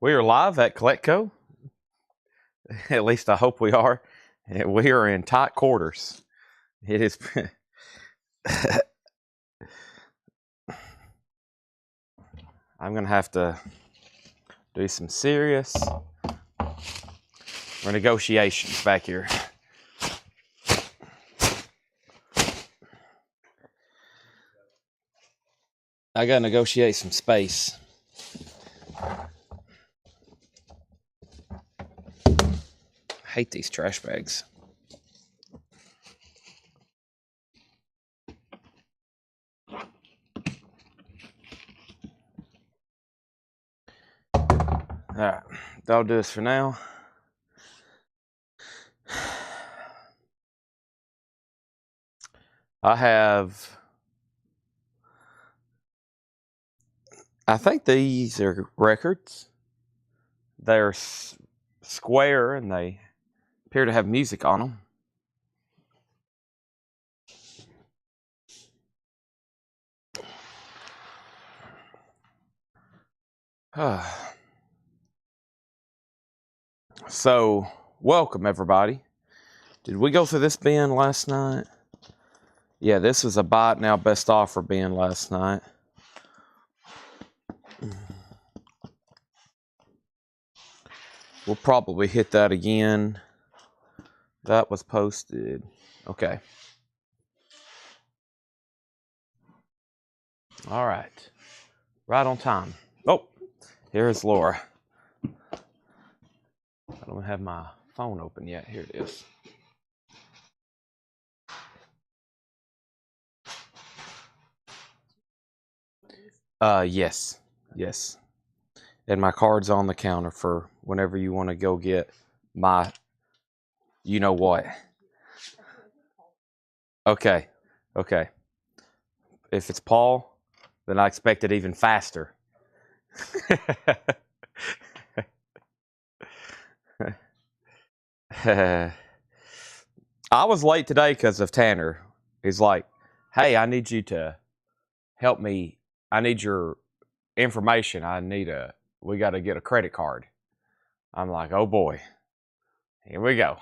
We are live at Collectco. At least I hope we are. We are in tight quarters. It is. I'm going to have to do some serious negotiations back here. I got to negotiate some space. I hate these trash bags. Alright, that'll do us for now. I think these are records. They're square and they appear to have music on them. So, welcome everybody. Did we go through this bin last night? Yeah, this was a buy it now best offer bin last night. We'll probably hit that again. That was posted. Okay. All right. Right on time. Oh, here's Laura. I don't have my phone open yet. Here it is. Yes. Yes. And my card's on the counter for whenever you want to go get my you know what. Okay. Okay. If it's Paul, then I expect it even faster. I was late today because of Tanner. He's like, hey, I need you to help me. I need your information. We got to get a credit card. I'm like, oh boy, here we go.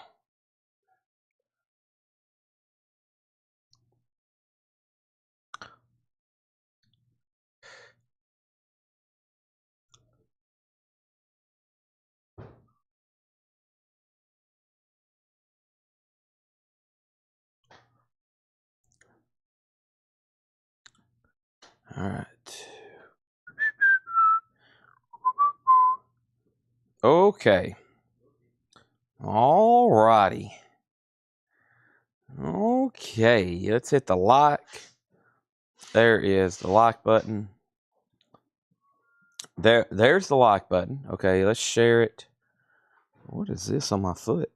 All right. Okay. All righty. Okay, let's hit the like. There is the like button. There's the like button. Okay, let's share it. What is this on my foot?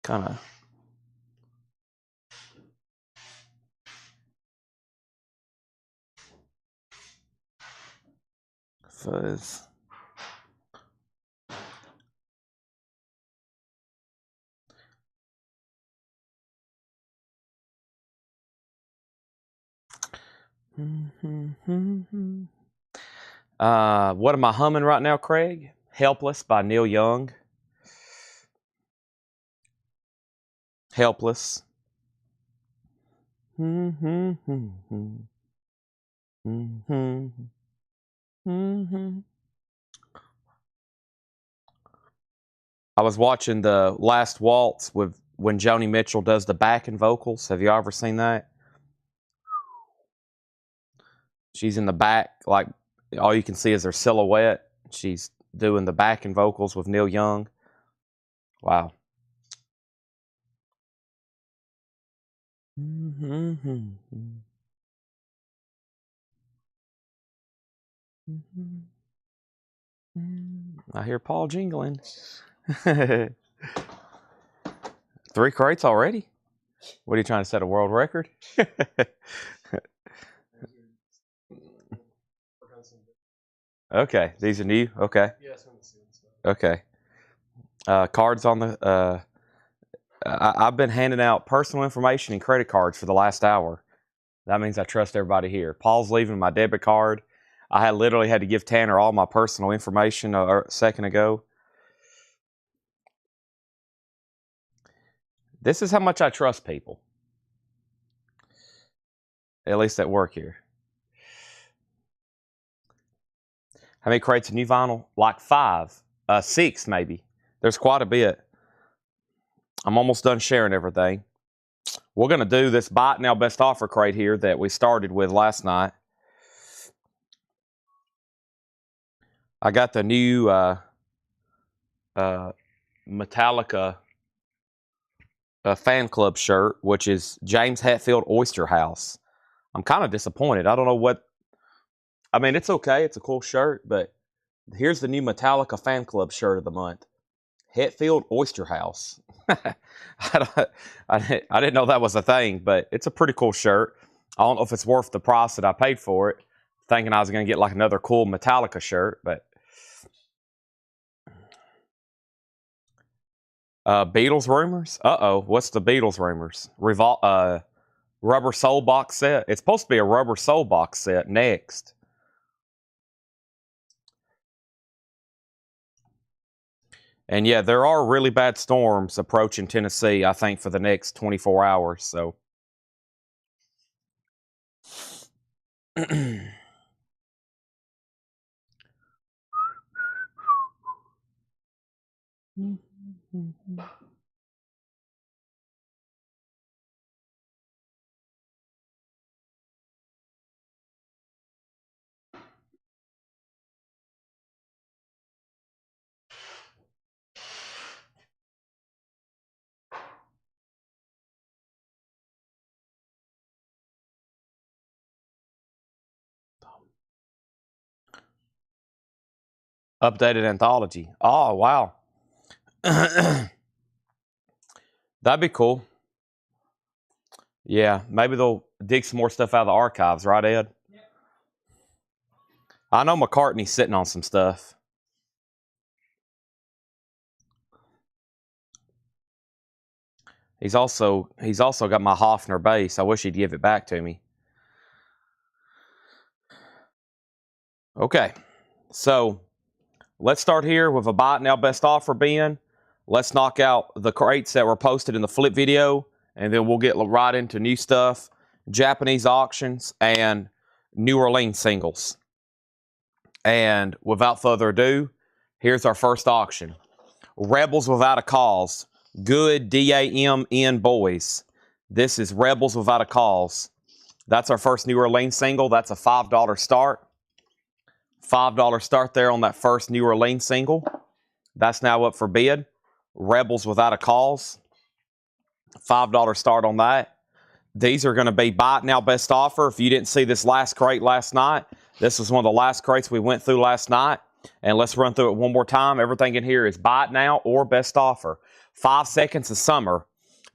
Kind of. Fuzz. What am I humming right now, Craig? Helpless by Neil Young. Helpless. I was watching the Last Waltz with when Joni Mitchell does the backing vocals. Have you ever seen that? She's in the back, like all you can see is her silhouette. She's doing the backing vocals with Neil Young. Wow. I hear Paul jingling. 3 crates already? What are you trying to set a world record? Okay, these are new. Okay. Okay. Cards on the. I've been handing out personal information and credit cards for the last hour. That means I trust everybody here. Paul's leaving my debit card. I had literally had to give Tanner all my personal information a second ago. This is how much I trust people. At least at work here. How many crates of new vinyl? Like 5. 6 maybe. There's quite a bit. I'm almost done sharing everything. We're going to do this Buy It Now Best Offer crate here that we started with last night. I got the new Metallica fan club shirt, which is James Hetfield Oyster House. I'm kind of disappointed. I don't know what... I mean, it's okay. It's a cool shirt, but here's the new Metallica fan club shirt of the month. Hetfield Oyster House. I didn't know that was a thing, but it's a pretty cool shirt. I don't know if it's worth the price that I paid for it, thinking I was going to get like another cool Metallica shirt, but... Beatles rumors? Uh-oh. What's the Beatles rumors? Rubber Soul box set. It's supposed to be a Rubber Soul box set next. And yeah, there are really bad storms approaching Tennessee, I think, for the next 24 hours. So, updated anthology. Oh, wow. That'd be cool. Yeah, maybe they'll dig some more stuff out of the archives, right, Ed? Yeah. I know McCartney's sitting on some stuff. He's also got my Hofner bass. I wish he'd give it back to me. Okay, so let's start here with a Buy It Now Best Offer bin. Let's knock out the crates that were posted in the flip video, and then we'll get right into new stuff, Japanese auctions, and New Orleans singles. And without further ado, here's our first auction. Rebels Without a Cause. Good DAMN boys. This is Rebels Without a Cause. That's our first New Orleans single. That's a $5 start. $5 start there on that first New Orleans single. That's now up for bid. Rebels Without a Cause. $5 start on that. These are going to be Buy It Now Best Offer. If you didn't see this last crate last night, this was one of the last crates we went through last night. And let's run through it one more time. Everything in here is Buy It Now or Best Offer. 5 Seconds of Summer.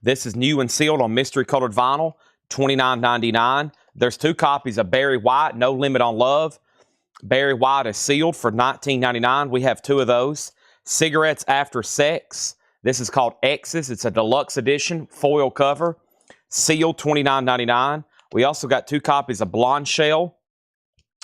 This is new and sealed on mystery colored vinyl. $29.99. There's 2 copies of Barry White, No Limit on Love. Barry White is sealed for $19.99. We have 2 of those. Cigarettes After Sex. This is called X's. It's a deluxe edition, foil cover. Sealed, $29.99. We also got 2 copies of Blonde Shell.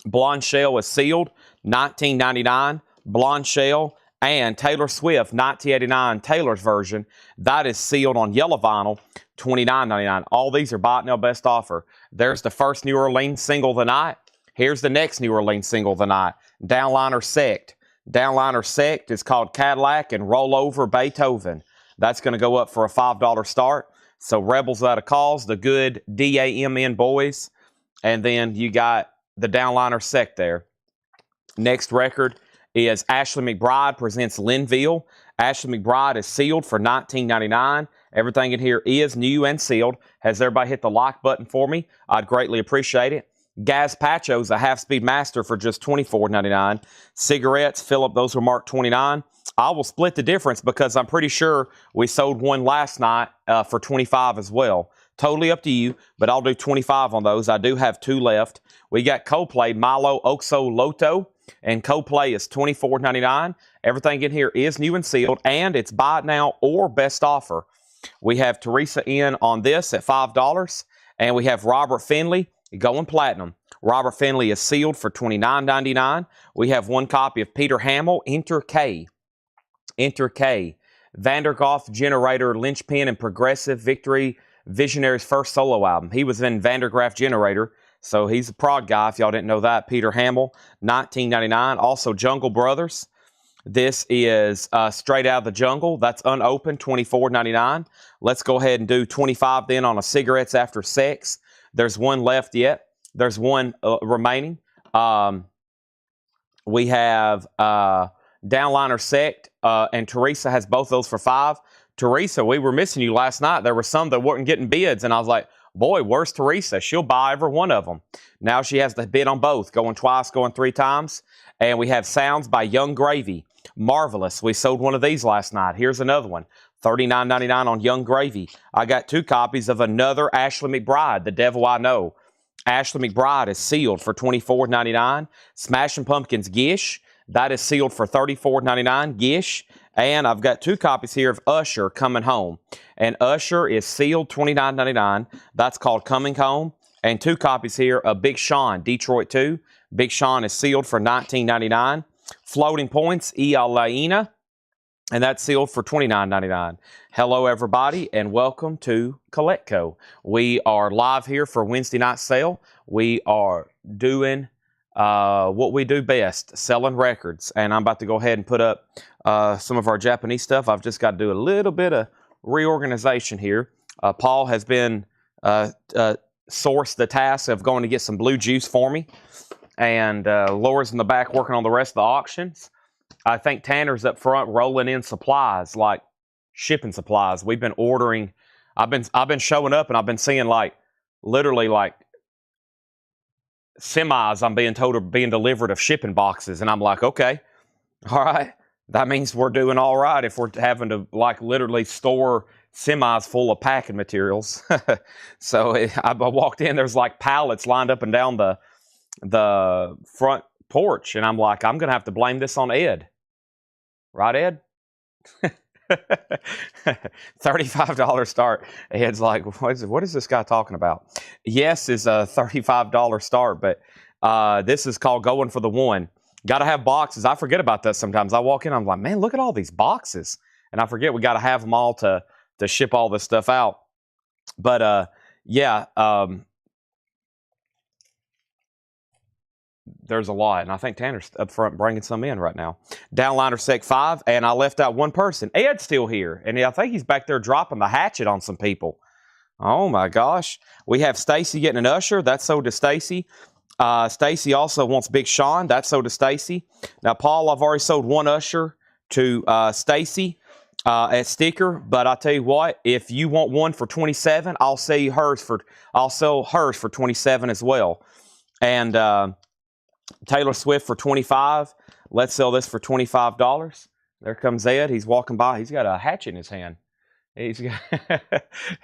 Blonde Shell is sealed, $19.99. Blonde Shell and Taylor Swift, 1989 Taylor's version. That is sealed on yellow vinyl, $29.99. All these are Buy It Now Best Offer. There's the first New Orleans single of the night. Here's the next New Orleans single of the night. Downliner Sect. Downliner Sect is called Cadillac and Roll Over Beethoven. That's going to go up for a $5 start. So Rebels Without a Cause, the good DAMN boys. And then you got the Downliner Sect there. Next record is Ashley McBryde presents Linville. Ashley McBryde is sealed for $19.99. Everything in here is new and sealed. Has everybody hit the like button for me? I'd greatly appreciate it. Gazpacho's a half-speed master for just $24.99. Cigarettes, Philip, those were marked $29. I will split the difference because I'm pretty sure we sold one last night for $25 as well. Totally up to you, but I'll do $25 on those. I do have 2 left. We got Coplay, Milo Oxo Loto, and Coplay is $24.99. Everything in here is new and sealed, and it's Buy It Now or Best Offer. We have Teresa in on this at $5, and we have Robert Finley going platinum. Robert Finley is sealed for $29.99. We have one copy of Peter Hamill, Enter K. Enter K. Vandergolf, Generator, Linchpin, and Progressive Victory, Visionary's first solo album. He was in Vandergraaf Generator, so he's a prog guy, if y'all didn't know that. Peter Hamill, $19.99. Also, Jungle Brothers. This is Straight Out of the Jungle. That's unopened, $24.99. Let's go ahead and do $25 then on a Cigarettes After Sex. There's one left yet. There's one remaining. We have Downliner Sect, and Teresa has both those for $5. Teresa, we were missing you last night. There were some that weren't getting bids, and I was like, boy, where's Teresa? She'll buy every one of them. Now she has the bid on both, going twice, going 3 times. And we have Sounds by Young Gravy. Marvelous. We sold one of these last night. Here's another one. $39.99 on Young Gravy. I got 2 copies of another Ashley McBryde, The Devil I Know. Ashley McBryde is sealed for $24.99. Smashing Pumpkins Gish. That is sealed for $34.99. Gish. And I've got 2 copies here of Usher, Coming Home. And Usher is sealed $29.99. That's called Coming Home. And 2 copies here of Big Sean, Detroit 2. Big Sean is sealed for $19.99. Floating Points, Ialaina. And that's sealed for $29.99. Hello, everybody, and welcome to Collectco. We are live here for Wednesday night sale. We are doing what we do best, selling records. And I'm about to go ahead and put up some of our Japanese stuff. I've just got to do a little bit of reorganization here. Paul has been sourced the task of going to get some blue juice for me. And Laura's in the back working on the rest of the auctions. I think Tanner's up front rolling in supplies, like shipping supplies. We've been ordering. I've been showing up and I've been seeing literally semis I'm being told are being delivered of shipping boxes. And I'm like, okay, all right. That means we're doing all right if we're having to literally store semis full of packing materials. So I walked in, there's pallets lined up and down the front porch. And I'm like, I'm going to have to blame this on Ed. Right, Ed? $35 start. Ed's like, what is this guy talking about? Yes is a $35 start, but this is called Going for the One. Got to have boxes. I forget about that sometimes. I walk in, I'm like, man, look at all these boxes. And I forget we got to have them all to ship all this stuff out. But there's a lot, and I think Tanner's up front bringing some in right now. Downliner Sec 5, and I left out one person. Ed's still here, and I think he's back there dropping the hatchet on some people. Oh, my gosh. We have Stacy getting an Usher. That's sold to Stacy. Stacy also wants Big Sean. That's sold to Stacy. Now, Paul, I've already sold one Usher to Stacy at Sticker, but I'll tell you what, if you want one for $27, I'll sell hers for $27 as well. And Taylor Swift for $25. Let's sell this for $25. There comes Ed. He's walking by. He's got a hatchet in his hand. He's got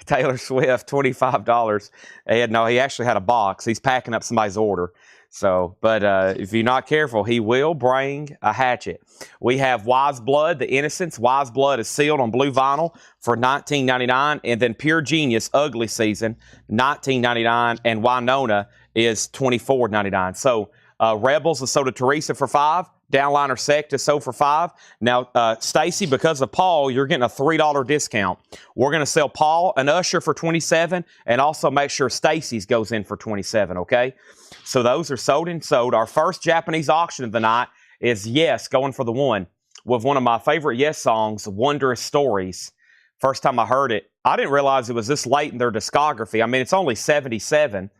Taylor Swift, $25. Ed, no, he actually had a box. He's packing up somebody's order. So, but if you're not careful, he will bring a hatchet. We have Wise Blood, The Innocents. Wise Blood is sealed on blue vinyl for $19.99. And then Pure Genius, Ugly Season, $19.99. And Winona is $24.99. So, Rebels is sold to Teresa for $5. Downliner Sect is sold for $5. Now, Stacy, because of Paul, you're getting a $3 discount. We're going to sell Paul an Usher for $27, and also make sure Stacy's goes in for $27, okay? So those are sold and sold. Our first Japanese auction of the night is Yes, Going for the One, with one of my favorite Yes songs, Wondrous Stories. First time I heard it, I didn't realize it was this late in their discography. I mean, it's only 77.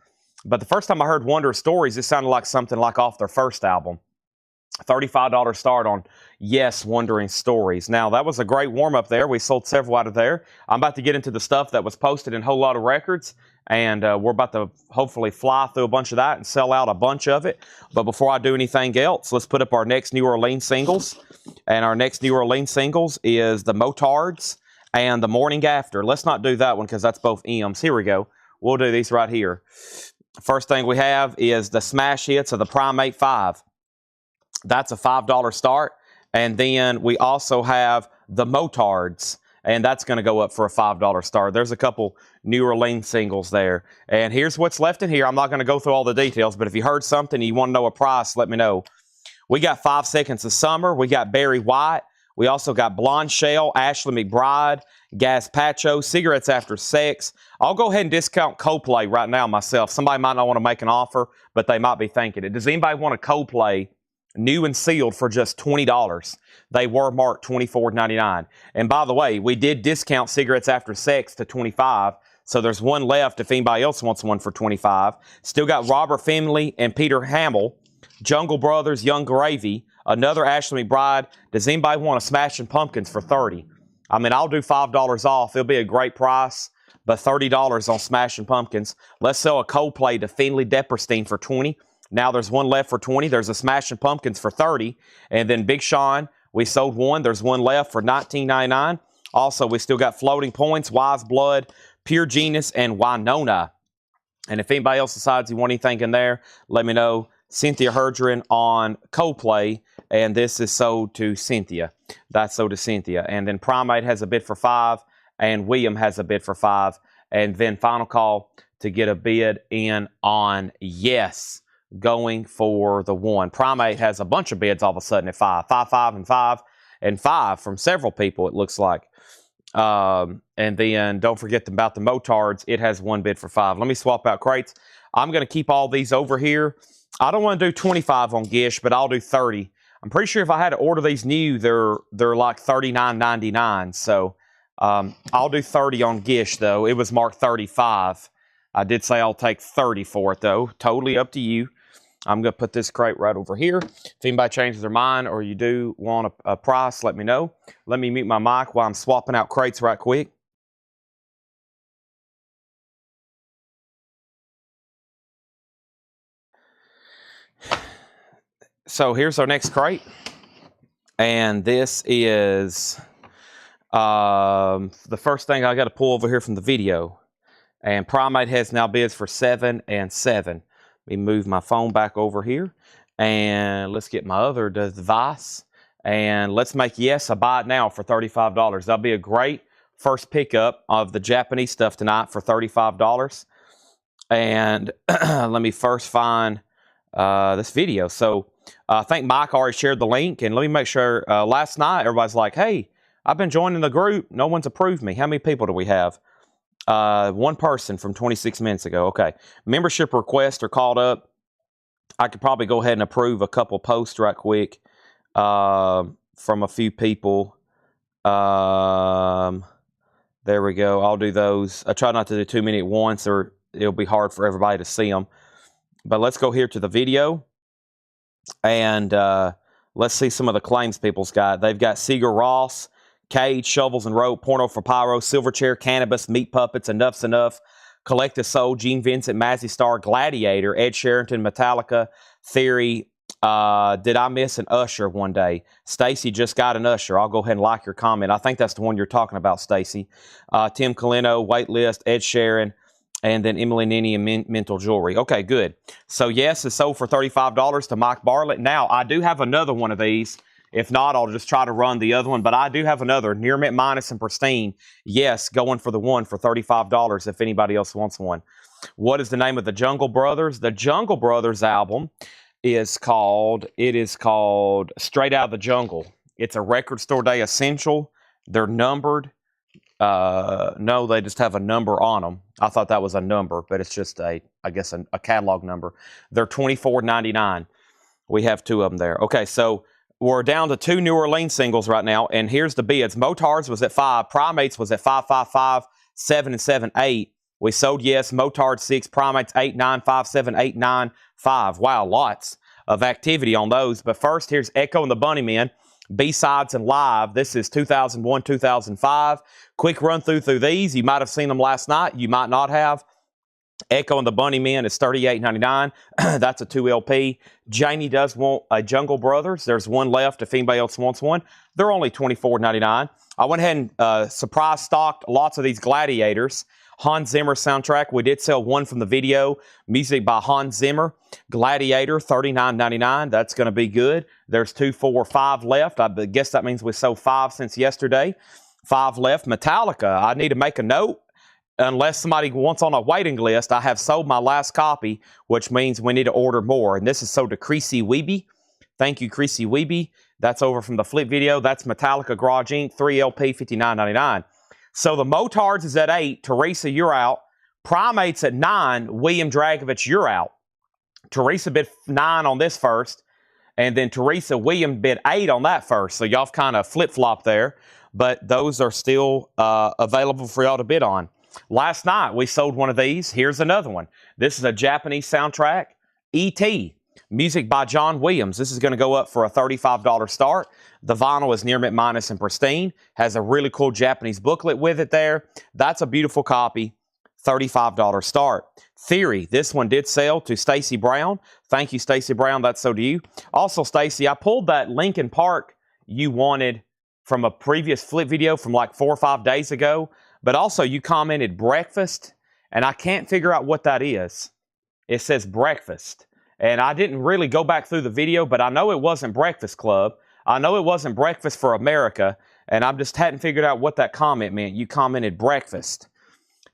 But the first time I heard Wondrous Stories, it sounded like something like off their first album. $35 start on Yes, Wondering Stories. Now, that was a great warm-up there. We sold several out of there. I'm about to get into the stuff that was posted in Whole Lot of Records, and we're about to hopefully fly through a bunch of that and sell out a bunch of it. But before I do anything else, let's put up our next New Orleans singles. And our next New Orleans singles is The Motards and The Morning After. Let's not do that one because that's both M's. Here we go. We'll do these right here. First thing we have is the smash hits of the Primate 5. That's a $5 start. And then we also have the Motards. and that's going to go up for a $5 star. There's a couple New Orleans singles there. And here's what's left in here. I'm not going to go through all the details, but if you heard something and you want to know a price, let me know. We got 5 Seconds of Summer. We got Barry White. We also got Blonde Shell, Ashley McBride, Gazpacho, Cigarettes After Sex. I'll go ahead and discount Coldplay right now myself. Somebody might not want to make an offer, but they might be thinking it. Does anybody want a Coldplay new and sealed for just $20? They were marked $24.99. And by the way, we did discount Cigarettes After Sex to $25. So there's one left if anybody else wants one for $25. Still got Robert Finley and Peter Hamill, Jungle Brothers, Young Gravy, another Ashley McBride. Does anybody want a Smashing Pumpkins for $30? I mean, I'll do $5 off. It'll be a great price, but $30 on Smashing Pumpkins. Let's sell a Coldplay to Finley Depperstein for $20. Now there's one left for $20. There's a Smashing Pumpkins for $30. And then Big Sean, we sold one. There's one left for $19.99. Also, we still got Floating Points, Wise Blood, Pure Genius, and Winona. And if anybody else decides you want anything in there, let me know. Cynthia Herdron on Coldplay, and this is sold to Cynthia. That's sold to Cynthia. And then Primate has a bid for $5, and William has a bid for $5. And then final call to get a bid in on Yes, going for the 1. Primate has a bunch of bids all of a sudden at 5. 5, 5, and 5, and 5 from several people, it looks like. And then don't forget about the Motards. It has one bid for 5. Let me swap out crates. I'm going to keep all these over here. I don't want to do 25 on Gish, but I'll do 30. I'm pretty sure if I had to order these new, they're like $39.99. So I'll do 30 on Gish, though. It was marked 35. I did say I'll take 30 for it, though. Totally up to you. I'm going to put this crate right over here. If anybody changes their mind or you do want a price, let me know. Let me mute my mic while I'm swapping out crates right quick. So here's our next crate. And this is the first thing I got to pull over here from the video. And Primate has now bids for 7 and 7. Let me move my phone back over here. And let's get my other device. And let's make Yes a buy it now for $35. That'll be a great first pickup of the Japanese stuff tonight for $35. And let me first find this video. So I think Mike already shared the link. And let me make sure. Last night, everybody's like, hey, I've been joining the group. No one's approved me. How many people do we have? One person from 26 minutes ago. Okay. Membership requests are called up. I could probably go ahead and approve a couple posts right quick from a few people. There we go. I'll do those. I try not to do too many at once or it'll be hard for everybody to see them. But let's go here to the video. And let's see some of the claims people's got. They've got Seeger Ross, Cage, Shovels and Rope, Porno for Pyro, Silverchair, Cannabis, Meat Puppets, Enough's Enough, Collective Soul, Gene Vincent, Mazzy Star, Gladiator, Ed Sherrington, Metallica, Theory. Did I miss an Usher one day? Stacy just got an Usher. I'll go ahead and like your comment. I think that's the one you're talking about, Stacy. Tim Colino, Waitlist, Ed Sheeran, and then Emily Nini and Mental Jewelry. Okay, good. So, Yes, it's sold for $35 to Mike Bartlett. Now, I do have another one of these. If not, I'll just try to run the other one. But I do have another Near Mint Minus and Pristine. Yes, going for the one for $35 if anybody else wants one. What is the name of the Jungle Brothers? The Jungle Brothers album is called Straight Out of the Jungle. It's a Record Store Day essential. They're numbered. No, they just have a number on them. I thought that was a number, but it's just I guess a catalog number. They're $24.99. We have 2 of them there. Okay, so we're down to 2 New Orleans singles right now, and here's the bids. Motards was at 5, Primates was at 5, 5, 5, 7, and 7, 8. We sold Yes, Motards 6, Primates 8, 9, 5, 7, 8, 9, 5. Wow, lots of activity on those. But first, here's Echo and the Bunnymen, B-Sides and Live. This is 2001, 2005. Quick run through these. You might have seen them last night. You might not have. Echo and the Bunnymen is $38.99. That's a 2 LP. Janie does want a Jungle Brothers. There's one left if anybody else wants one. They're only $24.99. I went ahead and surprise stocked lots of these Gladiators. Hans Zimmer soundtrack. We did sell one from the video. Music by Hans Zimmer. Gladiator, $39.99. That's going to be good. There's 2, 4, 5 left. I guess that means we sold 5 since yesterday. 5 left. Metallica, I need to make a note. Unless somebody wants on a waiting list, I have sold my last copy, which means we need to order more. And this is sold to Creasy Weeby. Thank you, Creasy Weeby. That's over from the flip video. That's Metallica Garage Inc. 3 LP, $59.99. So the Motards is at 8. Teresa, you're out. Primates at 9. William Dragovich, you're out. Teresa bid 9 on this first. And then William bid 8 on that first. So y'all kind of flip-flop there. But those are still available for y'all to bid on. Last night, we sold one of these. Here's another one. This is a Japanese soundtrack, E.T., music by John Williams. This is going to go up for a $35 start. The vinyl is near mint minus and pristine. Has a really cool Japanese booklet with it there. That's a beautiful copy. $35 start. Theory. This one did sell to Stacy Brown. Thank you, Stacy Brown. That's so to you. Also, Stacy, I pulled that Lincoln Park you wanted from a previous flip video from like 4 or 5 days ago. But also, you commented breakfast, and I can't figure out what that is. It says breakfast. And I didn't really go back through the video, but I know it wasn't Breakfast Club. I know it wasn't Breakfast for America, and I just hadn't figured out what that comment meant. You commented breakfast.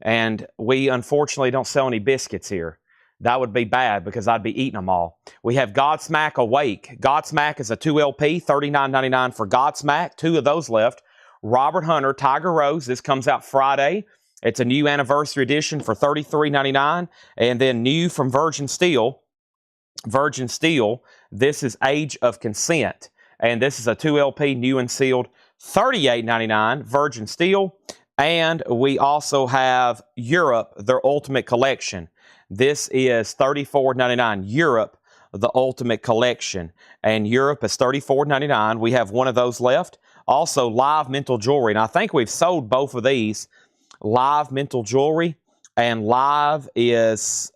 And we, unfortunately, don't sell any biscuits here. That would be bad because I'd be eating them all. We have Godsmack Awake. Godsmack is a 2 LP, $39.99 for Godsmack. 2 of those left. Robert Hunter, Tiger Rose. This comes out Friday. It's a new anniversary edition for $33.99. And then new from Virgin Steel. Virgin Steel, this is Age of Consent. And this is a 2 LP, new and sealed, $38.99. Virgin Steel. And we also have Europe, their Ultimate Collection. This is $34.99. Europe, the Ultimate Collection. And Europe is $34.99. We have one of those left. Also, Live Mental Jewelry. And I think we've sold both of these. Live Mental Jewelry. And Live is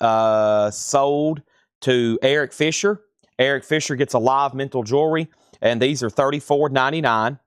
sold to Eric Fisher. Eric Fisher gets a Live Mental Jewelry. And these are $34.99.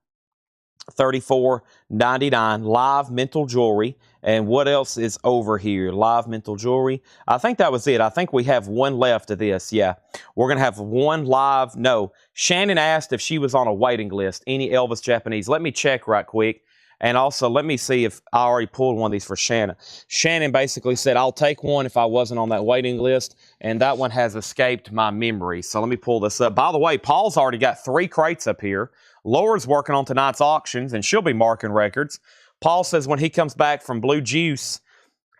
$34.99. Live Mental Jewelry. And what else is over here? Live Mental Jewelry. I think that was it. I think we have one left of this. Yeah. We're going to have one live. No. Shannon asked if she was on a waiting list. Any Elvis Japanese. Let me check right quick. And also, let me see if I already pulled one of these for Shannon. Shannon basically said, I'll take one if I wasn't on that waiting list. And that one has escaped my memory. So let me pull this up. By the way, Paul's already got 3 crates up here. Laura's working on tonight's auctions, and she'll be marking records. Paul says when he comes back from Blue Juice,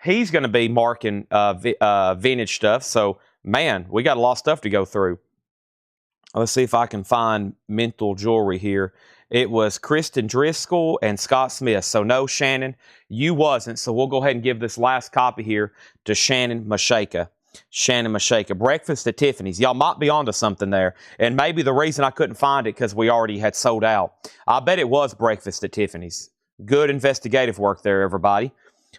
he's going to be marking vintage stuff. So, man, we got a lot of stuff to go through. Let's see if I can find mental jewelry here. It was Kristen Driscoll and Scott Smith. So, no, Shannon, you wasn't. So, we'll go ahead and give this last copy here to Shannon Mashaka. Shannon Mashaka. Breakfast at Tiffany's. Y'all might be onto something there. And maybe the reason I couldn't find it because we already had sold out. I bet it was Breakfast at Tiffany's. Good investigative work there, everybody.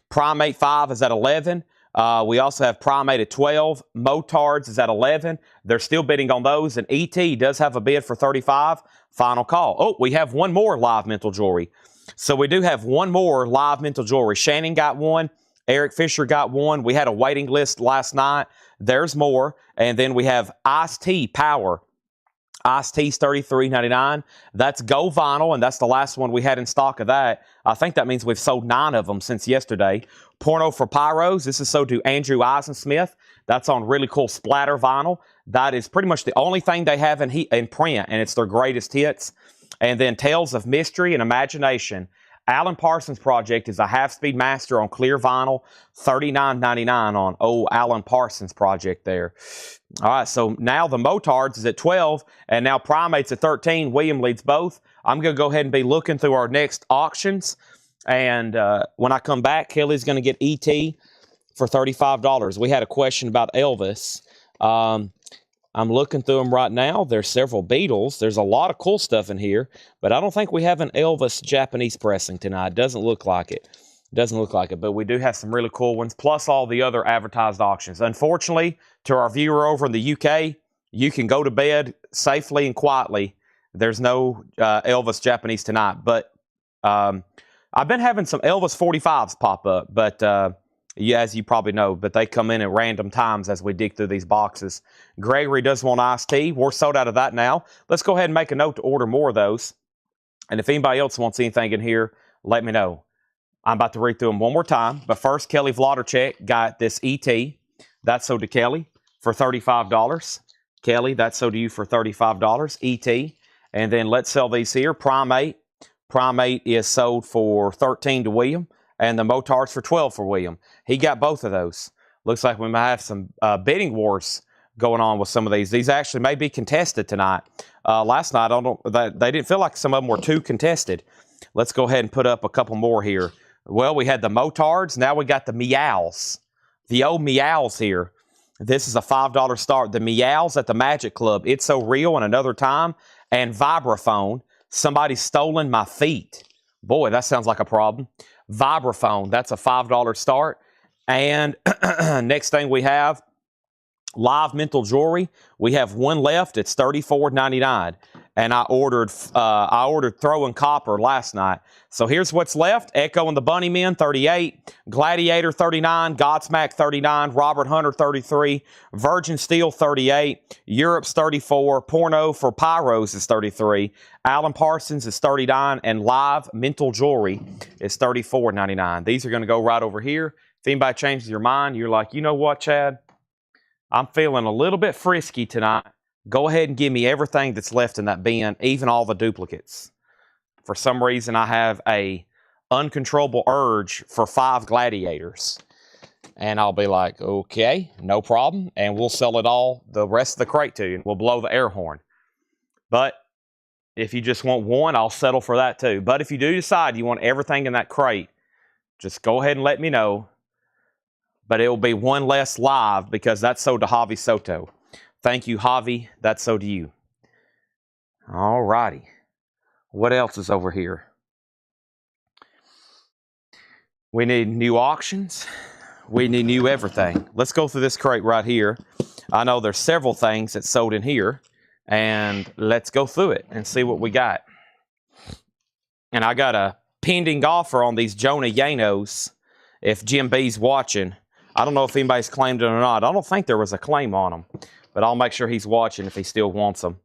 Primate 5 is at 11. We also have Primate at 12. Motards is at 11. They're still bidding on those. And E.T. does have a bid for 35. Final call. Oh, we have one more Live Mental Jewelry. So we do have one more Live Mental Jewelry. Shannon got one. Eric Fisher got one. We had a waiting list last night. There's more. And then we have Ice-T Power. Ice-T's $33.99. That's Go Vinyl, and that's the last one we had in stock of that. I think that means we've sold 9 of them since yesterday. Porno for Pyros. This is sold to Andrew Eisensmith. That's on really cool splatter vinyl. That is pretty much the only thing they have in print, and it's their greatest hits. And then Tales of Mystery and Imagination. Alan Parsons Project is a half-speed master on clear vinyl, $39.99 on old Alan Parsons Project there. All right, so now the Motards is at 12, and now Primate's at 13. William leads both. I'm going to go ahead and be looking through our next auctions, and when I come back, Kelly's going to get E.T. for $35. We had a question about Elvis. I'm looking through them right now. There's several Beatles. There's a lot of cool stuff in here, but I don't think we have an Elvis Japanese pressing tonight. Doesn't look like it. Doesn't look like it, but we do have some really cool ones, plus all the other advertised auctions. Unfortunately, to our viewer over in the UK, you can go to bed safely and quietly. There's no Elvis Japanese tonight, but I've been having some Elvis 45s pop up, but yeah, as you probably know, but they come in at random times as we dig through these boxes. Gregory does want Ice-T. We're sold out of that now. Let's go ahead and make a note to order more of those. And if anybody else wants anything in here, let me know. I'm about to read through them one more time. But first, Kelly Vladerchek got this ET. That's sold to Kelly for $35. Kelly, that's sold to you for $35. ET. And then let's sell these here. Primate. Primate is sold for $13 to William. And the Motards for $12 for William. He got both of those. Looks like we might have some bidding wars going on with some of these. These actually may be contested tonight. Last night, I don't know, they didn't feel like some of them were too contested. Let's go ahead and put up a couple more here. Well, we had the Motards. Now we got the Meows. The old Meows here. This is a $5 start. The Meows at the Magic Club. It's So Real and Another Time. And Vibraphone. Somebody's stolen my feet. Boy, that sounds like a problem. Vibraphone. That's a $5 start. And next thing we have, Live Mental Jewelry. We have one left. It's $34.99. And I ordered Throwing Copper last night. So here's what's left. Echo and the Bunnymen, $38. Gladiator, $39. Godsmack, $39. Robert Hunter, $33. Virgin Steel, $38. Europe's $34. Porno for Pyros is $33. Alan Parsons is $39. And Live Mental Jewelry is $34.99. These are going to go right over here. If anybody changes your mind, you're like, you know what, Chad? I'm feeling a little bit frisky tonight. Go ahead and give me everything that's left in that bin, even all the duplicates. For some reason, I have a uncontrollable urge for 5 gladiators. And I'll be like, okay, no problem. And we'll sell it all, the rest of the crate to you. We'll blow the air horn. But if you just want one, I'll settle for that too. But if you do decide you want everything in that crate, just go ahead and let me know. But it will be one less live because that's sold to Javi Soto. Thank you, Javi. That's so to you. All righty. What else is over here? We need new auctions. We need new everything. Let's go through this crate right here. I know there's several things that's sold in here. And let's go through it and see what we got. And I got a pending offer on these Jonah Yanos. If Jim B's watching. I don't know if anybody's claimed it or not. I don't think there was a claim on them. But I'll make sure he's watching if he still wants them.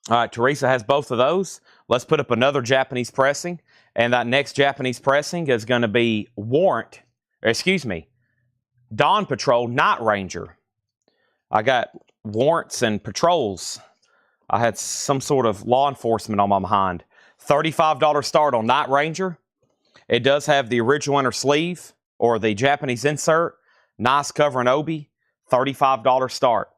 All right, Teresa has both of those. Let's put up another Japanese pressing. And that next Japanese pressing is going to be Dawn Patrol Night Ranger. I got warrants and patrols. I had some sort of law enforcement on my mind. $35 start on Night Ranger. It does have the original inner sleeve or the Japanese insert. Nice cover and obi. $35 start.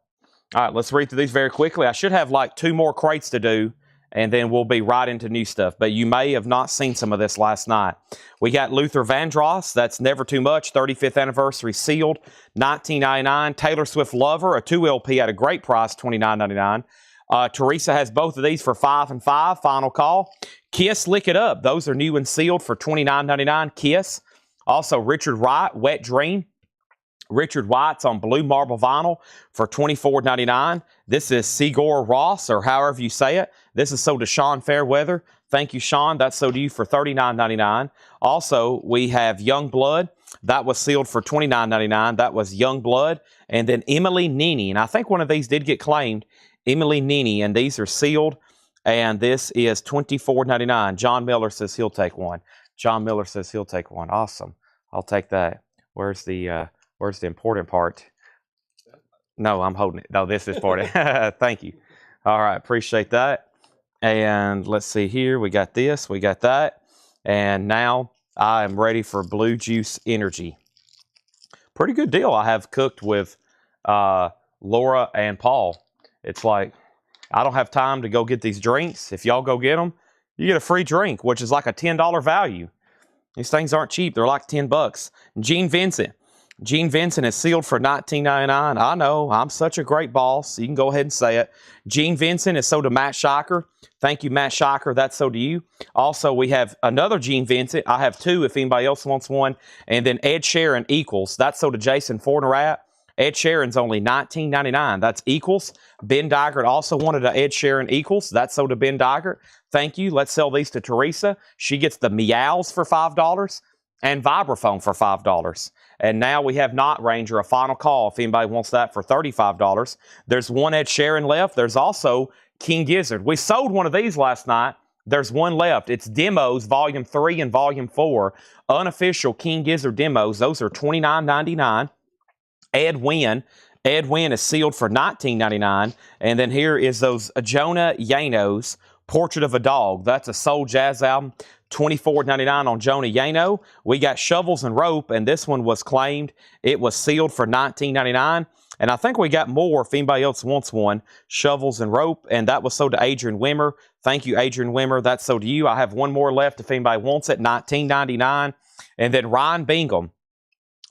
All right, let's read through these very quickly. I should have like 2 more crates to do, and then we'll be right into new stuff. But you may have not seen some of this last night. We got Luther Vandross. That's Never Too Much. 35th anniversary sealed. $19.99. Taylor Swift Lover, a 2 LP at a great price, $29.99. Teresa has both of these for 5 and 5. Final call. Kiss Lick It Up. Those are new and sealed for $29.99. Kiss. Also, Richard Wright, Wet Dream. Richard White's on blue marble vinyl for $24.99. This is Sigur Ross, or however you say it. This is sold to Sean Fairweather. Thank you, Sean. That's sold to you for $39.99. Also, we have Young Blood. That was sealed for $29.99. That was Young Blood. And then Emily Nini. And I think one of these did get claimed. Emily Nini. And these are sealed. And this is $24.99. John Miller says he'll take one. John Miller says he'll take one. Awesome. I'll take that. Where's the important part? No, I'm holding it. No, this is important. Thank you. All right. Appreciate that. And let's see here. We got this. We got that. And now I am ready for Blue Juice Energy. Pretty good deal I have cooked with Laura and Paul. It's like, I don't have time to go get these drinks. If y'all go get them, you get a free drink, which is like a $10 value. These things aren't cheap. They're like $10. Gene Vincent. Gene Vincent is sealed for $19.99. I know, I'm such a great boss. You can go ahead and say it. Gene Vincent is sold to Matt Shocker. Thank you, Matt Shocker. That's sold to you. Also, we have another Gene Vincent. I have 2 if anybody else wants one. And then Ed Sheeran Equals. That's sold to Jason Fornerat. Ed Sheeran's only $19.99. That's Equals. Ben Digert also wanted an Ed Sheeran Equals. That's sold to Ben Digert. Thank you. Let's sell these to Teresa. She gets the Meows for $5 and Vibraphone for $5. And now we have Night Ranger, a final call if anybody wants that for $35. There's one Ed Sheeran left. There's also King Gizzard. We sold one of these last night. There's one left. It's Demos, Volume 3 and Volume 4. Unofficial King Gizzard Demos. Those are $29.99. Ed Wynn. Ed Wynn is sealed for $19.99. And then here is those Jonah Yanos, Portrait of a Dog. That's a soul jazz album. $24.99 on Jonah Yano. We got Shovels and Rope, and this one was claimed. It was sealed for $19.99. And I think we got more if anybody else wants one. Shovels and Rope, and that was sold to Adrian Wimmer. Thank you, Adrian Wimmer. That's sold to you. I have one more left if anybody wants it, $19.99. And then Ryan Bingham.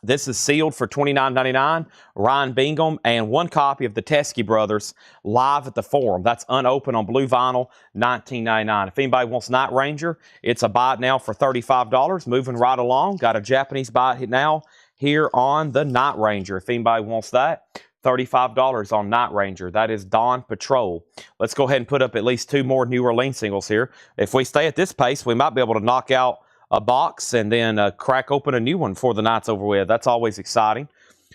This is sealed for $29.99. Ryan Bingham, and one copy of the Teskey Brothers live at the Forum. That's unopened on blue vinyl, $19.99. If anybody wants Night Ranger, it's a buy it now for $35. Moving right along. Got a Japanese buy it now here on the Night Ranger. If anybody wants that, $35 on Night Ranger. That is Dawn Patrol. Let's go ahead and put up at least 2 more New Orleans singles here. If we stay at this pace, we might be able to knock out a box and then crack open a new one before the night's over with. That's always exciting.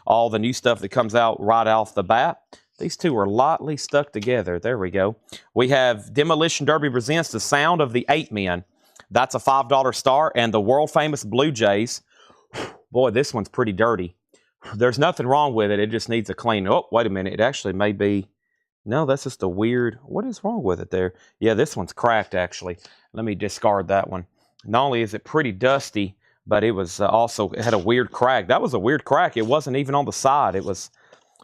All the new stuff that comes out right off the bat. These two are lightly stuck together. There we go. We have Demolition Derby presents The Sound of the 8 Men. That's a $5 star. And the world famous Blue Jays. Boy, this one's pretty dirty. There's nothing wrong with it. It just needs a clean. Oh, wait a minute. It actually may be. No, that's just a weird. What is wrong with it there? Yeah, this one's cracked actually. Let me discard that one. Not only is it pretty dusty, but it was also it had a weird crack. That was a weird crack. It wasn't even on the side. It was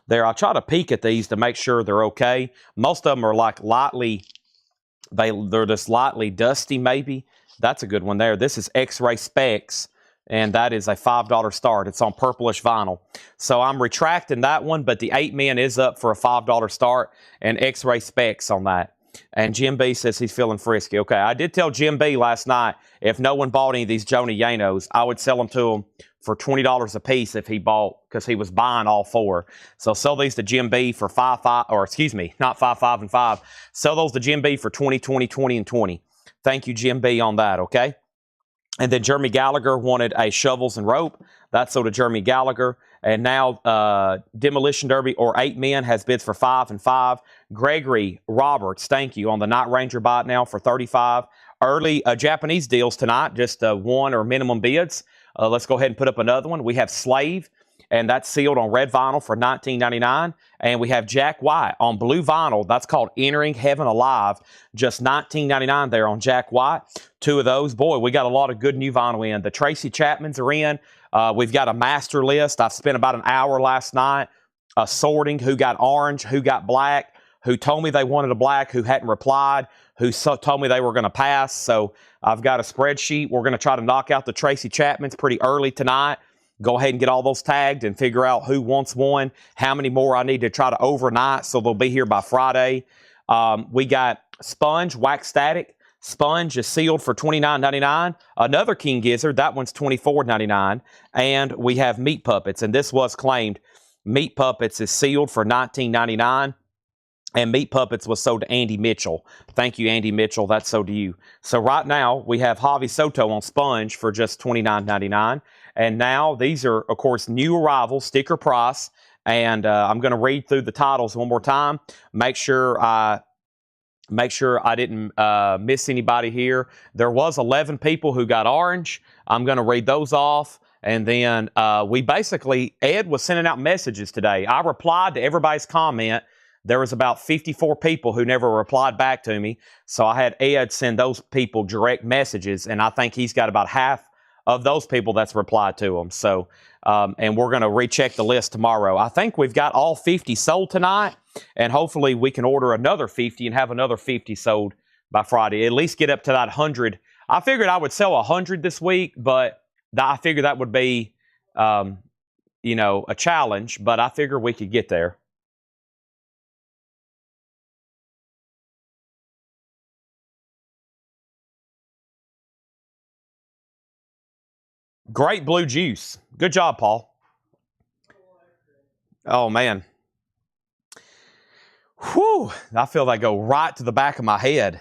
there. I try to peek at these to make sure they're okay. Most of them are like lightly, they're just lightly dusty maybe. That's a good one there. This is X-Ray Specs, and that is a $5 start. It's on purplish vinyl. So I'm retracting that one, but the 8 Men is up for a $5 start, and X-Ray Specs on that. And Jim B says he's feeling frisky. Okay, I did tell Jim B last night if no one bought any of these Jonah Yanos, I would sell them to him for $20 a piece if he bought, because he was buying all 4. So sell these to Jim B for 5, or excuse me, not 5, 5, and 5. Sell those to Jim B for 20, 20, 20, and 20. Thank you, Jim B, on that, okay? And then Jeremy Gallagher wanted a Shovels and Rope. That's sold to Jeremy Gallagher. And now Demolition Derby or 8 Men has bids for 5 and 5. Gregory Roberts, thank you, on the Night Ranger buy it now for $35. Early Japanese deals tonight, just 1 or minimum bids. Let's go ahead and put up another one. We have Slave, and that's sealed on red vinyl for $19.99. And we have Jack White on blue vinyl. That's called Entering Heaven Alive. Just $19.99 there on Jack White. 2 of those. Boy, we got a lot of good new vinyl in. The Tracy Chapmans are in. We've got a master list. I've spent about an hour last night sorting who got orange, who got black, who told me they wanted a black, who hadn't replied, who told me they were going to pass. So I've got a spreadsheet. We're going to try to knock out the Tracy Chapmans pretty early tonight. Go ahead and get all those tagged and figure out who wants one, how many more I need to try to overnight so they'll be here by Friday. We got Sponge, Wax Static. Sponge is sealed for $29.99. Another King Gizzard, that one's $24.99. And we have Meat Puppets, and this was claimed. Meat Puppets is sealed for $19.99. And Meat Puppets was sold to Andy Mitchell. Thank you, Andy Mitchell. That's sold to you. So right now, we have Javi Soto on Sponge for just $29.99. And now, these are, of course, new arrivals, sticker price. And I'm going to read through the titles one more time. Make sure I didn't miss anybody here. There was 11 people who got orange. I'm going to read those off. And then we basically, Ed was sending out messages today. I replied to everybody's comment. There was about 54 people who never replied back to me. So I had Ed send those people direct messages. And I think he's got about half of those people that's replied to them. So, and we're going to recheck the list tomorrow. I think we've got all 50 sold tonight. And hopefully we can order another 50 and have another 50 sold by Friday. At least get up to that 100. I figured I would sell 100 this week, but I figured that would be, a challenge. But I figure we could get there. Great blue juice. Good job, Paul. Oh, man. Whew. I feel that go right to the back of my head,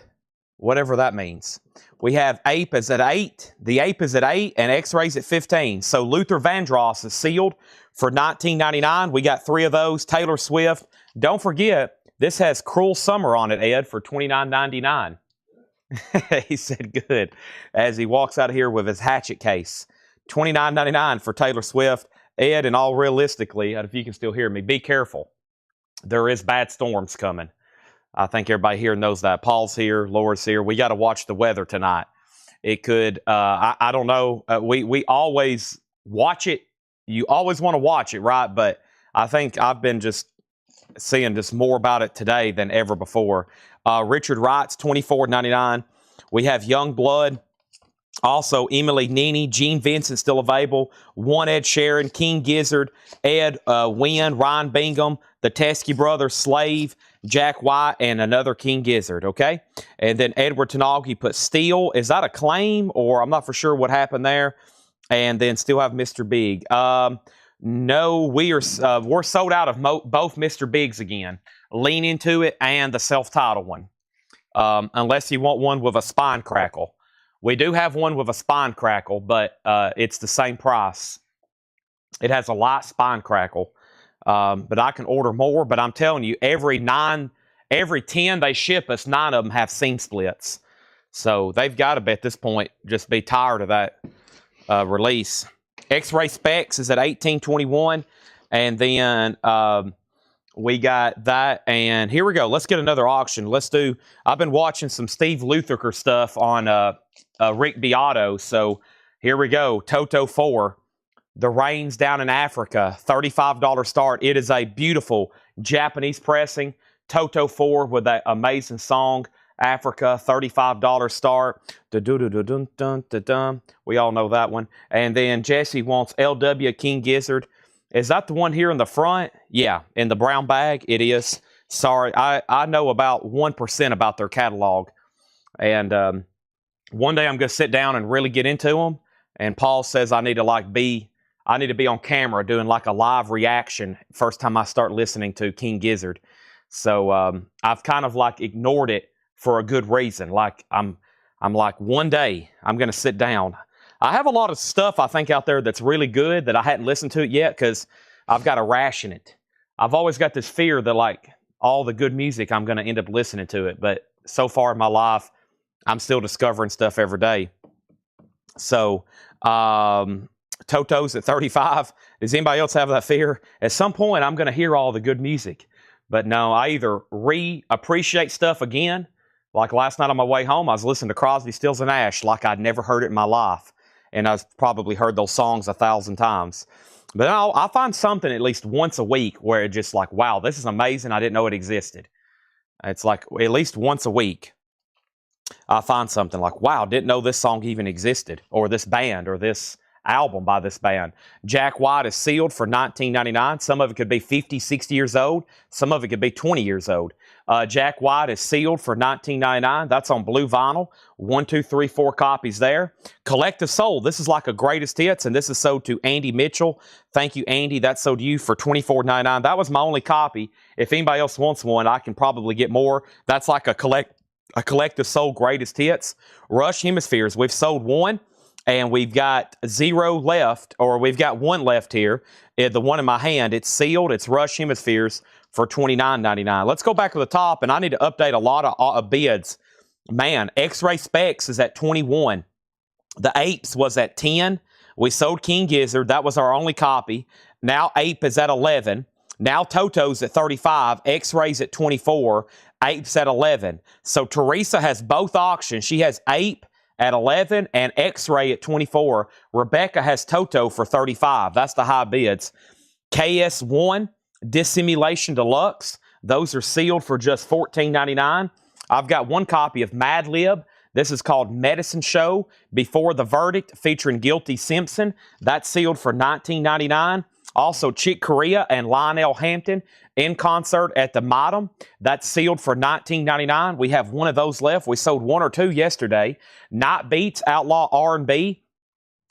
whatever that means. We have Ape is at 8. The Ape is at 8 and X-Ray's at 15. So Luther Vandross is sealed for $19.99. We got 3 of those. Taylor Swift. Don't forget, this has Cruel Summer on it, Ed, for $29.99. He said good as he walks out of here with his hatchet case. $29.99 for Taylor Swift. Ed, and all realistically, if you can still hear me, be careful. There is bad storms coming. I think everybody here knows that. Paul's here, Laura's here. We got to watch the weather tonight. It could, I don't know. We always watch it. You always want to watch it, right? But I think I've been just seeing just more about it today than ever before. Richard Wright's $24.99. We have Young Blood. Also, Emily Nini, Gene Vincent still available. One Ed Sheeran, King Gizzard, Ed Wynn, Ryan Bingham, the Teskey Brothers, Slave, Jack White, and another King Gizzard, okay? And then Edward Tanagi put Steel. Is that a claim, or I'm not for sure what happened there? And then still have Mr. Big. No, we're sold out of both Mr. Bigs again. Lean Into It and the self-titled one. Unless you want one with a spine crackle. We do have one with a spine crackle, but it's the same price. It has a light spine crackle. But I can order more. But I'm telling you, every 10 they ship us, 9 of them have seam splits. So they've got to, at this point, just be tired of that release. X-Ray Specs is at $18.21. And then we got that. And here we go. Let's get another auction. I've been watching some Steve Lukather stuff on Rick Beato. So here we go. Toto 4. The Rains Down in Africa. $35 start. It is a beautiful Japanese pressing. Toto 4 with that amazing song. Africa. $35 start. We all know that one. And then Jesse wants LW King Gizzard. Is that the one here in the front? Yeah, in the brown bag, it is. Sorry, I know about 1% about their catalog. And one day I'm going to sit down and really get into them. And Paul says I need to be on camera doing like a live reaction first time I start listening to King Gizzard. So I've kind of like ignored it for a good reason. Like I'm like, one day I'm going to sit down. I have a lot of stuff I think out there that's really good that I hadn't listened to it yet because I've got to ration it. I've always got this fear that like all the good music, I'm going to end up listening to it. But so far in my life, I'm still discovering stuff every day. So Toto's at 35. Does anybody else have that fear? At some point, I'm going to hear all the good music. But no, I either re-appreciate stuff again. Like last night on my way home, I was listening to Crosby, Stills, and Nash like I'd never heard it in my life. And I've probably heard those songs 1,000 times. But I'll find something at least once a week where it's just like, wow, this is amazing. I didn't know it existed. It's like at least once a week, I find something like, wow, didn't know this song even existed, or this band, or this album by this band. Jack White is sealed for $19.99. Some of it could be 50, 60 years old. Some of it could be 20 years old. Jack White is sealed for $19.99. That's on blue vinyl. 1, 2, 3, 4 copies there. Collective Soul. This is like a greatest hits, and this is sold to Andy Mitchell. Thank you, Andy. That's sold to you for $24.99. That was my only copy. If anybody else wants one, I can probably get more. That's like a Collective Soul greatest hits. Rush Hemispheres. We've sold one. And we've got 0 left, or we've got 1 left here. The one in my hand, it's sealed. It's Rush Hemispheres for $29.99. Let's go back to the top, and I need to update a lot of bids. Man, X-Ray Specs is at 21. The Apes was at 10. We sold King Gizzard. That was our only copy. Now Ape is at 11. Now Toto's at 35. X-Ray's at 24. Ape's at 11. So Teresa has both auctions. She has Ape at 11 and X-Ray at 24. Rebecca has Toto for 35. That's the high bids. KS1, Dissimulation Deluxe. Those are sealed for just $14.99. I've got one copy of Mad Lib. This is called Medicine Show Before the Verdict, featuring Guilty Simpson. That's sealed for $19.99. Also, Chick Corea and Lionel Hampton in concert at the Modem. That's sealed for $19.99. We have one of those left. We sold 1 or 2 yesterday. Night Beats, Outlaw R&B,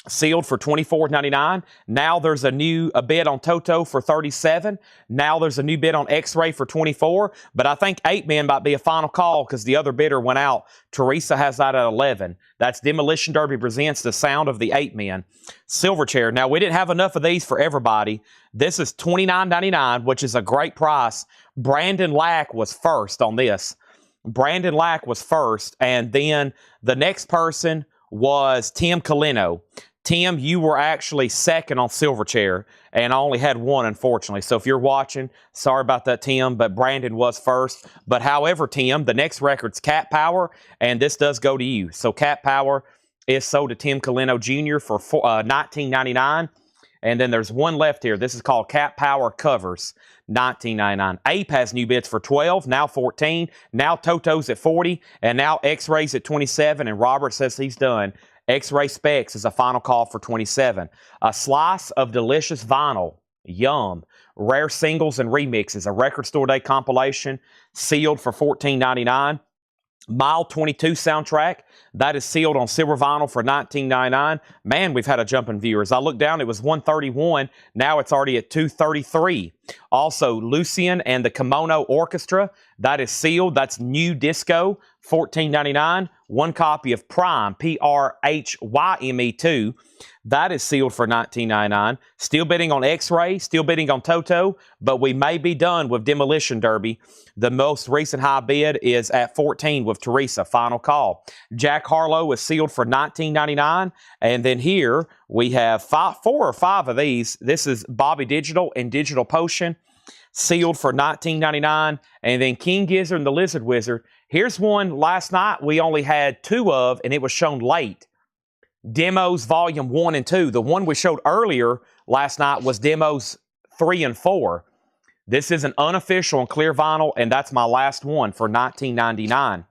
sealed for $24.99. Now there's a bid on Toto for $37. Now there's a new bid on X-Ray for $24. But I think 8 Men might be a final call because the other bidder went out. Teresa has that at $11. That's Demolition Derby presents The Sound of the 8 Men. Silverchair. Now, we didn't have enough of these for everybody. This is $29.99, which is a great price. Brandon Lack was first on this. Brandon Lack was first, and then the next person was Tim Colino. Tim, you were actually second on Silverchair, and I only had one, unfortunately. So if you're watching, sorry about that, Tim, but Brandon was first. But however, Tim, the next record's Cat Power, and this does go to you. So Cat Power is sold to Tim Colino Jr. for $19.99. And then there's one left here. This is called Cat Power Covers, $19.99. Ape has new bits for $12, now $14. Now Toto's at $40, and now X-Ray's at $27, and Robert says he's done. X-Ray Specs is a final call for $27. A slice of delicious vinyl, yum. Rare singles and remixes, a Record Store Day compilation, sealed for $14.99. Mile 22 soundtrack, that is sealed on silver vinyl for $19.99. Man, we've had a jump in viewers. I looked down, it was 131. Now it's already at 233. Also, Lucian and the Kimono Orchestra, that is sealed. That's new disco, $14.99. One copy of Prime, Prhyme 2. That is sealed for $19.99. Still bidding on X-Ray, still bidding on Toto, but we may be done with Demolition Derby. The most recent high bid is at $14 with Teresa, final call. Jack Harlow is sealed for $19.99. And then here we have 4 or 5 of these. This is Bobby Digital and Digital Potion, sealed for $19.99. And then King Gizzard and the Lizard Wizard. Here's one last night we only had 2 of, and it was shown late. Demos Volume 1 and 2. The one we showed earlier last night was Demos 3 and 4. This is an unofficial and clear vinyl, and that's my last one for $19.99.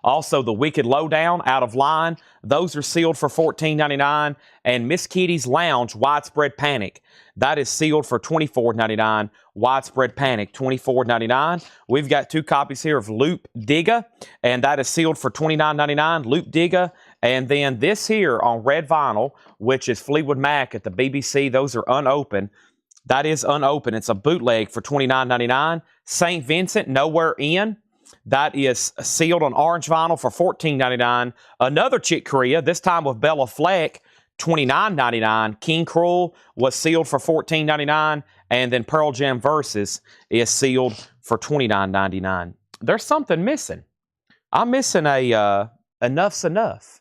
Also, the Wicked Lowdown, Out of Line. Those are sealed for $14.99. And Miss Kitty's Lounge, Widespread Panic. That is sealed for $24.99. Widespread Panic, $24.99. We've got 2 copies here of Loop Digga, and that is sealed for $29.99. Loop Digga. And then this here on red vinyl, which is Fleetwood Mac at the BBC. Those are unopened. That is unopened. It's a bootleg for $29.99. St. Vincent, Nowhere In. That is sealed on orange vinyl for $14.99. Another Chick Corea, this time with Bella Fleck, $29.99. King Cruel was sealed for $14.99. And then Pearl Jam Versus is sealed for $29.99. There's something missing. I'm missing a Enough's Enough.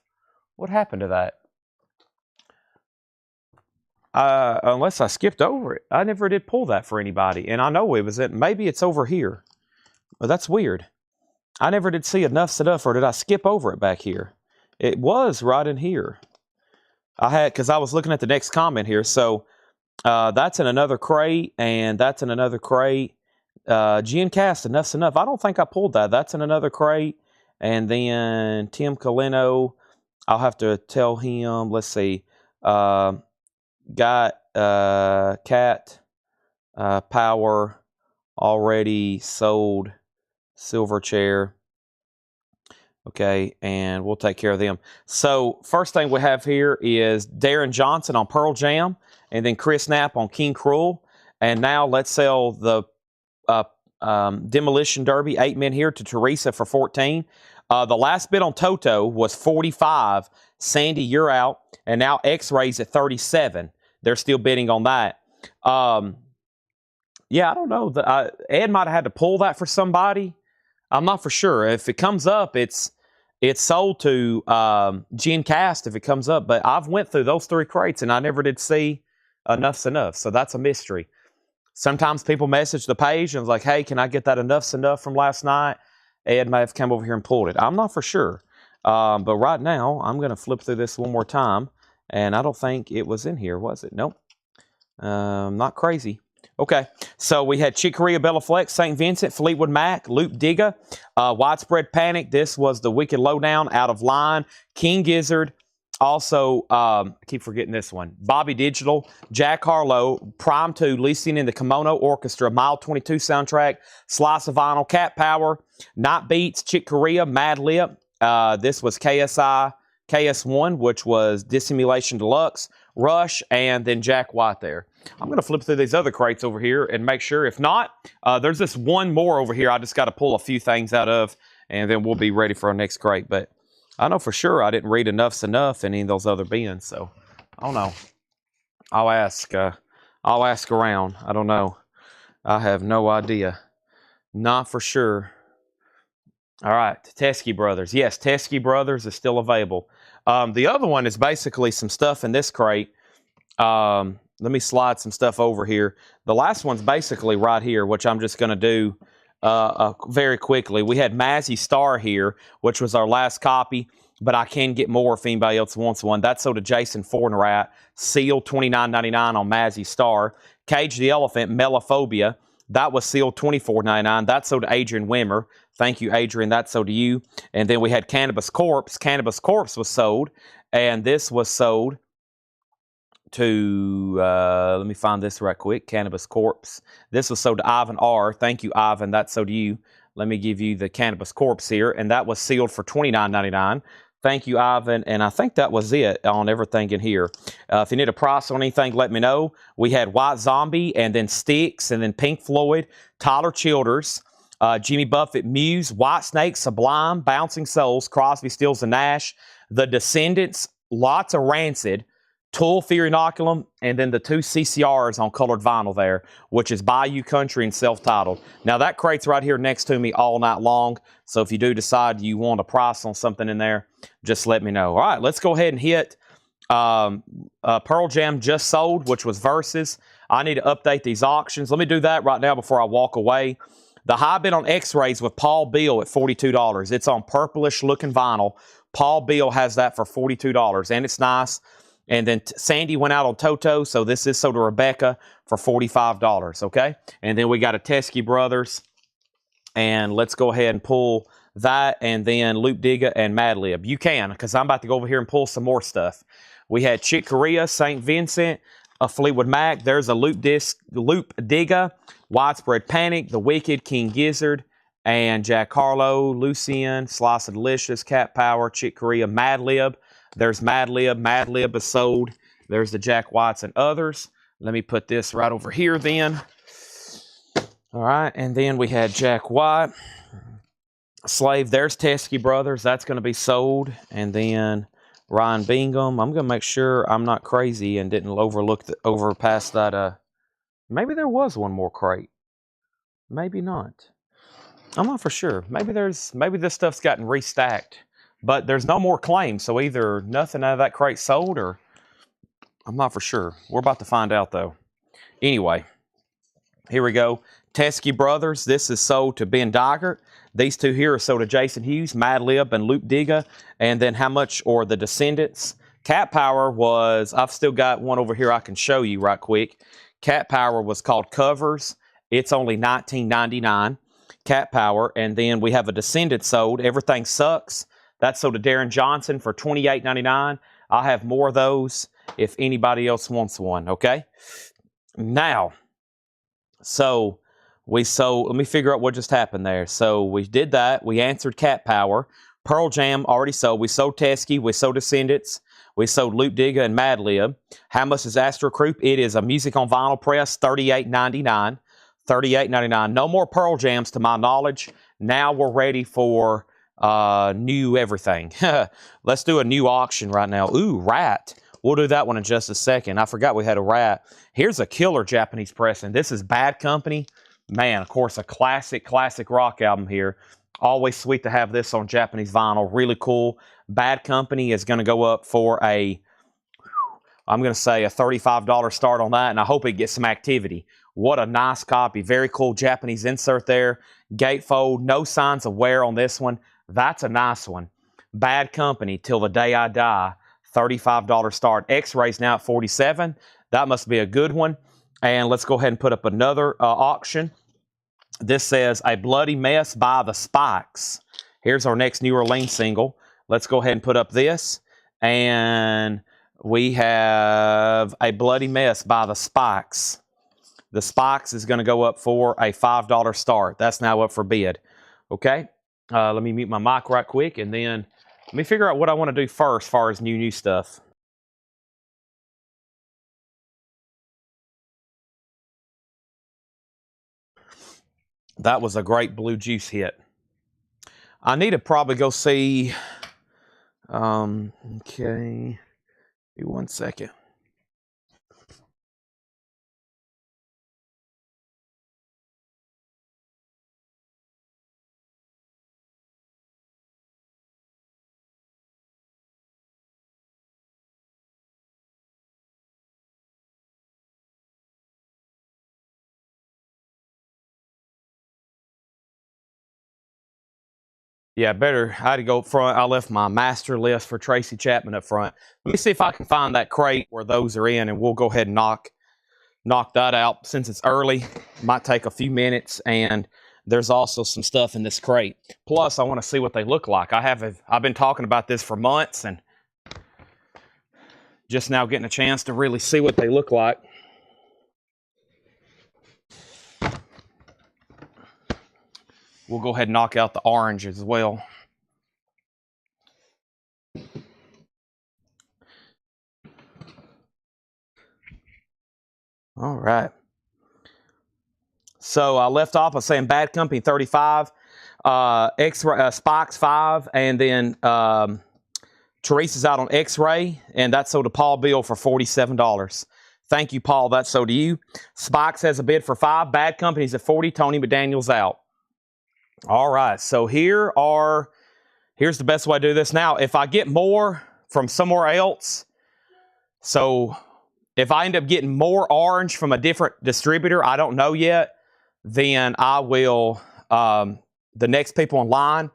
What happened to that? Unless I skipped over it. I never did pull that for anybody. And I know it was maybe it's over here. But that's weird. I never did see Enough's Enough, or did I skip over it back here? It was right in here. Because I was looking at the next comment here. So that's in another crate, and that's in another crate. Gin Cast, Enough's Enough. I don't think I pulled that. That's in another crate. And then Tim Colino, I'll have to tell him, let's see, got Cat Power already sold, Silverchair. Okay, and we'll take care of them. So first thing we have here is Darren Johnson on Pearl Jam, and then Chris Knapp on King Cruel. And now let's sell the Demolition Derby 8 men here to Teresa for $14. The last bid on Toto was $45. Sandy, you're out. And now X-Ray's at $37. They're still bidding on that. Yeah, I don't know. Ed might have had to pull that for somebody. I'm not for sure. If it comes up, it's sold to Gin Cast if it comes up. But I've went through those 3 crates, and I never did see Enough's Enough. So that's a mystery. Sometimes people message the page and was like, hey, can I get that Enough's Enough from last night? Ed may have come over here and pulled it. I'm not for sure. But right now, I'm going to flip through this one more time. And I don't think it was in here, was it? Nope. Not crazy. Okay, so we had Chick Corea, Bella Fleck, St. Vincent, Fleetwood Mac, Loop Digga, Widespread Panic. This was the Wicked Lowdown, Out of Line, King Gizzard. Also, I keep forgetting this one. Bobby Digital, Jack Harlow, Prime 2, Lucian and the Kimono Orchestra, Mile 22 soundtrack, Slice of Vinyl, Cat Power, Night Beats, Chick Corea, Mad Lip. This was KS1, which was Dissimulation Deluxe, Rush, and then Jack White there. I'm going to flip through these other crates over here and make sure. If not, there's this one more over here I just got to pull a few things out of, and then we'll be ready for our next crate. But I know for sure I didn't read Enough's Enough in any of those other bins, so I don't know. I'll ask around. I don't know. I have no idea. Not for sure. All right, Teskey Brothers. Yes, Teskey Brothers is still available. The other one is basically some stuff in this crate. Let me slide some stuff over here. The last one's basically right here, which I'm just going to do very quickly. We had Mazzy Star here, which was our last copy, but I can get more if anybody else wants one. That's sold to Jason Fornerat, sealed $29.99 on Mazzy Star. Cage the Elephant, Melophobia, that was sealed $24.99. That's sold to Adrian Wimmer. Thank you, Adrian. That's sold to you. And then we had Cannabis Corpse. Cannabis Corpse was sold, and this was sold to, let me find this right quick, Cannabis Corpse. This was sold to Ivan R. Thank you, Ivan. That's sold to you. Let me give you the Cannabis Corpse here, and that was sealed for $29.99. Thank you, Ivan, and I think that was it on everything in here. If you need a price on anything, let me know. We had White Zombie, and then Styx, and then Pink Floyd, Tyler Childers, Jimmy Buffett, Muse, Whitesnake, Sublime, Bouncing Souls, Crosby, Stills, and Nash, The Descendants, lots of Rancid, Tool, Fear Inoculum, and then the 2 CCRs on colored vinyl there, which is Bayou Country and self-titled. Now, that crate's right here next to me all night long, so if you do decide you want a price on something in there, just let me know. All right, let's go ahead and hit Pearl Jam Just Sold, which was Versus. I need to update these auctions. Let me do that right now before I walk away. The high bid on X-Rays with Paul Beal at $42. It's on purplish-looking vinyl. Paul Beal has that for $42, and it's nice. And then Sandy went out on Toto, so this is sold to Rebecca for $45, okay? And then we got a Teskey Brothers, and let's go ahead and pull that, and then Loop Digga and Mad Lib. You can, because I'm about to go over here and pull some more stuff. We had Chick Corea, St. Vincent, a Fleetwood Mac. There's a Loop Digga, Widespread Panic, The Wicked, King Gizzard, and Jack Harlow, Lucien, Slice of Delicious, Cat Power, Chick Corea, Mad Lib. There's Mad Lib. Mad Lib is sold. There's the Jack Whites and others. Let me put this right over here then. All right, and then we had Jack White. Slave, there's Teskey Brothers. That's going to be sold. And then Ryan Bingham. I'm going to make sure I'm not crazy and didn't overpass that. Maybe there was one more crate. Maybe not. I'm not for sure. Maybe this stuff's gotten restacked. But there's no more claims, so either nothing out of that crate sold or I'm not for sure. We're about to find out, though. Anyway, here we go. Teskey Brothers. This is sold to Ben Dygert. These two here are sold to Jason Hughes, Mad Lib, and Loop Digga. And then how much, or the Descendants. Cat Power was, I've still got one over here I can show you right quick. Cat Power was called Covers. It's only $19.99. Cat Power. And then we have a Descendant sold. Everything Sucks. That's sold to Darren Johnson for $28.99. I'll have more of those if anybody else wants one, okay? Now, so we sold, let me figure out what just happened there. So we did that. We answered Cat Power. Pearl Jam already sold. We sold Teskey. We sold Descendants. We sold Loop Digga and Mad Lib. How much is Astro Croup? It is a music on vinyl press, $38.99. $38.99. No more Pearl Jams to my knowledge. Now we're ready for new everything. Let's do a new auction right now. Ooh, Rat. We'll do that one in just a second. I forgot we had a Rat. Here's a killer Japanese pressing. This is Bad Company. Man, of course, a classic rock album here. Always sweet to have this on Japanese vinyl. Really cool. Bad Company is going to go up for I'm going to say a $35 start on that, and I hope it gets some activity. What a nice copy. Very cool Japanese insert there. Gatefold. No signs of wear on this one. That's a nice one. Bad Company, Till the Day I Die, $35 start. X-Rays now at $47. That must be a good one. And let's go ahead and put up another auction. This says A Bloody Mess by the Spikes. Here's our next New Orleans single. Let's go ahead and put up this. And we have A Bloody Mess by the Spikes. The Spikes is going to go up for a $5 start. That's now up for bid. Okay? Let me mute my mic right quick, and then let me figure out what I want to do first as far as new stuff. That was a great Blue Juice hit. I need to probably go see... okay. Give me 1 second. Yeah, better. I had to go up front. I left my master list for Tracy Chapman up front. Let me see if I can find that crate where those are in, and we'll go ahead and knock that out. Since it's early, might take a few minutes, and there's also some stuff in this crate. Plus, I want to see what they look like. I've been talking about this for months, and just now getting a chance to really see what they look like. We'll go ahead and knock out the orange as well. All right. So I left off by saying Bad Company 35, X-Ray, Spikes 5, and then Teresa's out on X-Ray, and that sold to Paul Bill for $47. Thank you, Paul. That sold to you. Spikes has a bid for 5. Bad Company's at 40. Tony McDaniel's out. All right, so here's the best way to do this. Now, if I get more from somewhere else, so if I end up getting more orange from a different distributor, I don't know yet, then I will, the next people in line,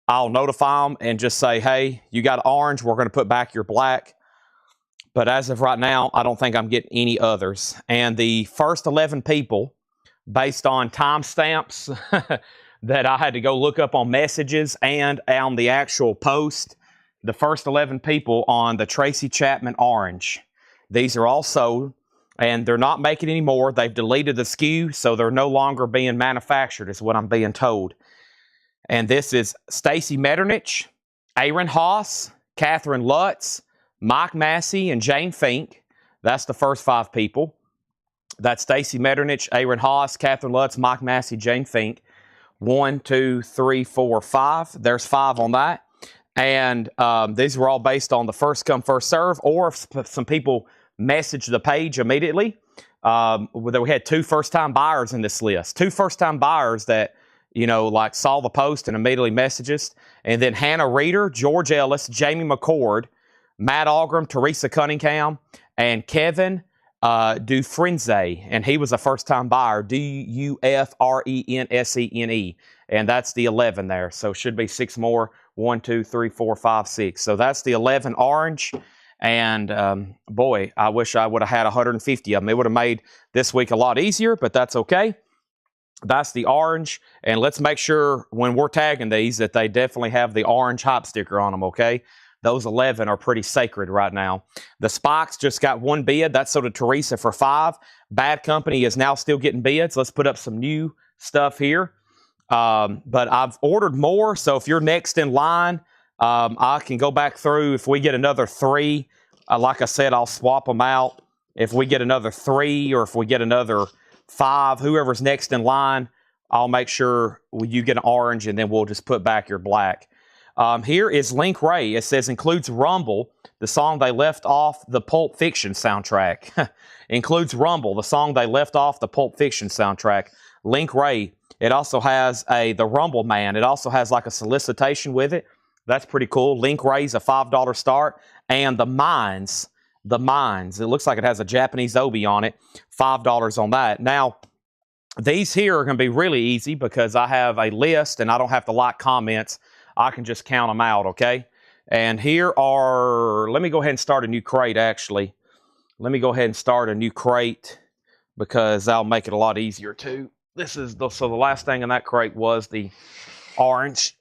I'll notify them and just say, hey, you got orange, we're going to put back your black. But as of right now, I don't think I'm getting any others. And the first 11 people, based on timestamps, that I had to go look up on messages and on the actual post, the first 11 people on the Tracy Chapman orange. These are all sold, and they're not making any more. They've deleted the SKU, so they're no longer being manufactured, is what I'm being told. And this is Stacy Metternich, Aaron Haas, Catherine Lutz, Mike Massey, and Jane Fink. That's the first 5 people. That's Stacy Metternich, Aaron Haas, Catherine Lutz, Mike Massey, Jane Fink. 1, 2, 3, 4, 5. There's 5 on that. And these were all based on the first come, first serve, or if some people messaged the page immediately. We had 2 first-time buyers in this list. 2 first-time buyers that, you know, like saw the post and immediately messaged us. And then Hannah Reeder, George Ellis, Jamie McCord, Matt Algram, Teresa Cunningham, and Kevin Dufresne, and he was a first-time buyer, Dufresne, and that's the 11 there. So should be 6 more. 1, 2, 3, 4, 5, 6. So that's the 11 orange, and boy, I wish I would have had 150 of them. It would have made this week a lot easier, but that's okay. That's the orange, and let's make sure when we're tagging these that they definitely have the orange hop sticker on them, okay? Those 11 are pretty sacred right now. The Spikes just got 1 bid. That's sold to Teresa for 5. Bad Company is now still getting bids. Let's put up some new stuff here. But I've ordered more, so if you're next in line, I can go back through. If we get another 3, like I said, I'll swap them out. If we get another 3 or if we get another 5, whoever's next in line, I'll make sure you get an orange, and then we'll just put back your black. Here is Link Ray. It says includes Rumble, the song they left off the Pulp Fiction soundtrack. Includes Rumble, the song they left off the Pulp Fiction soundtrack. Link Ray. It also has the Rumble Man. It also has like a solicitation with it. That's pretty cool. Link Ray's a $5 start. And the Mines. It looks like it has a Japanese obi on it. $5 on that. Now, these here are going to be really easy because I have a list and I don't have to like comments. I can just count them out, okay? And here are, let me go ahead and start a new crate, actually. Let me go ahead and start a new crate because that'll make it a lot easier, too. So the last thing in that crate was the orange.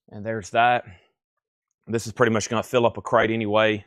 And there's that. This is pretty much going to fill up a crate anyway.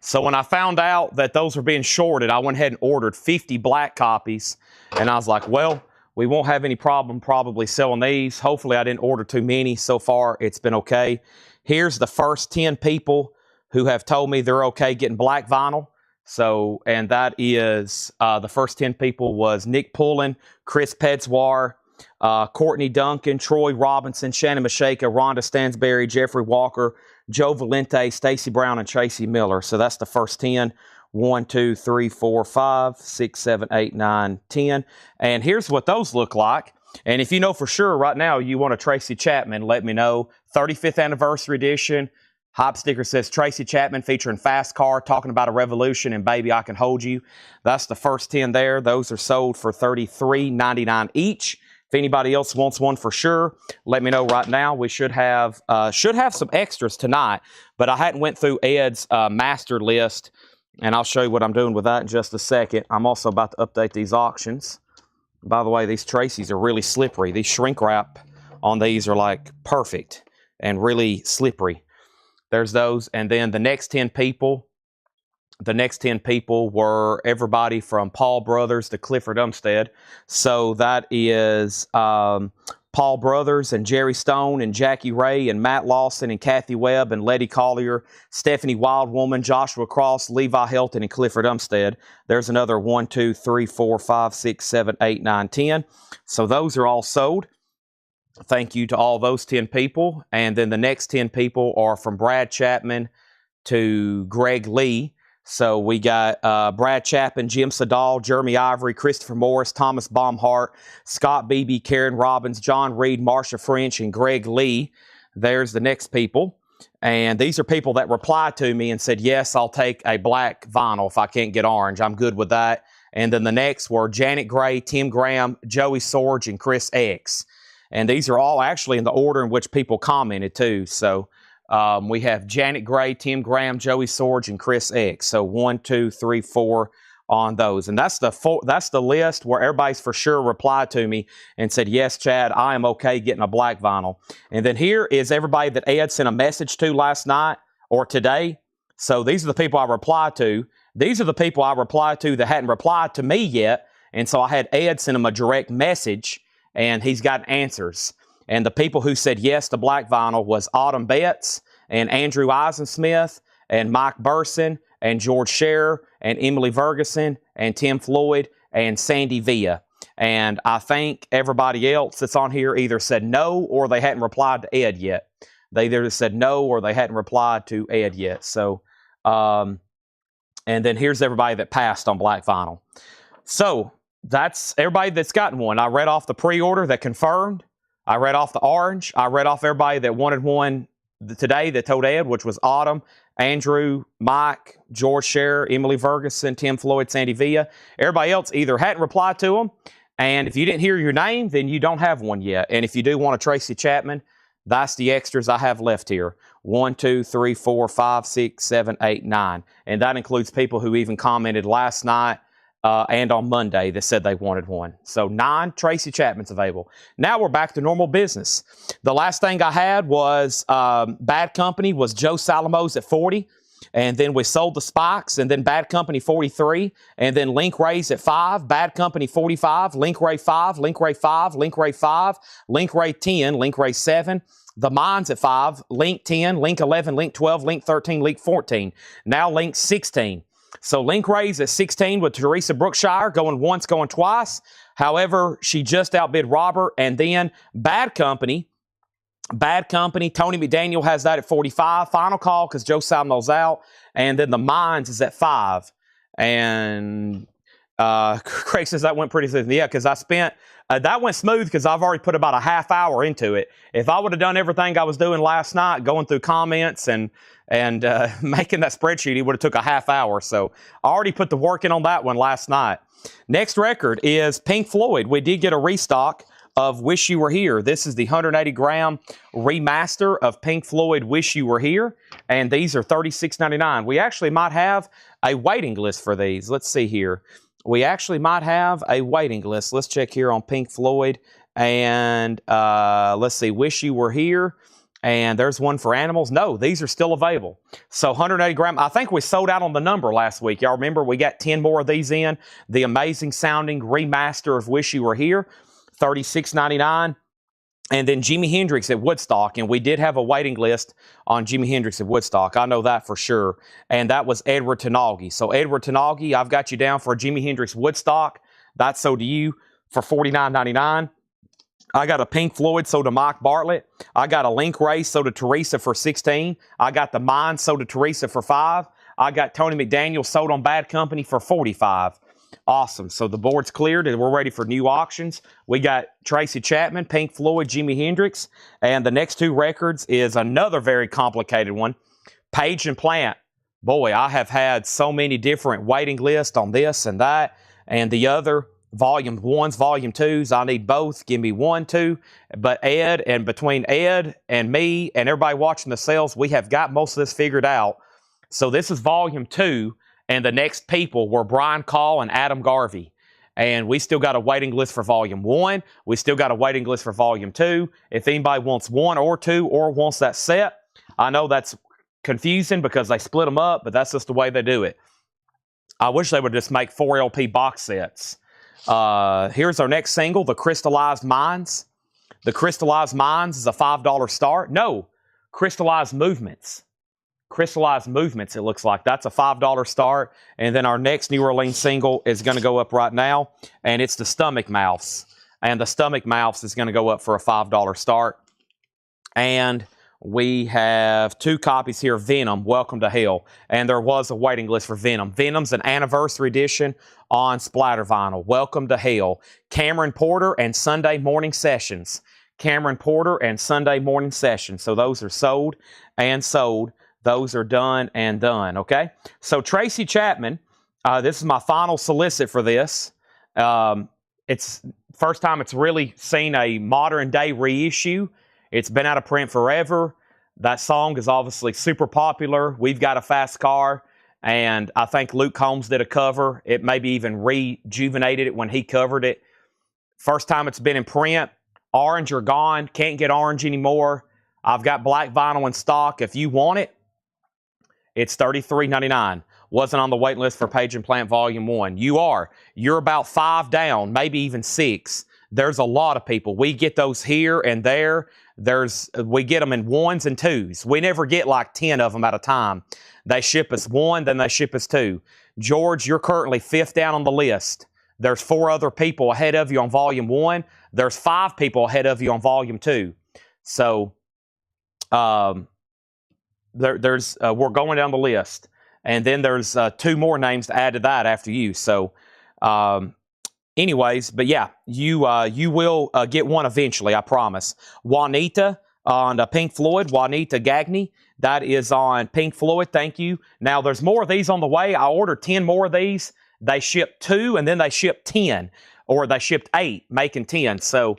So when I found out that those were being shorted, I went ahead and ordered 50 black copies. And I was like, well, we won't have any problem probably selling these. Hopefully I didn't order too many. So far, it's been okay. Here's the first 10 people who have told me they're okay getting black vinyl. So, and that is, the first 10 people was Nick Pullen, Chris Pedzwar, Courtney Duncan, Troy Robinson, Shannon Mashaka, Rhonda Stansberry, Jeffrey Walker, Joe Valente, Stacy Brown, and Tracy Miller. So that's the first 10. 1, 2, 3, 4, 5, 6, 7, 8, 9, 10. And here's what those look like. And if you know for sure right now you want a Tracy Chapman, let me know. 35th anniversary edition. Hype sticker says Tracy Chapman featuring Fast Car, talking about a revolution, and Baby I Can Hold You. That's the first 10 there. Those are sold for $33.99 each. If anybody else wants one for sure, let me know right now. We should have some extras tonight, but I hadn't went through Ed's master list, and I'll show you what I'm doing with that in just a second. I'm also about to update these auctions. By the way, these Tracy's are really slippery. These shrink wrap on these are like perfect and really slippery. There's those, and then the next 10 people were everybody from Paul Brothers to Clifford Umstead. So that is Paul Brothers and Jerry Stone and Jackie Ray and Matt Lawson and Kathy Webb and Letty Collier, Stephanie Wildwoman, Joshua Cross, Levi Helton, and Clifford Umstead. There's another 1, 2, 3, 4, 5, 6, 7, 8, 9, 10. So those are all sold. Thank you to all those 10 people. And then the next 10 people are from Brad Chapman to Greg Lee. So we got Brad Chapman, Jim Sedal, Jeremy Ivory, Christopher Morris, Thomas Baumhart, Scott Beebe, Karen Robbins, John Reed, Marsha French, and Greg Lee. There's the next people. And these are people that replied to me and said, yes, I'll take a black vinyl if I can't get orange. I'm good with that. And then the next were Janet Gray, Tim Graham, Joey Sorge, and Chris X. And these are all actually in the order in which people commented too. So we have Janet Gray, Tim Graham, Joey Sorge, and Chris X. So 1, 2, 3, 4 on those. And that's the list where everybody's for sure replied to me and said, yes, Chad, I am okay getting a black vinyl. And then here is everybody that Ed sent a message to last night or today. So these are the people I replied to. These are the people I replied to that hadn't replied to me yet. And so I had Ed send them a direct message, and he's got answers. And the people who said yes to black vinyl was Autumn Betts and Andrew Eisensmith and Mike Burson and George Scherer and Emily Ferguson and Tim Floyd and Sandy Villa. And I think everybody else that's on here either said no or they hadn't replied to Ed yet. They either said no or they hadn't replied to Ed yet. So, and then here's everybody that passed on black vinyl. So that's everybody that's gotten one. I read off the pre-order that confirmed. I read off the orange. I read off everybody that wanted one today that told Ed, which was Autumn, Andrew, Mike, George Scherer, Emily Ferguson, Tim Floyd, Sandy Villa. Everybody else either hadn't replied to them, and if you didn't hear your name, then you don't have one yet. And if you do want a Tracy Chapman, that's the extras I have left here. 1, 2, 3, 4, 5, 6, 7, 8, 9. And that includes people who even commented last night and on Monday that said they wanted one. So 9 Tracy Chapmans available. Now we're back to normal business. The last thing I had was Bad Company was Joe Salamo's at 40. And then we sold the Spikes, and then Bad Company 43. And then Link Ray's at 5, Bad Company 45, Link Ray 5, Link Ray 5, Link Ray 5, Link Ray 10, Link Ray 7. The Mines at 5, Link 10, Link 11, Link 12, Link 13, Link 14. Now Link 16. So Link Ray's at 16 with Teresa Brookshire, going once, going twice. However, she just outbid Robert. And then Bad Company, Tony McDaniel has that at 45. Final call because Joe Salmo's out. And then the Mines is at 5. And Craig says that went pretty smooth. Yeah, because I spent, that went smooth because I've already put about a half hour into it. If I would have done everything I was doing last night, going through comments and making that spreadsheet, it would have took a half hour. So I already put the work in on that one last night. Next record is Pink Floyd. We did get a restock of Wish You Were Here. This is the 180-gram remaster of Pink Floyd Wish You Were Here. And these are $36.99. We actually might have a waiting list for these. Let's see here. We actually might have a waiting list. Let's check here on Pink Floyd. And let's see, Wish You Were Here. And there's one for Animals. No, these are still available. So 180 gram. I think we sold out on the number last week. Y'all remember we got 10 more of these in. The amazing sounding remaster of Wish You Were Here, $36.99. And then Jimi Hendrix at Woodstock. And we did have a waiting list on Jimi Hendrix at Woodstock. I know that for sure. And that was Edward Tenagi. So Edward Tenagi, I've got you down for a Jimi Hendrix Woodstock. That's sold to you for $49.99. I got a Pink Floyd sold to Mike Bartlett. I got a Link Ray sold to Teresa for $16. I got the Mine sold to Teresa for $5. I got Tony McDaniel sold on Bad Company for $45. Awesome. So the board's cleared and we're ready for new auctions. We got Tracy Chapman, Pink Floyd, Jimi Hendrix. And the next two records is another very complicated one. Page and Plant. Boy, I have had so many different waiting lists on this and that and the other. Volume 1s, Volume 2s. I need both. Give me 1, 2. But Ed, and between Ed and me and everybody watching the sales, we have got most of this figured out. So this is Volume 2, and the next people were Brian Call and Adam Garvey. And we still got a waiting list for Volume 1. We still got a waiting list for Volume 2. If anybody wants 1 or 2 or wants that set, I know that's confusing because they split them up, but that's just the way they do it. I wish they would just make 4 LP box sets. Here's our next single, The Crystallized Minds. The Crystallized Minds is a $5 start. No, Crystallized Movements. Crystallized Movements, it looks like. That's a $5 start. And then our next New Orleans single is going to go up right now, and it's the Stomach Mouths. And the Stomach Mouths is going to go up for a $5 start. And we have 2 copies here, Venom, Welcome to Hell. And there was a waiting list for Venom. Venom's an anniversary edition on splatter vinyl. Welcome to Hell. Cameron Porter and Sunday Morning Sessions. Cameron Porter and Sunday Morning Sessions. So those are sold and sold. Those are done and done, okay? So Tracy Chapman, this is my final solicit for this. It's first time it's really seen a modern day reissue. It's been out of print forever. That song is obviously super popular. We've Got a Fast Car, and I think Luke Combs did a cover. It maybe even rejuvenated it when he covered it. First time it's been in print. Orange are gone. Can't get orange anymore. I've got black vinyl in stock. If you want it, it's $33.99. Wasn't on the wait list for Page and Plant Volume 1. You're about 5 down, maybe even 6. There's a lot of people. We get those here and there. We get them in 1s and 2s. We never get like 10 of them at a time. They ship us 1, then they ship us 2. George, you're currently 5th down on the list. There's 4 other people ahead of you on Volume 1. There's 5 people ahead of you on Volume 2. So we're going down the list. And then there's 2 more names to add to that after you. So anyways, but yeah, you will get one eventually, I promise. Juanita on Pink Floyd, Juanita Gagney. That is on Pink Floyd, thank you. Now, there's more of these on the way. I ordered 10 more of these. They shipped 2, and then they shipped 10. Or they shipped 8, making 10. So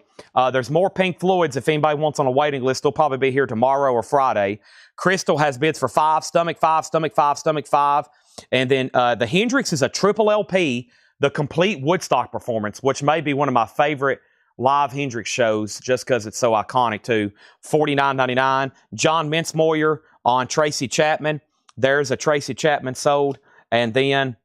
there's more Pink Floyds. If anybody wants on a waiting list, they'll probably be here tomorrow or Friday. Crystal has bids for 5, Stomach 5, Stomach 5, Stomach 5. And then the Hendrix is a triple LP, the complete Woodstock performance, which may be one of my favorite live Hendrix shows just because it's so iconic too. $49.99. John Mincemoyer on Tracy Chapman. There's a Tracy Chapman sold. And then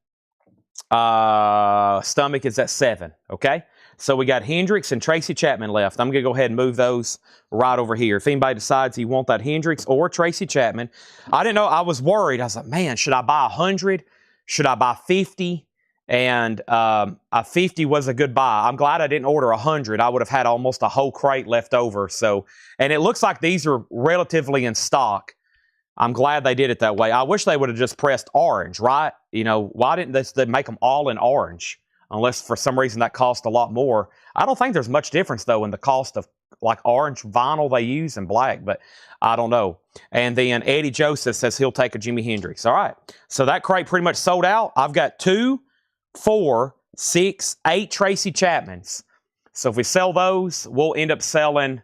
Stomach is at 7, okay? So we got Hendrix and Tracy Chapman left. I'm going to go ahead and move those right over here. If anybody decides you want that Hendrix or Tracy Chapman, I didn't know. I was worried. I was like, man, should I buy 100? Should I buy 50? And a 50 was a good buy. I'm glad I didn't order 100. I would have had almost a whole crate left over. So, and it looks like these are relatively in stock. I'm glad they did it that way. I wish they would have just pressed orange, right? You know, why didn't they make them all in orange? Unless for some reason that cost a lot more. I don't think there's much difference, though, in the cost of like orange vinyl they use and black, but I don't know. And then Eddie Joseph says he'll take a Jimi Hendrix. All right. So that crate pretty much sold out. I've got 2, 4, 6, 8 Tracy Chapmans. So if we sell those, we'll end up selling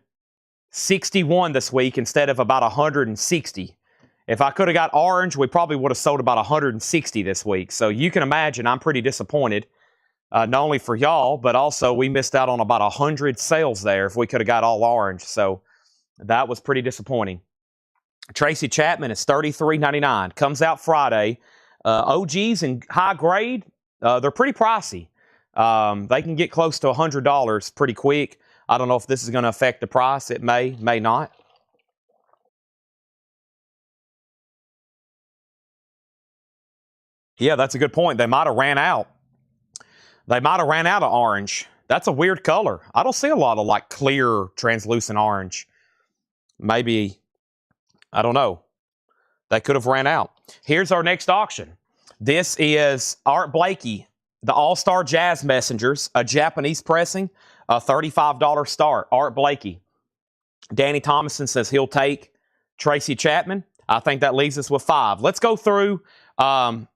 61 this week instead of about 160. If I could have got orange, we probably would have sold about 160 this week. So you can imagine I'm pretty disappointed, not only for y'all, but also we missed out on about 100 sales there if we could have got all orange. So that was pretty disappointing. Tracy Chapman is $33.99. Comes out Friday. OGs and high grade, they're pretty pricey. They can get close to $100 pretty quick. I don't know if this is going to affect the price. It may not. Yeah, that's a good point. They might have ran out. They might have ran out of orange. That's a weird color. I don't see a lot of like clear, translucent orange. Maybe, I don't know. They could have ran out. Here's our next auction. This is Art Blakey, the All-Star Jazz Messengers, a Japanese pressing, a $35 start. Art Blakey. Danny Thomason says he'll take Tracy Chapman. I think that leaves us with 5. Let's go through. I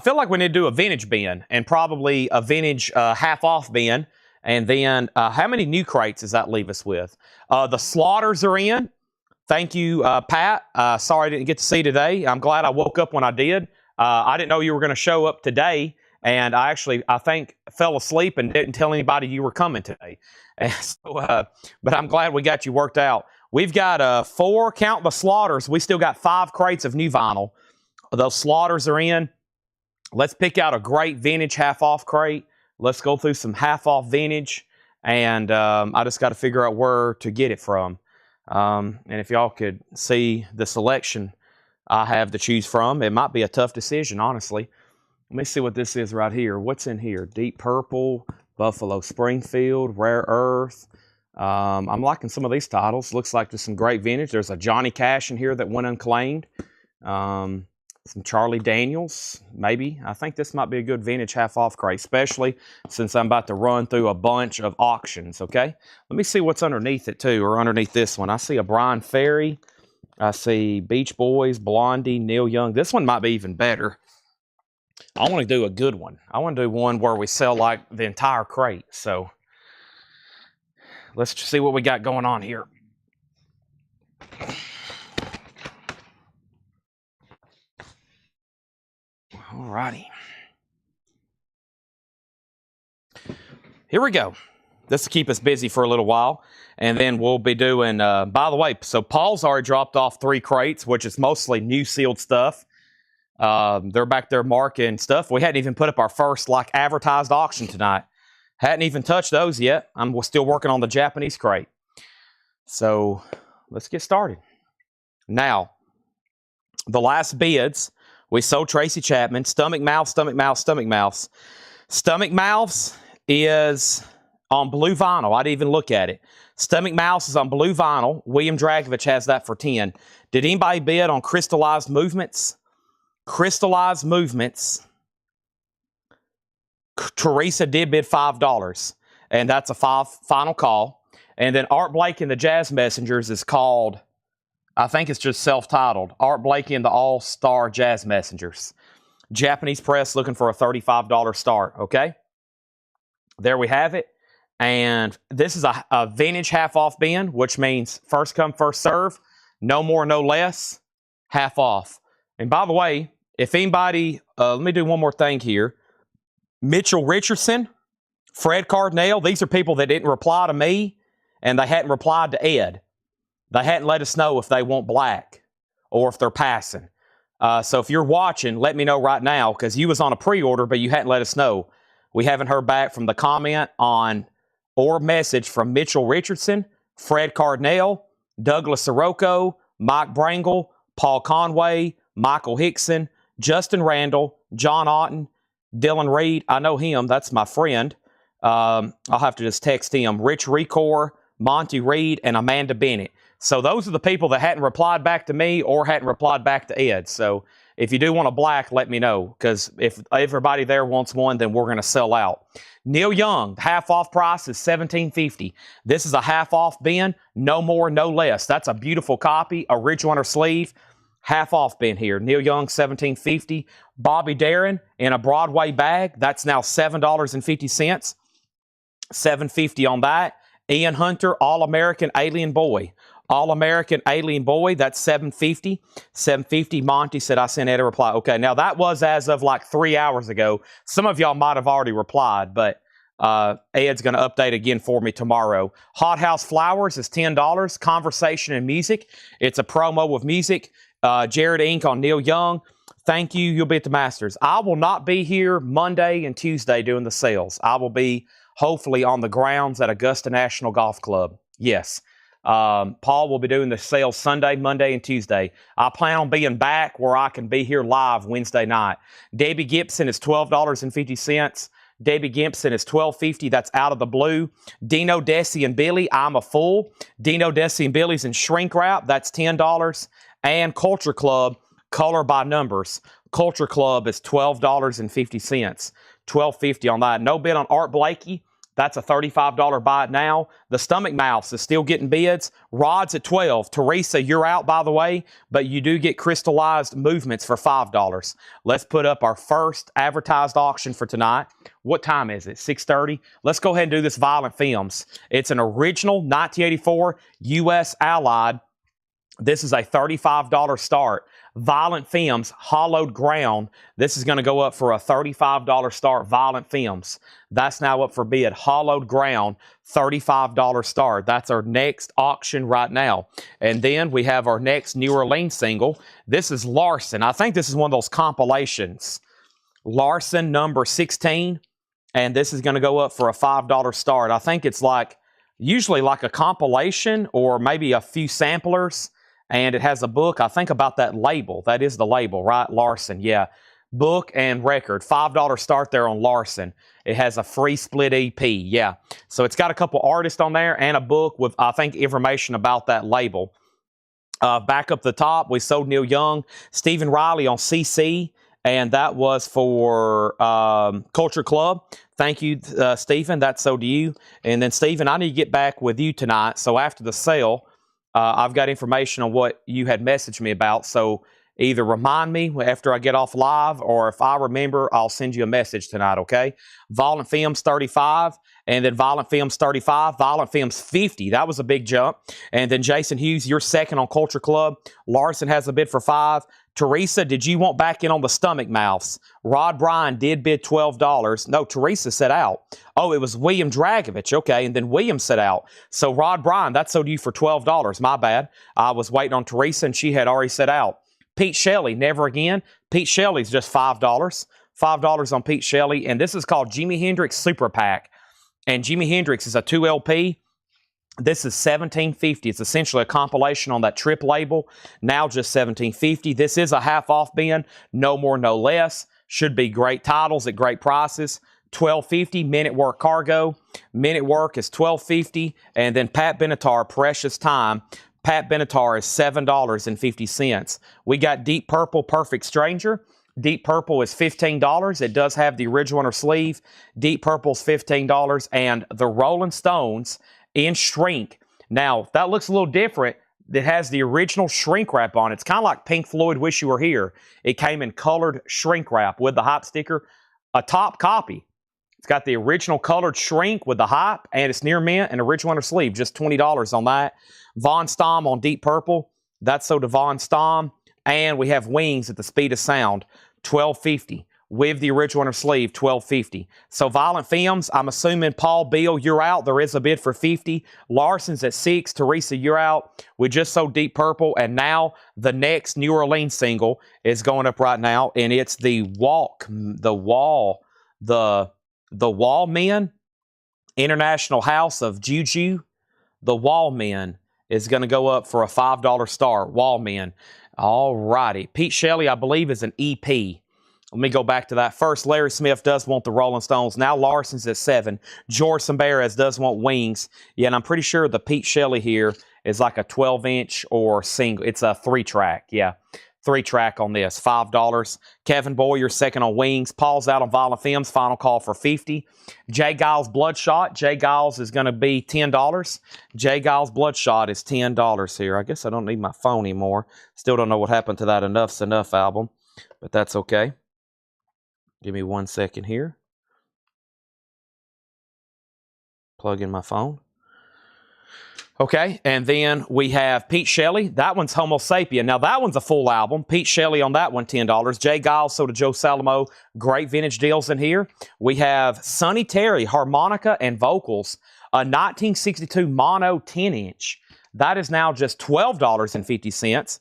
feel like we need to do a vintage bin and probably a vintage half-off bin. And then how many new crates does that leave us with? The Slaughters are in. Thank you, Pat. Sorry I didn't get to see today. I'm glad I woke up when I did. I didn't know you were going to show up today. And I think, fell asleep and didn't tell anybody you were coming today. And so, but I'm glad we got you worked out. We've got 4, count the Slaughters. We still got 5 crates of new vinyl. Those Slaughters are in. Let's pick out a great vintage half-off crate. Let's go through some half-off vintage. And I just got to figure out where to get it from. And if y'all could see the selection I have to choose from, it might be a tough decision, honestly. Let me see what this is right here. What's in here? Deep Purple, Buffalo Springfield, Rare Earth. I'm liking some of these titles. Looks like there's some great vintage. There's a Johnny Cash in here that went unclaimed. Some Charlie Daniels, maybe. I think this might be a good vintage half-off crate, especially since I'm about to run through a bunch of auctions, okay? Let me see what's underneath it, too, or underneath this one. I see a Brian Ferry. I see Beach Boys, Blondie, Neil Young. This one might be even better. I want to do a good one. I want to do one where we sell, like, the entire crate. So let's see what we got going on here. All righty. Here we go. This will keep us busy for a little while. And then we'll be doing, by the way, so Paul's already dropped off 3 crates, which is mostly new sealed stuff. They're back there marking stuff. We hadn't even put up our first, like, advertised auction tonight. Hadn't even touched those yet. I'm still working on the Japanese crate. So let's get started. Now, the last bids, we sold Tracy Chapman, Stomach Mouth, Stomach Mouth, Stomach Mouths. Stomach Mouths is on blue vinyl. I didn't even look at it. Stomach Mouths is on blue vinyl. William Dragovich has that for 10. Did anybody bid on Crystallized Movements? Crystallized Movements. Teresa did bid $5, and that's a final call. And then Art Blakey and the Jazz Messengers is called, I think it's just self-titled, Art Blakey and the All-Star Jazz Messengers. Japanese press looking for a $35 start, okay? There we have it. And this is a vintage half-off bin, which means first come, first serve. No more, no less. Half off. And by the way, if anybody, let me do one more thing here. Mitchell Richardson, Fred Cardinale, these are people that didn't reply to me, and they hadn't replied to Ed. They hadn't let us know if they want black or if they're passing. So if you're watching, let me know right now, because you was on a pre-order, but you hadn't let us know. We haven't heard back from the comment on or message from Mitchell Richardson, Fred Cardinale, Douglas Sirocco, Mike Brangle, Paul Conway, Michael Hickson, Justin Randall, John Otten, Dylan Reed. I know him. That's my friend. I'll have to just text him. Rich Recor, Monty Reed, and Amanda Bennett. So those are the people that hadn't replied back to me or hadn't replied back to Ed. So if you do want a black, let me know, because if everybody there wants one, then we're going to sell out. Neil Young, half off price is $17.50. This is a half off bin, no more, no less. That's a beautiful copy, original inner sleeve, half off bin here. Neil Young, $17.50. Bobby Darin in a Broadway bag, that's now $7.50. $7.50 on that. Ian Hunter, All-American Alien Boy. All-American Alien Boy, that's $7.50. $7.50. Monty said I sent Ed a reply. Okay, now that was as of like 3 hours ago. Some of y'all might have already replied, but Ed's going to update again for me tomorrow. Hot House Flowers is $10. Conversation and Music. It's a promo with music. Jared Inc. on Neil Young. Thank you. You'll be at the Masters. I will not be here Monday and Tuesday doing the sales. I will be hopefully on the grounds at Augusta National Golf Club. Yes. Paul will be doing the sales Sunday, Monday, and Tuesday. I plan on being back where I can be here live Wednesday night. Debbie Gibson is $12.50. Debbie Gibson is $12.50. That's out of the blue. Dino, Desi, and Billy, I'm a Fool. Dino, Desi, and Billy's in shrink wrap. That's $10. And Culture Club, color by numbers. Culture Club is $12.50. $12.50 on that. No bid on Art Blakey. That's a $35 buy it now. The Stomach Mouse is still getting bids. Rod's at $12. Teresa, you're out, by the way, but you do get crystallized movements for $5. Let's put up our first advertised auction for tonight. What time is it? 6:30? Let's go ahead and do this Violent Films. It's an original 1984 U.S. Allied. This is a $35 start. Violent Films, Hollowed Ground. This is going to go up for a $35 start. Violent Films. That's now up for bid. Hollowed Ground, $35 start. That's our next auction right now. And then we have our next New Orleans single. This is Larson. I think this is one of those compilations. Larson number 16. And this is going to go up for a $5 start. I think it's like, usually like a compilation or maybe a few samplers. And it has a book. I think about that label. That is the label, right? Larson, yeah. Book and record. $5 start there on Larson. It has a free split EP, yeah. So it's got a couple artists on there and a book with, I think, information about that label. Back up the top, we sold Neil Young, Stephen Riley on CC, and that was for Culture Club. Thank you, Stephen. That's so to you. And then, Stephen, I need to get back with you tonight. So after the sale, I've got information on what you had messaged me about, so either remind me after I get off live, or if I remember, I'll send you a message tonight, okay? Violent Films 35, and then Violent Films 35, Violent Films 50. That was a big jump. And then Jason Hughes, you're second on Culture Club. Larson has a bid for 5. Teresa, did you want back in on the Stomach Mouse? Rod Bryan did bid $12. No, Teresa set out. Oh, it was William Dragovich. Okay, and then William set out. So Rod Bryan, that sold you for $12. My bad. I was waiting on Teresa, and she had already set out. Pete Shelley, Never Again. Pete Shelley's just $5. $5 on Pete Shelley, and this is called Jimi Hendrix Super Pack. And Jimi Hendrix is a 2 LP. This is $17.50. It's essentially a compilation on that Trip label. Now just $17.50. This is a half off bin. No more, no less. Should be great titles at great prices. $12.50. Minute Work Cargo. Minute Work is $12.50. And then Pat Benatar, Precious Time. Pat Benatar is $7.50. We got Deep Purple, Perfect Stranger. Deep Purple is $15. It does have the original on her sleeve. Deep Purple's $15. And the Rolling Stones in shrink. Now, that looks a little different. It has the original shrink wrap on it. It's kind of like Pink Floyd, Wish You Were Here. It came in colored shrink wrap with the hype sticker. A top copy. It's got the original colored shrink with the hype, and it's near mint and original on her sleeve. Just $20 on that. Von Stom on Deep Purple. That's so to Von Stom. And we have Wings at the Speed of Sound. $12.50. With the original on her sleeve, $12.50. So Violent Films, I'm assuming Paul Beal, you're out. There is a bid for $50. Larson's at $6. Teresa, you're out. We just sold Deep Purple, and now the next New Orleans single is going up right now, and it's the Wall Men, International House of Juju. The Wall Men is going to go up for a $5 start. Wall Men. All righty. Pete Shelley, I believe, is an EP. Let me go back to that. First, Larry Smith does want the Rolling Stones. Now Larson's at 7. George Sambares does want Wings. Yeah, and I'm pretty sure the Pete Shelley here is like a 12-inch or single. It's a 3-track. Yeah, 3-track on this. $5. Kevin Boyer, second on Wings. Paul's out on Violent Films. Final call for $50. Jay Giles Bloodshot. Jay Giles is going to be $10. Jay Giles Bloodshot is $10 here. I guess I don't need my phone anymore. Still don't know what happened to that Enough's Enough album, but that's okay. Give me 1 second here. Plug in my phone. Okay, and then we have Pete Shelley. That one's Homo Sapien. Now, that one's a full album. Pete Shelley on that one, $10. Jay Giles, so to Joe Salamo. Great vintage deals in here. We have Sonny Terry, harmonica and vocals. A 1962 mono 10-inch. That is now just $12.50.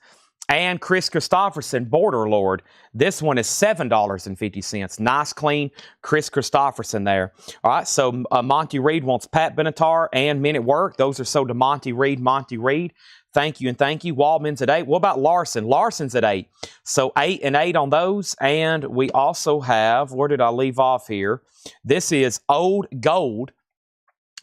And Chris Christopherson, Border Lord. This one is $7.50. Nice, clean Chris Christopherson there. All right, so Monty Reed wants Pat Benatar and Men at Work. Those are sold to Monty Reed. Monty Reed. Thank you and thank you. Waldman's at 8. What about Larson? Larson's at 8. So 8 and 8 on those. And we also have, where did I leave off here? This is Old Gold,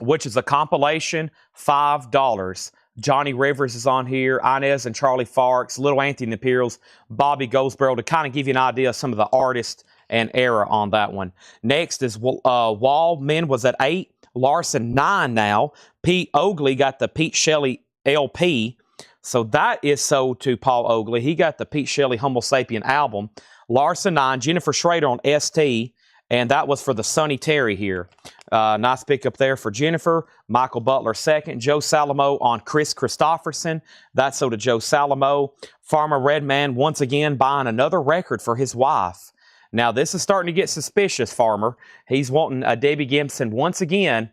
which is a compilation, $5. Johnny Rivers is on here, Inez and Charlie Farks, Little Anthony and the Imperials, Bobby Goldsboro, to kind of give you an idea of some of the artists and era on that one. Next is Wall Men was at 8. Larson 9 now. Pete Oakley got the Pete Shelley LP. So that is sold to Paul Oakley. He got the Pete Shelley Humble Sapien album. Larson 9, Jennifer Schrader on ST, and that was for the Sonny Terry here. Nice pickup there for Jennifer. Michael Butler 2nd. Joe Salamo on Chris Christopherson. That's sold to Joe Salamo. Farmer Redman once again buying another record for his wife. Now this is starting to get suspicious, Farmer. He's wanting a Debbie Gibson once again,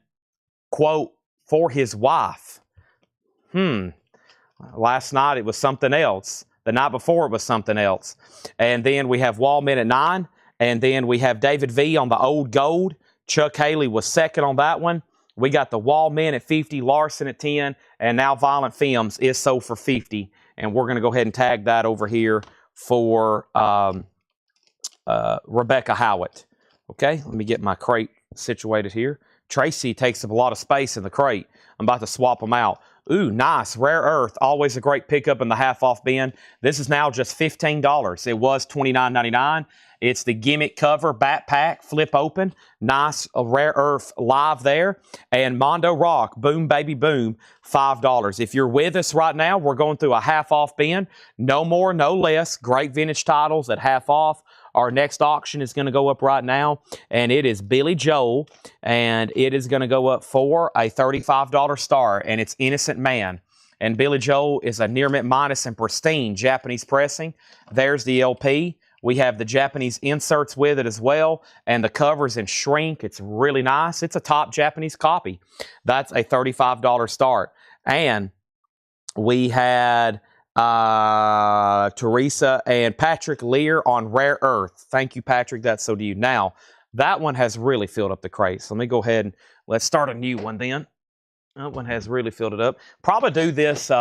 quote, for his wife. Last night it was something else. The night before it was something else. And then we have Wallman at 9. And then we have David V on the Old Gold. Chuck Haley was 2nd on that one. We got the Wallman at 50, Larson at 10, and now Violent Femmes is sold for 50. And we're going to go ahead and tag that over here for Rebecca Howitt. Okay, let me get my crate situated here. Tracy takes up a lot of space in the crate. I'm about to swap them out. Ooh, nice. Rare Earth. Always a great pickup in the half-off bin. This is now just $15. It was $29.99. It's the gimmick cover backpack, flip open. Nice Rare Earth live there. And Mondo Rock, Boom Baby Boom, $5. If you're with us right now, we're going through a half-off bin. No more, no less. Great vintage titles at half off. Our next auction is going to go up right now, and it is Billy Joel, and it is going to go up for a $35 star, and it's Innocent Man. And Billy Joel is a near mint minus and pristine Japanese pressing. There's the LP. We have the Japanese inserts with it as well, and the cover's in shrink. It's really nice. It's a top Japanese copy. That's a $35 start. And we had Teresa and Patrick Lear on Rare Earth. Thank you, Patrick. That's so to you. Now, that one has really filled up the crates. Let me go ahead and let's start a new one then. That one has really filled it up. Probably do this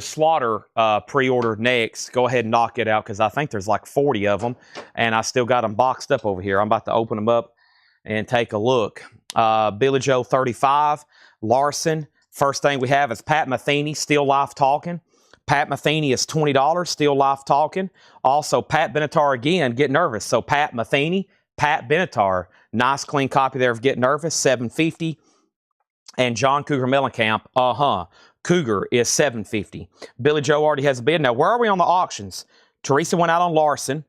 Slaughter pre-order next. Go ahead and knock it out because I think there's like 40 of them, and I still got them boxed up over here. I'm about to open them up and take a look. Billy Joe 35, Larson. First thing we have is Pat Metheny, Still Life Talking. Pat Metheny is $20, Still Life Talking. Also, Pat Benatar again, Get Nervous. So Pat Metheny, Pat Benatar. Nice clean copy there of Get Nervous, $7.50. And John Cougar Mellencamp, Cougar is $7.50. Billy Joe already has a bid. Now, where are we on the auctions? Teresa went out on Larson.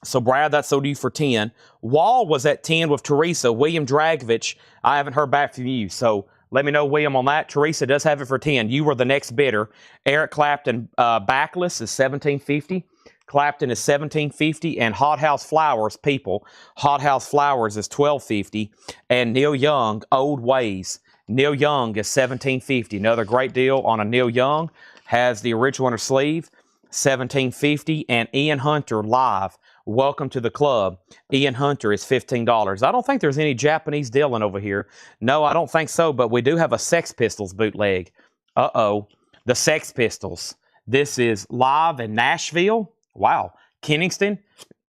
So, Brad, that's sold to you for 10. Wall was at 10 with Teresa. William Dragovich, I haven't heard back from you. So, let me know, William, on that. Teresa does have it for 10. You were the next bidder. Eric Clapton, Backless is $17.50. Clapton is $17.50. And Hot House Flowers, people, Hot House Flowers is $12.50. And Neil Young, Old Ways. Neil Young is $17.50. Another great deal on a Neil Young. Has the original inner sleeve, $17.50. And Ian Hunter, Live. Welcome to the club. Ian Hunter is $15. I don't think there's any Japanese dealing over here. No, I don't think so, but we do have a Sex Pistols bootleg. Uh-oh. The Sex Pistols. This is live in Nashville. Wow. Kingston.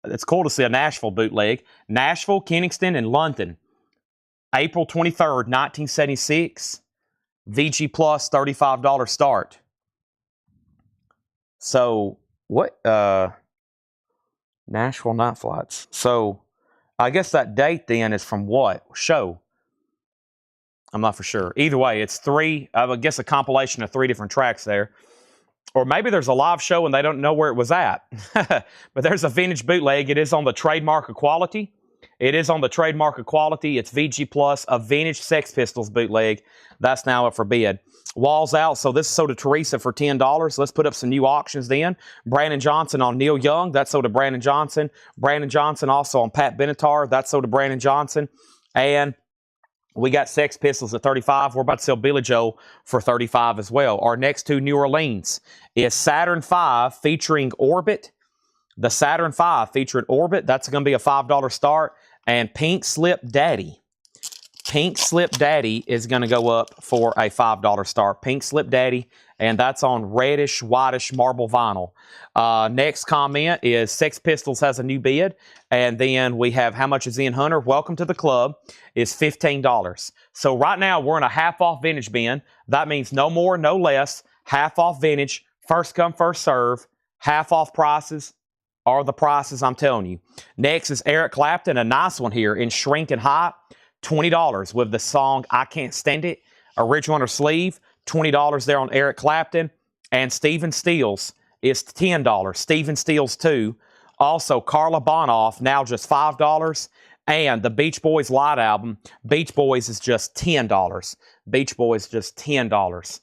It's cool to see a Nashville bootleg. Nashville, Kingston, and London. April 23rd, 1976. VG Plus, $35 start. So, what? Nashville Night Flights. So, I guess that date then is from what? Show? I'm not for sure. Either way, it's three, I would guess a compilation of 3 different tracks there. Or maybe there's a live show and they don't know where it was at. But there's a vintage bootleg. It is on the trademark of quality. It is on the trademark of quality. It's VG Plus, a vintage Sex Pistols bootleg. That's now up for bid. Wall's out, so this is sold to Teresa for $10. Let's put up some new auctions then. Brandon Johnson on Neil Young. That's sold to Brandon Johnson. Brandon Johnson also on Pat Benatar. That's sold to Brandon Johnson. And we got Sex Pistols at $35. We're about to sell Billy Joe for $35 as well. Our next two New Orleans is Saturn V featuring Orbit. The Saturn V featuring Orbit. That's going to be a $5 start. And Pink Slip Daddy. Pink Slip Daddy is going to go up for a $5 start. Pink Slip Daddy, and that's on reddish, whitish marble vinyl. Next comment is Sex Pistols has a new bid. And then we have How Much is Ian Hunter? Welcome to the club is $15. So right now we're in a half-off vintage bin. That means no more, no less. Half-off vintage, first come, first serve. Half-off prices are the prices I'm telling you. Next is Eric Clapton, a nice one here in Shrink and Hot. $20 with the song I Can't Stand It, original on her sleeve, $20 there on Eric Clapton, and Stephen Stills is $10. Stephen Stills 2. Also, Carla Bonoff, now just $5. And the Beach Boys Light album, Beach Boys is just $10. Beach Boys just $10.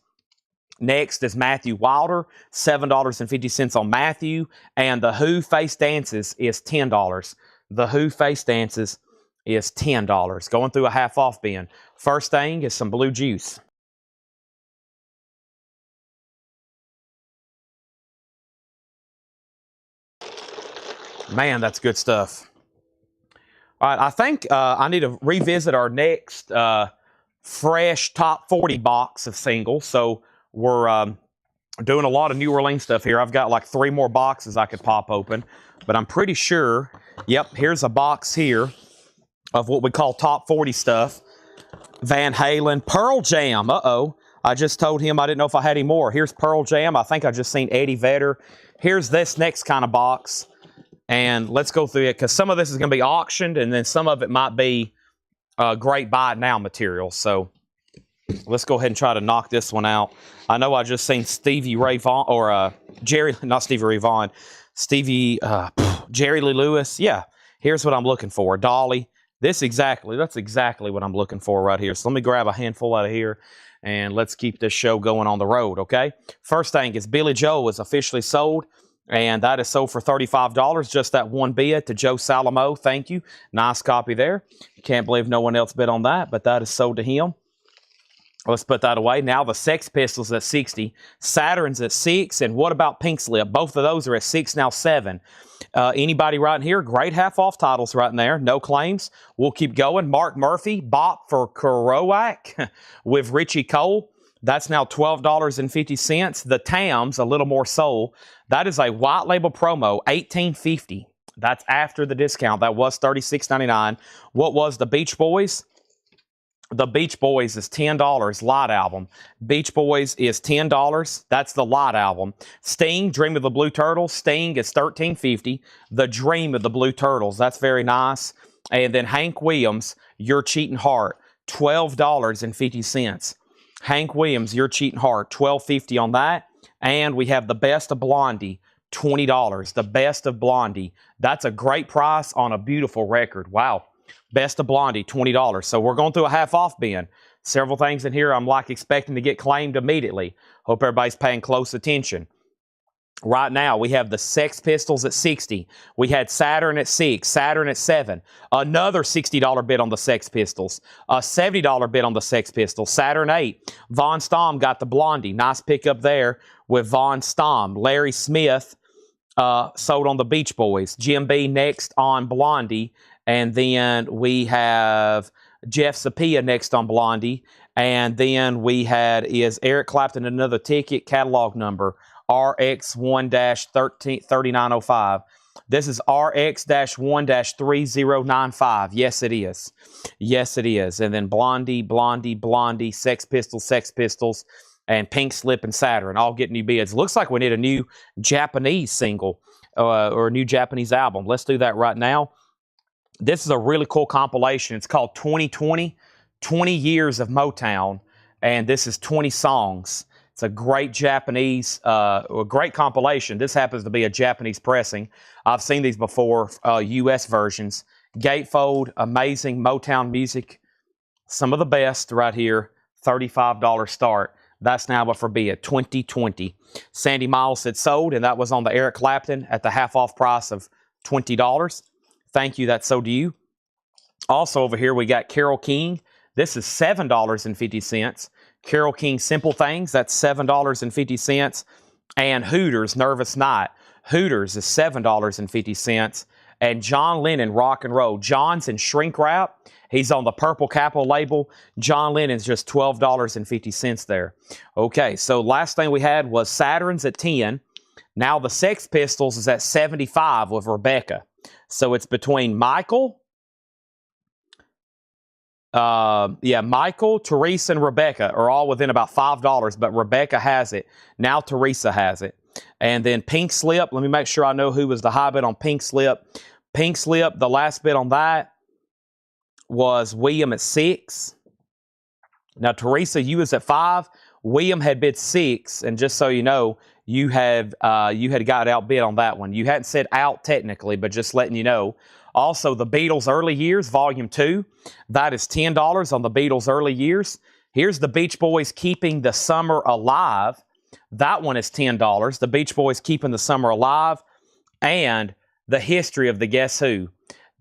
Next is Matthew Wilder, $7.50 on Matthew. And The Who Face Dances is $10. The Who Face Dances is $10. Going through a half-off bin. First thing is some blue juice. Man, that's good stuff. All right, I think I need to revisit our next fresh top 40 box of singles. So we're doing a lot of New Orleans stuff here. I've got like 3 more boxes I could pop open. But I'm pretty sure, yep, here's a box here of what we call top 40 stuff. Van Halen, Pearl Jam. Uh-oh. I just told him I didn't know if I had any more. Here's Pearl Jam. I think I just seen Eddie Vedder. Here's this next kind of box. And let's go through it because some of this is going to be auctioned and then some of it might be great buy it now material. So let's go ahead and try to knock this one out. I know I just seen Stevie Ray Vaughan or Jerry, not Stevie Ray Vaughan, Jerry Lee Lewis. Yeah, here's what I'm looking for. Dolly. That's exactly what I'm looking for right here. So let me grab a handful out of here and let's keep this show going on the road, okay? First thing is Billy Joel is officially sold. And that is sold for $35. Just that one bid to Joe Salamo. Thank you. Nice copy there. Can't believe no one else bid on that, but that is sold to him. Let's put that away. Now the Sex Pistols at 60. Saturn's at 6. And what about Pink Slip? Both of those are at 6, now 7. Anybody right in here? Great half-off titles right in there. No claims. We'll keep going. Mark Murphy, Bop for Kerouac with Richie Cole. That's now $12.50. The Tams, a little more soul. That is a white label promo, $18.50. That's after the discount. That was $36.99. What was the Beach Boys? The Beach Boys is $10, light album. Beach Boys is $10. That's the light album. Sting, Dream of the Blue Turtles. Sting is $13.50. The Dream of the Blue Turtles. That's very nice. And then Hank Williams, Your Cheating Heart, $12.50. Hank Williams, Your Cheating Heart, $12.50 on that. And we have the Best of Blondie, $20. The Best of Blondie. That's a great price on a beautiful record. Wow. Best of Blondie, $20. So we're going through a half-off bin. Several things in here I'm like expecting to get claimed immediately. Hope everybody's paying close attention. Right now, we have the Sex Pistols at 60. We had Saturn at 6, Saturn at 7. Another $60 bid on the Sex Pistols. A $70 bid on the Sex Pistols. Saturn 8. Von Stom got the Blondie. Nice pickup there with Von Stom. Larry Smith sold on the Beach Boys. Jim B next on Blondie. And then we have Jeff Sapia next on Blondie. And then we had is Eric Clapton another ticket, catalog number. RX1-3905. This is RX-1-3095. Yes, it is. Yes, it is. And then Blondie, Blondie, Blondie, Sex Pistols, and Pink Slip and Saturn all get new bids. Looks like we need a new Japanese single or a new Japanese album. Let's do that right now. This is a really cool compilation. It's called 2020, 20 Years of Motown, and this is 20 songs. It's a great Japanese, a great compilation. This happens to be a Japanese pressing. I've seen these before, U.S. versions. Gatefold, amazing Motown music. Some of the best right here. $35 start. That's now up for bid, 2020. Sandy Miles said sold, and that was on the Eric Clapton at the half-off price of $20. Thank you, that's sold to you. Also over here, we got Carole King. This is $7.50. Carole King Simple Things, that's $7.50. And Hooters Nervous Night. Hooters is $7.50. And John Lennon Rock and Roll. John's in shrink wrap. He's on the Purple Capital label. John Lennon's just $12.50 there. Okay, so last thing we had was Saturn's at 10. Now the Sex Pistols is at 75 with Rebecca. So it's between Michael, Michael, Teresa, and Rebecca are all within about $5, but Rebecca has it. Now Teresa has it. And then Pink Slip, let me make sure I know who was the high bid on Pink Slip. Pink Slip, the last bid on that was William at 6. Now, Teresa, you was at 5. William had bid 6, and just so you know, you had got outbid on that one. You hadn't said out technically, but just letting you know. Also, the Beatles Early Years, Volume 2. That is $10 on the Beatles Early Years. Here's the Beach Boys Keeping the Summer Alive. That one is $10. The Beach Boys Keeping the Summer Alive. And the History of the Guess Who.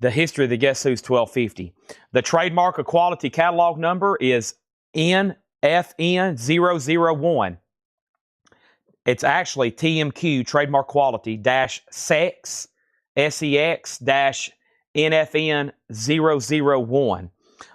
The History of the Guess Who is $12.50. The trademark equality catalog number is NFN001. It's actually TMQ trademark quality dash sex SEX dash NFN001.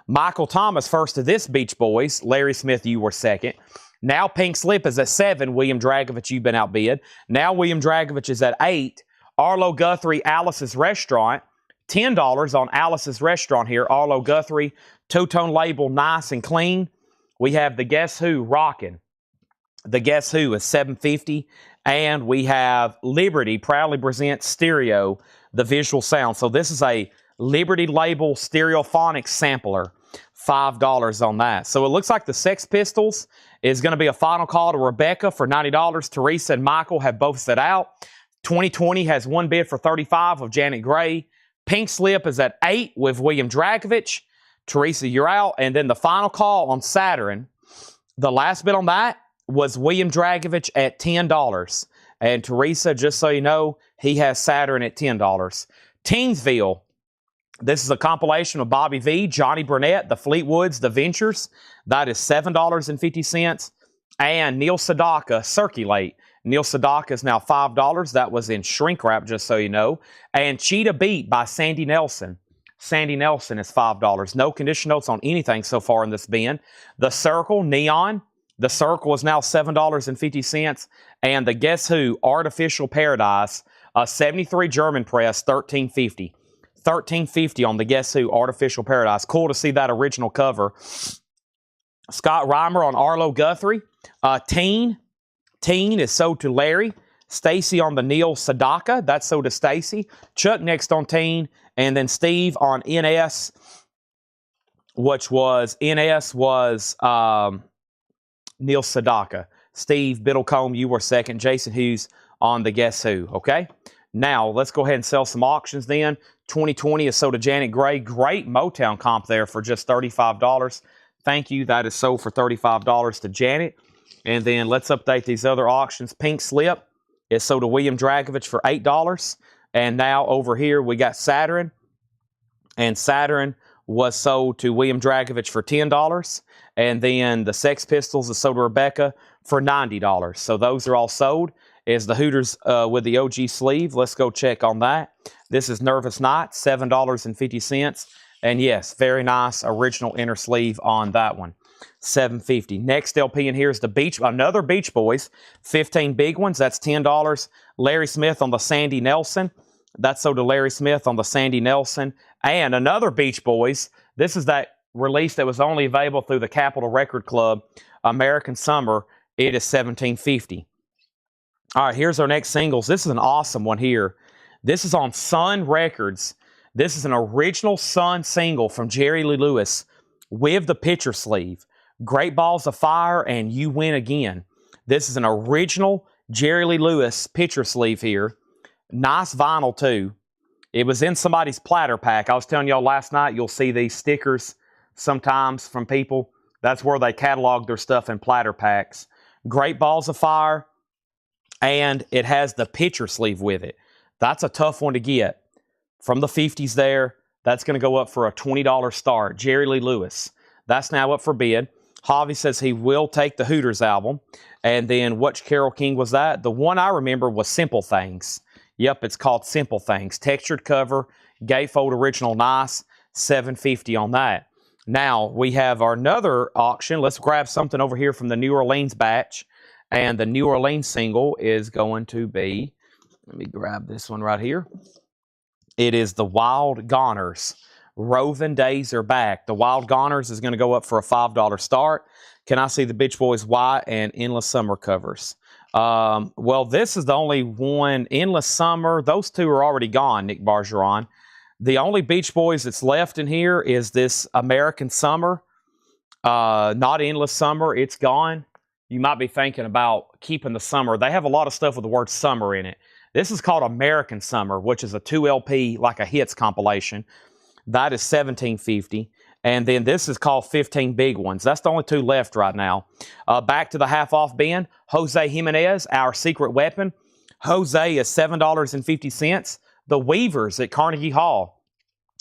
Michael Thomas first to this Beach Boys. Larry Smith, you were second. Now Pink Slip is at 7. William Dragovich, you've been outbid. Now William Dragovich is at 8. Arlo Guthrie, Alice's Restaurant. $10 on Alice's Restaurant here. Arlo Guthrie, two-tone label, nice and clean. We have the Guess Who rocking. The Guess Who is $7.50. And we have Liberty proudly presents Stereo, the visual sound. So this is a Liberty label stereophonic sampler. $5 on that. So it looks like the Sex Pistols is going to be a final call to Rebecca for $90. Teresa and Michael have both set out. 2020 has one bid for $35 of Janet Gray. Pink Slip is at 8 with William Dragovich. Teresa, you're out. And then the final call on Saturn, the last bid on that was William Dragovich at $10. And Teresa, just so you know, he has Saturn at $10. Teensville, this is a compilation of Bobby V, Johnny Burnett, the Fleetwoods, the Ventures. That is $7.50. And Neil Sedaka, Circulate. Neil Sedaka is now $5. That was in shrink wrap, just so you know. And Cheetah Beat by Sandy Nelson. Sandy Nelson is $5. No condition notes on anything so far in this bin. The Circle, Neon. The Circle is now $7.50. And the Guess Who, Artificial Paradise, 73 German press, $13.50. $13.50 on the Guess Who, Artificial Paradise. Cool to see that original cover. Scott Reimer on Arlo Guthrie. Teen is sold to Larry. Stacy on the Neil Sedaka. That's sold to Stacy. Chuck next on Teen. And then Steve on NS, which was Neil Sedaka. Steve Biddlecombe, you were second. Jason Hughes on the Guess Who. Okay? Now, let's go ahead and sell some auctions then. 2020 is sold to Janet Gray. Great Motown comp there for just $35. Thank you. That is sold for $35 to Janet. And then let's update these other auctions. Pink Slip is sold to William Dragovich for $8. And now over here we got Saturn. And Saturn was sold to William Dragovich for $10. And then the Sex Pistols is sold to Rebecca for $90. So those are all sold. Is the Hooters with the OG sleeve. Let's go check on that. This is Nervous Night, $7.50. And yes, very nice original inner sleeve on that one. $7.50. Next LP in here is another Beach Boys, 15 big ones. That's $10. Larry Smith on the Sandy Nelson. That's sold to Larry Smith on the Sandy Nelson. And another Beach Boys. This is that release that was only available through the Capitol Record Club, American Summer. It is $17.50. All right, here's our next singles. This is an awesome one here. This is on Sun Records. This is an original Sun single from Jerry Lee Lewis with the picture sleeve. Great Balls of Fire and You Win Again. This is an original Jerry Lee Lewis picture sleeve here. Nice vinyl too. It was in somebody's platter pack. I was telling y'all last night, you'll see these stickers sometimes from people. That's where they catalog their stuff in platter packs. Great Balls of Fire. And it has the picture sleeve with it. That's a tough one to get. From the 50s there, that's going to go up for a $20 start. Jerry Lee Lewis. That's now up for bid. Javi says he will take the Hooters album. And then which Carole King was that? The one I remember was Simple Things. Yep, it's called Simple Things. Textured cover, gatefold original, nice. $7.50 on that. Now, we have our another auction. Let's grab something over here from the New Orleans batch. And the New Orleans single is going to be, let me grab this one right here. It is the Wild Goners. Roving Days Are Back. The Wild Goners is going to go up for a $5 start. Can I see the Beach Boys White and Endless Summer covers? Well, this is the only one. Endless Summer, those two are already gone, Nick Bargeron. The only Beach Boys that's left in here is this American Summer. Not Endless Summer. It's gone. You might be thinking about keeping the summer. They have a lot of stuff with the word summer in it. This is called American Summer, which is a 2 LP, like a hits compilation. That is $17.50. And then this is called 15 Big Ones. That's the only 2 left right now. Back to the half-off bin. Jose Jimenez, Our Secret Weapon. Jose is $7.50. The Weavers at Carnegie Hall.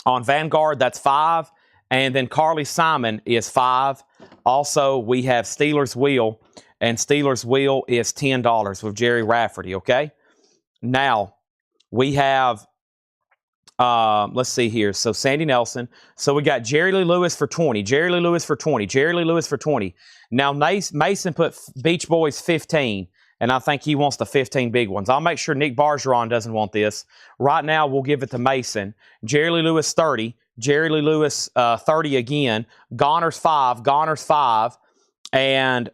On Vanguard, that's $5. And then Carly Simon is $5. Also, we have Steelers Wheel. And Steelers Wheel is $10 with Jerry Rafferty, okay? Now, we have... let's see here. So Sandy Nelson. So we got Jerry Lee Lewis for 20. Jerry Lee Lewis for 20. Jerry Lee Lewis for 20. Now Mason put Beach Boys 15. And I think he wants the 15 big ones. I'll make sure Nick Bargeron doesn't want this. Right now, we'll give it to Mason. Jerry Lee Lewis 30. Jerry Lee Lewis 30 again. Goners 5. Goners 5. And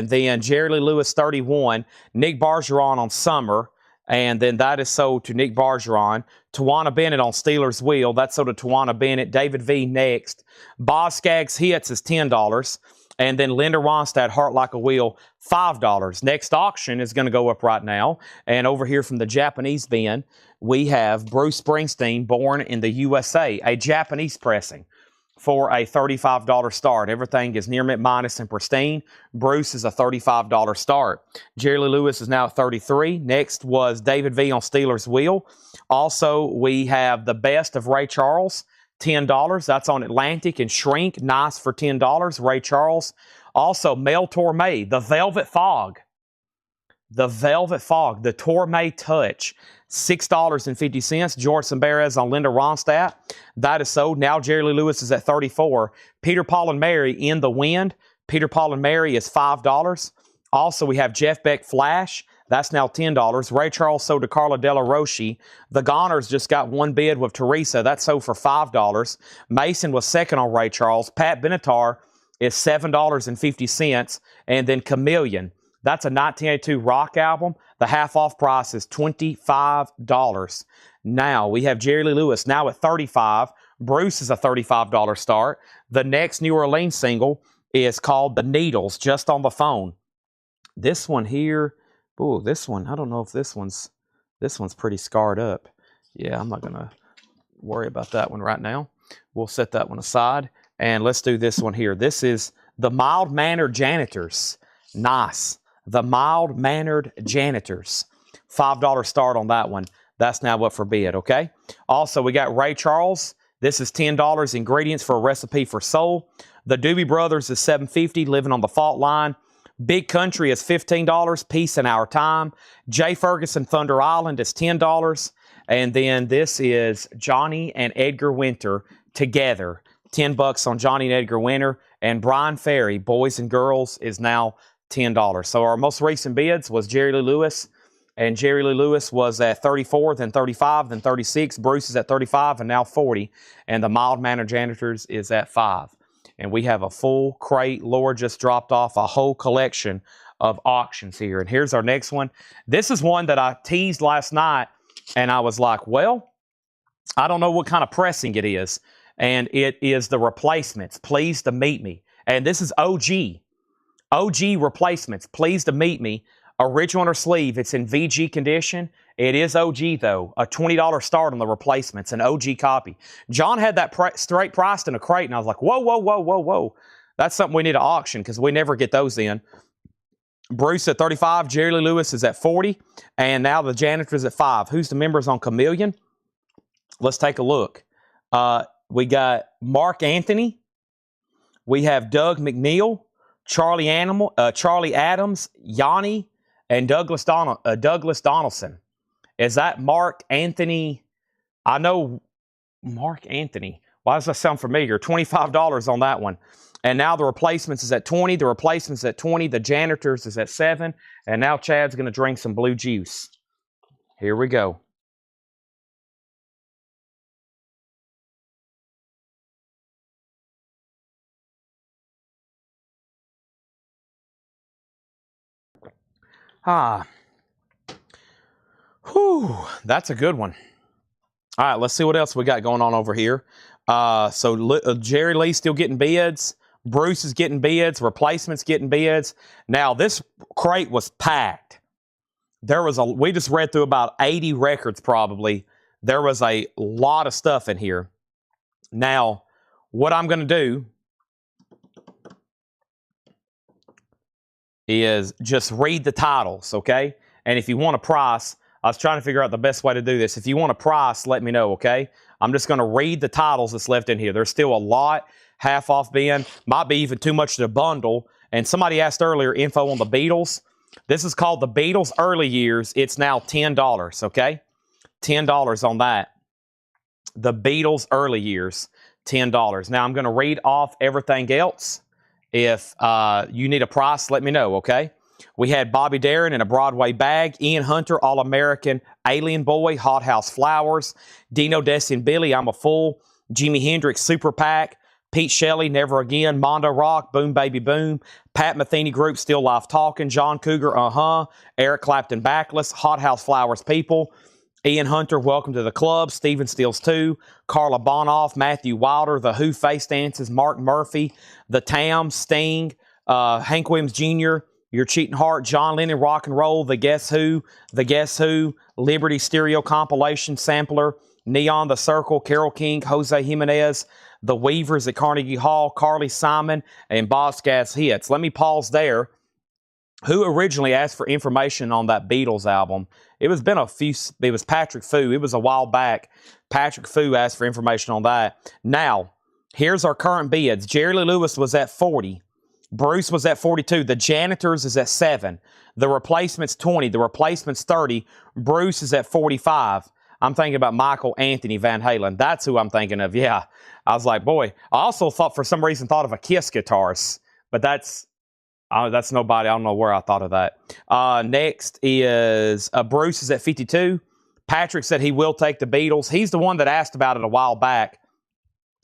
then Jerry Lee Lewis 31. Nick Bargeron on Summer. And then that is sold to Nick Bargeron. Tawana Bennett on Steelers Wheel. That's sold to Tawana Bennett. David V next. Boz Scaggs Hits is $10. And then Linda Ronstadt, Heart Like a Wheel, $5. Next auction is going to go up right now. And over here from the Japanese bin, we have Bruce Springsteen, Born in the USA, a Japanese pressing for a $35 start. Everything is near mint minus and pristine. Bruce is a $35 start. Jerry Lee Lewis is now at $33. Next was David V on Steelers Wheel. Also, we have the best of Ray Charles, $10. That's on Atlantic and Shrink. Nice for $10. Ray Charles. Also, Mel Torme, the Velvet Fog. The Velvet Fog, the Torme Touch. $6.50. George Sambarez on Linda Ronstadt. That is sold. Now Jerry Lee Lewis is at $34. Peter, Paul, and Mary in the Wind. Peter, Paul, and Mary is $5. Also, we have Jeff Beck Flash. That's now $10. Ray Charles sold to Carla Della Roche. The Goners just got one bid with Teresa. That's sold for $5. Mason was second on Ray Charles. Pat Benatar is $7.50. And then Chameleon. That's a 1982 rock album. The half-off price is $25. Now, we have Jerry Lee Lewis now at $35. Bruce is a $35 start. The next New Orleans single is called The Needles, Just on the Phone. This one here, ooh, this one, I don't know if this one's pretty scarred up. Yeah, I'm not going to worry about that one right now. We'll set that one aside. And let's do this one here. This is The Mild-Mannered Janitors. Nice. The Mild-Mannered Janitors. $5 start on that one. That's now up for bid, okay? Also, we got Ray Charles. This is $10. Ingredients for a Recipe for Soul. The Doobie Brothers is $7.50. Living on the Fault Line. Big Country is $15. Peace in Our Time. Jay Ferguson Thunder Island is $10. And then this is Johnny and Edgar Winter together. $10 on Johnny and Edgar Winter. And Brian Ferry, Boys and Girls, is now $10. So our most recent bids was Jerry Lee Lewis. And Jerry Lee Lewis was at 34, then 35, then 36. Bruce is at 35 and now 40. And the Mild-Mannered Janitors is at 5. And we have a full crate. Laura just dropped off a whole collection of auctions here. And here's our next one. This is one that I teased last night. And I was like, well, I don't know what kind of pressing it is. And it is the Replacements. Pleased to Meet Me. And this is OG. OG Replacements. Pleased to Meet Me. Original or sleeve. It's in VG condition. It is OG, though. A $20 start on the Replacements. An OG copy. John had that straight priced in a crate, and I was like, whoa, whoa, whoa, whoa, whoa. That's something we need to auction because we never get those in. Bruce at 35. Jerry Lee Lewis is at 40. And now the Janitors at 5. Who's the members on Chameleon? Let's take a look. We got Mark Anthony. We have Doug McNeil. Charlie Adams, Yanni, and Douglas Donaldson. Is that Mark Anthony? I know Mark Anthony. Why does that sound familiar? $25 on that one. And now the Replacements is at 20. The Replacements at 20. The Janitors is at 7. And now Chad's going to drink some blue juice. Here we go. Whew, that's a good one. All right, let's see what else we got going on over here. Jerry Lee's still getting bids. Bruce is getting bids. Replacements getting bids. Now, this crate was packed. We just read through about 80 records probably. There was a lot of stuff in here. Now, what I'm going to do is just read the titles, okay? And if you want a price, I was trying to figure out the best way to do this. If you want a price, let me know, okay? I'm just going to read the titles that's left in here. There's still a lot. Half off bin. Might be even too much to bundle. And somebody asked earlier, info on the Beatles. This is called the Beatles Early Years. It's now $10, okay? $10 on that. The Beatles Early Years, $10. Now, I'm going to read off everything else. If you need a price, let me know, okay? We had Bobby Darin in a Broadway bag, Ian Hunter, All-American, Alien Boy, Hot House Flowers, Dino Desi and Billy, I'm a Fool, Jimi Hendrix, Super Pack, Pete Shelley, Never Again, Mondo Rock, Boom Baby Boom, Pat Metheny Group, Still Life Talking, John Cougar, Eric Clapton, Backless, Hot House Flowers, People, Ian Hunter, Welcome to the Club, Steven Stills 2, Carla Bonoff, Matthew Wilder, The Who, Face Dances, Mark Murphy, The Tam, Sting, Hank Williams Jr., Your Cheating Heart, John Lennon, Rock and Roll, The Guess Who, Liberty Stereo Compilation Sampler, Neon, The Circle, Carole King, Jose Jimenez, The Weavers at Carnegie Hall, Carly Simon, and Boss Gas Hits. Let me pause there. Who originally asked for information on that Beatles album? It was Patrick Fu. It was a while back. Patrick Fu asked for information on that. Now, here's our current bids. Jerry Lee Lewis was at 40. Bruce was at 42. The Janitors is at 7. The Replacements 20. The Replacements 30. Bruce is at 45. I'm thinking about Michael Anthony Van Halen. That's who I'm thinking of. Yeah. I was like, boy. I also thought of a Kiss guitarist, but that's nobody. I don't know where I thought of that. Next is Bruce is at 52. Patrick said he will take the Beatles. He's the one that asked about it a while back.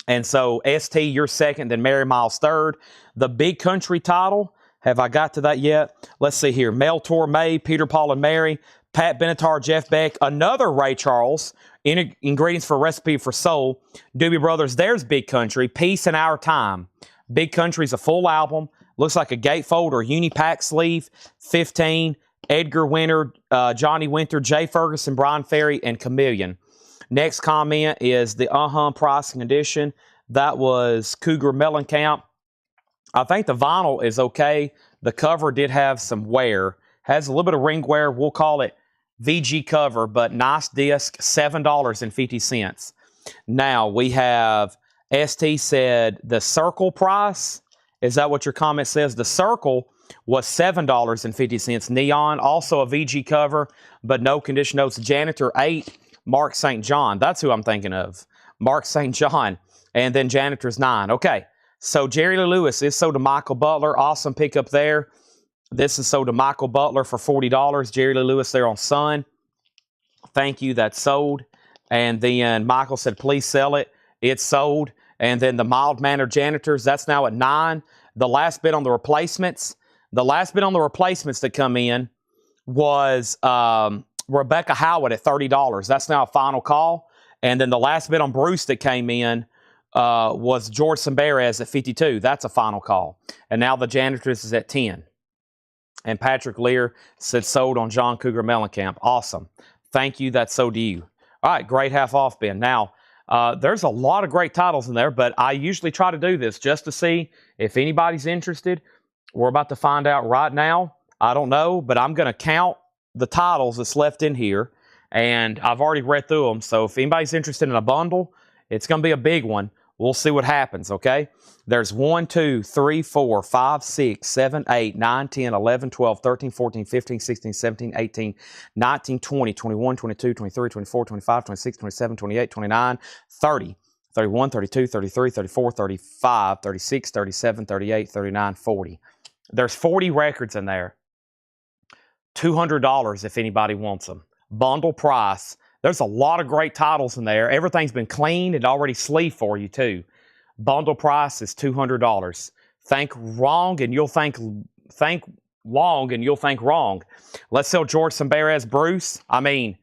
And so, ST, you're second, then Mary Miles third. The Big Country title, have I got to that yet? Let's see here. Mel Torme, Peter, Paul, and Mary, Pat Benatar, Jeff Beck, another Ray Charles, Ingredients for a Recipe for Soul, Doobie Brothers, there's Big Country, Peace in Our Time. Big Country's a full album. Looks like a gatefold or uni-pack sleeve. 15, Edgar Winter, Johnny Winter, Jay Ferguson, Brian Ferry, and Chameleon. Next comment is the pricing edition. That was Cougar Mellencamp. I think the vinyl is okay. The cover did have some wear. Has a little bit of ring wear. We'll call it VG cover, but nice disc, $7.50. Now, we have ST said the Circle price. Is that what your comment says? The Circle was $7.50. Neon, also a VG cover, but no condition notes. Janitor 8. Mark St. John. That's who I'm thinking of. Mark St. John. And then Janitor's 9. Okay. So Jerry Lee Lewis is sold to Michael Butler. Awesome pickup there. This is sold to Michael Butler for $40. Jerry Lee Lewis there on Sun. Thank you. That's sold. And then Michael said, please sell it. It's sold. And then the mild-mannered Janitors, that's now at 9. The last bid on the replacements. The last bid on the replacements that come in was Rebecca Howard at $30. That's now a final call. And then the last bid on Bruce that came in was George Samberez at $52. That's a final call. And now the Janitors is at $10. And Patrick Lear said sold on John Cougar Mellencamp. Awesome. Thank you. That's sold to you. All right, great half off bin. Now, there's a lot of great titles in there, but I usually try to do this just to see if anybody's interested. We're about to find out right now. I don't know, but I'm going to count the titles that's left in here, and I've already read through them. So if anybody's interested in a bundle, it's going to be a big one. We'll see what happens, okay? There's 1, 2, 3, 4, 5, 6, 7, 8, 9, 10, 11, 12, 13, 14, 15, 16, 17, 18, 19, 20, 21, 22, 23, 24, 25, 26, 27, 28, 29, 30, 31, 32, 33, 34, 35, 36, 37, 38, 39, 40. There's 40 records in there. $200 if anybody wants them. Bundle price. There's a lot of great titles in there. Everything's been cleaned and already sleeved for you, too. Bundle price is $200. Think wrong and you'll think long and you'll think wrong. Let's sell George Samberez Bruce. I mean,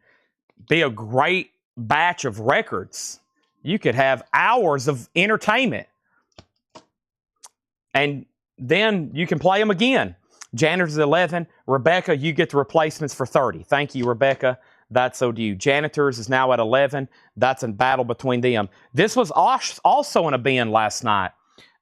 be a great batch of records. You could have hours of entertainment. And then you can play them again. Janitors 11. Rebecca, you get the replacements for 30. Thank you, Rebecca. That's so due. Janitors is now at 11. That's a battle between them. This was also in a bin last night.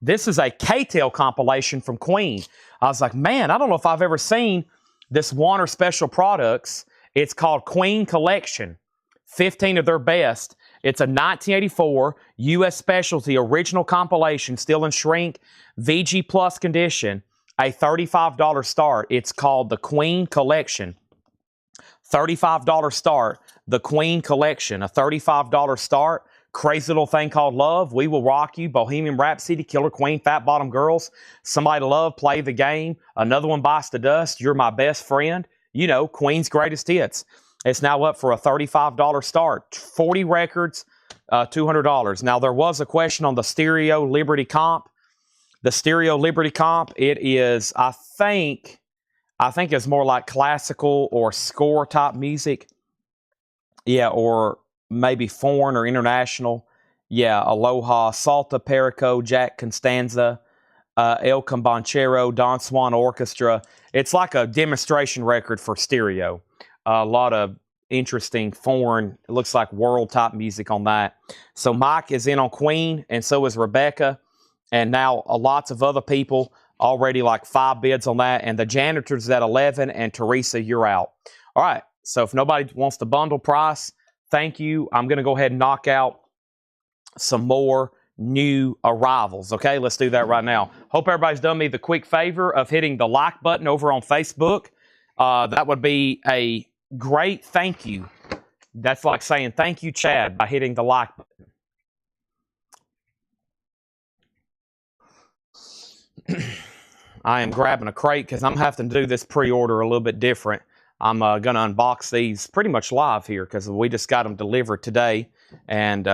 This is a K-Tail compilation from Queen. I was like, man, I don't know if I've ever seen this Warner Special Products. It's called Queen Collection. 15 of their best. It's a 1984 U.S. Specialty original compilation, still in shrink, VG Plus condition, a $35 start. It's called the Queen Collection. $35 start, the Queen Collection, a $35 start. Crazy Little Thing Called Love, We Will Rock You, Bohemian Rhapsody, Killer Queen, Fat Bottom Girls, Somebody to Love, Play the Game, Another One Bites the Dust, You're My Best Friend. You know, Queen's greatest hits. It's now up for a $35 start. 40 records, $200. Now, there was a question on the Stereo Liberty Comp. The Stereo Liberty Comp, it is, I think it's more like classical or score type music. Yeah, or maybe foreign or international. Yeah, Aloha, Salta Perico, Jack Constanza, El Combanchero, Don Swan Orchestra. It's like a demonstration record for stereo. A lot of interesting foreign, it looks like world type music on that. So Mike is in on Queen, and so is Rebecca. And now lots of other people, already like 5 bids on that. And the Janitors at 11, and Teresa, you're out. All right, so if nobody wants to bundle price, thank you. I'm going to go ahead and knock out some more new arrivals. Okay, let's do that right now. Hope everybody's done me the quick favor of hitting the like button over on Facebook. That would be a great thank you. That's like saying thank you, Chad, by hitting the like button. I am grabbing a crate because I'm having to do this pre-order a little bit different. I'm going to unbox these pretty much live here because we just got them delivered today. And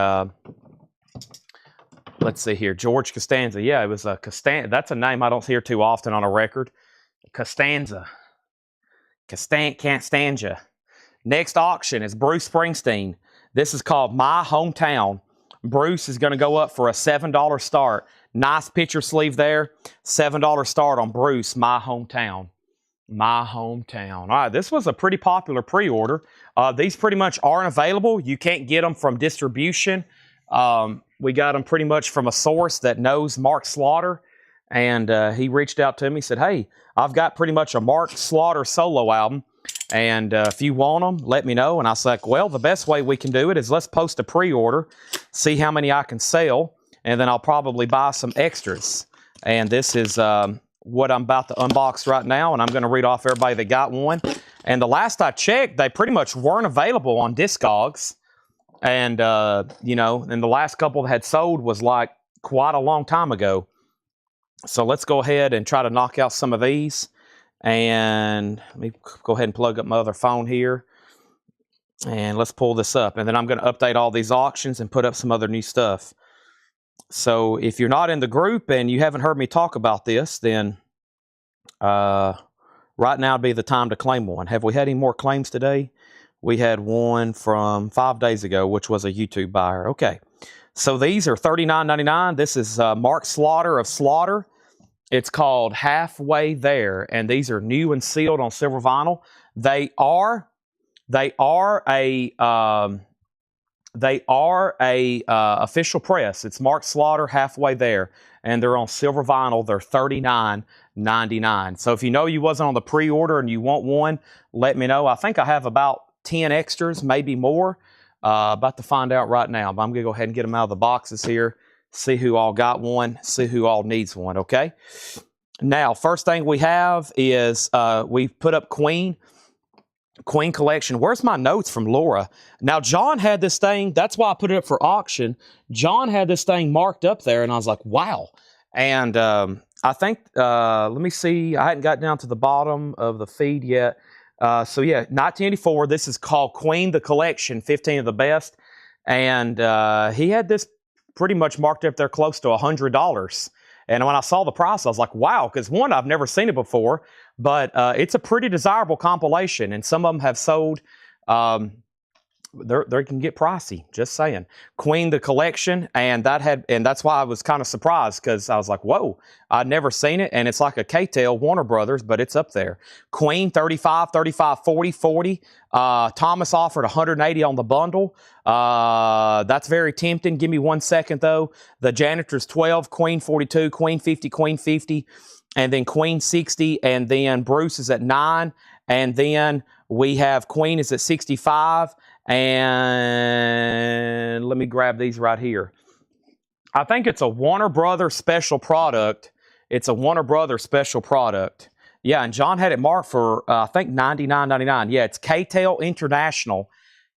let's see here. George Costanza. Yeah, it was a Costanza. That's a name I don't hear too often on a record. Costanza. Can't stand ya. Next auction is Bruce Springsteen. This is called My Hometown. Bruce is going to go up for a $7 start. Nice picture sleeve there. $7 start on Bruce, My Hometown. My Hometown. All right, this was a pretty popular pre-order. These pretty much aren't available. You can't get them from distribution. We got them pretty much from a source that knows Mark Slaughter. And he reached out to me, said, hey, I've got pretty much a Mark Slaughter solo album. And if you want them, let me know. And I was like, well, the best way we can do it is let's post a pre-order, see how many I can sell, and then I'll probably buy some extras. And this is what I'm about to unbox right now, and I'm going to read off everybody that got one. And the last I checked, they pretty much weren't available on Discogs. And, you know, and the last couple that had sold was like quite a long time ago. So let's go ahead and try to knock out some of these. And let me go ahead and plug up my other phone here. And let's pull this up. And then I'm going to update all these auctions and put up some other new stuff. So if you're not in the group and you haven't heard me talk about this, then right now would be the time to claim one. Have we had any more claims today? We had one from 5 days ago, which was a YouTube buyer. Okay. So these are $39.99. This is Mark Slaughter of Slaughter. It's called Halfway There, and these are new and sealed on silver vinyl. They are a official press. It's Mark Slaughter, Halfway There, and they're on silver vinyl. They're $39.99. So if you know you wasn't on the pre-order and you want one, let me know. I think I have about 10 extras, maybe more. About to find out right now, but I'm going to go ahead and get them out of the boxes here. See who all got one, see who all needs one, okay? Now, first thing we have is we put up Queen Collection. Where's my notes from Laura? Now, John had this thing. That's why I put it up for auction. John had this thing marked up there, and I was like, wow. And I think, let me see. I hadn't got down to the bottom of the feed yet. So, yeah, 1984. This is called Queen the Collection, 15 of the best. And he had this pretty much marked up there close to $100. And when I saw the price, I was like, wow, because one, I've never seen it before, but it's a pretty desirable compilation, and some of them have sold they can get pricey. Just saying. Queen the collection, and that's why I was kind of surprised, because I was like, whoa, I'd never seen it, and it's like a K-tail Warner Brothers, but it's up there. Queen 35, 35, 40, 40. Thomas offered 180 on the bundle. That's very tempting. Give me 1 second though. The Janitor's 12, Queen 42, Queen 50, Queen 50, and then Queen 60, and then Bruce is at 9, and then we have Queen is at 65. And let me grab these right here. I think it's a Warner Brothers special product. It's a Warner Brothers special product. Yeah, and John had it marked for, I think, $99.99. Yeah, it's K-Tail International.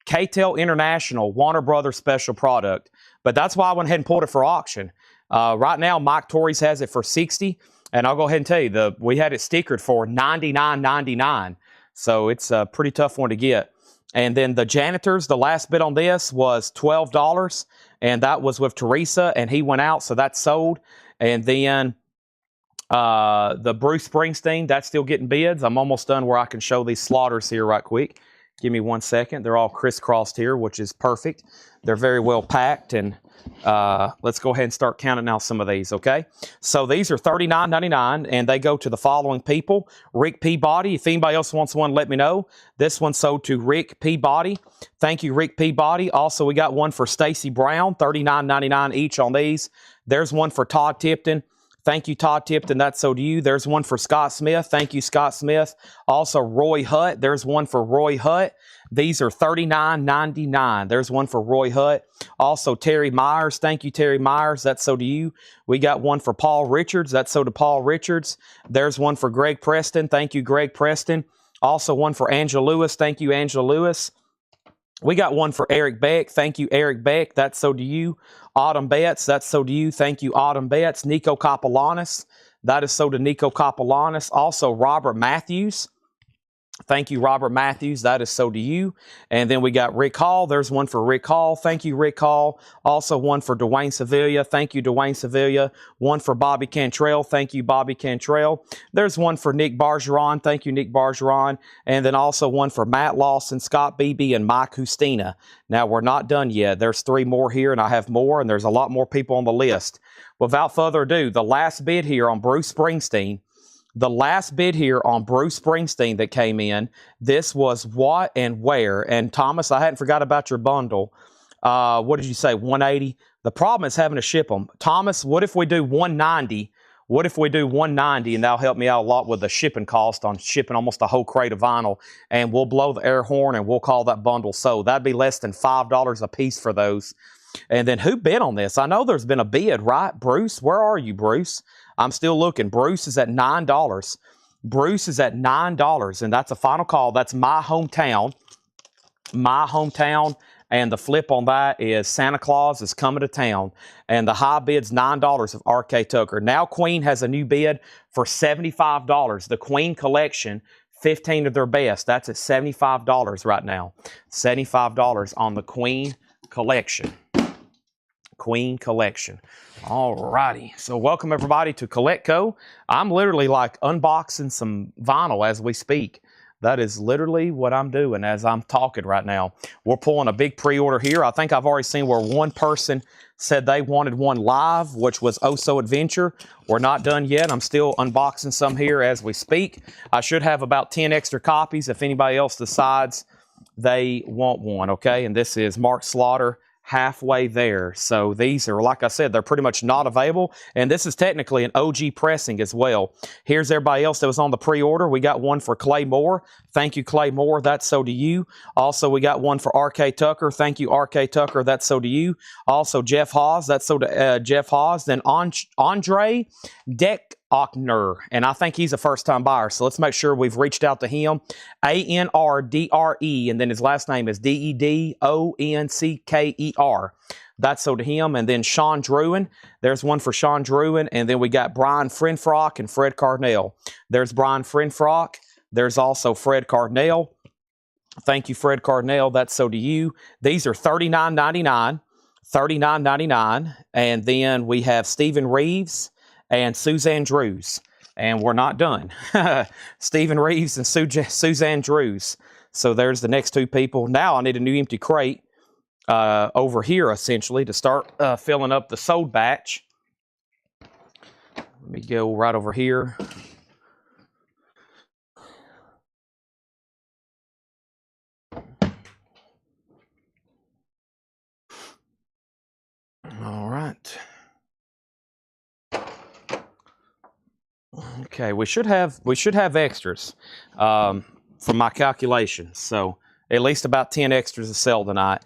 K-Tail International, Warner Brothers special product. But that's why I went ahead and pulled it for auction. Right now, Mike Torres has it for $60. And I'll go ahead and tell you, we had it stickered for $99.99. So it's a pretty tough one to get. And then the Janitors, the last bid on this was $12, and that was with Teresa, and he went out, so that's sold. And then the Bruce Springsteen, that's still getting bids. I'm almost done where I can show these slaughters here right quick. Give me 1 second. They're all crisscrossed here, which is perfect. They're very well packed, and let's go ahead and start counting out some of these, okay? So these are $39.99, and they go to the following people. Rick Peabody. If anybody else wants one, let me know. This one sold to Rick Peabody. Thank you, Rick Peabody. Also, we got one for Stacy Brown, $39.99 each on these. There's one for Todd Tipton. Thank you, Todd Tipton. That's so to you. There's one for Scott Smith. Thank you, Scott Smith. Also, Roy Hutt. There's one for Roy Hutt. These are $39.99. There's one for Roy Hutt. Also, Terry Myers. Thank you, Terry Myers. That's so to you. We got one for Paul Richards. That's so to Paul Richards. There's one for Greg Preston. Thank you, Greg Preston. Also, one for Angela Lewis. Thank you, Angela Lewis. We got one for Eric Beck. Thank you, Eric Beck. That's so to you. Autumn Betts. That's so to you. Thank you, Autumn Betts. Nico Copolanis. That is so to Nico Copolanis. Also, Robert Matthews. Thank you, Robert Matthews. That is so to you. And then we got Rick Hall. There's one for Rick Hall. Thank you, Rick Hall. Also one for Dwayne Sevilla. Thank you, Dwayne Sevilla. One for Bobby Cantrell. Thank you, Bobby Cantrell. There's one for Nick Bargeron. Thank you, Nick Bargeron. And then also one for Matt Lawson, Scott Beebe, and Mike Hustina. Now, we're not done yet. There's 3 more here, and I have more, and there's a lot more people on the list. Without further ado, the last bid here on Bruce Springsteen. The last bid here on Bruce Springsteen that came in, this was what and where. And Thomas, I hadn't forgot about your bundle. What did you say, 180? The problem is having to ship them. Thomas, what if we do 190? What if we do 190, and that'll help me out a lot with the shipping cost on shipping almost a whole crate of vinyl, and we'll blow the air horn and we'll call that bundle sold. That'd be less than $5 a piece for those. And then who bid on this? I know there's been a bid, right? Bruce, where are you, Bruce? I'm still looking. Bruce is at $9. Bruce is at $9, and that's a final call. That's my hometown. My hometown, and the flip on that is Santa Claus is coming to town, and the high bid's $9 of R.K. Tucker. Now Queen has a new bid for $75. The Queen collection, 15 of their best. That's at $75 right now. $75 on the Queen collection. Queen collection. All righty. So welcome everybody to Collectco. I'm literally like unboxing some vinyl as we speak. That is literally what I'm doing as I'm talking right now. We're pulling a big pre-order here. I think I've already seen where one person said they wanted one live, which was Oh So Adventure. We're not done yet. I'm still unboxing some here as we speak. I should have about 10 extra copies if anybody else decides they want one, okay? And this is Mark Slaughter, Halfway There. So these are, like I said, they're pretty much not available, and this is technically an OG pressing as well. Here's everybody else that was on the pre-order. We got one for Clay Moore. Thank you, Clay Moore. That's so to you. Also, we got one for R.K. Tucker. Thank you, R.K. Tucker. That's so to you. Also, Jeff Hawes. That's so to Jeff Hawes. Then Andre Deckner, and I think he's a first-time buyer, so let's make sure we've reached out to him. A-N-R-D-R-E, and then his last name is D-E-D-O-N-C-K-E-R. That's so to him. And then Sean Druin. There's one for Sean Druin. And then we got Brian Frenfrock and Fred Cardinell. There's Brian Frenfrock. There's also Fred Cardinell. Thank you, Fred Cardinell. That's so to you. These are $39.99. $39.99. And then we have Stephen Reeves and Suzanne Drews. And we're not done. Stephen Reeves and Suzanne Drews. So there's the next two people. Now I need a new empty crate over here, essentially, to start filling up the sold batch. Let me go right over here. All right. Okay, we should have extras from my calculations. So at least about 10 extras to sell tonight.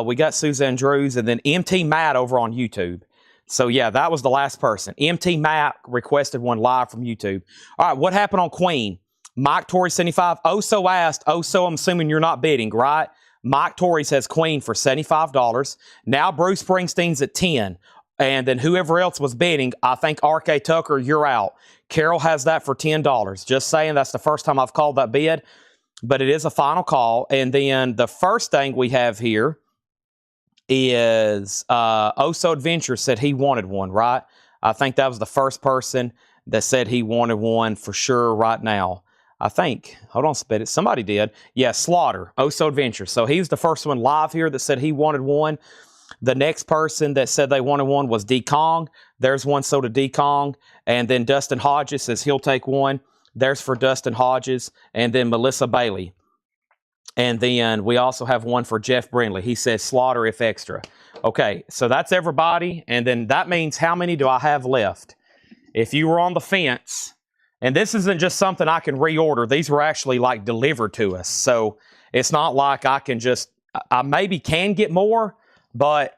We got Suzanne Drews and then MT Matt over on YouTube. So yeah, that was the last person. MT Matt requested one live from YouTube. All right, what happened on Queen? Mike Torrey 75. Oso asked. Oso, I'm assuming you're not bidding, right? Mike Torrey says Queen for $75. Now Bruce Springsteen's at 10. And then whoever else was bidding, I think RK Tucker, you're out. Carol has that for $10. Just saying, that's the first time I've called that bid. But it is a final call. And then the first thing we have here is Oso Adventure said he wanted one, right? I think that was the first person that said he wanted one for sure right now. I think. Hold on, spit it. Somebody did. Yeah, Slaughter, Oso Adventure. So he's the first one live here that said he wanted one. The next person that said they wanted one was D Kong. There's one sold to D Kong. And then Dustin Hodges says he'll take one. There's for Dustin Hodges. And then Melissa Bailey. And then we also have one for Jeff Brindley. He says slaughter if extra. Okay, so that's everybody. And then that means how many do I have left? If you were on the fence, and this isn't just something I can reorder. These were actually like delivered to us. So it's not like I can just, I maybe can get more, but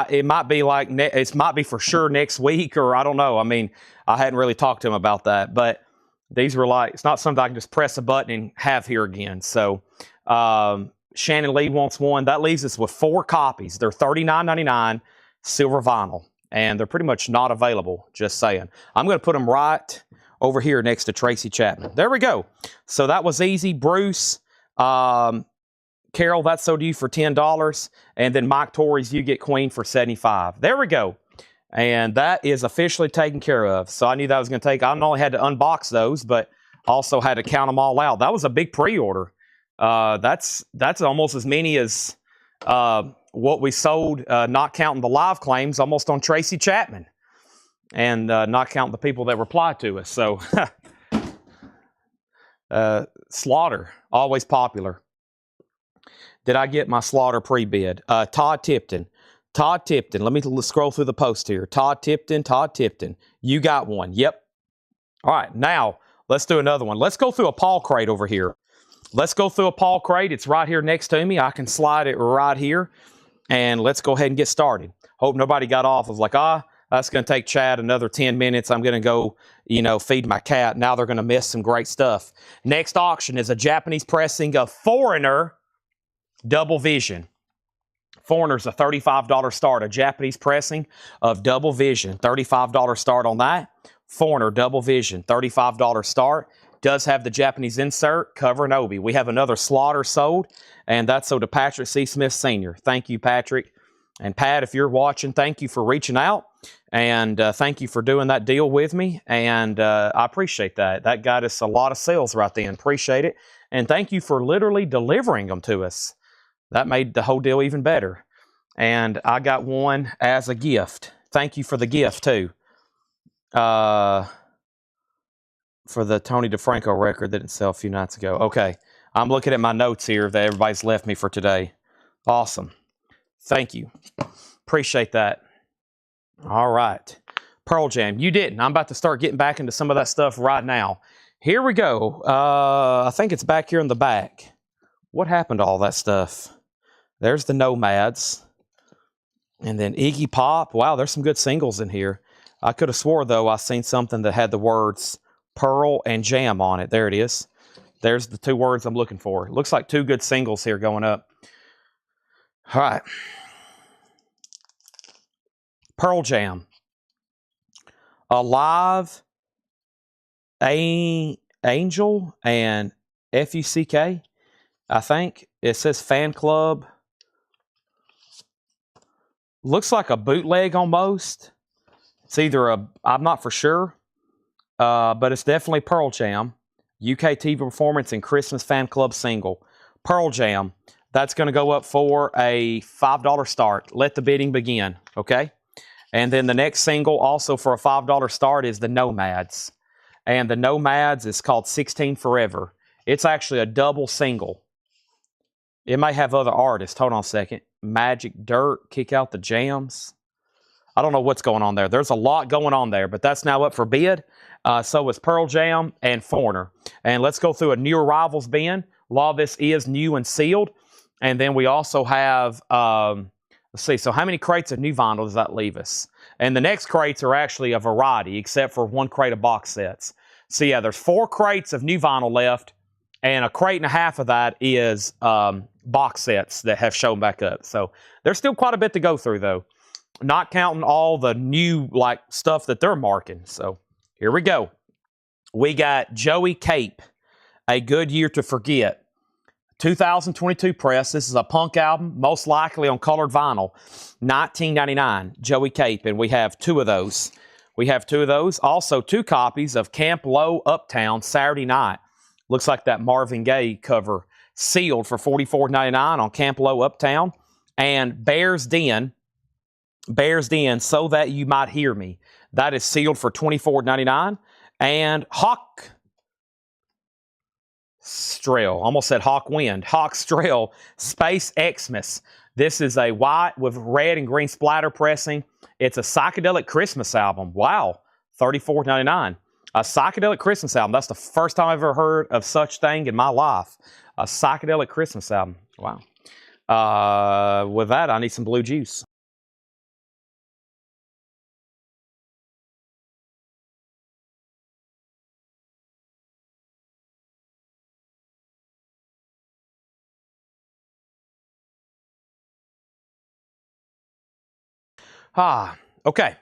it might be like, it might be for sure next week, or I don't know. I mean, I hadn't really talked to him about that, but these were like, it's not something I can just press a button and have here again. So Shannon Lee wants one. That leaves us with 4 copies. They're $39.99 silver vinyl, and they're pretty much not available, just saying. I'm going to put them right over here next to Tracy Chapman. There we go. So that was easy. Bruce, Carol, that's sold to you for $10. And then Mike Torrey's, you get Queen for $75. There we go. And that is officially taken care of. So I knew that was going to take, I not only had to unbox those, but also had to count them all out. That was a big pre-order. That's almost as many as what we sold, not counting the live claims, almost on Tracy Chapman. And not counting the people that replied to us. So, Slaughter, always popular. Did I get my Slaughter pre-bid? Todd Tipton. Let me scroll through the post here. Todd Tipton. You got one. Yep. All right, now let's do another one. Let's go through a Paul crate over here. It's right here next to me. I can slide it right here. And let's go ahead and get started. Hope nobody got off of like, that's going to take Chad another 10 minutes. I'm going to go, feed my cat. Now they're going to miss some great stuff. Next auction is a Japanese pressing of Foreigner Double Vision. Foreigner's a $35 start. A Japanese pressing of Double Vision. $35 start on that. Foreigner Double Vision. $35 start. Does have the Japanese insert, cover and obi. We have another Slaughter sold, and that's sold to Patrick C. Smith Sr. Thank you, Patrick. And Pat, if you're watching, thank you for reaching out. And thank you for doing that deal with me. And I appreciate that. That got us a lot of sales right then. Appreciate it. And thank you for literally delivering them to us. That made the whole deal even better. And I got one as a gift. Thank you for the gift, too. For the Tony DeFranco record that didn't sell a few nights ago. Okay. I'm looking at my notes here that everybody's left me for today. Awesome. Thank you. Appreciate that. All right. Pearl Jam. You didn't. I'm about to start getting back into some of that stuff right now. Here we go. I think it's back here in the back. What happened to all that stuff? There's the Nomads. And then Iggy Pop. Wow, there's some good singles in here. I could have swore, though, I seen something that had the words Pearl and Jam on it. There it is. There's the 2 words I'm looking for. Looks like 2 good singles here going up. All right. Pearl Jam. Alive, Angel, and Fuck, I think. It says fan club. Looks like a bootleg almost. It's either I'm not for sure, but it's definitely Pearl Jam. UK TV performance and Christmas fan club single. Pearl Jam, that's going to go up for a $5 start. Let the bidding begin, okay? And then the next single, also for a $5 start, is the Nomads. And the Nomads is called 16 Forever. It's actually a double single. It may have other artists. Hold on a second. Magic Dirt, Kick Out the Jams. I don't know what's going on there. There's a lot going on there, but that's now up for bid. So is Pearl Jam and Foreigner. And let's go through a new arrivals bin. A lot of this is new and sealed. And then we also have, let's see, so how many crates of new vinyl does that leave us? And the next crates are actually a variety, except for one crate of box sets. So yeah, there's 4 crates of new vinyl left, and a crate and a half of that is box sets that have shown back up. So there's still quite a bit to go through, though. Not counting all the new stuff that they're marking. So here we go. We got Joey Cape, A Good Year to Forget. 2022 press. This is a punk album, most likely on colored vinyl. $19.99, Joey Cape, and we have 2 of those. Also, 2 copies of Camp Low Uptown Saturday Night. Looks like that Marvin Gaye cover. Sealed for $44.99 on Camp Low Uptown. And Bear's Den, So That You Might Hear Me. That is sealed for $24.99. And Hawk Strel, almost said Hawk Wind. Hawk Strel, Space Xmas. This is a white with red and green splatter pressing. It's a psychedelic Christmas album. Wow, $34.99. A psychedelic Christmas album. That's the first time I've ever heard of such thing in my life. A psychedelic Christmas album. Wow. With that, I need some blue juice. Okay.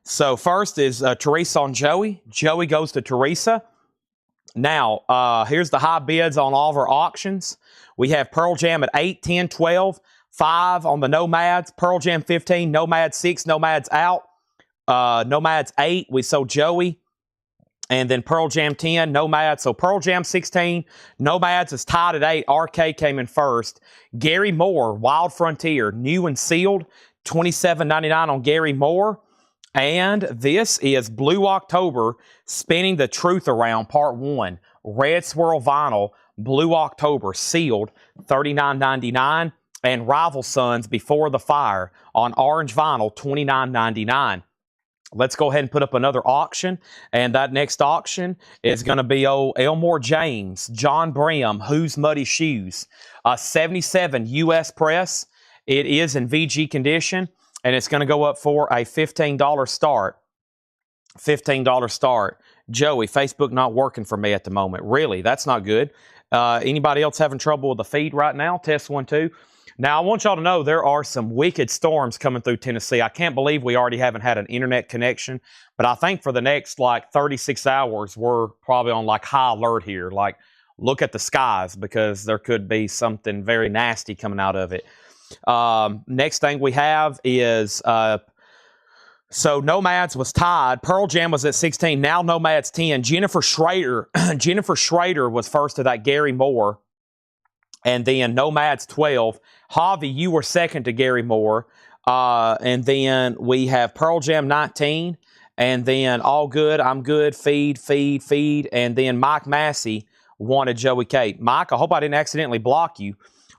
So first is Teresa on Joey. Joey goes to Teresa. Now, here's the high bids on all of our auctions. We have Pearl Jam at 8, 10, 12, 5 on the Nomads, Pearl Jam 15, Nomads 6, Nomads out. Nomads 8, we sold Joey. And then Pearl Jam 10, Nomads. So Pearl Jam 16, Nomads is tied at 8. RK came in first. Gary Moore, Wild Frontier, new and sealed. $27.99 on Gary Moore. And this is Blue October, Spinning the Truth Around, Part 1. Red Swirl Vinyl, Blue October, sealed, $39.99. And Rival Sons, Before the Fire, on orange vinyl, $29.99. Let's go ahead and put up another auction. And that next auction is going to be Elmore James, John Brim, Who's Muddy Shoes. 77 U.S. press. It is in VG condition, and it's going to go up for a $15 start. $15 start. Joey, Facebook not working for me at the moment. Really, that's not good. Anybody else having trouble with the feed right now? Test 1, 2. Now, I want y'all to know there are some wicked storms coming through Tennessee. I can't believe we already haven't had an internet connection, but I think for the next 36 hours, we're probably on high alert here. Look at the skies, because there could be something very nasty coming out of it. Next thing we have is, so Nomads was tied. Pearl Jam was at 16. Now Nomads 10. Jennifer Schrader was first to that Gary Moore. And then Nomads 12. Javi, you were second to Gary Moore. And then we have Pearl Jam 19. And then All Good, I'm Good, Feed. And then Mike Massey wanted Joey Cape. Mike, I hope I didn't accidentally block you.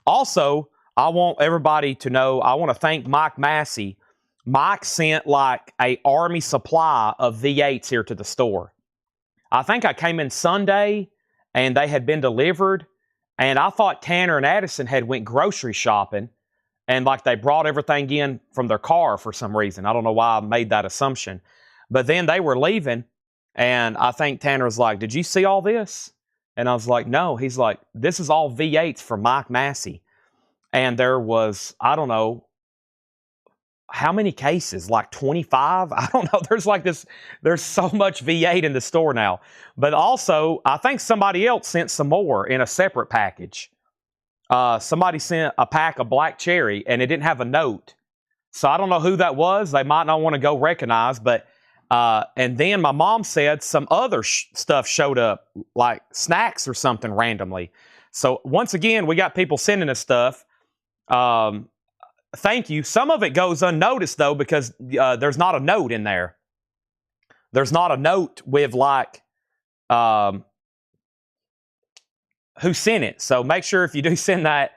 Also, I want everybody to know, I want to thank Mike Massey. Mike sent a army supply of V8s here to the store. I think I came in Sunday and they had been delivered, and I thought Tanner and Addison had went grocery shopping and they brought everything in from their car for some reason. I don't know why I made that assumption. But then they were leaving, and I think Tanner was like, "Did you see all this?" And I was like, "No." He's like, "This is all V8s from Mike Massey." And there was, I don't know, how many cases? 25? I don't know. There's so much V8 in the store now. But also, I think somebody else sent some more in a separate package. Somebody sent a pack of Black Cherry, and it didn't have a note. So I don't know who that was. They might not want to go recognize, but And then my mom said some other stuff showed up, like snacks or something randomly. So once again, we got people sending us stuff. Thank you. Some of it goes unnoticed, though, because there's not a note in there. There's not a note with, like, who sent it. So make sure if you do send that,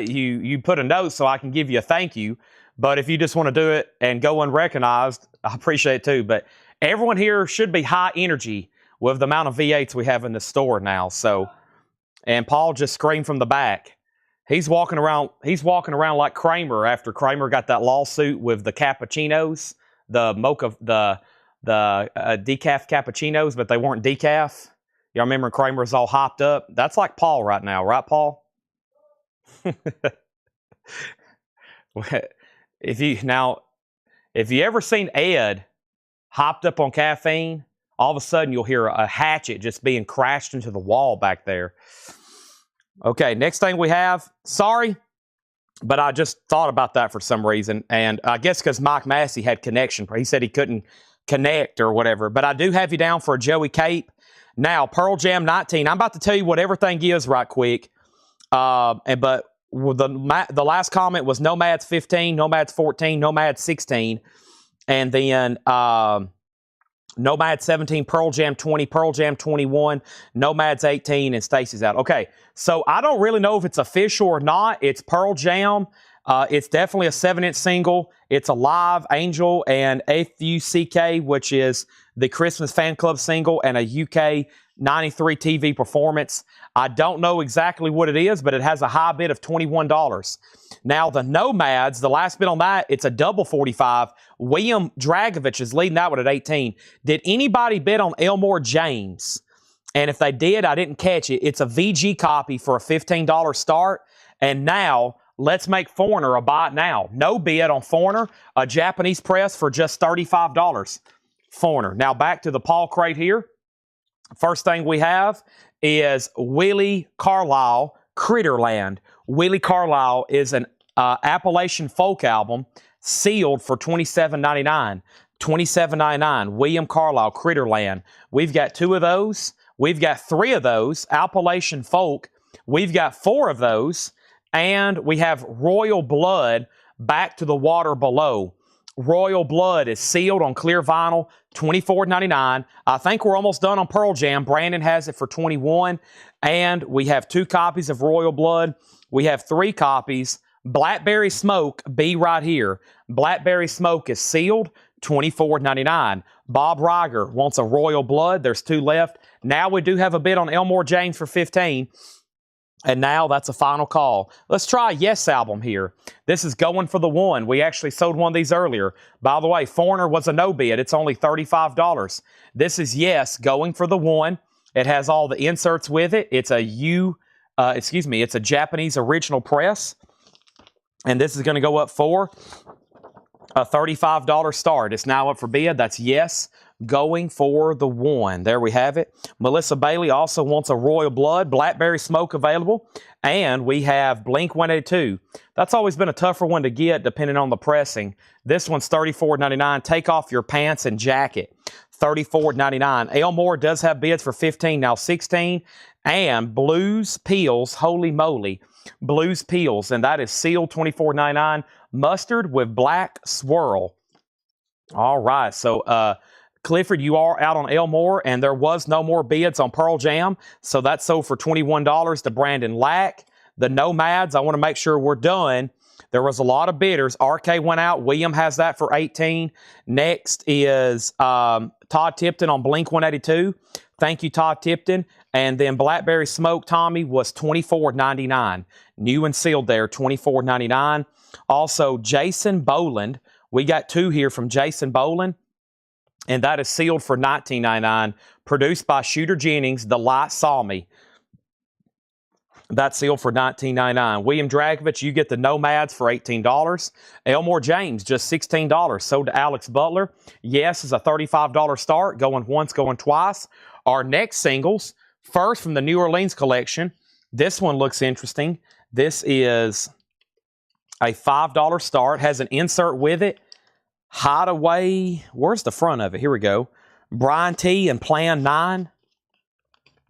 you put a note so I can give you a thank you. But if you just want to do it and go unrecognized, I appreciate it too. But everyone here should be high energy with the amount of V8s we have in the store now. So, and Paul just screamed from the back. He's walking around like Kramer after Kramer got that lawsuit with the cappuccinos, the mocha, the decaf cappuccinos, but they weren't decaf. Y'all remember Kramer was all hopped up? That's like Paul right now, right, Paul? If you ever seen Ed hopped up on caffeine, all of a sudden you'll hear a hatchet just being crashed into the wall back there. Okay, next thing we have, sorry, but I just thought about that for some reason, and I guess because Mike Massey had connection. He said he couldn't connect or whatever, but I do have you down for a Joey Cape. Now, Pearl Jam 19, I'm about to tell you what everything is right quick, but the last comment was Nomads 15, Nomads 14, Nomads 16, and then Nomads 17, Pearl Jam 20, Pearl Jam 21, Nomads 18, and Stacy's out. Okay, so I don't really know if it's official or not. It's Pearl Jam. It's definitely a 7-inch single. It's a live Angel and FUCK, which is the Christmas Fan Club single, and a UK 93 TV performance. I don't know exactly what it is, but it has a high bid of $21. Now, the Nomads, the last bid on that, it's a double 45. William Dragovich is leading that one at 18. Did anybody bid on Elmore James? And if they did, I didn't catch it. It's a VG copy for a $15 start. And now, let's make Foreigner a buy it now. No bid on Foreigner, a Japanese press for just $35. Foreigner. Now, back to the Paul crate here. First thing we have is Willie Carlisle, Critterland. Willie Carlisle is an Appalachian folk album sealed for $27.99. $27.99. William Carlisle, Critterland. We've got 2 of those. We've got 3 of those. Appalachian folk. We've got 4 of those. And we have Royal Blood, Back to the Water Below. Royal Blood is sealed on clear vinyl, $24.99. I think we're almost done on Pearl Jam. Brandon has it for $21. And we have 2 copies of Royal Blood. We have 3 copies. Blackberry Smoke, be right here. Blackberry Smoke is sealed, $24.99. Bob Riger wants a Royal Blood. There's 2 left. Now we do have a bid on Elmore James for $15. And now that's a final call. Let's try a Yes album here. This is Going for the One. We actually sold one of these earlier. By the way, Foreigner was a no bid. It's only $35. This is Yes, Going for the One. It has all the inserts with it. It's a it's a Japanese original press. And this is going to go up for a $35 start. It's now up for bid. That's Yes, Going for the One. There we have it. Melissa Bailey also wants a Royal Blood, Blackberry Smoke available. And we have Blink 182. That's always been a tougher one to get depending on the pressing. This one's $34.99. Take Off Your Pants and Jacket. $34.99. Elmore does have bids for $15, now $16. And Blues Peels, Holy Moly. Blues Peels, and that is sealed $24.99. Mustard with black swirl. All right, so Clifford, you are out on Elmore, and there was no more bids on Pearl Jam, so that sold for $21 to Brandon Lack. The Nomads, I want to make sure we're done. There was a lot of bidders. RK went out. William has that for $18. Next is Todd Tipton on Blink 182. Thank you, Todd Tipton. And then Blackberry Smoke, Tommy, was $24.99. New and sealed there, $24.99. Also, Jason Boland. We got 2 here from Jason Boland. And that is sealed for $19.99. Produced by Shooter Jennings, The Light Saw Me. That's sealed for $19.99. William Dragovich, you get the Nomads for $18. Elmore James, just $16. Sold to Alex Butler. Yes is a $35 start. Going once, going twice. Our next singles, first from the New Orleans collection. This one looks interesting. This is a $5 start. Has an insert with it. Hideaway. Where's the front of it? Here we go. Brian T and Plan 9.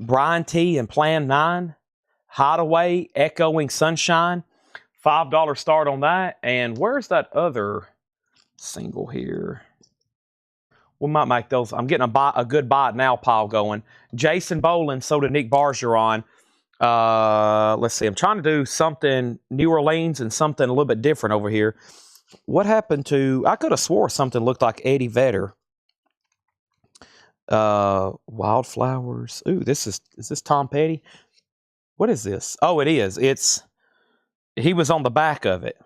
Brian T and Plan 9. Hideaway, Echoing Sunshine. $5 start on that. And where's that other single here? We might make those. I'm getting a good buy it now pile going. Jason Boland, so did Nick Bargeron. Let's see. I'm trying to do something New Orleans and something a little bit different over here. What happened to... I could have swore something looked like Eddie Vedder. Wildflowers. Ooh, is this Tom Petty? What is this? Oh, it is. He was on the back of it.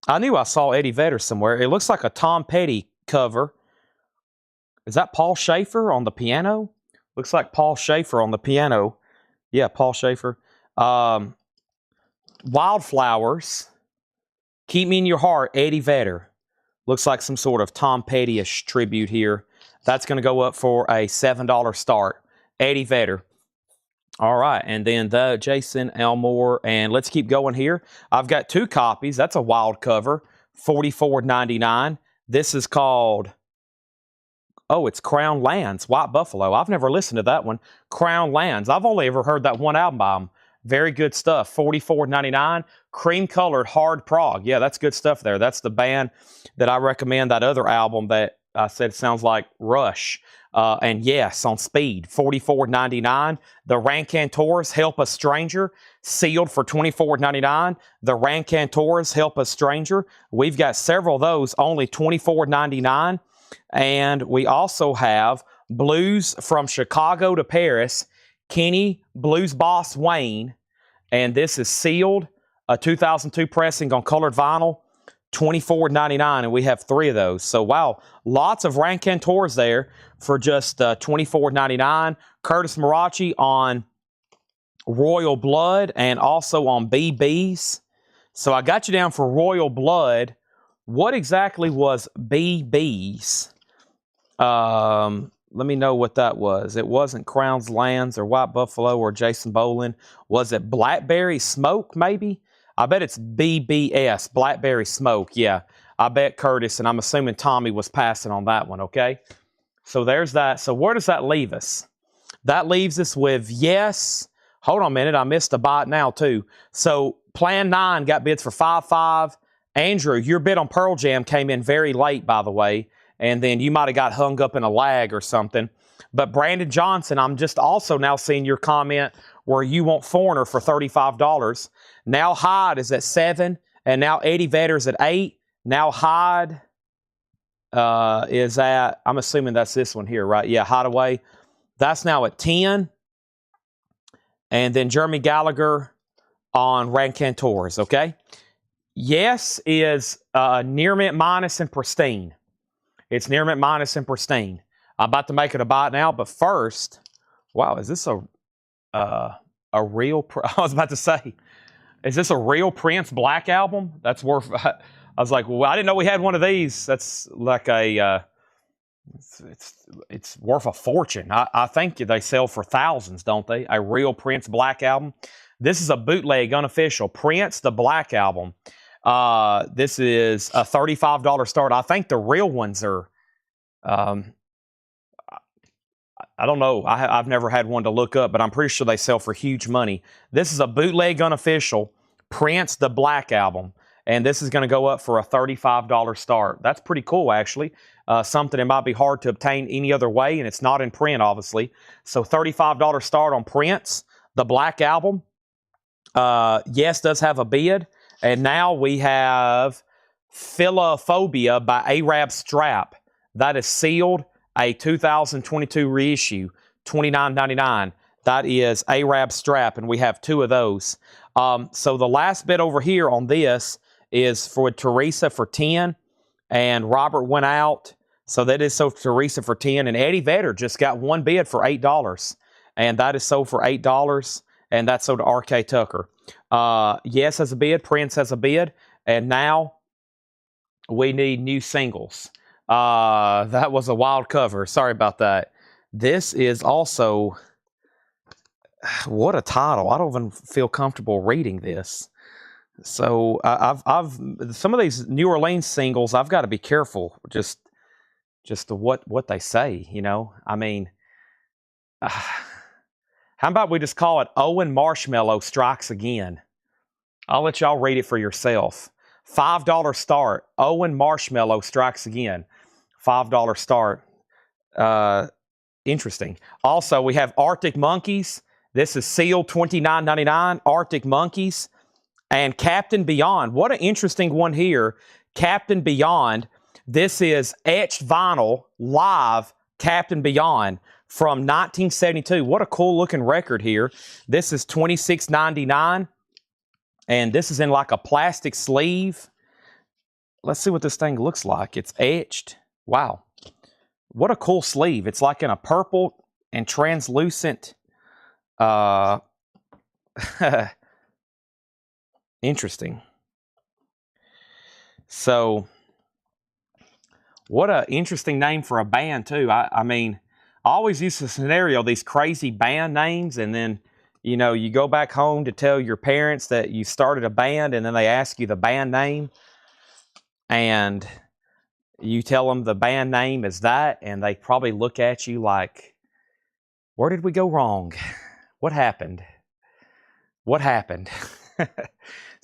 I knew I saw Eddie Vedder somewhere. It looks like a Tom Petty cover. Is that Paul Schaefer on the piano? Looks like Paul Schaefer on the piano. Yeah, Paul Schaefer. Wildflowers. Keep Me in Your Heart, Eddie Vedder. Looks like some sort of Tom Petty-ish tribute here. That's going to go up for a $7 start. Eddie Vedder. All right, and then the Jason Elmore, and let's keep going here. I've got 2 copies. That's a wild cover, $44.99. This is called... Oh, it's Crown Lands, White Buffalo. I've never listened to that one. Crown Lands. I've only ever heard that one album by them. Very good stuff. $44.99. Cream-colored hard prog. Yeah, that's good stuff there. That's the band that I recommend. That other album that I said sounds like Rush. And yes, on speed. $44.99. The Rancantors, Help a Stranger. Sealed for $24.99. The Rancantors, Help a Stranger. We've got several of those, only $24.99. And we also have Blues from Chicago to Paris, Kenny Blues Boss Wayne. And this is sealed, a 2002 pressing on colored vinyl, $24.99. And we have 3 of those. So, wow, lots of Rancantors there for just $24.99. Curtis Marachi on Royal Blood and also on BBs. So I got you down for Royal Blood. What exactly was BB's? Let me know what that was. It wasn't Crown's Lands or White Buffalo or Jason Boland. Was it Blackberry Smoke, maybe? I bet it's BBS, Blackberry Smoke. Yeah, I bet Curtis, and I'm assuming Tommy was passing on that one, okay? So there's that. So where does that leave us? That leaves us with yes. Hold on a minute. I missed a bite now, too. So Plan 9 got bids for $5.5. Andrew, your bid on Pearl Jam came in very late, by the way, and then you might have got hung up in a lag or something. But Brandon Johnson, I'm just also now seeing your comment where you want Foreigner for $35. Now Hyde is at 7, and now Eddie Vedder's at 8. Now Hyde is at, I'm assuming that's this one here, right? Yeah, Hideaway. That's now at 10. And then Jeremy Gallagher on Rancantors, okay? Yes is near mint minus and pristine. It's near mint minus and pristine. I'm about to make it a buy now, but first, wow, is this a real? I was about to say, is this a real Prince Black album? That's worth. I was like, well, I didn't know we had one of these. That's like a. It's worth a fortune. I think they sell for thousands, don't they? A real Prince Black album. This is a bootleg, unofficial Prince the Black album. This is a $35 start. I think the real ones are. I don't know. I've never had one to look up, but I'm pretty sure they sell for huge money. This is a bootleg, unofficial Prince the Black album, and this is going to go up for a $35 start. That's pretty cool, actually. Something that might be hard to obtain any other way, and it's not in print, obviously. So $35 start on Prince the Black album. Yes, does have a bid. And now we have Philophobia by Arab Strap. That is sealed, a 2022 reissue, $29.99. That is Arab Strap, and we have 2 of those. So the last bid over here on this is for Teresa for 10, and Robert went out. So that is sold for Teresa for 10, and Eddie Vedder just got 1 bid for $8, and that is sold for $8, and that's sold to R.K. Tucker. Yes has a bid, Prince has a bid, and now we need new singles. That was a wild cover. Sorry about that. This is also, what a title. I don't even feel comfortable reading this. So I've some of these New Orleans singles, I've got to be careful. Just just what they say, you know. I mean, how about we just call it Owen Marshmallow Strikes Again? I'll let y'all read it for yourself. $5 start. Owen Marshmallow Strikes Again. $5 start. Interesting. Also, we have Arctic Monkeys. This is sealed $29.99. Arctic Monkeys. And Captain Beyond. What an interesting one here. Captain Beyond. This is etched vinyl live Captain Beyond from 1972. What a cool looking record here. This is $26.99. And this is in like a plastic sleeve. Let's see what this thing looks like. It's etched. Wow. What a cool sleeve. It's like in a purple and translucent. Interesting. So, what an interesting name for a band, too. I mean, I always use the scenario, these crazy band names, and then, you know, you go back home to tell your parents that you started a band, and then they ask you the band name, and you tell them the band name is that, and they probably look at you like, where did we go wrong? What happened? What happened?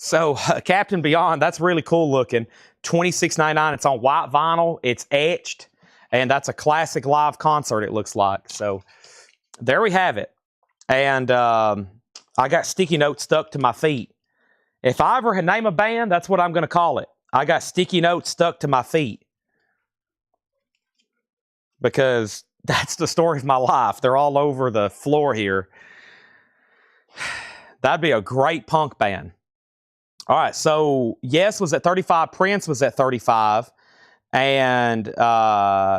So, Captain Beyond, that's really cool looking. $26.99. It's on white vinyl. It's etched, and that's a classic live concert, it looks like. So, there we have it. And I got sticky notes stuck to my feet. If I ever name a band, that's what I'm going to call it. I got sticky notes stuck to my feet. Because that's the story of my life. They're all over the floor here. That'd be a great punk band. All right, so Yes was at 35. Prince was at 35. And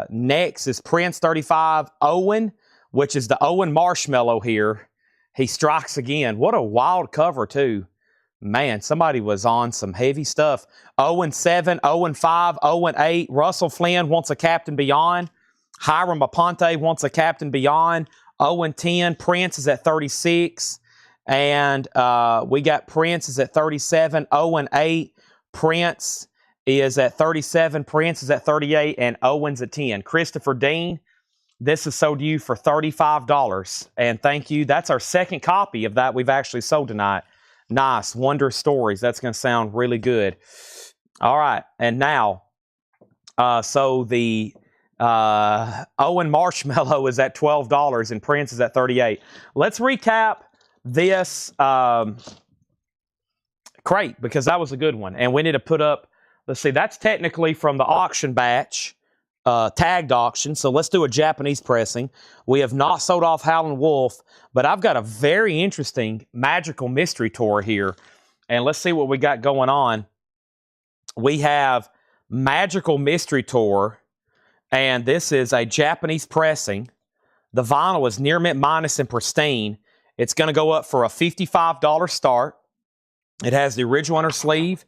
next is Prince 35. Owen, which is the Owen Marshmallow here. He strikes again. What a wild cover, too. Man, somebody was on some heavy stuff. Owen 7, Owen 5, Owen 8. Russell Flynn wants a Captain Beyond. Hiram Aponte wants a Captain Beyond. Owen 10. Prince is at 36. And we got Prince is at 37. Owen 8. Prince is at 37. Prince is at 38. And Owen's at 10. Christopher Dean, this is sold to you for $35. And thank you. That's our second copy of that we've actually sold tonight. Nice. Wonder Stories. That's going to sound really good. All right. And now, so the Owen Marshmallow is at $12 and Prince is at $38. Let's recap this crate because that was a good one. And we need to put up, let's see, that's technically from the auction batch, tagged auction. So let's do a Japanese pressing. We have not sold off Howlin' Wolf, but I've got a very interesting magical mystery tour here. And let's see what we got going on. We have Magical Mystery Tour, and this is a Japanese pressing. The vinyl is near mint minus and pristine. It's going to go up for a $55 start. It has the original inner sleeve.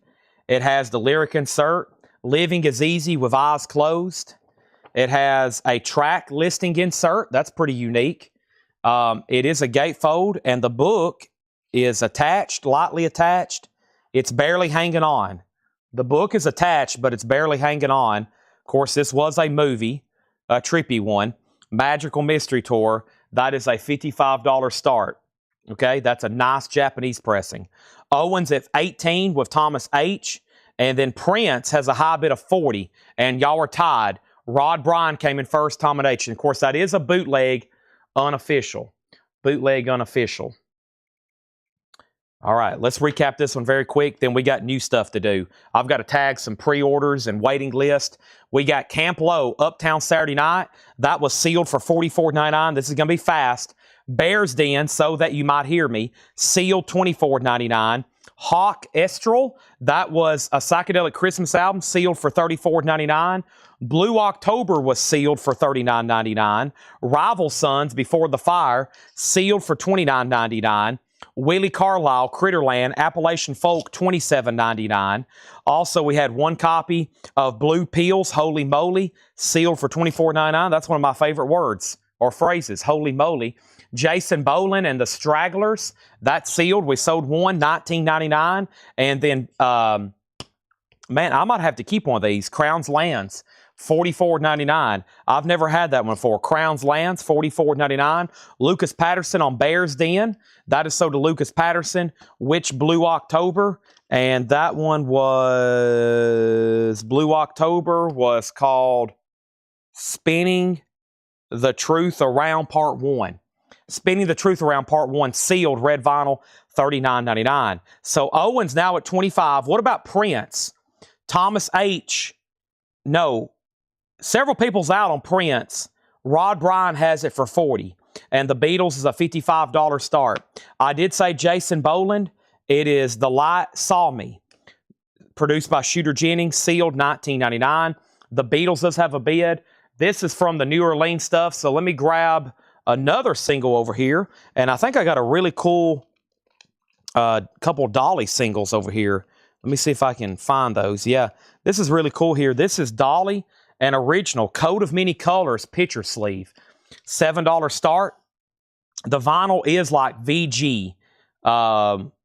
It has the lyric insert. Living is easy with eyes closed. It has a track listing insert. That's pretty unique. It is a gatefold, and the book is attached, lightly attached. It's barely hanging on. The book is attached, but it's barely hanging on. Of course, this was a movie, a trippy one. Magical Mystery Tour. That is a $55 start. Okay, that's a nice Japanese pressing. Owen's at 18 with Thomas H. And then Prince has a high bid of 40. And y'all are tied. Rod Bryan came in first, Thomas H. And of course, that is a bootleg unofficial. Bootleg unofficial. All right, let's recap this one very quick. Then we got new stuff to do. I've got to tag some pre-orders and waiting list. We got Camp Low, Uptown Saturday Night. That was sealed for $44.99. This is going to be fast. Bears Den, So That You Might Hear Me, sealed $24.99. Hawk Estral, that was a psychedelic Christmas album, sealed for $34.99. Blue October was sealed for $39.99. Rival Sons, Before the Fire, sealed for $29.99. Willie Carlisle, Critterland, Appalachian Folk, $27.99. Also, we had one copy of Blue Pills, Holy Moly, sealed for $24.99. That's one of my favorite words or phrases, Holy Moly. Jason Boland and the Stragglers, that's sealed. We sold one, $19.99. And then, man, I might have to keep one of these. Crown's Lands, $44.99. I've never had that one before. Crown's Lands, $44.99. Lucas Patterson on Bears Den. That is sold to Lucas Patterson. Witch Blue October. And that one was Blue October, was called Spinning the Truth Around Part 1. Spinning the Truth Around Part 1, sealed, red vinyl, $39.99. So Owen's now at 25. What about Prince? Thomas H. No. Several people's out on Prince. Rod Bryan has it for 40. And the Beatles is a $55 start. I did say Jason Boland. It is The Light Saw Me. Produced by Shooter Jennings, sealed, $19.99. The Beatles does have a bid. This is from the New Orleans stuff. So let me grab another single over here. And I think I got a really cool couple Dolly singles over here. Let me see if I can find those. Yeah, this is really cool here. This is Dolly, an original Coat of Many Colors picture sleeve. $7 start. The vinyl is like VG.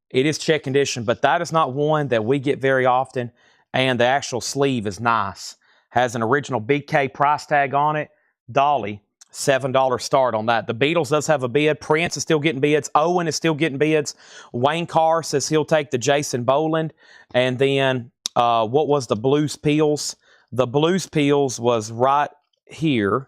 It is check condition, but that is not one that we get very often. And the actual sleeve is nice. Has an original Big K price tag on it. Dolly, $7 start on that. The Beatles does have a bid. Prince is still getting bids. Owen is still getting bids. Wayne Carr says he'll take the Jason Boland. And then what was the Blues Peels? The Blues Peels was right here.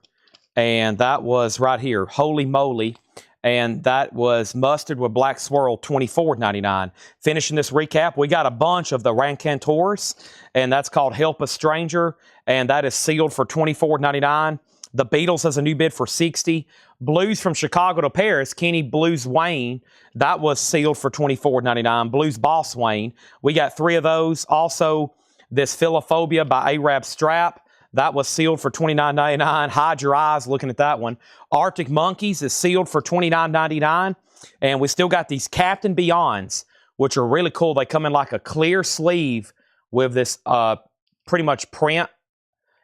And that was right here. Holy moly. And that was Mustard with Black Swirl, $24.99. Finishing this recap, we got a bunch of the Rancantors, and that's called Help a Stranger, and that is sealed for $24.99. The Beatles has a new bid for $60. Blues from Chicago to Paris, Kenny Blues Wayne, that was sealed for $24.99. Blues Boss Wayne, we got 3 of those. Also, this Philophobia by Arab Strap, that was sealed for $29.99. Hide your eyes looking at that one. Arctic Monkeys is sealed for $29.99. And we still got these Captain Beyonds, which are really cool. They come in like a clear sleeve with this pretty much print.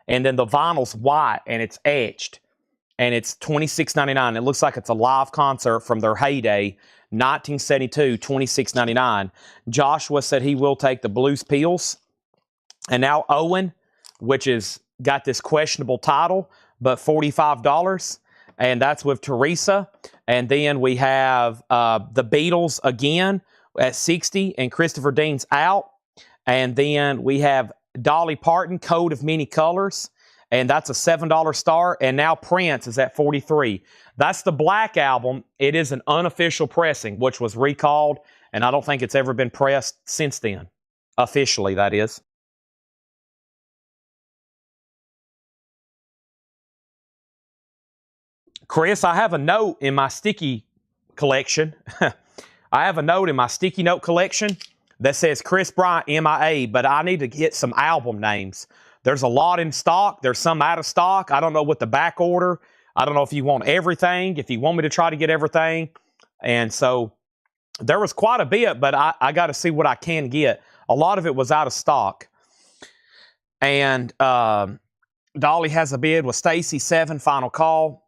And then the vinyl's white and it's etched. And it's $26.99. It looks like it's a live concert from their heyday, 1972, $26.99. Joshua said he will take the Blues Peels. And now Owen, which is got this questionable title, but $45, and that's with Teresa. And then we have the Beatles again at $60, and Christopher Dean's out. And then we have Dolly Parton, Coat of Many Colors, and that's a $7 start. And now Prince is at $43. That's the Black Album. It is an unofficial pressing, which was recalled, and I don't think it's ever been pressed since then. Officially, that is. Chris, I have a note in my sticky collection. I have a note in my sticky note collection that says Chris Bryant MIA, but I need to get some album names. There's a lot in stock. There's some out of stock. I don't know what the back order. I don't know if you want everything, if you want me to try to get everything. And so there was quite a bit, but I got to see what I can get. A lot of it was out of stock. And Dolly has a bid with Stacy, 7, final call.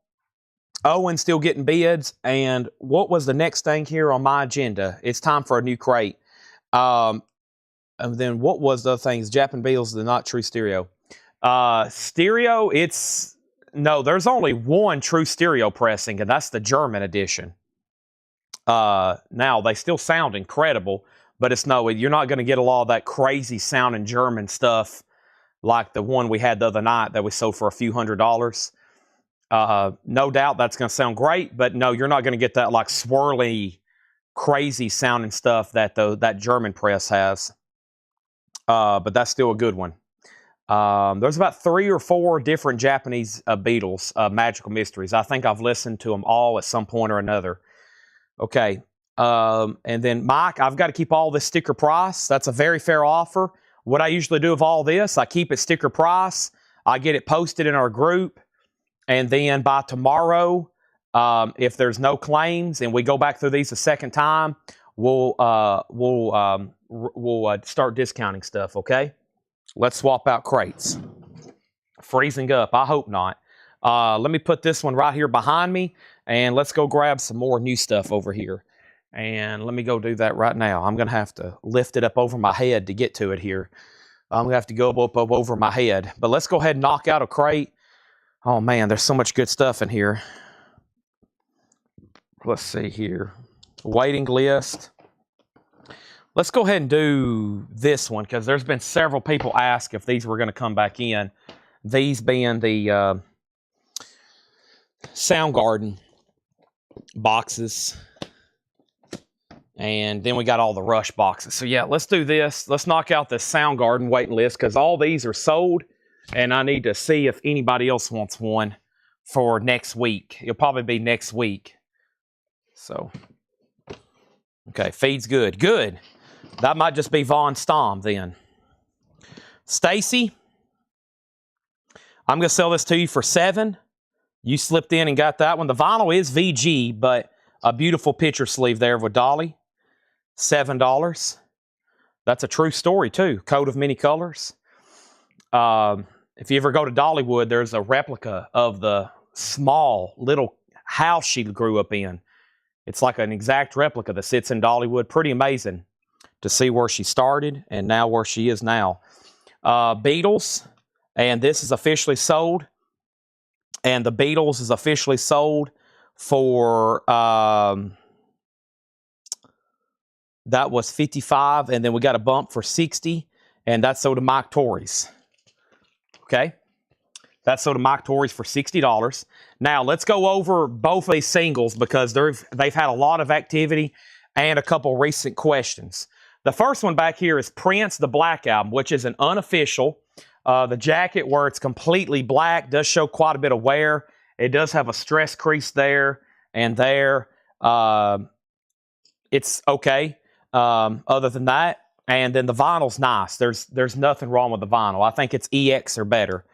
Owen still getting bids. And what was the next thing here on my agenda? It's time for a new crate. And then what was the other things? Japan Beatles, the Not True Stereo. Stereo, there's only one true stereo pressing, and that's the German edition. Now, they still sound incredible, but you're not going to get a lot of that crazy sounding German stuff like the one we had the other night that we sold for a few $100s. No doubt that's going to sound great, but no, you're not going to get that like swirly, crazy sounding stuff that that German press has. But that's still a good one. There's about 3 or 4 different Japanese Beatles Magical Mysteries. I think I've listened to them all at some point or another. Okay. And then, Mike, I've got to keep all this sticker price. That's a very fair offer. What I usually do with all this, I keep it sticker price. I get it posted in our group. And then by tomorrow, if there's no claims and we go back through these a second time, we'll start discounting stuff, okay? Let's swap out crates. Freezing up. I hope not. Let me put this one right here behind me, and let's go grab some more new stuff over here. And let me go do that right now. I'm going to have to lift it up over my head to get to it here. I'm going to have to go up over my head. But let's go ahead and knock out a crate. Oh, man, there's so much good stuff in here. Let's see here. Waiting list. Let's go ahead and do this one because there's been several people ask if these were going to come back in. These being the Soundgarden boxes. And then we got all the Rush boxes. So yeah, let's do this. Let's knock out this Soundgarden waiting list because all these are sold. And I need to see if anybody else wants one for next week. It'll probably be next week. So, okay, feed's good. Good. That might just be Von Stom then. Stacy, I'm going to sell this to you for $7. You slipped in and got that one. The vinyl is VG, but a beautiful picture sleeve there with Dolly. $7. That's a true story, too. Coat of many colors. If you ever go to Dollywood, there's a replica of the small little house she grew up in. It's like an exact replica that sits in Dollywood. Pretty amazing to see where she started and now where she is now. Beatles, and this is officially sold. And the Beatles is officially sold for, that was $55, and then we got a bump for $60, and that's sold to Mike Torrey's. Okay? That's sold to Mike Torrey's for $60. Now, let's go over both of these singles because they've had a lot of activity and a couple recent questions. The first one back here is Prince, the Black Album, which is an unofficial. The jacket, where it's completely black, does show quite a bit of wear. It does have a stress crease there and there. It's okay other than that. And then the vinyl's nice. There's nothing wrong with the vinyl. I think it's EX or better.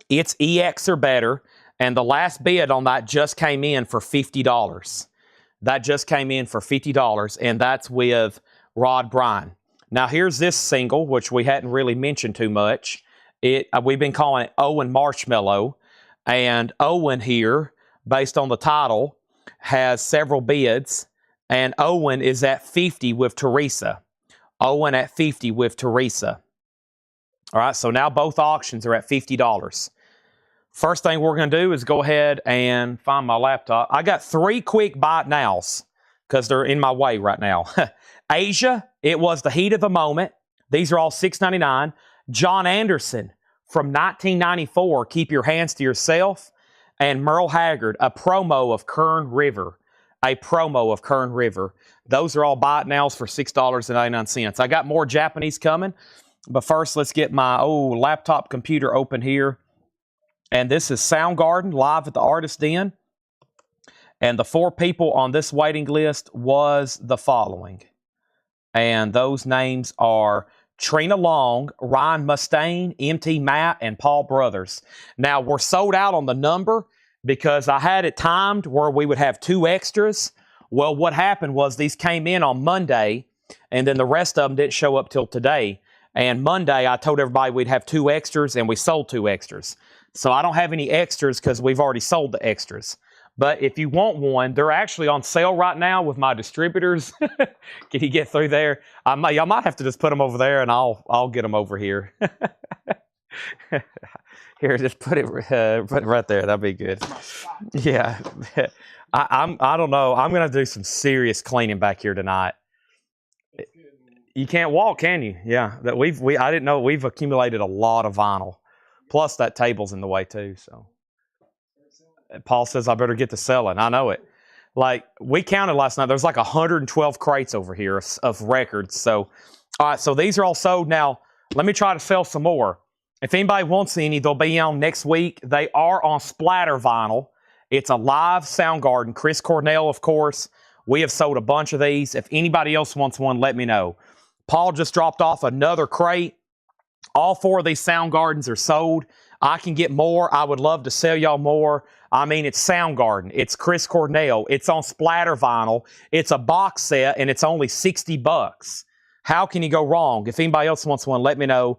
It's EX or better. And the last bid on that just came in for $50. That just came in for $50, and that's with Rod Bryan. Now, here's this single, which we hadn't really mentioned too much. We've been calling it Owen Marshmallow. And Owen here, based on the title, has several bids. And Owen is at 50 with Teresa. Owen at 50 with Teresa. All right, so now both auctions are at $50. First thing we're going to do is go ahead and find my laptop. I got 3 quick buy nows because they're in my way right now. Asia, it was the heat of the moment. These are all $6.99. John Anderson from 1994, Keep Your Hands to Yourself. And Merle Haggard, a promo of Kern River. A promo of Kern River. Those are all buy nows for $6.99. I got more Japanese coming. But first, let's get my laptop computer open here. And this is Soundgarden live at the Artist Den. And the 4 people on this waiting list was the following. And those names are Trina Long, Ryan Mustaine, MT Matt, and Paul Brothers. Now, we're sold out on the number because I had it timed where we would have 2 extras. Well, what happened was these came in on Monday, and then the rest of them didn't show up till today. And Monday, I told everybody we'd have 2 extras, and we sold 2 extras. So I don't have any extras because we've already sold the extras. But if you want one, they're actually on sale right now with my distributors. Can you get through there? I might have to just put them over there, and I'll get them over here. Here, just put it right there. That'd be good. Yeah, I don't know. I'm gonna do some serious cleaning back here tonight. You can't walk, can you? Yeah, that I didn't know we've accumulated a lot of vinyl. Plus that table's in the way too. So Paul says I better get to selling. I know it. Like we counted last night. There's like 112 crates over here of records. So all right. So these are all sold now. Let me try to sell some more. If anybody wants any, they'll be on next week. They are on splatter vinyl. It's a live Soundgarden. Chris Cornell, of course. We have sold a bunch of these. If anybody else wants one, let me know. Paul just dropped off another crate. All 4 of these Soundgardens are sold. I can get more. I would love to sell y'all more. I mean, it's Soundgarden. It's Chris Cornell. It's on splatter vinyl. It's a box set, and it's only $60. How can you go wrong? If anybody else wants one, let me know.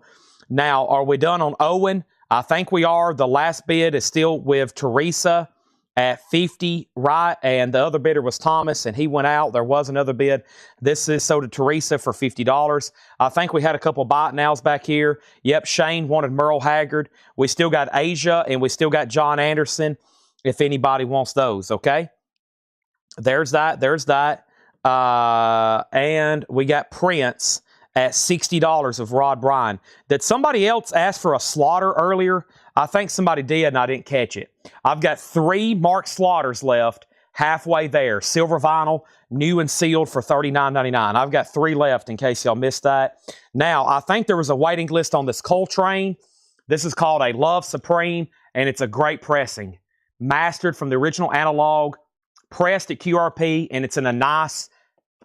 Now, are we done on Owen? I think we are. The last bid is still with Teresa. at 50, right? And the other bidder was Thomas, and he went out. There was another bid. This is sold to Teresa for $50. I think we had a couple bite nows back here. Yep, Shane wanted Merle Haggard. We still got Asia, and we still got John Anderson, if anybody wants those, okay? There's that. There's that. And we got Prince at $60 of Rod Bryan. Did somebody else ask for a Slaughter earlier? I think somebody did, and I didn't catch it. I've got 3 Mark Slaughters left, halfway there. Silver vinyl, new and sealed for $39.99. I've got 3 left in case y'all missed that. Now, I think there was a waiting list on this Coltrane. This is called a Love Supreme, and it's a great pressing. Mastered from the original analog, pressed at QRP, and it's in a nice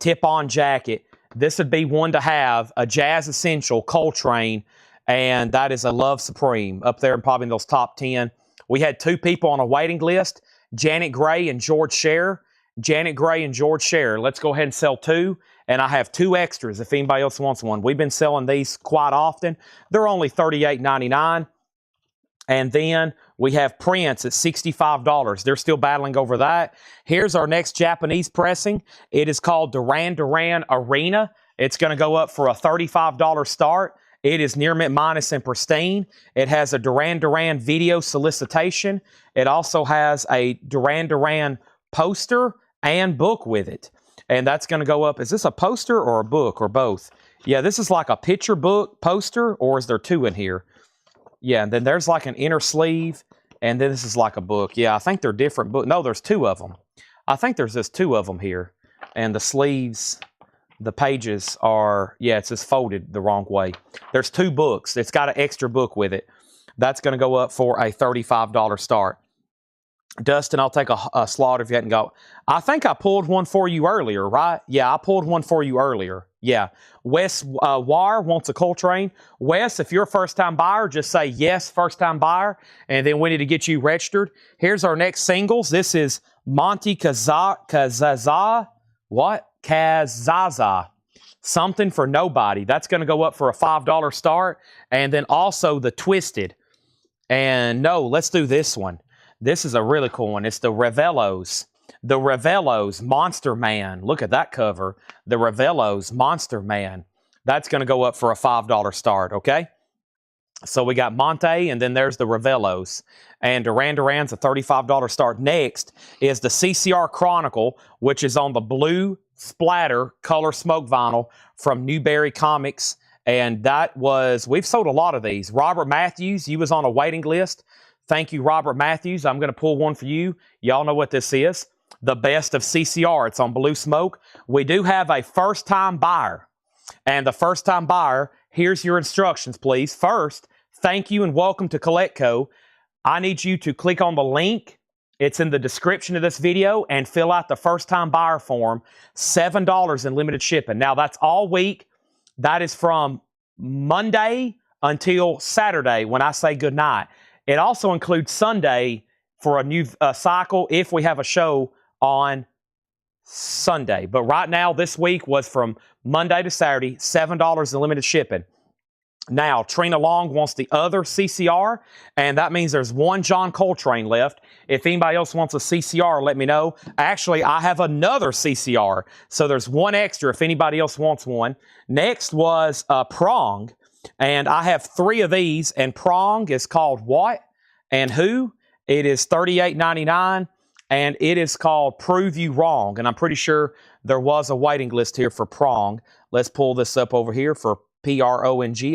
tip-on jacket. This would be one to have, a Jazz Essential Coltrane, and that is a Love Supreme up there, probably in those top 10. We had 2 people on a waiting list, Janet Gray and George Scher. Janet Gray and George Scher. Let's go ahead and sell 2, and I have 2 extras if anybody else wants one. We've been selling these quite often. They're only $38.99. And then we have Prince at $65. They're still battling over that. Here's our next Japanese pressing. It is called Duran Duran Arena. It's going to go up for a $35 start. It is near mint minus and pristine. It has a Duran Duran video solicitation. It also has a Duran Duran poster and book with it. And that's going to go up. Is this a poster or a book or both? Yeah, this is like a picture book poster, or is there 2 in here? Yeah, and then there's like an inner sleeve, and then this is like a book. Yeah, I think they're different books. No, there's 2 of them. I think there's just 2 of them here. And the sleeves, the pages are, yeah, it's just folded the wrong way. There's 2 books. It's got an extra book with it. That's going to go up for a $35 start. Dustin, I'll take a Slaughter if you hadn't got. I think I pulled one for you earlier, right? Yeah, I pulled one for you earlier. Yeah. Wes Wire wants a Coltrane. Wes, if you're a first-time buyer, just say yes, first-time buyer, and then we need to get you registered. Here's our next singles. This is Monty Kazaza. What? Kazaza. Something for Nobody. That's going to go up for a $5 start. And then also the Twisted. And no, let's do this one. This is a really cool one. It's the Revelos. The Revelos Monster Man. Look at that cover. The Revelos Monster Man. That's going to go up for a $5 start, okay? So we got Monte, and then there's the Revelos. And Duran Duran's a $35 start. Next is the CCR Chronicle, which is on the blue splatter color smoke vinyl from Newberry Comics. And that was, we've sold a lot of these. Robert Matthews, you was on a waiting list. Thank you, Robert Matthews. I'm going to pull one for you. Y'all know what this is. The best of CCR. It's on blue smoke. We do have a first-time buyer. And the first-time buyer, here's your instructions, please. First, thank you and welcome to CollectCo. I need you to click on the link. It's in the description of this video and fill out the first-time buyer form. $7 in limited shipping. Now, that's all week. That is from Monday until Saturday when I say goodnight. It also includes Sunday for a new cycle if we have a show on Sunday. But right now, this week was from Monday to Saturday, $7 in limited shipping. Now, Trina Long wants the other CCR, and that means there's one John Coltrane left. If anybody else wants a CCR, let me know. Actually, I have another CCR, so there's one extra if anybody else wants one. Next was Prong, and I have 3 of these, and Prong is called What and Who. It is $38.99, and it is called Prove You Wrong, and I'm pretty sure there was a waiting list here for Prong. Let's pull this up over here for Prong.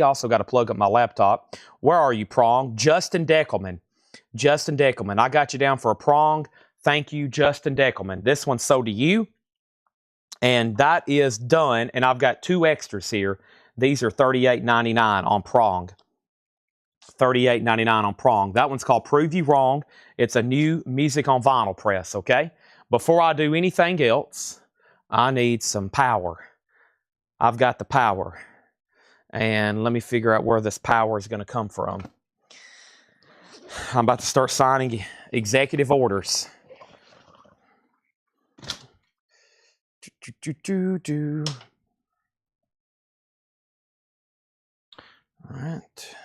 Also got to plug up my laptop. Where are you, Prong? Justin Deckelman. Justin Deckelman. I got you down for a Prong. Thank you, Justin Deckelman. This one's sold to you. And that is done. And I've got 2 extras here. These are $38.99 on Prong. $38.99 on Prong. That one's called Prove You Wrong. It's a new music on vinyl press, okay? Before I do anything else, I need some power. I've got the power. And let me figure out where this power is going to come from. I'm about to start signing executive orders. All right.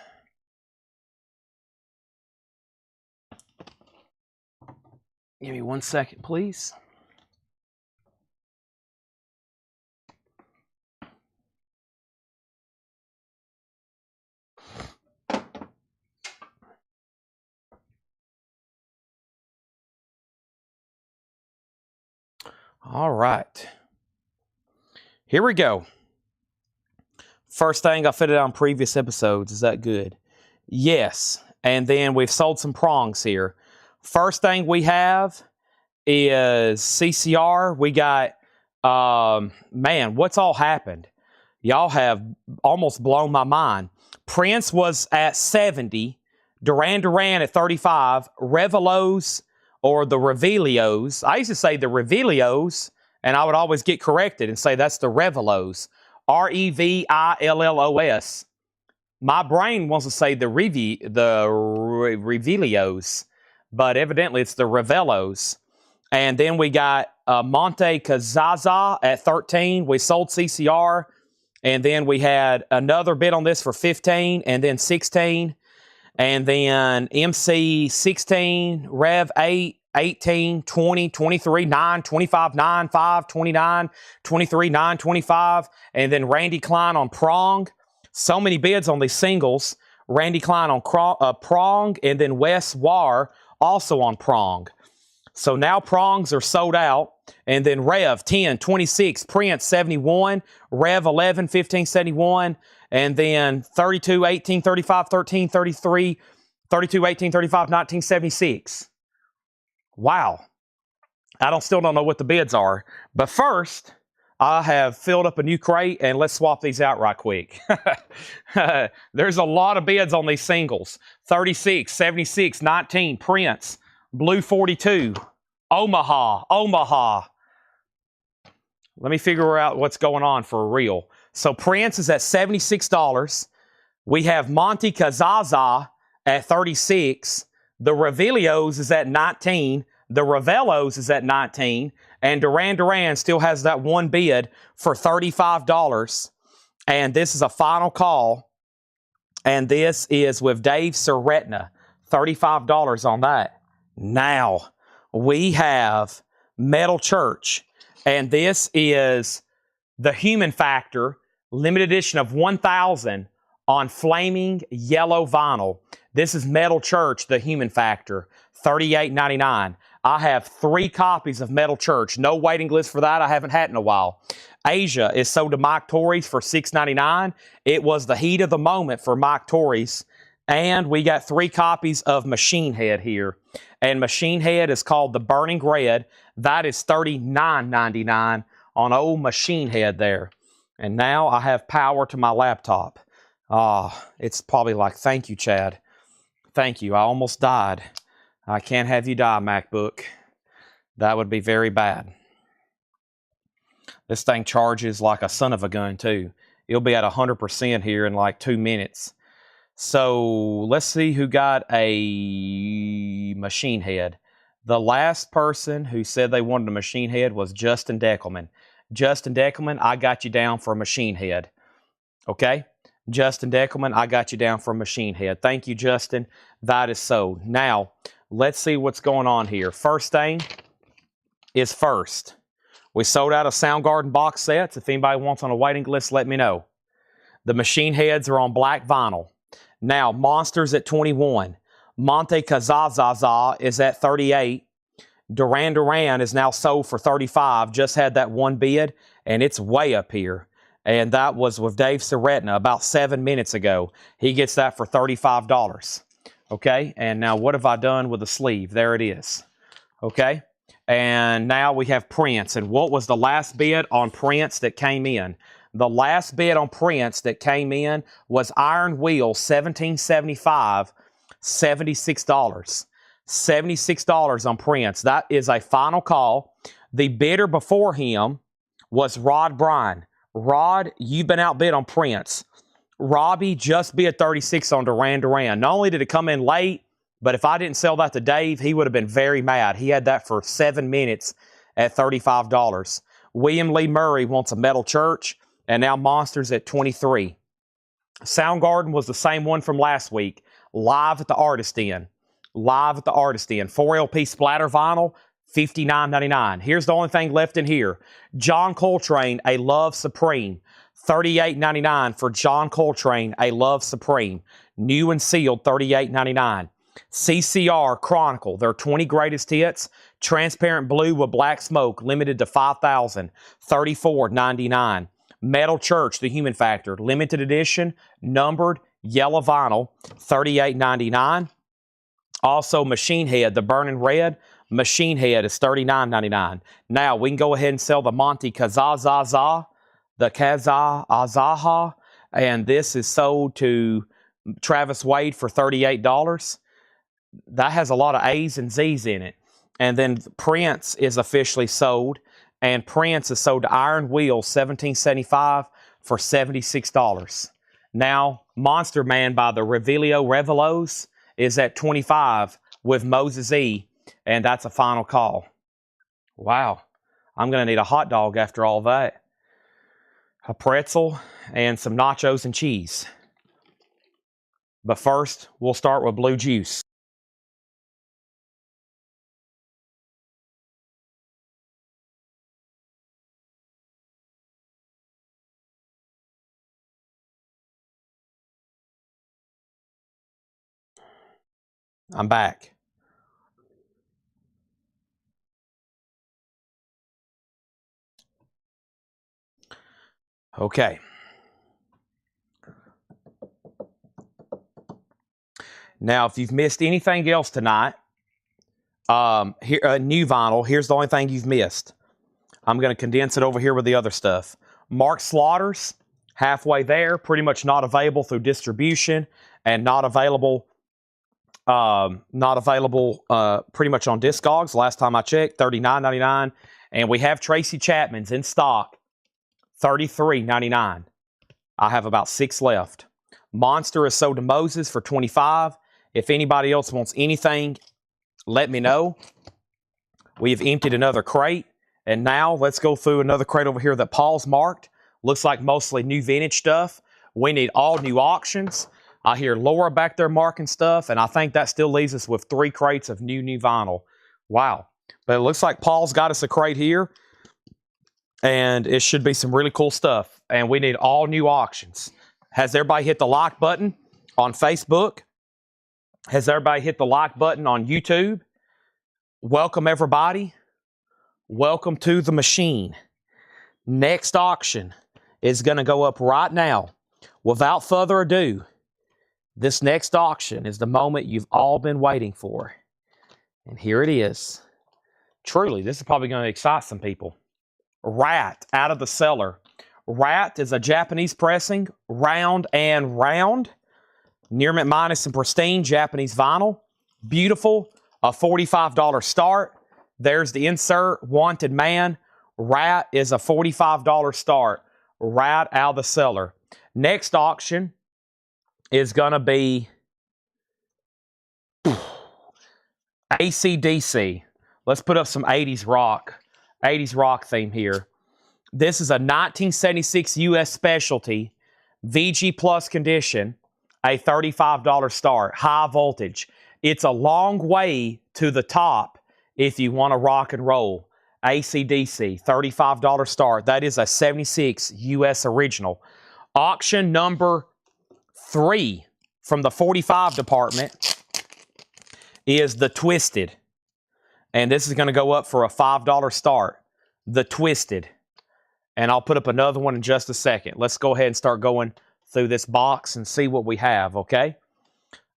Give me 1 second, please. All right. Here we go. First thing I fitted on previous episodes. Is that good? Yes. And then we've sold some prongs here. First thing we have is CCR. We got, man, what's all happened? Y'all have almost blown my mind. Prince was at 70. Duran Duran at 35. Revelos, or the Revelios. I used to say the Revelios, and I would always get corrected and say that's the Revelos. Revillos. My brain wants to say the Revelios, but evidently it's the Revelos. And then we got Monte Cazaza at 13. We sold CCR. And then we had another bid on this for 15, and then 16. And then MC 16, Rev 8, 18, 20, 23, 9, 25, 9, 5, 29, 23, 9, 25. And then Randy Klein on prong. So many bids on these singles. Randy Klein on prong, and then Wes War also on prong. So now prongs are sold out. And then Rev 10, 26, Prince 71, Rev 11, 15, 71. And then 32, 18, 35, 13, 33, 32, 18, 35, 1976. Wow. Still don't know what the bids are. But first, I have filled up a new crate, and let's swap these out right quick. There's a lot of bids on these singles. 36, 76, 19, Prince, Blue 42, Omaha. Let me figure out what's going on for real. So Prince is at $76. We have Monte Cazaza at 36. The Revelios is at 19. The Revelos is at 19. And Duran Duran still has that one bid for $35. And this is a final call. And this is with Dave Seretna. $35 on that. Now, we have Metal Church. And this is the Human Factor, limited edition of 1,000 on flaming yellow vinyl. This is Metal Church, the Human Factor, $38.99. I have 3 copies of Metal Church. No waiting list for that. I haven't had in a while. Asia is sold to Mike Torres for $6.99. It was the heat of the moment for Mike Torres. And we got 3 copies of Machine Head here. And Machine Head is called the Burning Red. That is $39.99 on old Machine Head there. And now I have power to my laptop. It's probably like, thank you, Chad. Thank you. I almost died. I can't have you die, MacBook. That would be very bad. This thing charges like a son of a gun, too. It'll be at 100% here in like 2 minutes. So let's see who got a Machine Head. The last person who said they wanted a Machine Head was Justin Deckelman. Justin Deckelman, I got you down for a Machine Head. Okay? Justin Deckelman, I got you down for a Machine Head. Thank you, Justin. That is sold. Now, let's see what's going on here. First thing is first. We sold out of Soundgarden box sets. If anybody wants on a waiting list, let me know. The Machine Heads are on black vinyl. Now, Monsters at 21. Monte Cazaza is at 38. Duran Duran is now sold for 35. Just had that one bid, and it's way up here. And that was with Dave Seretna about 7 minutes ago. He gets that for $35. Okay, and now what have I done with the sleeve? There it is. Okay, and now we have Prince. And what was the last bid on Prince that came in? The last bid on Prince that came in was Iron Wheel 1775, $76. $76 on Prince. That is a final call. The bidder before him was Rod Bryan. Rod, you've been outbid on Prince. Robbie just bid 36 on Duran Duran. Not only did it come in late, but if I didn't sell that to Dave, he would have been very mad. He had that for 7 minutes at $35. William Lee Murray wants a Metal Church, and now Monsters at 23. Soundgarden was the same one from last week. Live at the Artist Inn. Live at the Artist Inn. 4 LP splatter vinyl, $59.99. Here's the only thing left in here. John Coltrane, A Love Supreme. $38.99 for John Coltrane, A Love Supreme. New and sealed, $38.99. CCR Chronicle, their 20 greatest hits. Transparent blue with black smoke, limited to 5,000, $34.99. Metal Church, The Human Factor, limited edition, numbered, yellow vinyl, $38.99. Also, Machine Head, the Burning Red, Machine Head is $39.99. Now, we can go ahead and sell the Monte Kazazaza, the Kazazaha, and this is sold to Travis Wade for $38. That has a lot of A's and Z's in it. And then Prince is officially sold, and Prince is sold to Iron Wheel, 1775 for $76. Now, Monster Man by the Revelio Revelos is at $25 with Moses E, and that's a final call. Wow, I'm going to need a hot dog after all that. A pretzel and some nachos and cheese. But first, we'll start with blue juice. I'm back. Okay. Now, if you've missed anything else tonight, here new vinyl, here's the only thing you've missed. I'm going to condense it over here with the other stuff. Mark Slaughter's, halfway there, pretty much not available through distribution and not available pretty much on Discogs. Last time I checked, $39.99. And we have Tracy Chapman's in stock, $33.99. I have about 6 left. Monster is sold to Moses for $25. If anybody else wants anything, let me know. We have emptied another crate. And now let's go through another crate over here that Paul's marked. Looks like mostly new vintage stuff. We need all new auctions. I hear Laura back there marking stuff, and I think that still leaves us with 3 crates of new vinyl. Wow. But it looks like Paul's got us a crate here, and it should be some really cool stuff. And we need all new auctions. Has everybody hit the like button on Facebook? Has everybody hit the like button on YouTube? Welcome, everybody. Welcome to the machine. Next auction is going to go up right now. Without further ado, this next auction is the moment you've all been waiting for. And here it is. Truly, this is probably going to excite some people. Rat, Out of the Cellar. Rat is a Japanese pressing, round and round. Near mint minus and pristine Japanese vinyl. Beautiful, a $45 start. There's the insert, Wanted Man. Rat is a $45 start. Rat, Out of the Cellar. Next auction is going to be AC/DC. Let's put up some 80s rock theme here. This is a 1976 US specialty, VG Plus condition, a $35 start, high voltage. It's a long way to the top if you want to rock and roll. AC/DC, $35 start. That is a 76 US original. Auction number 3 from the 45 department is the Twisted. And this is going to go up for a $5 start. The Twisted. And I'll put up another one in just a second. Let's go ahead and start going through this box and see what we have, okay?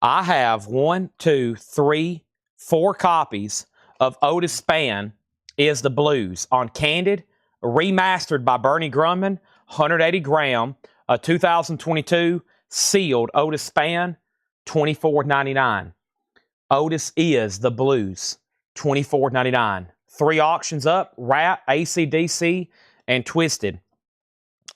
I have 1, 2, 3, 4 copies of Otis Spann Is the Blues on Candid, remastered by Bernie Grumman, 180 gram, a 2022 sealed Otis Spann, $24.99. Otis Is the Blues, $24.99. 3 auctions up, Rat, AC/DC, and Twisted.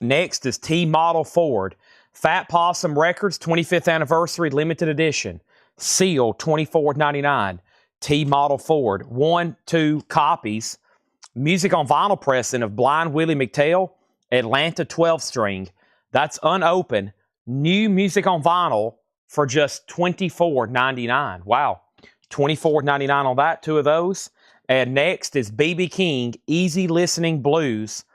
Next is T-Model Ford. Fat Possum Records, 25th Anniversary Limited Edition. Sealed, $24.99. T-Model Ford. 1, 2 copies. Music on vinyl pressing of Blind Willie McTell, Atlanta 12-string. That's unopened. New music on vinyl for just $24.99. Wow. $24.99 on that, 2 of those. And next is BB King Easy Listening Blues.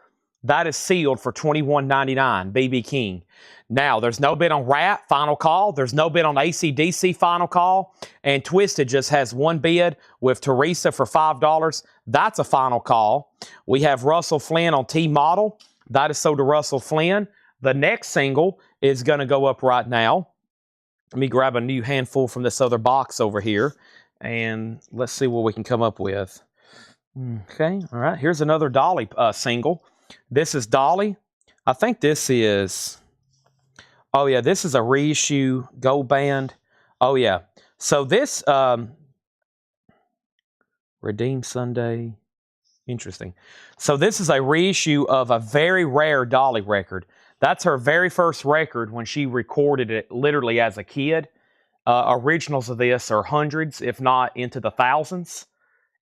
That is sealed for $21.99, BB King. Now, there's no bid on Rat, final call. There's no bid on AC/DC, final call. And Twisted just has one bid with Teresa for $5. That's a final call. We have Russell Flynn on T-Model. That is sold to Russell Flynn. The next single is going to go up right now. Let me grab a new handful from this other box over here. And let's see what we can come up with. Okay, all right. Here's another Dolly single. This is Dolly. I think this is... Oh, yeah, this is a reissue gold band. Oh, yeah. So this, Redeem Sunday. Interesting. So this is a reissue of a very rare Dolly record. That's her very first record when she recorded it literally as a kid. Originals of this are hundreds, if not into the thousands.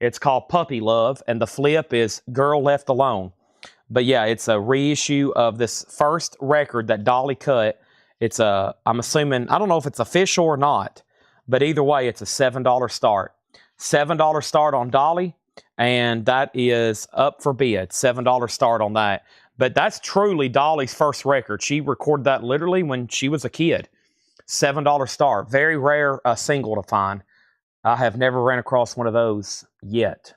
It's called Puppy Love, and the flip is Girl Left Alone. But yeah, it's a reissue of this first record that Dolly cut. It's I'm assuming, I don't know if it's official or not, but either way, it's a $7 start. $7 start on Dolly, and that is up for bid. $7 start on that. But that's truly Dolly's first record. She recorded that literally when she was a kid. $7 start. Very rare single to find. I have never ran across one of those yet.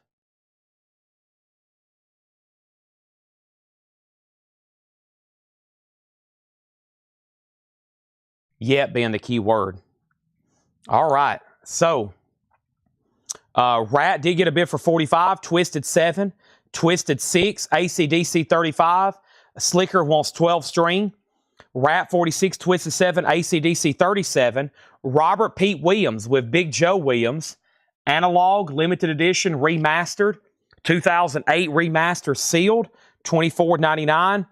Yet being the key word. All right. So, Rat did get a bid for 45, Twisted 7, Twisted 6, AC/DC 35. Slicker wants 12 string. Rat 46, Twisted 7, AC/DC 37. Robert Pete Williams with Big Joe Williams. Analog, limited edition, remastered. 2008 remaster sealed, $24.99.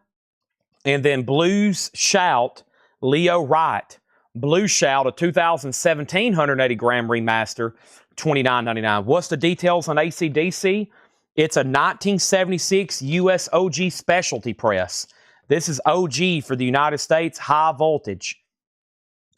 And then Blues Shout, Leo Wright. Blue Shout, a 2017 180 gram remaster, $29.99. What's the details on AC/DC? It's a 1976 US OG specialty press. This is OG for the United States, high voltage.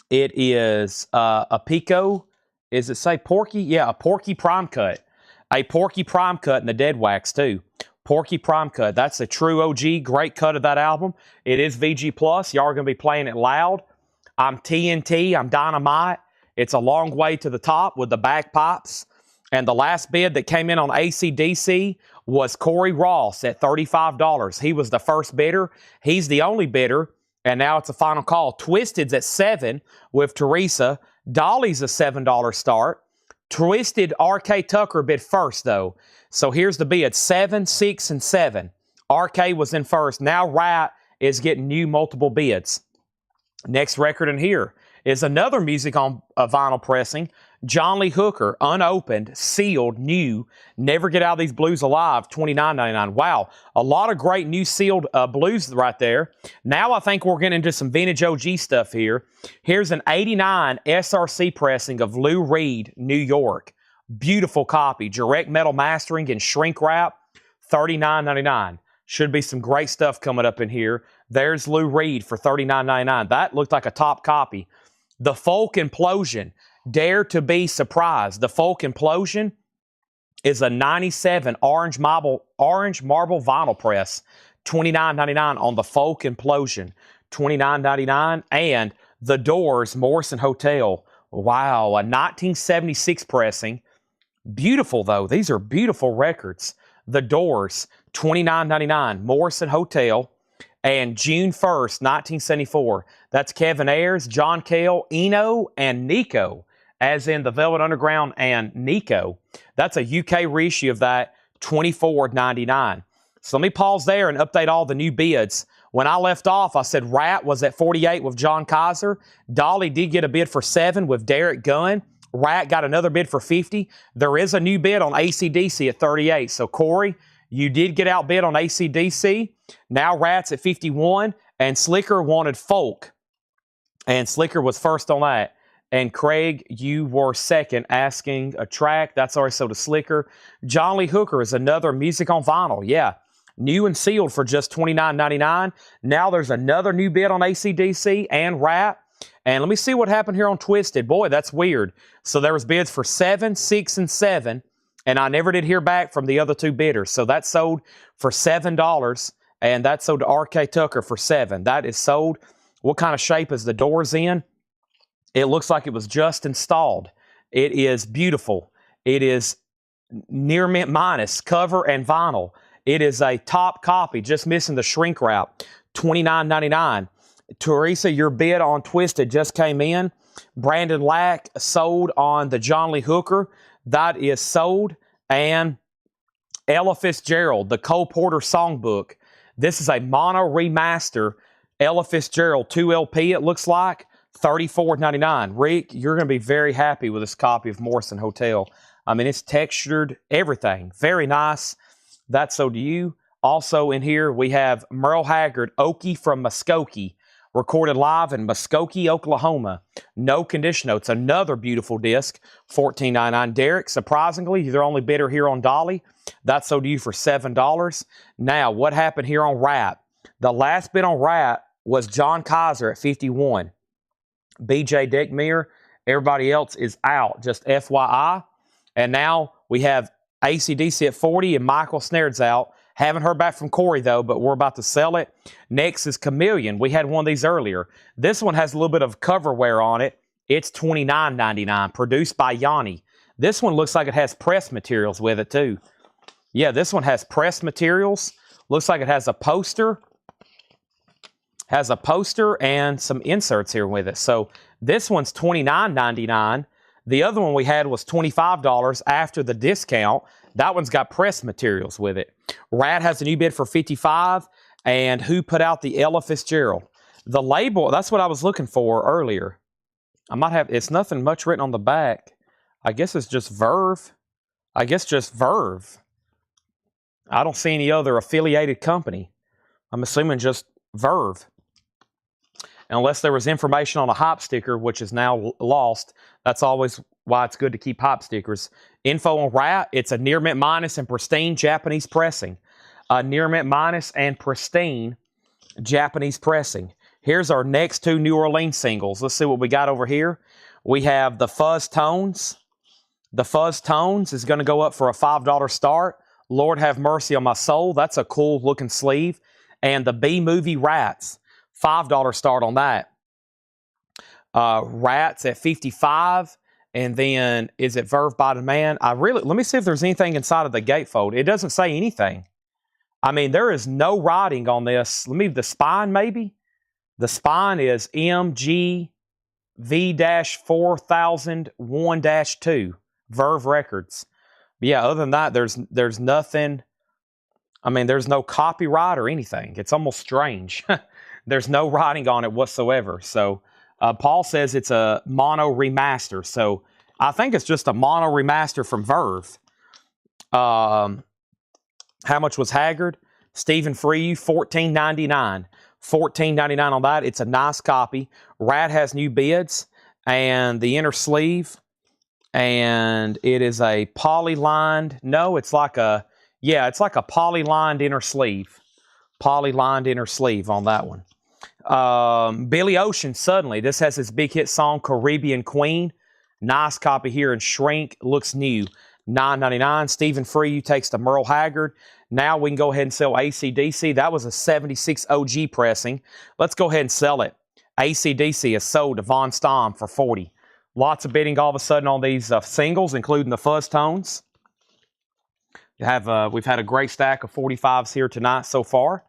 It is a Pico. Is it say Porky? Yeah, a Porky Prime Cut. A Porky Prime Cut in the dead wax too. Porky Prime Cut. That's a true OG. Great cut of that album. It is VG+. Y'all are going to be playing it loud. I'm TNT. I'm Dynamite. It's a long way to the top with the bagpipes. And the last bid that came in on AC/DC was Corey Ross at $35. He was the first bidder. He's the only bidder. And now it's a final call. Twisted's at 7 with Teresa. Dolly's a $7 start. Twisted RK Tucker bid first, though. So here's the bid, 7, 6, and 7. RK was in first. Now Rat is getting new multiple bids. Next record in here is another music on vinyl pressing. John Lee Hooker, unopened, sealed, new. Never Get Out of These Blues Alive, $29.99. Wow, a lot of great new sealed blues right there. Now I think we're getting into some vintage OG stuff here. Here's an 89 SRC pressing of Lou Reed, New York. Beautiful copy. Direct metal mastering and shrink wrap, $39.99. Should be some great stuff coming up in here. There's Lou Reed for $39.99. That looked like a top copy. The Folk Implosion. Dare to Be Surprised. The Folk Implosion is a 97 orange marble vinyl press. $29.99 on the Folk Implosion. $29.99. And The Doors Morrison Hotel. Wow, a 1976 pressing. Beautiful, though. These are beautiful records. The Doors, $29.99. Morrison Hotel. And June 1st, 1974. That's Kevin Ayers, John Cale, Eno, and Nico. As in the Velvet Underground and Nico. That's a UK reissue of that, $24.99. So let me pause there and update all the new bids. When I left off, I said Rat was at 48 with John Kaiser. Dolly did get a bid for 7 with Derek Gunn. Rat got another bid for 50. There is a new bid on AC/DC at 38. So Corey, you did get outbid on AC/DC. Now Rat's at 51. And Slicker wanted Folk. And Slicker was first on that. And Craig, you were second, asking a track. That's already sold to Slicker. John Lee Hooker is another music on vinyl. Yeah, new and sealed for just $29.99. Now there's another new bid on AC/DC and Rat. And let me see what happened here on Twisted. Boy, that's weird. So there was bids for 7, 6, and 7. And I never did hear back from the other two bidders. So that sold for $7, and that sold to R.K. Tucker for $7. That is sold. What kind of shape is the doors in? It looks like it was just installed. It is beautiful. It is near mint minus, cover and vinyl. It is a top copy, just missing the shrink wrap, $29.99. Teresa, your bid on Twisted just came in. Brandon Lack sold on the John Lee Hooker. That is sold. And Ella Fitzgerald, the Cole Porter Songbook. This is a mono remaster. Ella Fitzgerald 2LP, it looks like. $34.99. Rick, you're going to be very happy with this copy of Morrison Hotel. I mean, it's textured, everything. Very nice. That's so to you. Also in here, we have Merle Haggard, Okie from Muskogee, recorded live in Muskogee, Oklahoma. No condition notes. Another beautiful disc, $14.99. Derek, surprisingly, you're the only bidder here on Dolly. That's so to you for $7. Now, what happened here on Rat? The last bid on Rat was John Kaiser at $51. BJ Deckmere, everybody else is out, just FYI. And now we have AC/DC at $40 and Michael Snaird's out. Haven't heard back from Corey, though, but we're about to sell it. Next is Chameleon. We had one of these earlier. This one has a little bit of cover wear on it. It's $29.99, produced by Yanni. This one looks like it has press materials with it, too. Yeah, this one has press materials. Looks like it has a poster. Has a poster and some inserts here with it. So this one's $29.99. The other one we had was $25 after the discount. That one's got press materials with it. Rat has a new bid for $55. And who put out the Ella Fitzgerald? The label, that's what I was looking for earlier. I might have, it's nothing much written on the back. I guess it's just Verve. I guess just Verve. I don't see any other affiliated company. I'm assuming just Verve. Unless there was information on a hop sticker, which is now lost. That's always why it's good to keep hop stickers. Info on Rat, it's a near mint minus and pristine Japanese pressing. Near mint minus and pristine Japanese pressing. Here's our next two New Orleans singles. Let's see what we got over here. We have the Fuzz Tones. The Fuzz Tones is going to go up for a $5 start. Lord Have Mercy on My Soul. That's a cool looking sleeve. And the B-Movie Rats. $5 start on that. Rats at $55. And then, is it Verve by Demand? Let me see if there's anything inside of the gatefold. It doesn't say anything. I mean, there is no writing on this. The spine maybe? The spine is MGV-4001-2. Verve Records. But yeah, other than that, there's nothing. I mean, there's no copyright or anything. It's almost strange. There's no writing on it whatsoever. So Paul says it's a mono remaster. So I think it's just a mono remaster from Verve. How much was Haggard? Stephen Free, $14.99. $14.99 on that. It's a nice copy. Rat has new bids and the inner sleeve. And it is a poly-lined. No, it's like a poly-lined inner sleeve. Poly-lined inner sleeve on that one. Billy Ocean, Suddenly. This has his big hit song, Caribbean Queen. Nice copy here in shrink. Looks new. $9.99. Stephen Free takes the Merle Haggard. Now we can go ahead and sell AC/DC. That was a 76 OG pressing. Let's go ahead and sell it. AC/DC is sold to Von Stom for $40. Lots of bidding all of a sudden on these singles, including the Fuzz Tones. We've had a great stack of 45s here tonight so far.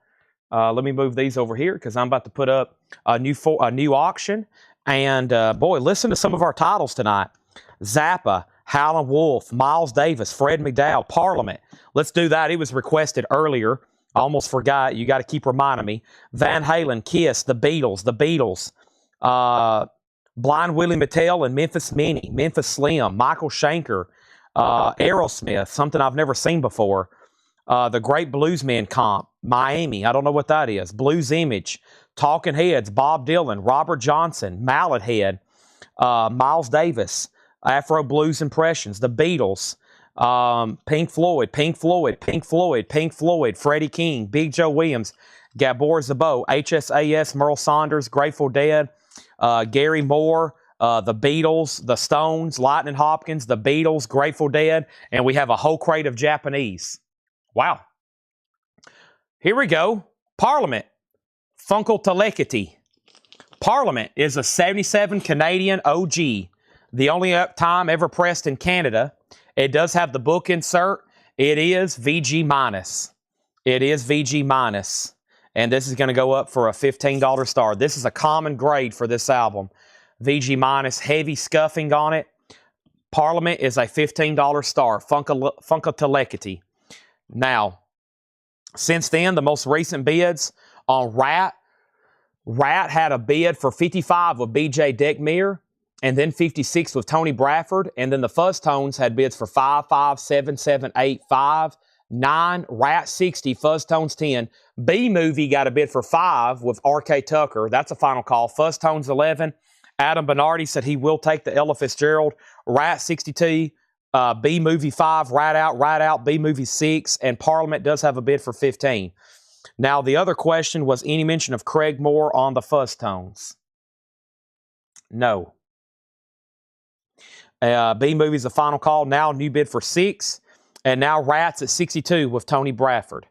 Let me move these over here because I'm about to put up a new auction. And boy, listen to some of our titles tonight. Zappa, Howlin' Wolf, Miles Davis, Fred McDowell, Parliament. Let's do that. It was requested earlier. I almost forgot. You got to keep reminding me. Van Halen, Kiss, The Beatles. Blind Willie Mattel and Memphis Minnie, Memphis Slim, Michael Schenker, Aerosmith, something I've never seen before. The Great Bluesmen Comp, Miami, I don't know what that is. Blues Image, Talking Heads, Bob Dylan, Robert Johnson, Mallet Head, Miles Davis, Afro Blues Impressions, The Beatles, Pink Floyd, Freddie King, Big Joe Williams, Gabor Szabo, HSAS, Merle Saunders, Grateful Dead, Gary Moore, the Beatles, the Stones, Lightning Hopkins, the Beatles, Grateful Dead, and we have a whole crate of Japanese. Wow. Here we go. Parliament. Funkle Telekity. Parliament is a 77 Canadian OG. The only time ever pressed in Canada. It does have the book insert. It is VG minus. It is VG minus. And this is going to go up for a $15 star. This is a common grade for this album. VG minus, heavy scuffing on it. Parliament is a $15 star. Funkle Telekity. Now, since then, the most recent bids on Rat. Rat had a bid for 55 with BJ Deckmeyer, and then 56 with Tony Bradford, and then the Fuzz Tones had bids for 5, 5, 7, 7, 8, 5, 9, Rat 60, Fuzz Tones 10. B-Movie got a bid for 5 with R.K. Tucker. That's a final call. Fuzz Tones 11. Adam Bernardi said he will take the Ella Fitzgerald. Rat 62, B-Movie 5, Rat Out, B-Movie 6, and Parliament does have a bid for 15. Now, the other question was any mention of Craig Moore on the Fuzz Tones? No. B-Movie's a final call. Now, new bid for 6. And now Rat's at 62 with Tony Bradford.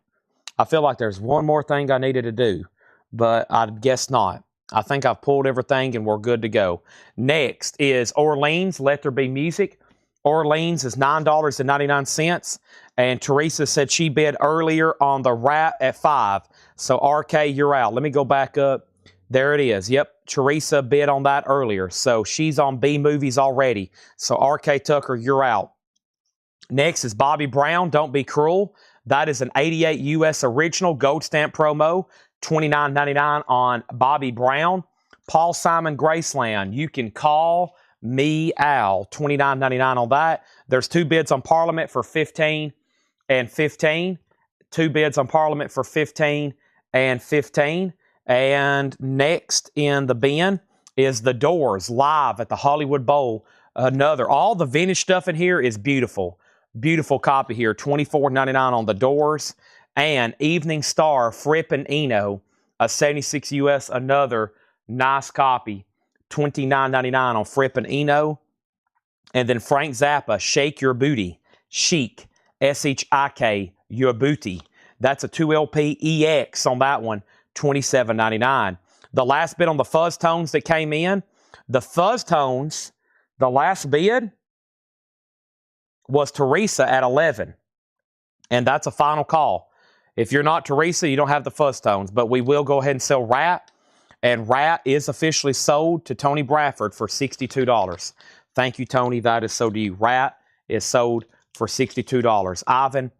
I feel like there's one more thing I needed to do, but I guess not. I think I've pulled everything and we're good to go. Next is Orleans, Let There Be Music. Orleans is $9.99. And Teresa said she bid earlier on the Rat at 5. So, RK, you're out. Let me go back up. There it is. Yep, Teresa bid on that earlier. So, she's on B-Movies already. So, RK Tucker, you're out. Next is Bobby Brown, Don't Be Cruel. That is an 88 US original gold stamp promo. $29.99 on Bobby Brown. Paul Simon Graceland, You Can Call Me Al. $29.99 on that. There's 2 bids on Parliament for 15 and 15. 2 bids on Parliament for 15 and 15. And next in the bin is The Doors live at the Hollywood Bowl. All the vintage stuff in here is beautiful. Beautiful copy here. $24.99 on The Doors. And Evening Star, Fripp and Eno, a 76 US, another nice copy. $29.99 on Fripp and Eno. And then Frank Zappa, Shake Your Booty. Chic, S-H-I-K, Your Booty. That's a 2LP EX on that one, $27.99. The last bid on the Fuzz Tones that came in, the Fuzz Tones, the last bid was Teresa at 11. And that's a final call. If you're not Teresa, you don't have the Fuzz Tones, but we will go ahead and sell Rat. And Rat is officially sold to Tony Bradford for $62. Thank you, Tony. That is sold to you. Rat is sold for $62. Ivan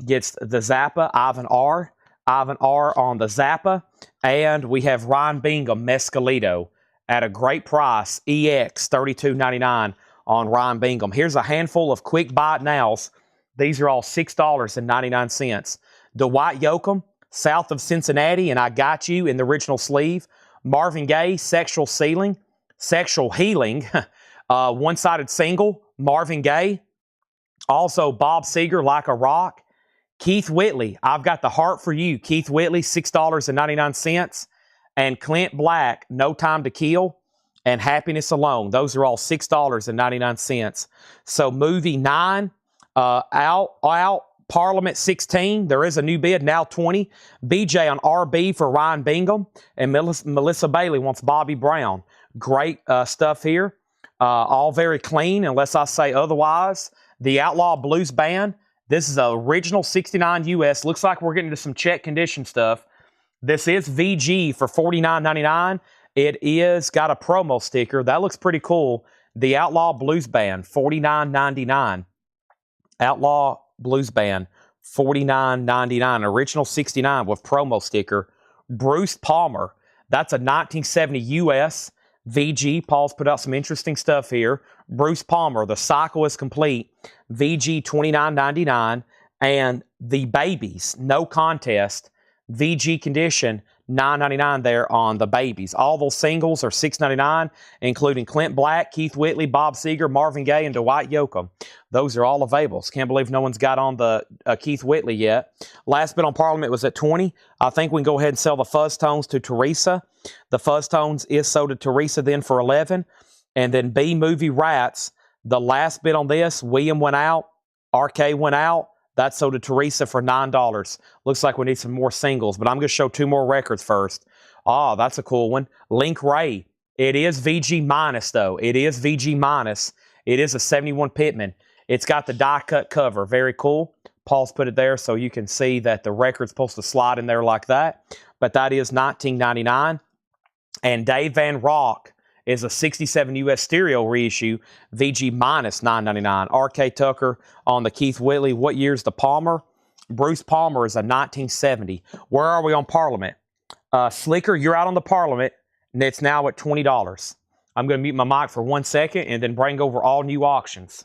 gets the Zappa. Ivan R. on the Zappa. And we have Ryan Bingham, Mescalito, at a great price. EX, $32.99 on Ryan Bingham. Here's a handful of quick buy nows. These are all $6.99. Dwight Yoakam, South of Cincinnati, and I Got You in the original sleeve. Marvin Gaye, Sexual Healing, one-sided single, Marvin Gaye. Also, Bob Seger, Like a Rock. Keith Whitley, I've Got the Heart for You. Keith Whitley, $6.99. And Clint Black, No Time to Kill, and Happiness Alone. Those are all $6.99. So, Movie 9, out. Parliament 16, there is a new bid, now 20. BJ on RB for Ryan Bingham. And Melissa Bailey wants Bobby Brown. Great stuff here. All very clean, unless I say otherwise. The Outlaw Blues Band. This is an original 69 US. Looks like we're getting to some check condition stuff. This is VG for $49.99. It is got a promo sticker. That looks pretty cool. The Outlaw Blues Band, $49.99. Outlaw Blues Band, $49.99. Original 69 with promo sticker. Bruce Palmer, that's a 1970 US. VG, Paul's put out some interesting stuff here. Bruce Palmer, The Cycle is Complete. VG, $29.99. And The Babies, No Contest. VG Condition, $9.99 there on The Babies. All those singles are $6.99, including Clint Black, Keith Whitley, Bob Seger, Marvin Gaye, and Dwight Yoakam. Those are all available. Can't believe no one's got on the Keith Whitley yet. Last bid on Parliament was at 20. I think we can go ahead and sell the Fuzz Tones to Teresa. The Fuzz Tones is sold to Teresa then for 11. And then B Movie Rats, the last bid on this, William went out, RK went out. That's sold to Teresa for $9. Looks like we need some more singles, but I'm going to show 2 more records first. Oh, that's a cool one. Link Ray. It is VG minus, though. It is VG minus. It is a 71 Pittman. It's got the die-cut cover. Very cool. Paul's put it there so you can see that the record's supposed to slide in there like that. But that is $19.99. And Dave Van Rock is a 67 US stereo reissue, VG minus $9.99. RK Tucker on the Keith Whitley. What year's the Palmer? Bruce Palmer is a 1970. Where are we on Parliament? Slicker, you're out on the Parliament, and it's now at $20. I'm going to mute my mic for 1 second and then bring over all new auctions.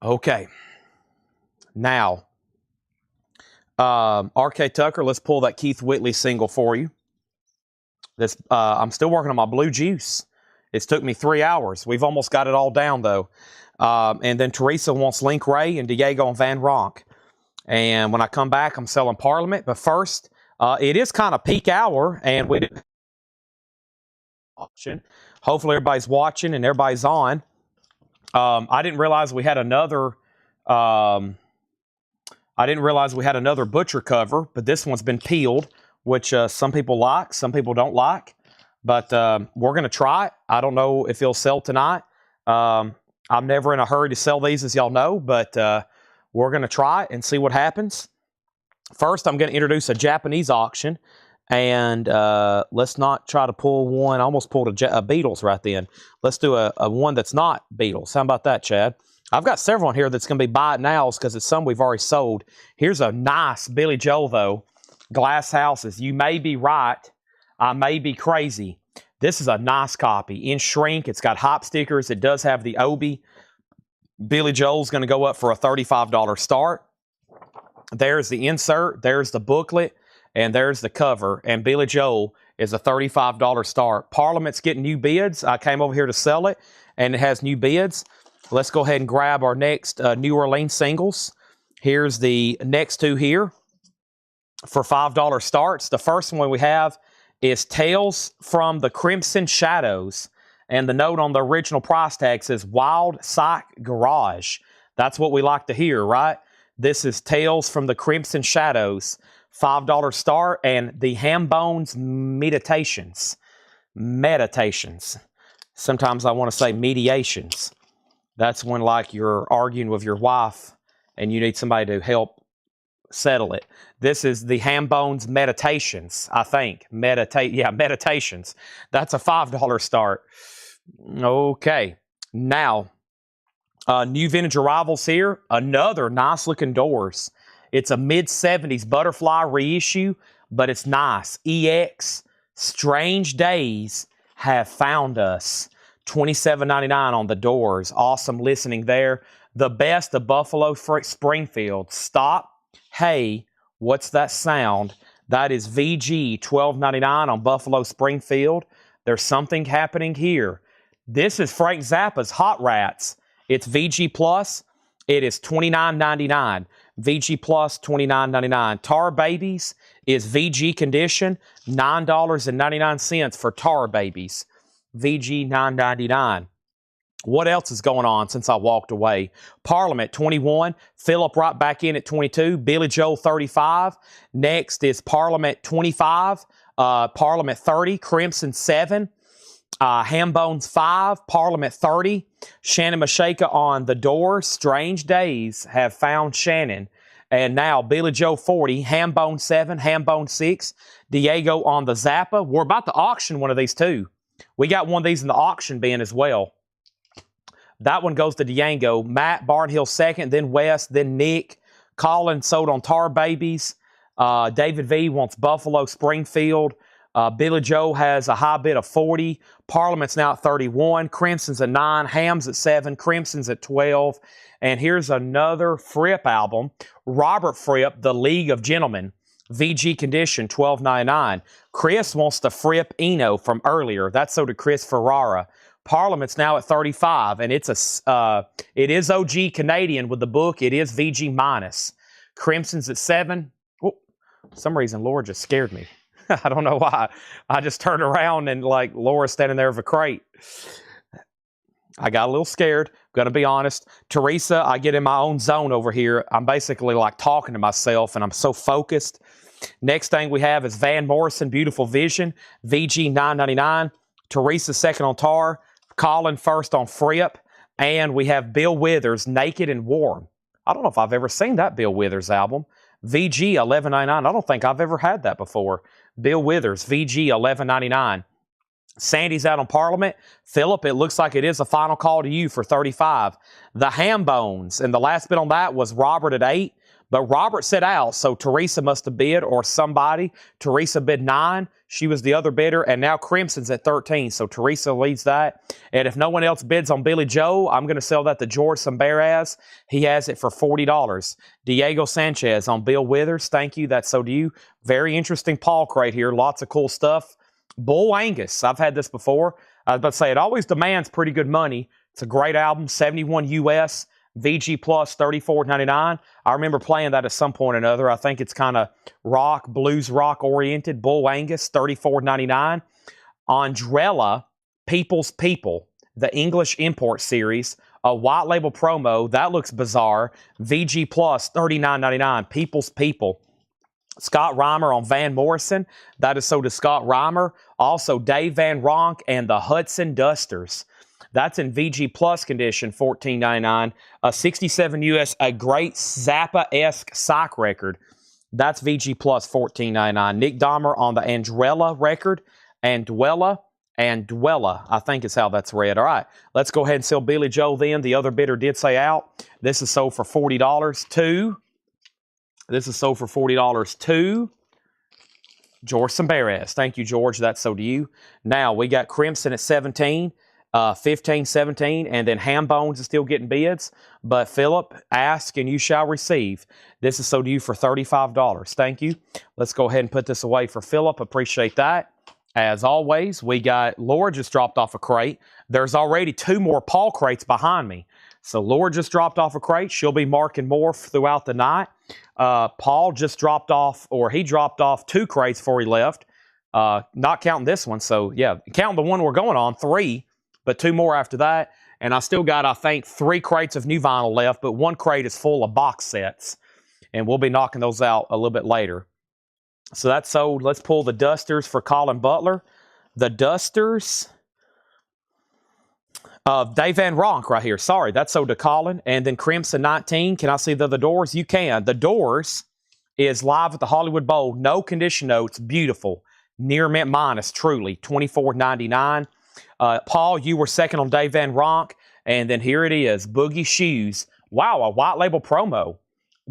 Okay. Now, RK Tucker, let's pull that Keith Whitley single for you. This I'm still working on my Blue Juice. It's took me 3 hours. We've almost got it all down, though. And then Teresa wants Link Ray and Diego and Van Ronk. And when I come back, I'm selling Parliament. But first, it is kind of peak hour, and we do auction. Hopefully everybody's watching and everybody's on. I didn't realize we had another butcher cover, but this one's been peeled, which some people like, some people don't like. But we're going to try it. I don't know if it'll sell tonight. I'm never in a hurry to sell these, as y'all know, but we're going to try it and see what happens. First, I'm going to introduce a Japanese auction. And let's not try to pull one. I almost pulled a Beatles right then. Let's do a one that's not Beatles. How about that, Chad? I've got several on here that's going to be buy it nows because it's some we've already sold. Here's a nice Billy Joel, though. Glass Houses. You may be right. I may be crazy. This is a nice copy. In shrink. It's got hop stickers. It does have the Obi. Billy Joel's going to go up for a $35 start. There's the insert. There's the booklet. And there's the cover. And Billy Joel is a $35 start. Parliament's getting new bids. I came over here to sell it, and it has new bids. Let's go ahead and grab our next New Orleans singles. Here's the next 2 here for $5 starts. The first one we have is Tales from the Crimson Shadows. And the note on the original price tag says Wild Psych Garage. That's what we like to hear, right? This is Tales from the Crimson Shadows. $5 start, and the Ham Bones Meditations. Sometimes I want to say mediations. That's when, like, you're arguing with your wife and you need somebody to help settle it. This is the Ham Bones Meditations, I think. Meditations. That's a $5 start. Okay. Now, new vintage arrivals here. Another nice-looking doors. It's a mid-70s butterfly reissue, but it's nice. EX, Strange Days Have Found Us. $27.99 on the doors. Awesome listening there. The Best of Buffalo Springfield. Stop. Hey, what's that sound? That is VG, $12.99 on Buffalo Springfield. There's something happening here. This is Frank Zappa's Hot Rats. It's VG Plus. It is $29.99. VG Plus, $29.99. Tar Babies is VG Condition, $9.99 for Tar Babies. VG, $9.99. What else is going on since I walked away? Parliament, 21. Philip right back in at 22. Billy Joel, 35. Next is Parliament, 25. Parliament, 30. Crimson, 7. Ham Bones, 5. Parliament, 30. Shannon Mashaka on the door. Strange Days Have Found Shannon. And now Billy Joe, 40. Ham Bone, 7. Ham Bone, 6. Diego on the Zappa. We're about to auction one of these too. We got one of these in the auction bin as well. That one goes to Diego. Matt Barnhill, 2nd. Then West. Then Nick. Colin sold on Tar Babies. David V wants Buffalo Springfield. Billy Joe has a high bid of 40. Parliament's now at 31. Crimson's at 9. Ham's at 7. Crimson's at 12. And here's another Fripp album. Robert Fripp, The League of Gentlemen. VG Condition, $12.99. Chris wants the Fripp Eno from earlier. That's so to Chris Ferrara. Parliament's now at 35, and it is OG Canadian with the book. It is VG minus. Crimson's at 7. Oh, for some reason, Laura just scared me. I don't know why. I just turned around and like Laura's standing there with a crate. I got a little scared. Gonna be honest. Teresa, I get in my own zone over here. I'm basically like talking to myself, and I'm so focused. Next thing we have is Van Morrison, Beautiful Vision, VG $9.99. Teresa second on Tar. Colin first on Fripp. And we have Bill Withers, Naked and Warm. I don't know if I've ever seen that Bill Withers album. VG $11.99. I don't think I've ever had that before. Bill Withers, VG $11.99. Sandy's out on Parliament. Philip, it looks like it is a final call to you for 35. The Ham Bones, and the last bid on that was Robert at 8, but Robert said out, so Teresa must have bid, or somebody. Teresa bid 9. She was the other bidder, and now Crimson's at 13, so Teresa leads that. And if no one else bids on Billy Joe, I'm going to sell that to George Samberaz. He has it for $40. Diego Sanchez on Bill Withers. Thank you. That's so do you. Very interesting Paul crate here. Lots of cool stuff. Bull Angus. I've had this before. I was about to say, it always demands pretty good money. It's a great album. 71 US. VG Plus, $34.99. I remember playing that at some point or another. I think it's kind of rock, blues rock oriented. Bull Angus, $34.99. Andrella, People's People, the English import series, a white label promo. That looks bizarre. VG Plus, $39.99. People's People. Scott Reimer on Van Morrison. That is so to Scott Reimer. Also, Dave Van Ronk and the Hudson Dusters. That's in VG Plus condition, $14.99. 67 US, a great Zappa-esque psych record. That's VG Plus, $14.99. Nick Dahmer on the Andrella record. Andwella, I think is how that's read. All right, let's go ahead and sell Billy Joe then. The other bidder did say out. This is sold for $40 too. This is sold for $40 too. George Samberaz. Thank you, George. That's so to you. Now, we got Crimson at 17, 15, 17, and then Ham Bones is still getting bids. But Philip, ask and you shall receive. This is so to you for $35. Thank you. Let's go ahead and put this away for Philip. Appreciate that. As always, we got Laura just dropped off a crate. There's already 2 more Paul crates behind me. So Laura just dropped off a crate. She'll be marking more throughout the night. Paul just dropped off, or he dropped off 2 crates before he left. Not counting this one. So, yeah, counting the one we're going on, 3, but 2 more after that. And I still got, I think, 3 crates of new vinyl left, but 1 crate is full of box sets. And we'll be knocking those out a little bit later. So that's sold. Let's pull the Dusters for Colin Butler. The Dusters... Dave Van Ronk right here. Sorry, that's sold to Colin. And then Crimson 19. Can I see the Doors? You can. The Doors is live at the Hollywood Bowl. No condition notes. Beautiful. Near mint minus, truly. $24.99. Paul, you were second on Dave Van Ronk. And then here it is. Boogie Shoes. Wow, a white label promo.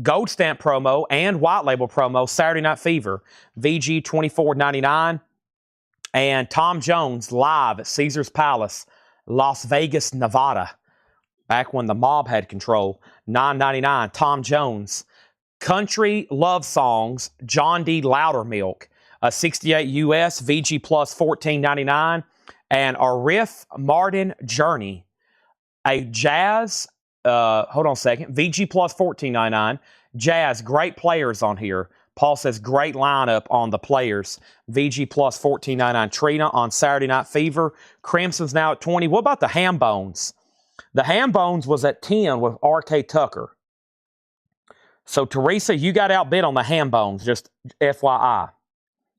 Gold stamp promo and white label promo. Saturday Night Fever. VG $24.99. And Tom Jones live at Caesars Palace, Las Vegas, Nevada, back when the mob had control. $9.99. Tom Jones. Country Love Songs, John D. Loudermilk, 68 US, VG Plus $14.99. And a Riff Martin Journey, a jazz, hold on a second, VG Plus $14.99. Jazz, great players on here. Paul says great lineup on the players. VG Plus $14.99. Trina on Saturday Night Fever. Crimson's now at 20. What about the Ham Bones? The Ham Bones was at 10 with R.K. Tucker. So, Teresa, you got outbid on the Ham Bones, just FYI.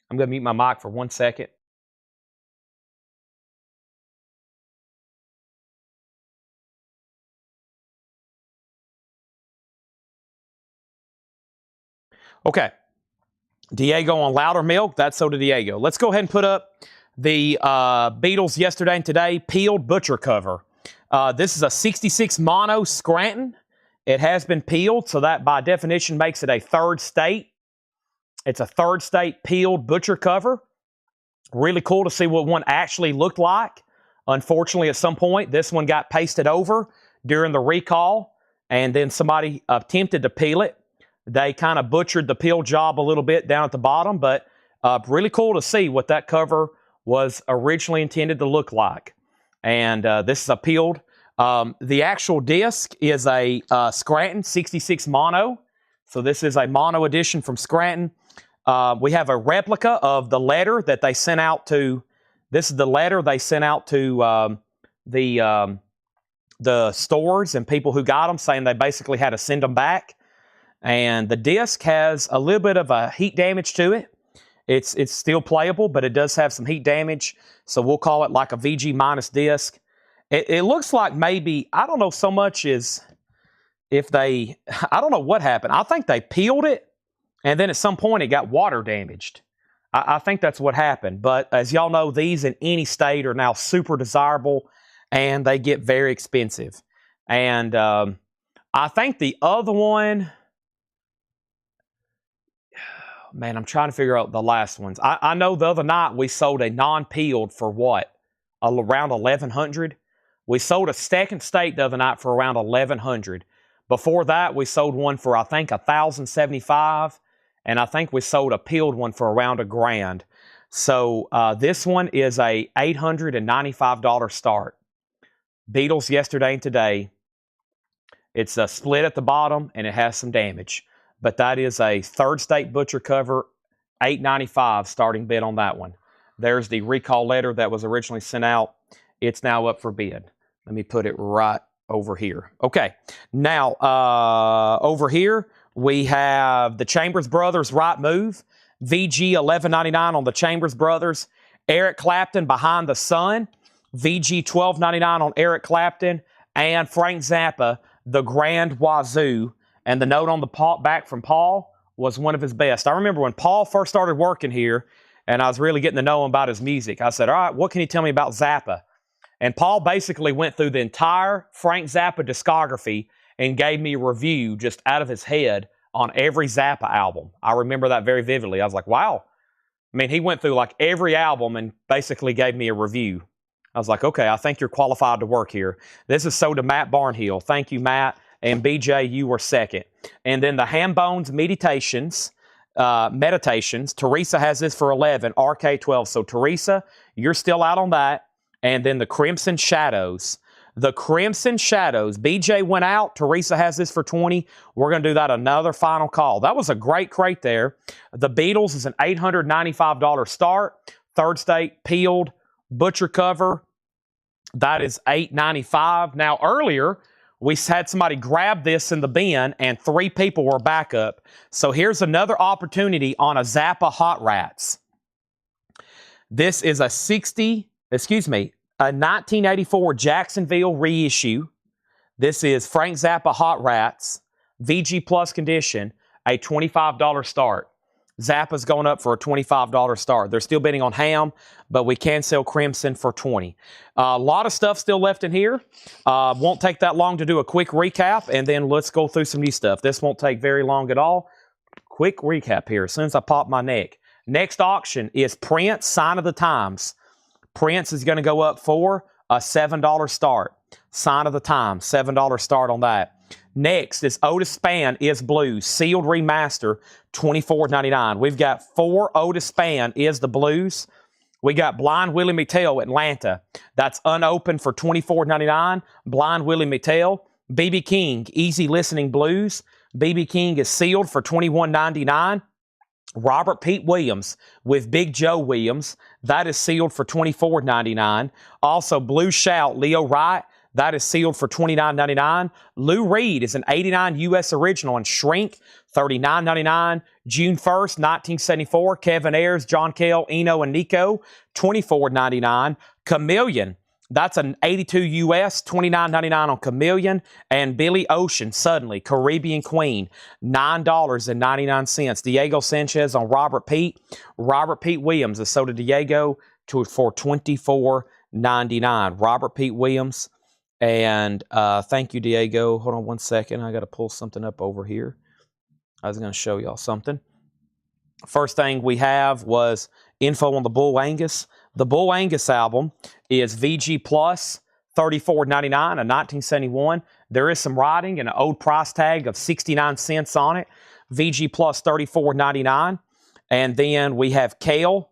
I'm going to mute my mic for 1 second. Okay. Diego on Loudermilk. That's so to Diego. Let's go ahead and put up the Beatles yesterday and today peeled butcher cover. This is a 66 mono Scranton. It has been peeled, so that by definition makes it a third state. It's a third state peeled butcher cover. Really cool to see what one actually looked like. Unfortunately, at some point, this one got pasted over during the recall, and then somebody attempted to peel it. They kind of butchered the peel job a little bit down at the bottom, but really cool to see what that cover was originally intended to look like. and this is a peeled. The actual disc is a Scranton 66 mono. So this is a mono edition from Scranton. We have a replica of the letter that they sent out to. This is the letter they sent out to the stores and people who got them, saying they basically had to send them back. And the disc has a little bit of a heat damage to it. It's still playable, but it does have some heat damage. So we'll call it like a VG minus disc. It looks like maybe, I don't know so much as if they, I don't know what happened. I think they peeled it, and then at some point it got water damaged. I think that's what happened. But as y'all know, these in any state are now super desirable, and they get very expensive. And I think the other one, man, I'm trying to figure out the last ones. I know the other night we sold a non-peeled for what? Around $1,100. We sold a second state the other night for around $1,100. Before that, we sold one for, I think, $1,075. And I think we sold a peeled one for around $1,000. So this one is a $895 start. Beatles yesterday and today. It's a split at the bottom, and it has some damage. But that is a third state butcher cover, $895 starting bid on that one. There's the recall letter that was originally sent out. It's now up for bid. Let me put it right over here. Okay, now over here we have the Chambers Brothers Right Move, VG $11.99 on the Chambers Brothers. Eric Clapton Behind the Sun, VG $12.99 on Eric Clapton. And Frank Zappa, The Grand Wazoo. And the note on the back from Paul was one of his best. I remember when Paul first started working here, and I was really getting to know him about his music. I said, all right, what can you tell me about Zappa? And Paul basically went through the entire Frank Zappa discography and gave me a review just out of his head on every Zappa album. I remember that very vividly. I was like, wow. I mean, he went through like every album and basically gave me a review. I was like, okay, I think you're qualified to work here. This is so to Matt Barnhill. Thank you, Matt. And BJ, you were second. And then the Ham Bones Meditations. Teresa has this for 11, RK 12. So Teresa, you're still out on that. And then the Crimson Shadows. The Crimson Shadows. BJ went out. Teresa has this for 20. We're going to do that another final call. That was a great crate there. The Beatles is an $895 start. Third state, peeled, butcher cover. That is $895. Now, earlier, we had somebody grab this in the bin, and 3 people were back up. So here's another opportunity on a Zappa Hot Rats. This is a 1984 Jacksonville reissue. This is Frank Zappa Hot Rats, VG Plus condition, a $25 start. Zappa's going up for a $25 start. They're still bidding on Ham, but we can sell Crimson for $20. A lot of stuff still left in here. Won't take that long to do a quick recap, and then let's go through some new stuff. This won't take very long at all. Quick recap here as soon as I pop my neck. Next auction is Prince, Sign of the Times. Prince is going to go up for a $7 start. Sign of the Times, $7 start on that. Next is Otis Spann Is Blues, sealed remaster, $24.99. We've got 4 Otis Spann Is the Blues. We got Blind Willie McTell, Atlanta. That's unopened for $24.99. Blind Willie McTell. B.B. King, Easy Listening Blues. B.B. King is sealed for $21.99. Robert Pete Williams with Big Joe Williams. That is sealed for $24.99. Also, Blue Shout, Leo Wright. That is sealed for $29.99. Lou Reed is an 89 U.S. original and Shrink, $39.99. June 1st, 1974, Kevin Ayers, John Kell, Eno, and Nico, $24.99. Chameleon, that's an 82 U.S., $29.99 on Chameleon. And Billy Ocean, Suddenly, Caribbean Queen, $9.99. Diego Sanchez on Robert Pete. Robert Pete Williams is sold to Diego for $24.99. Robert Pete Williams. And thank you, Diego. Hold on one second. I got to pull something up over here. I was going to show y'all something. First thing we have was info on the Bull Angus. The Bull Angus album is VG Plus, $34.99, a 1971. There is some writing and an old price tag of 69 cents on it. VG Plus, $34.99. And then we have Kale.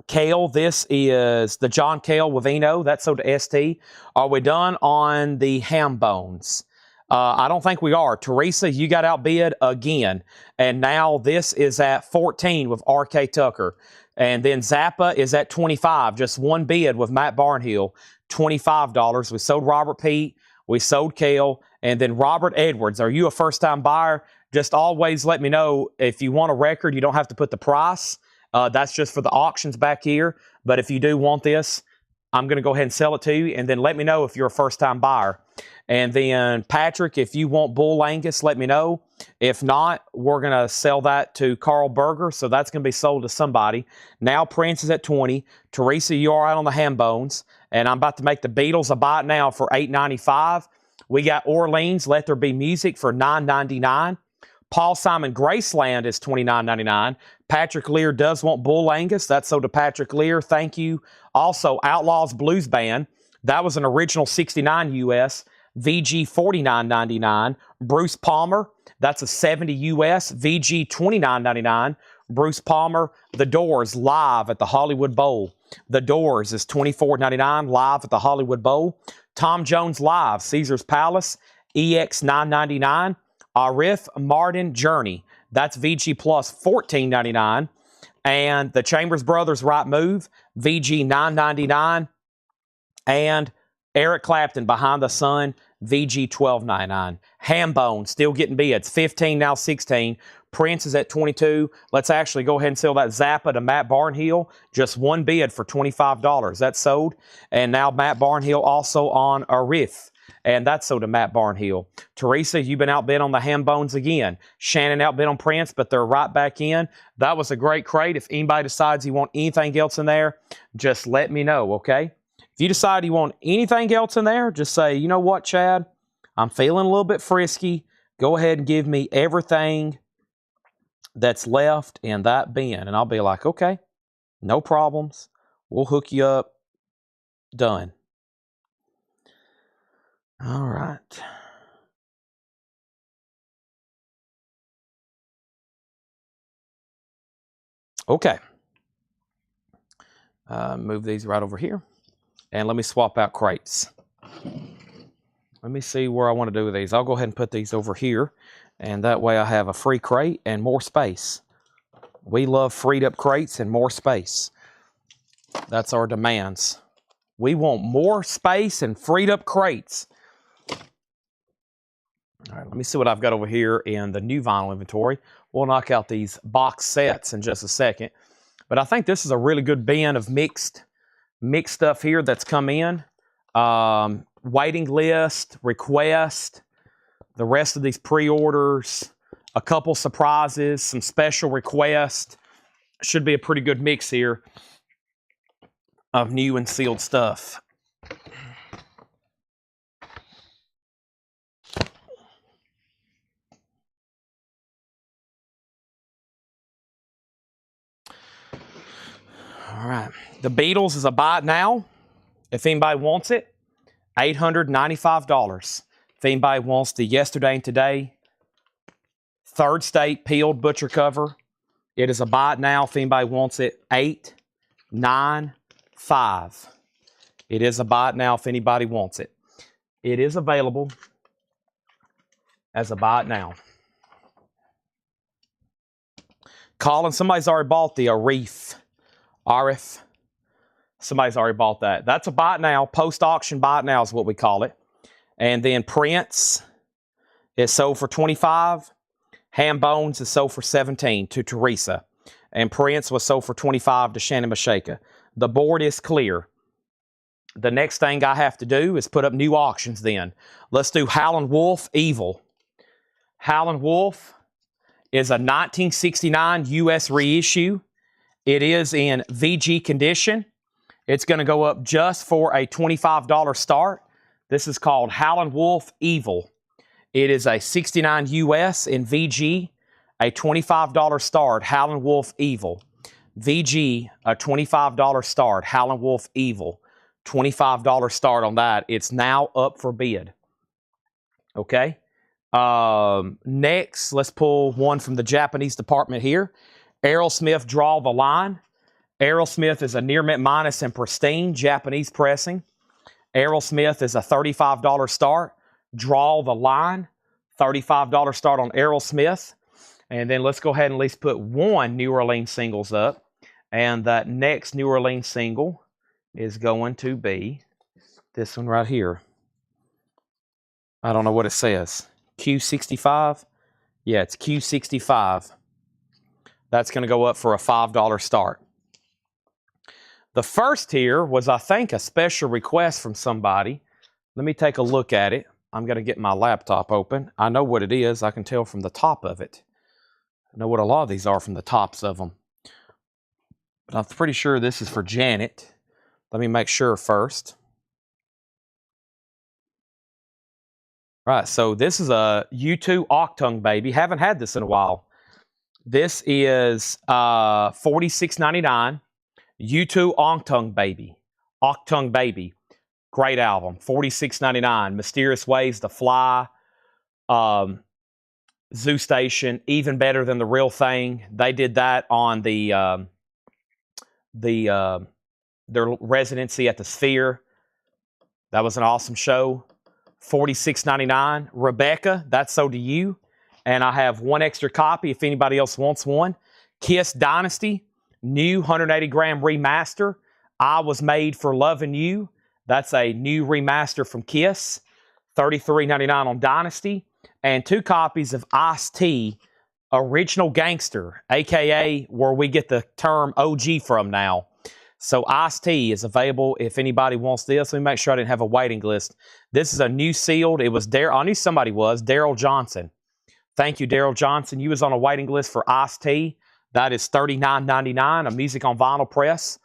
Kale, this is the John Kale with Eno. That's sold to ST. Are we done on the ham bones? I don't think we are. Teresa, you got outbid again. And now this is at 14 with RK Tucker. And then Zappa is at 25. Just one bid with Matt Barnhill, $25. We sold Robert Pete. We sold Kale. And then Robert Edwards. Are you a first-time buyer? Just always let me know. If you want a record, you don't have to put the price. That's just for the auctions back here. But if you do want this, I'm going to go ahead and sell it to you. And then let me know if you're a first-time buyer. And then, Patrick, if you want Bull Angus, let me know. If not, we're going to sell that to Carl Berger. So that's going to be sold to somebody. Now Prince is at 20. Teresa, you are out on the ham bones. And I'm about to make the Beatles a buy it now for $8.95. We got Orleans, Let There Be Music for $9.99. Paul Simon Graceland is $29.99. Patrick Lear does want Bull Angus. That's sold to Patrick Lear. Thank you. Also, Outlaws Blues Band. That was an original 69 US. VG $49.99. Bruce Palmer. That's a 70 US. VG $29.99. Bruce Palmer. The Doors live at the Hollywood Bowl. The Doors is $24.99 live at the Hollywood Bowl. Tom Jones live. Caesar's Palace. EX $9.99. Arif Martin Journey. That's VG Plus $14.99. And the Chambers Brothers Right Move. VG $9.99. And Eric Clapton, Behind the Sun, VG $12.99. Hambone, still getting bids. 15, now 16. Prince is at 22. Let's actually go ahead and sell that Zappa to Matt Barnhill. Just one bid for $25. That's sold. And now Matt Barnhill also on a riff. And that's sold to Matt Barnhill. Teresa, you've been outbid on the ham bones again. Shannon outbid on Prince, but they're right back in. That was a great crate. If anybody decides you want anything else in there, just let me know, okay? If you decide you want anything else in there, just say, you know what, Chad? I'm feeling a little bit frisky. Go ahead and give me everything that's left in that bin. And I'll be like, okay, no problems. We'll hook you up. Done. All right. Okay. Move these right over here. And let me swap out crates. Let me see where I want to do with these. I'll go ahead and put these over here. And that way I have a free crate and more space. We love freed up crates and more space. That's our demands. We want more space and freed up crates. All right, let me see what I've got over here in the new vinyl inventory. We'll knock out these box sets in just a second. But I think this is a really good bin of mixed stuff here that's come in. Waiting list, request, the rest of these pre-orders, a couple surprises, some special requests. Should be a pretty good mix here of new and sealed stuff. All right. The Beatles is a buy it now. If anybody wants it, $895. If anybody wants the Yesterday and Today third state peeled butcher cover, it is a buy it now. If anybody wants it, $895. It is a buy it now if anybody wants it. It is available as a buy it now. Colin, somebody's already bought the Arif. Somebody's already bought that. That's a buy it now. Post-auction buy it now is what we call it. And then Prince is sold for $25. Ham Bones is sold for $17 to Teresa. And Prince was sold for $25 to Shannon Mashaka. The board is clear. The next thing I have to do is put up new auctions then. Let's do Howlin' Wolf Evil. Howlin' Wolf is a 1969 U.S. reissue. It is in VG condition. It's going to go up just for a $25 start. This is called Howlin' Wolf Evil. It is a 69 US in VG, a $25 start, Howlin' Wolf Evil. VG, a $25 start, Howlin' Wolf Evil. $25 start on that. It's now up for bid. Okay. Next, let's pull one from the Japanese department here. Aerosmith Draw the Line. Aerosmith is a near mint minus and pristine Japanese pressing. Aerosmith is a $35 start. Draw the line. $35 start on Aerosmith. And then let's go ahead and at least put one New Orleans singles up. And that next New Orleans single is going to be this one right here. I don't know what it says. Q65? Yeah, it's Q65. That's going to go up for a $5 start. The first here was, I think, a special request from somebody. Let me take a look at it. I'm going to get my laptop open. I know what it is. I can tell from the top of it. I know what a lot of these are from the tops of them. But I'm pretty sure this is for Janet. Let me make sure first. Right, so this is a U2 Octung Baby. Haven't had this in a while. This is $46.99. U2 Octung Baby. Octung Baby. Great album. $46.99. Mysterious Ways to Fly. Zoo Station. Even Better Than the Real Thing. They did that on their residency at the Sphere. That was an awesome show. $46.99. Rebecca, that's so to you. And I have one extra copy if anybody else wants one. Kiss Dynasty. New 180 gram remaster. I Was Made for Loving You. That's a new remaster from Kiss. $33.99 on Dynasty. And 2 copies of Ice-T Original Gangster, a.k.a. where we get the term OG from now. So Ice-T is available if anybody wants this. Let me make sure I didn't have a waiting list. This is a new sealed. It was Daryl. I knew somebody was. Daryl Johnson. Thank you, Daryl Johnson. You was on a waiting list for Ice-T. That is $39.99, a music on vinyl press.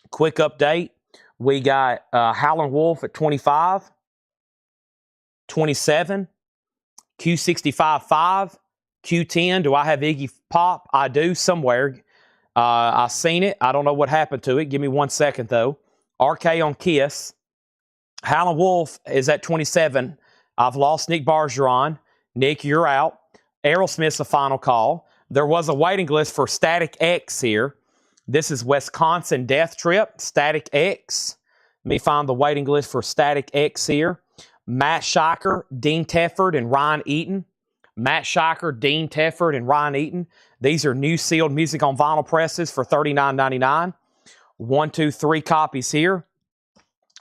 Quick update. We got Howlin' Wolf at 25, 27, Q65 5, Q10. Do I have Iggy Pop? I do somewhere. I seen it. I don't know what happened to it. Give me 1 second, though. RK on Kiss. Howlin' Wolf is at 27. I've lost Nick Bargeron. Nick, you're out. Aerosmith's a final call. There was a waiting list for Static X here. This is Wisconsin Death Trip. Static X. Let me find the waiting list for Static X here. Matt Shiker, Dean Tefford, and Ryan Eaton. Matt Shiker, Dean Tefford, and Ryan Eaton. These are new sealed music on vinyl presses for $39.99. 1, 2, 3 copies here.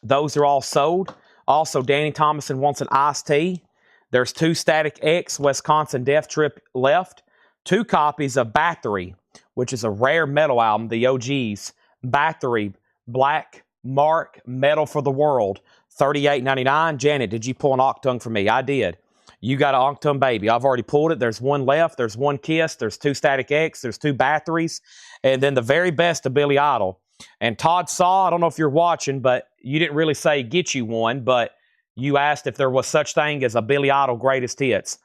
Those are all sold. Also, Danny Thomason wants an Ice-T. There's 2 Static X Wisconsin Death Trip left. 2 copies of Battery, which is a rare metal album, the OGs. Battery, Black Mark, Metal for the World. $38.99. Janet, did you pull an Octung for me? I did. You got an Octung Baby. I've already pulled it. There's 1 left. There's 1 Kiss. There's 2 Static X. There's 2 Batteries. And then the very best of Billy Idol. And Todd Saw, I don't know if you're watching, but you didn't really say get you one, but you asked if there was such thing as a Billy Idol greatest hits.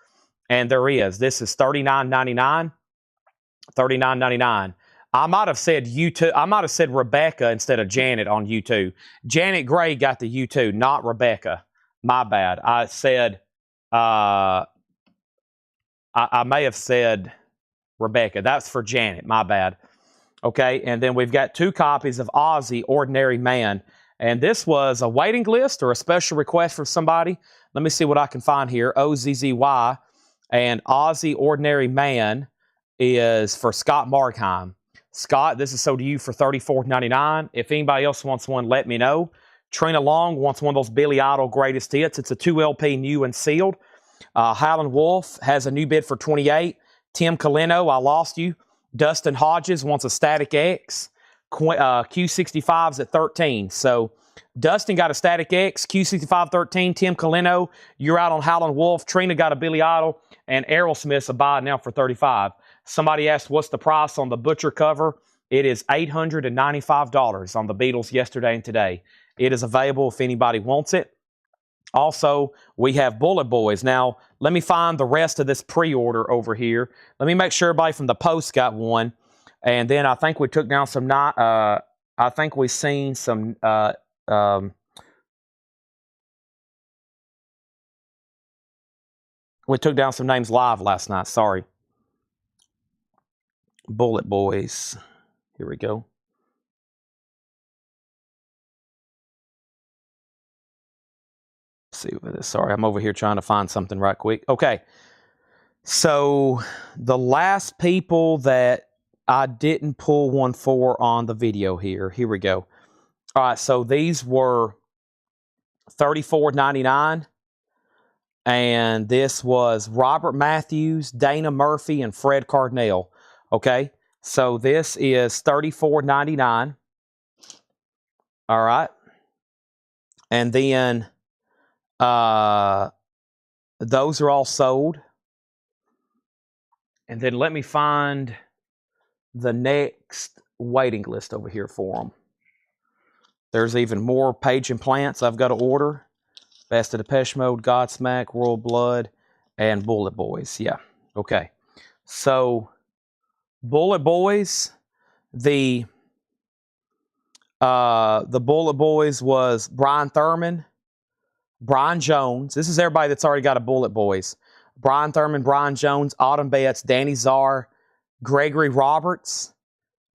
And there is. This is $39.99. $39.99. I might have said U2. I might have said Rebecca instead of Janet on U2. Janet Gray got the U2, not Rebecca. My bad. I said, I may have said Rebecca. That's for Janet. My bad. Okay, and then we've got 2 copies of Ozzy, Ordinary Man. And this was a waiting list or a special request from somebody. Let me see what I can find here. OZZY. And Ozzy, Ordinary Man is for Scott Markheim. Scott, this is sold to you for $34.99. If anybody else wants one, let me know. Trina Long wants one of those Billy Idol greatest hits. It's a 2 LP new and sealed. Howlin' Wolf has a new bid for $28. Tim Colino, I lost you. Dustin Hodges wants a Static X. Q65's at $13. So Dustin got a Static X, Q65 $13. Tim Colino, you're out on Howlin' Wolf. Trina got a Billy Idol, and Aerosmith's a buy now for $35. Somebody asked what's the price on the Butcher cover. It is $895 on the Beatles yesterday and today. It is available if anybody wants it. Also, we have Bullet Boys. Now, let me find the rest of this pre-order over here. Let me make sure everybody from the post got one. And then I think we took down some, I think we seen some, we took down some names live last night. Sorry. Bullet Boys. Here we go. see what this. Sorry, I'm over here trying to find something right quick. Okay. So the last people that I didn't pull one for on the video here. Here we go. All right, so these were $34.99. And this was Robert Matthews, Dana Murphy, and Fred Cardinale. Okay, so this is $34.99. All right. And then those are all sold. And then let me find the next waiting list over here for them. There's even more Page and Plants I've got to order. Best of Depeche Mode, Godsmack, Royal Blood, and Bullet Boys. Yeah, okay. So, Bullet Boys, the Bullet Boys was Brian Thurman, Brian Jones. This is everybody that's already got a Bullet Boys. Brian Thurman, Brian Jones, Autumn Betts, Danny Czar, Gregory Roberts,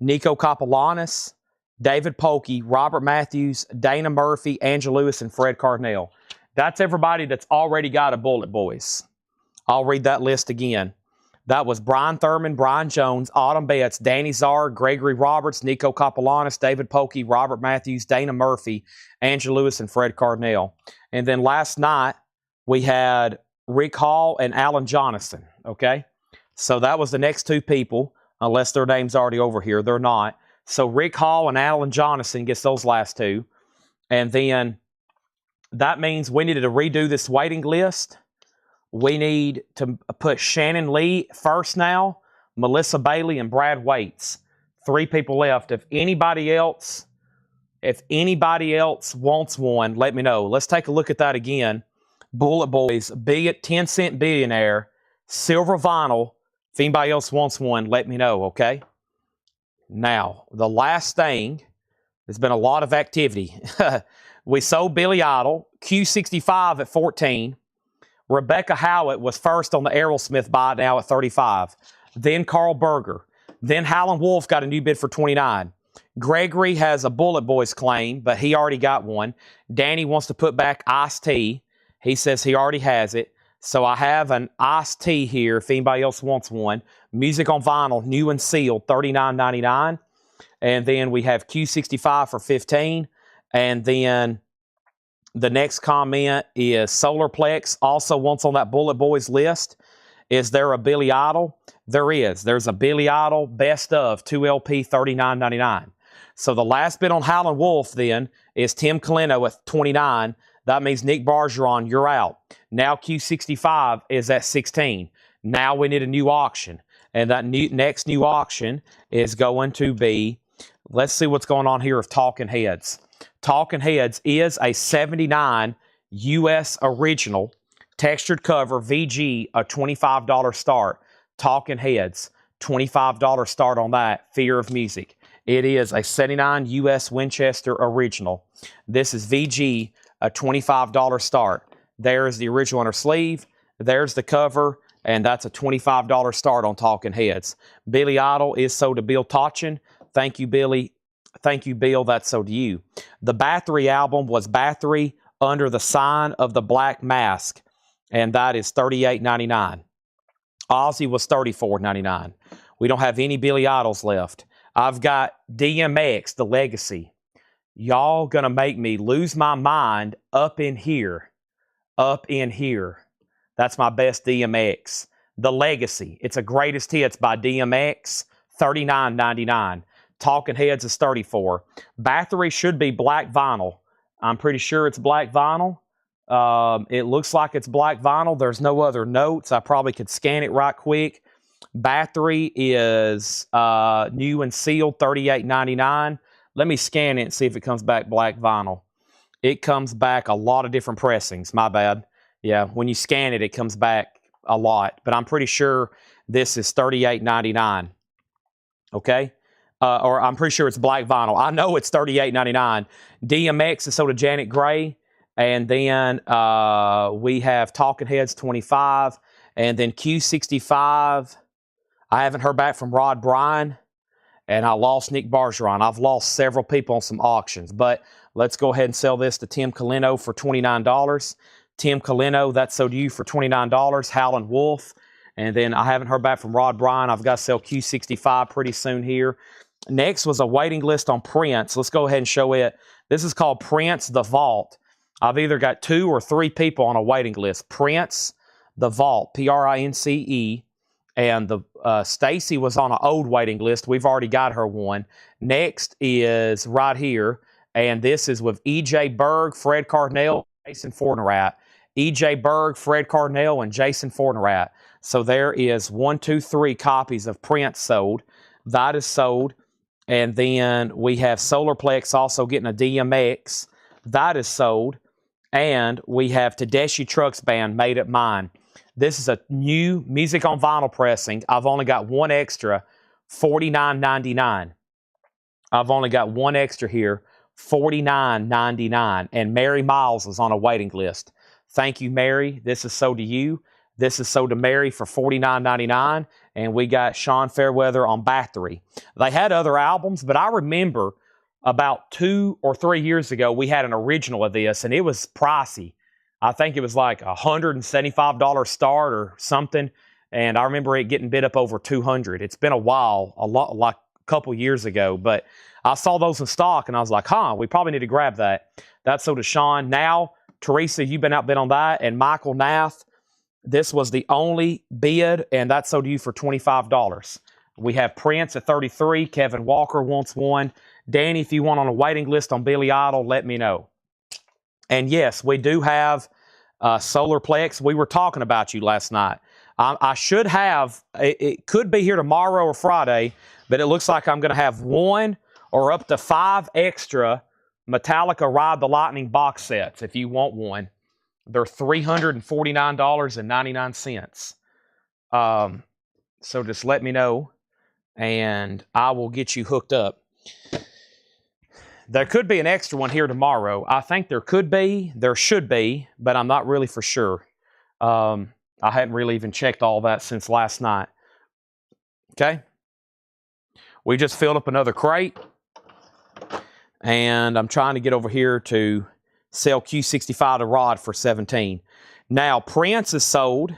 Nico Kapellanis, David Polkey, Robert Matthews, Dana Murphy, Angela Lewis, and Fred Cardinale. That's everybody that's already got a Bullet Boys. I'll read that list again. That was Brian Thurman, Brian Jones, Autumn Betts, Danny Czar, Gregory Roberts, Nico Kapellanis, David Polkey, Robert Matthews, Dana Murphy, Angela Lewis, and Fred Cardinale. And then last night, we had Rick Hall and Alan Jonathan, okay? So that was the next two people, unless their name's already over here. They're not. So Rick Hall and Alan Jonathan gets those last two. And then that means we needed to redo this waiting list. We need to put Shannon Lee first now, Melissa Bailey, and Brad Waits. 3 people left. If anybody else wants one, let me know. Let's take a look at that again. Bullet Boys, 10-cent billionaire, silver vinyl. If anybody else wants one, let me know, okay? Now, the last thing, there's been a lot of activity. We sold Billy Idol, Q65 at 14. Rebecca Howitt was first on the Aerosmith buy, now at 35. Then Carl Berger. Then Howlin' Wolf got a new bid for 29. Gregory has a Bullet Boys claim, but he already got one. Danny wants to put back Ice-T. He says he already has it. So I have an Ice-T here if anybody else wants one. Music on vinyl, new and sealed, $39.99. And then we have Q65 for $15. And then the next comment is Solarplex also wants on that Bullet Boys list. Is there a Billy Idol? There is. There's a Billy Idol best of 2LP $39.99. So the last bid on Howlin' Wolf then is Tim Colino at 29. That means Nick Bargeron, you're out. Now Q65 is at 16. Now we need a new auction. And that next new auction is going to be, let's see what's going on here with Talking Heads. Talking Heads is a 79 US original textured cover VG, a $25 start. Talking Heads, $25 start on that. Fear of Music. It is a 79 US Winchester original. This is VG, a $25 start. There's the original inner sleeve. There's the cover. And that's a $25 start on Talking Heads. Billy Idol is sold to Bill Tochin. Thank you, Billy. Thank you, Bill. That's sold to you. The Bathory album was Bathory Under the Sign of the Black Mask. And that is $38.99. Ozzy was $34.99. We don't have any Billy Idols left. I've got DMX, The Legacy. Y'all gonna make me lose my mind up in here. Up in here. That's my best DMX. The Legacy. It's a greatest hits by DMX. $39.99. Talking Heads is $34. Bathory should be black vinyl. I'm pretty sure it's black vinyl. It looks like it's black vinyl. There's no other notes. I probably could scan it right quick. Bathory is new and sealed, $38.99. Let me scan it and see if it comes back black vinyl. It comes back a lot of different pressings. My bad. Yeah, when you scan it, it comes back a lot. But I'm pretty sure this is $38.99. Okay? Or I'm pretty sure it's black vinyl. I know it's $38.99. DMX is sold to Janet Gray. And then we have Talking Heads, $25. And then Q65. I haven't heard back from Rod Bryan. And I lost Nick Bargeron. I've lost several people on some auctions. But let's go ahead and sell this to Tim Colino for $29. Tim Colino, that's sold to you for $29. Howlin' Wolf. And then I haven't heard back from Rod Bryan. I've got to sell Q65 pretty soon here. Next was a waiting list on Prince. Let's go ahead and show it. This is called Prince the Vault. I've either got 2 or 3 people on a waiting list. Prince the Vault, Prince. And the Stacy was on an old waiting list. We've already got her one. Next is right here. And this is with E.J. Berg, Fred Cardinal, Jason Fortnerat. E.J. Berg, Fred Cardinal, and Jason Fortnerat. So there is 1, 2, 3 copies of Prince sold. That is sold. And then we have Solarplex also getting a DMX. That is sold. And we have Tedeschi Trucks Band, Made It Mine. This is a new music on vinyl pressing. I've only got one extra, $49.99. I've only got one extra here, $49.99. And Mary Miles is on a waiting list. Thank you, Mary. This is sold to you. This is sold to Mary for $49.99. And we got Sean Fairweather on Battery. They had other albums, but I remember about 2 or 3 years ago, we had an original of this, and it was pricey. I think it was like $175 start or something. And I remember it getting bid up over $200. It's been a while, like a couple years ago, but I saw those in stock and I was like, we probably need to grab that. That's sold to Sean. Now, Teresa, you've been outbid on that. And Michael Nath, this was the only bid, and that's sold to you for $25. We have Prince at $33. Kevin Walker wants one. Danny, if you want on a waiting list on Billy Idol, let me know. And yes, we do have Solarplex. We were talking about you last night. I should have, it could be here tomorrow or Friday, but it looks like I'm going to have 1 or up to 5 extra Metallica Ride the Lightning box sets if you want one. They're $349.99. So just let me know, and I will get you hooked up. There could be an extra one here tomorrow. I think there could be, there should be, but I'm not really for sure. I hadn't really even checked all that since last night. Okay. We just filled up another crate, and I'm trying to get over here to sell Q65 to Rod for $17. Now, Prince is sold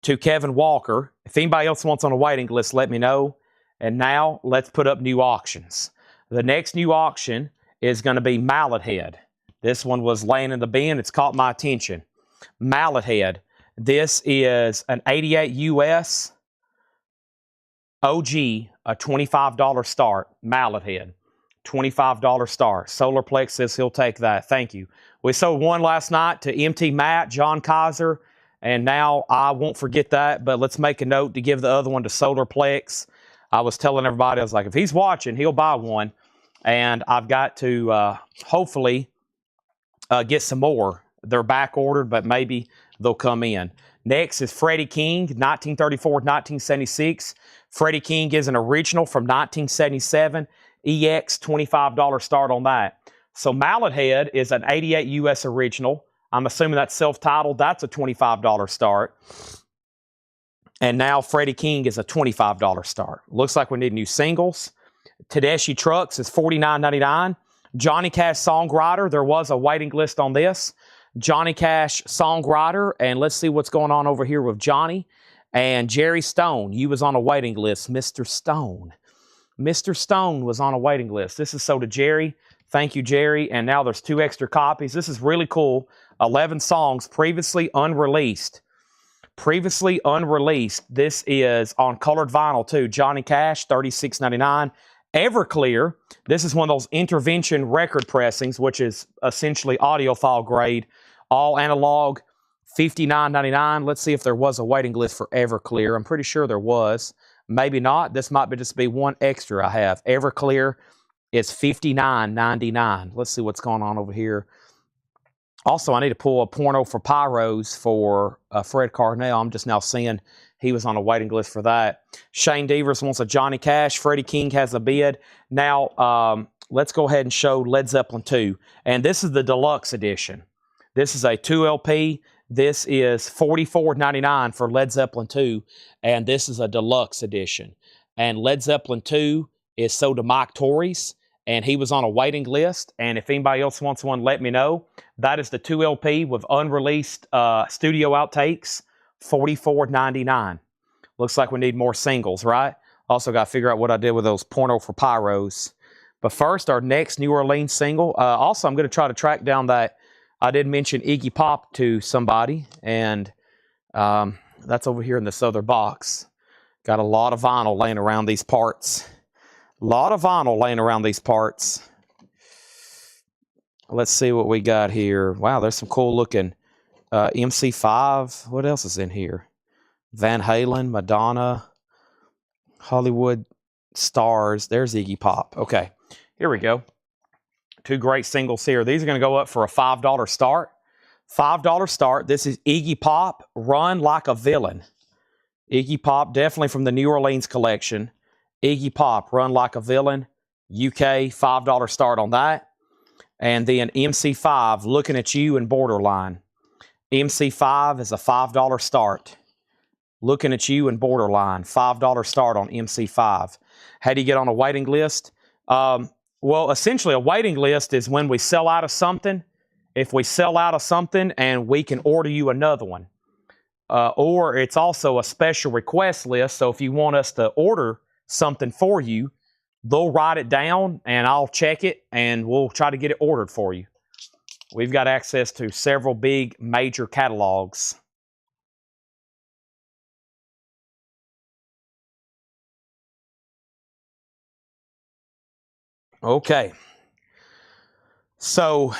to Kevin Walker. If anybody else wants on a waiting list, let me know. And now, let's put up new auctions. The next new auction is going to be Mallet Head. This one was laying in the bin. It's caught my attention. Mallet Head. This is an 88 US OG, a $25 start. Mallet Head. $25 start. Solarplex says he'll take that. Thank you. We sold one last night to MT Matt, John Kaiser, and now I won't forget that, but let's make a note to give the other one to Solarplex. I was telling everybody, I was like, if he's watching, he'll buy one. And I've got to hopefully get some more. They're back ordered, but maybe they'll come in. Next is Freddie King, 1934-1976. Freddie King is an original from 1977. EX, $25 start on that. So Mallet Head is an 88 US original. I'm assuming that's self-titled. That's a $25 start. And now Freddie King is a $25 start. Looks like we need new singles. Tedeschi Trucks is $49.99. Johnny Cash Songwriter, there was a waiting list on this. Johnny Cash Songwriter, and let's see what's going on over here with Johnny. And Jerry Stone, you was on a waiting list, Mr. Stone. Mr. Stone was on a waiting list. This is sold to Jerry. Thank you, Jerry. And now there's 2 extra copies. This is really cool. 11 songs previously unreleased. Previously unreleased. This is on colored vinyl too. Johnny Cash, $36.99. Everclear. This is one of those intervention record pressings, which is essentially audiophile grade, all analog, $59.99. Let's see if there was a waiting list for Everclear. I'm pretty sure there was. Maybe not. This might just be one extra I have. Everclear is $59.99. Let's see what's going on over here. Also, I need to pull a porno for Pyros for Fred Cardinal. I'm just now seeing he was on a waiting list for that. Shane Devers wants a Johnny Cash. Freddie King has a bid. Now, let's go ahead and show Led Zeppelin 2. And this is the deluxe edition. This is a 2 LP. This is $44.99 for Led Zeppelin 2. And this is a deluxe edition. And Led Zeppelin 2 is sold to Mike Torres. and he was on a waiting list. And if anybody else wants one, let me know. That is the 2 LP with unreleased studio outtakes, $44.99. Looks like we need more singles, right? Also got to figure out what I did with those Porno for Pyros. But first, our next New Orleans single. Also, I'm going to try to track down that. I did mention Iggy Pop to somebody, and that's over here in this other box. Got a lot of vinyl laying around these parts. A lot of vinyl laying around these parts. Let's see what we got here. Wow, there's some cool looking MC5. What else is in here? Van Halen, Madonna, Hollywood Stars. There's Iggy Pop. Okay, here we go. 2 great singles here. These are going to go up for a $5 start. $5 start. This is Iggy Pop, Run Like a Villain. Iggy Pop, definitely from the New Orleans collection. Iggy Pop, Run Like a Villain, UK, $5 start on that. And then MC5, Looking at You and Borderline. MC5 is a $5 start. Looking at You and Borderline, $5 start on MC5. How do you get on a waiting list? Well, essentially a waiting list is when we sell out of something. If we sell out of something and we can order you another one. Or it's also a special request list. So if you want us to order something for you, they'll write it down and I'll check it and we'll try to get it ordered for you. We've got access to several big major catalogs. Okay. So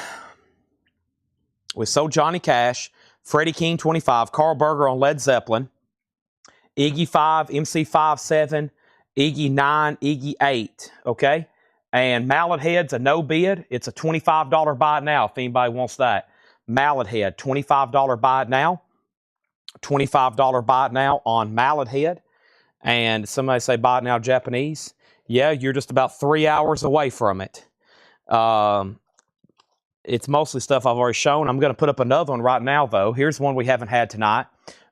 we sold Johnny Cash, Freddie King 25, Carl Berger on Led Zeppelin, Iggy 5, MC5 7, Iggy 9, Iggy 8, okay? And Mallet Head's a no bid. It's a $25 buy it now if anybody wants that. Mallet Head, $25 buy it now. $25 buy it now on Mallet Head. And somebody say buy it now Japanese. Yeah, you're just about 3 hours away from it. It's mostly stuff I've already shown. I'm going to put up another one right now, though. Here's one we haven't had tonight.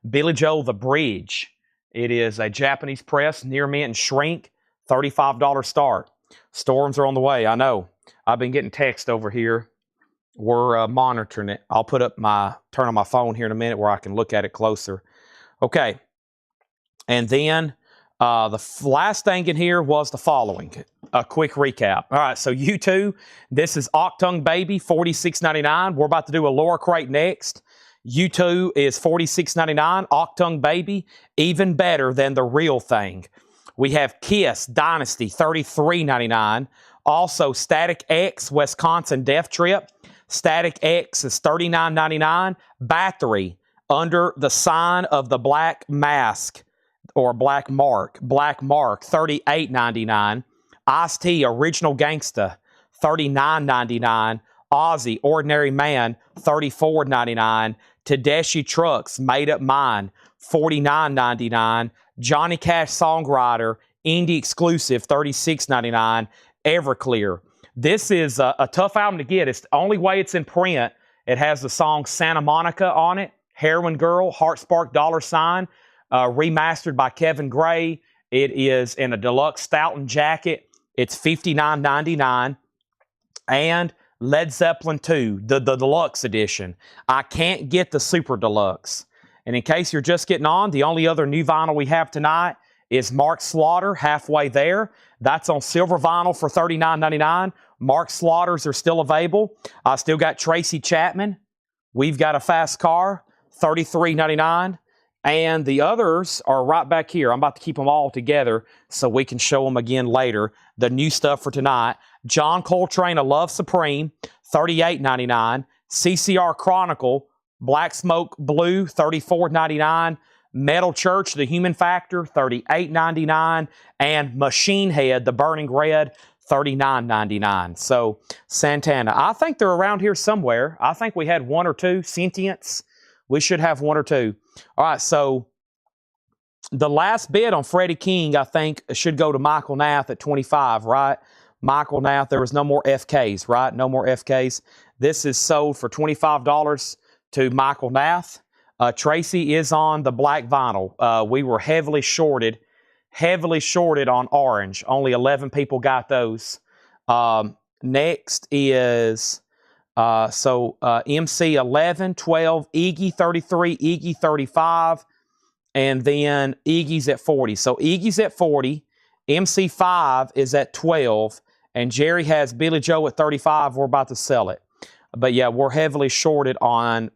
Billy Joel, The Bridge. It is a Japanese press, near mint and shrink, $35 start. Storms are on the way, I know. I've been getting text over here. We're monitoring it. I'll turn on my phone here in a minute where I can look at it closer. Okay. And then the last thing in here was the following. A quick recap. All right, so U2, this is Octung Baby, $46.99. We're about to do a Laura Crate next. U2 is $46.99. Octung Baby, even better than the real thing. We have Kiss Dynasty, $33.99. Also, Static X, Wisconsin Death Trip. Static X is $39.99. Battery, Under the Sign of the Black Mask, or Black Mark, $38.99. Ice-T, Original Gangsta, $39.99. Ozzy, Ordinary Man, $34.99. Tedeschi Trucks, Made Up Mind, $49.99. Johnny Cash Songwriter, Indie Exclusive, $36.99. Everclear. This is a tough album to get. It's the only way it's in print. It has the song Santa Monica on it. Heroin Girl, Heart Spark Dollar Sign, remastered by Kevin Gray. It is in a deluxe Stoughton jacket. It's $59.99. And Led Zeppelin 2, the deluxe edition. I can't get the super deluxe. And in case you're just getting on, the only other new vinyl we have tonight is Mark Slaughter, Halfway There. That's on silver vinyl for $39.99. Mark Slaughters are still available. I still got Tracy Chapman. We've Got a Fast Car, $33.99. And the others are right back here. I'm about to keep them all together so we can show them again later. The new stuff for tonight. John Coltrane, A Love Supreme, $38.99. CCR Chronicle, Black Smoke Blue, $34.99. Metal Church, The Human Factor, $38.99. And Machine Head, The Burning Red, $39.99. So, Santana, I think they're around here somewhere. I think we had one or two. Sentience, we should have one or two. All right, so the last bid on Freddie King, I think, should go to Michael Nath at 25, right? Michael Nath, there was no more FKs, right? No more FKs. This is sold for $25 to Michael Nath. Tracy is on the black vinyl. We were heavily shorted on orange. Only 11 people got those. Next is MC 11, 12, Iggy 33, Iggy 35, and then Iggy's at 40. So Iggy's at 40, MC 5 is at 12, and Jerry has Billy Joe at 35. We're about to sell it. But yeah, we're heavily shorted on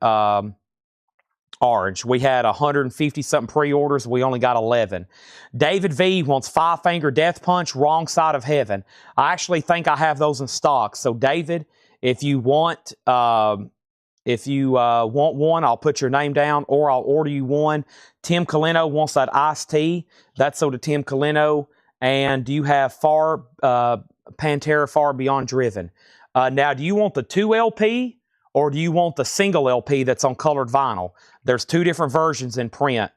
orange. We had 150-something pre-orders. We only got 11. David V wants Five Finger Death Punch, Wrong Side of Heaven. I actually think I have those in stock. So David, if you want one, I'll put your name down or I'll order you one. Tim Colino wants that iced tea. That's so to Tim Colino. And do you have Pantera Far Beyond Driven? Now, do you want the 2 LP or do you want the single LP that's on colored vinyl? There's 2 different versions in print.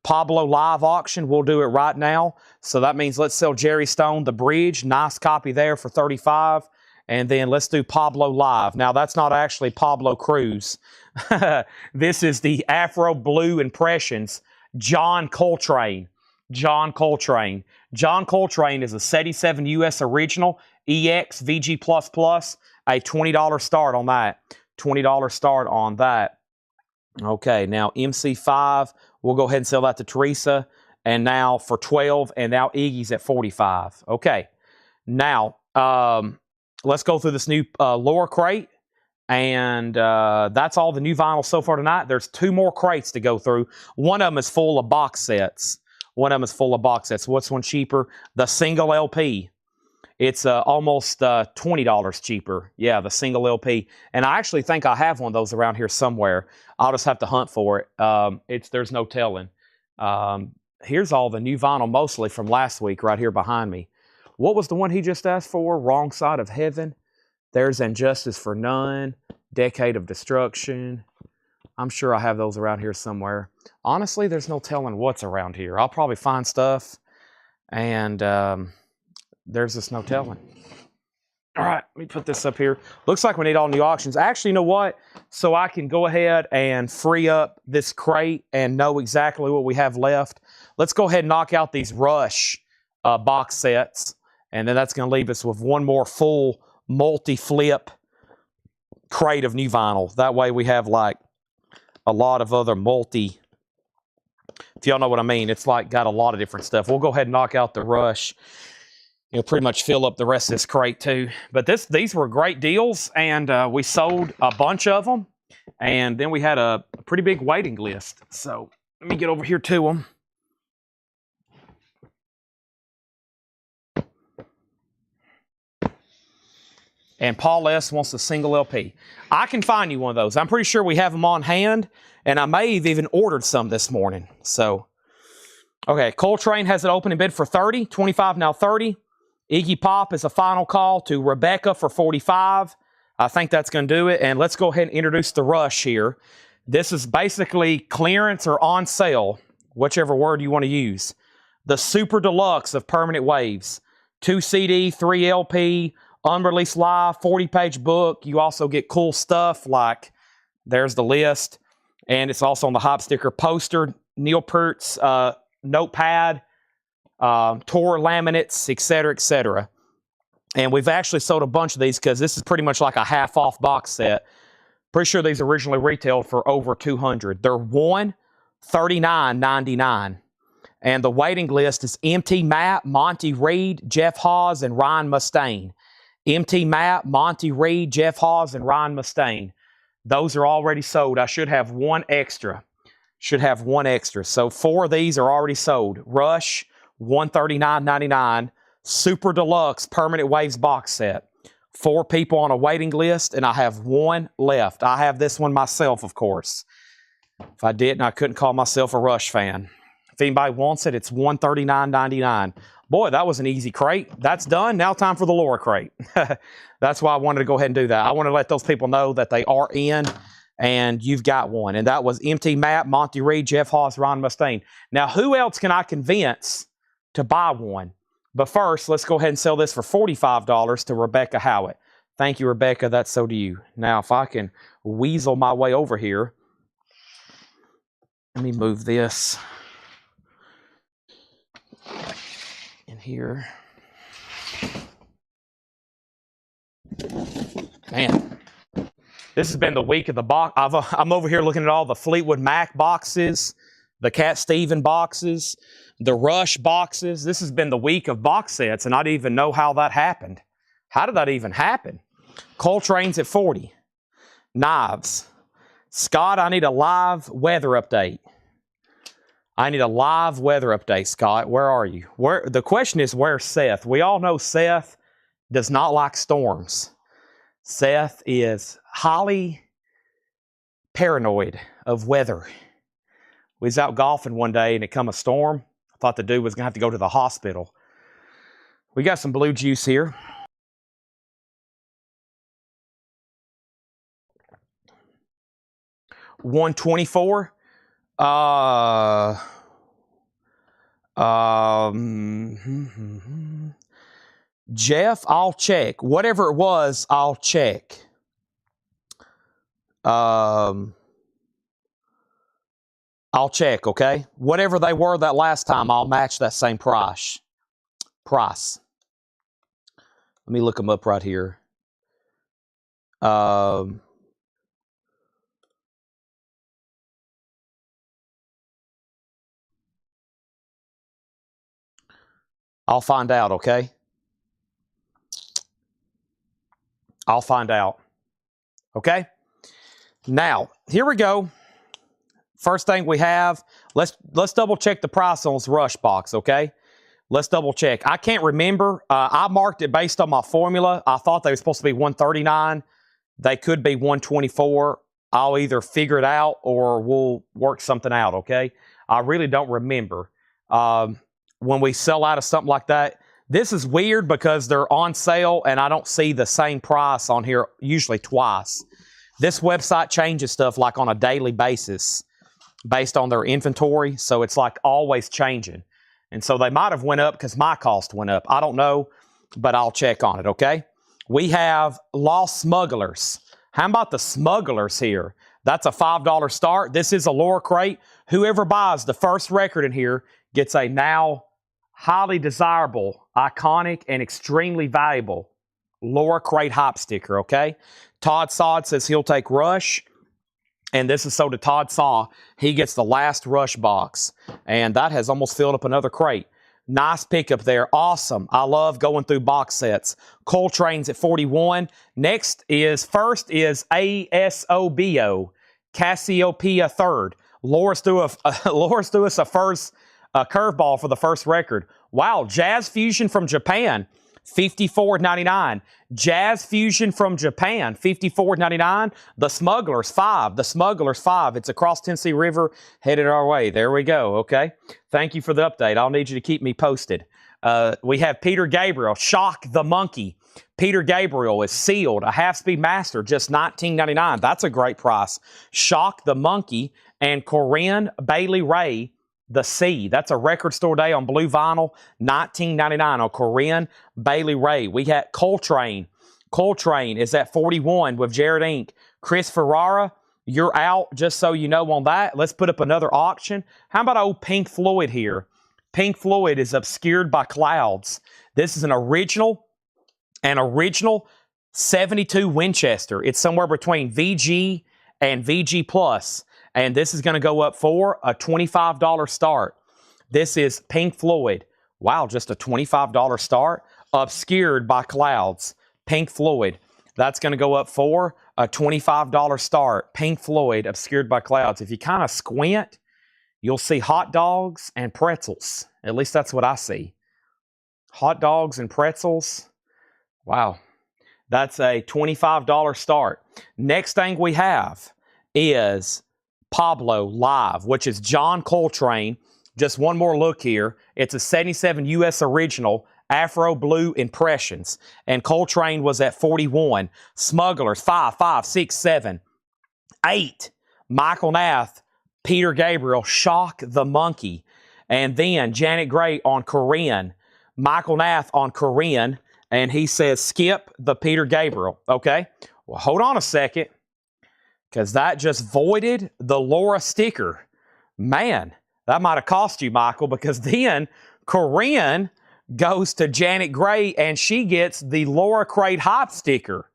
Pablo Live Auction, we'll do it right now. So that means let's sell Jerry Stone, The Bridge. Nice copy there for $35. And then let's do Pablo Live. Now, that's not actually Pablo Cruz. This is the Afro Blue Impressions, John Coltrane. John Coltrane. John Coltrane is a 77 US original, EX, VG++, a $20 start on that. $20 start on that. Okay, now MC5, we'll go ahead and sell that to Teresa. And now for 12, and now Iggy's at 45. Okay, now let's go through this new lower crate. And that's all the new vinyl so far tonight. There's 2 more crates to go through. One of them is full of box sets. What's one cheaper? The single LP. It's almost $20 cheaper. Yeah, the single LP. And I actually think I have one of those around here somewhere. I'll just have to hunt for it. There's no telling. Here's all the new vinyl, mostly from last week, right here behind me. What was the one he just asked for? Wrong Side of Heaven. There's And Justice for None. Decade of Destruction. I'm sure I have those around here somewhere. Honestly, there's no telling what's around here. I'll probably find stuff. And there's just no telling. All right, let me put this up here. Looks like we need all new auctions. Actually, you know what? So I can go ahead and free up this crate and know exactly what we have left. Let's go ahead and knock out these Rush box sets. And then that's going to leave us with one more full multi-flip crate of new vinyl. That way we have like a lot of other multi, if y'all know what I mean. It's like got a lot of different stuff. We'll go ahead and knock out the Rush. You'll pretty much fill up the rest of this crate too. But these were great deals, and we sold a bunch of them. And then we had a pretty big waiting list. So let me get over here to them. And Paul S. wants the single LP. I can find you one of those. I'm pretty sure we have them on hand, and I may have even ordered some this morning. So, okay, Coltrane has it open in bid for $30, $25 now $30. Iggy Pop is a final call to Rebecca for $45. I think that's going to do it. And let's go ahead and introduce the Rush here. This is basically clearance or on sale, whichever word you want to use. The Super Deluxe of Permanent Waves. 2 CD, 3 LP, unreleased live, 40-page book. You also get cool stuff like, there's the list, and it's also on the hop sticker poster, Neil Peart's notepad, tour laminates, etc., etc. And we've actually sold a bunch of these because this is pretty much like a half-off box set. Pretty sure these originally retailed for over $200. They're $139.99. And the waiting list is MT Matt, Monty Reed, Jeff Hawes, and Ryan Mustaine. MT Matt, Monty Reed, Jeff Hawes, and Ryan Mustaine. Those are already sold. I should have one extra. So 4 of these are already sold. Rush, $139.99. Super Deluxe Permanent Waves box set. 4 people on a waiting list, and I have 1 left. I have this one myself, of course. If I didn't, I couldn't call myself a Rush fan. If anybody wants it, it's $139.99. Boy, that was an easy crate. That's done. Now time for the lower crate. That's why I wanted to go ahead and do that. I want to let those people know that they are in, and you've got one. And that was MT Matt, Monty Reed, Jeff Haas, Ron Mustaine. Now, who else can I convince to buy one? But first, let's go ahead and sell this for $45 to Rebecca Howitt. Thank you, Rebecca. That's so to you. Now, if I can weasel my way over here, let me move this in here. Man, this has been the week of the box. I'm over here looking at all the Fleetwood Mac boxes, the Cat Steven boxes, the Rush boxes. This has been the week of box sets, and I didn't even know how that happened. How did that even happen? Coltrane's at 40. Knives. Scott, I need a live weather update. I need a live weather update, Scott. Where are you? The question is, where's Seth? We all know Seth does not like storms. Seth is highly paranoid of weather. We was out golfing one day and it come a storm. I thought the dude was going to have to go to the hospital. We got some blue juice here. $124. Jeff, I'll check. Whatever it was, I'll check. I'll check, okay? Whatever they were that last time, I'll match that same price. Let me look them up right here. I'll find out, okay? I'll find out. Okay? Now, here we go. First thing we have, let's double check the price on this Rush box, okay? Let's double check. I can't remember. I marked it based on my formula. I thought they were supposed to be $139. They could be $124. I'll either figure it out or we'll work something out, okay? I really don't remember. When we sell out of something like that, this is weird because they're on sale and I don't see the same price on here usually twice. This website changes stuff like on a daily basis based on their inventory, so it's like always changing. And so they might have went up because my cost went up. I don't know, but I'll check on it, okay? We have Lost Smugglers. How about the Smugglers here? That's a $5 start. This is a Laura crate. Whoever buys the first record in here gets a now highly desirable, iconic, and extremely valuable Laura crate hop sticker, okay? Todd Sod says he'll take Rush. And this is so to Todd Saw, he gets the last Rush box. And that has almost filled up another crate. Nice pickup there. Awesome. I love going through box sets. Coltrane's at 41. First is ASOBO, Cassiopeia third. Laura's threw us a first curveball for the first record. Wow, Jazz Fusion from Japan, $54.99. Jazz Fusion from Japan, $54.99. The Smugglers 5. The Smugglers 5. It's across Tennessee River, headed our way. There we go, okay? Thank you for the update. I'll need you to keep me posted. We have Peter Gabriel, Shock the Monkey. Peter Gabriel is sealed, a half-speed master, just $19.99. That's a great price. Shock the Monkey and Corinne Bailey Ray, The Sea. That's a record store day on blue vinyl, $19.99 on Corinne Bailey Ray. We had Coltrane. Coltrane is at 41 with Jared Inc. Chris Ferrara, you're out, just so you know on that. Let's put up another auction. How about old Pink Floyd here? Pink Floyd is Obscured by Clouds. This is an original 72 Winchester. It's somewhere between VG and VG Plus. And this is going to go up for a $25 start. This is Pink Floyd. Wow, just a $25 start. Obscured by Clouds. Pink Floyd. That's going to go up for a $25 start. Pink Floyd, Obscured by Clouds. If you kind of squint, you'll see hot dogs and pretzels. At least that's what I see. Hot dogs and pretzels. Wow. That's a $25 start. Next thing we have is Pablo Live, which is John Coltrane. Just one more look here. It's a 77 U.S. original, Afro Blue Impressions. And Coltrane was at 41. Smugglers, 5, 5, 6, 7. 8. Michael Nath, Peter Gabriel, Shock the Monkey. And then Janet Gray on Corinne. Michael Nath on Corinne. And he says, skip the Peter Gabriel. Okay? Well, hold on a second. Because that just voided the Laura sticker. Man, that might have cost you, Michael, because then Corinne goes to Janet Gray, and she gets the Laura Crate Hop sticker.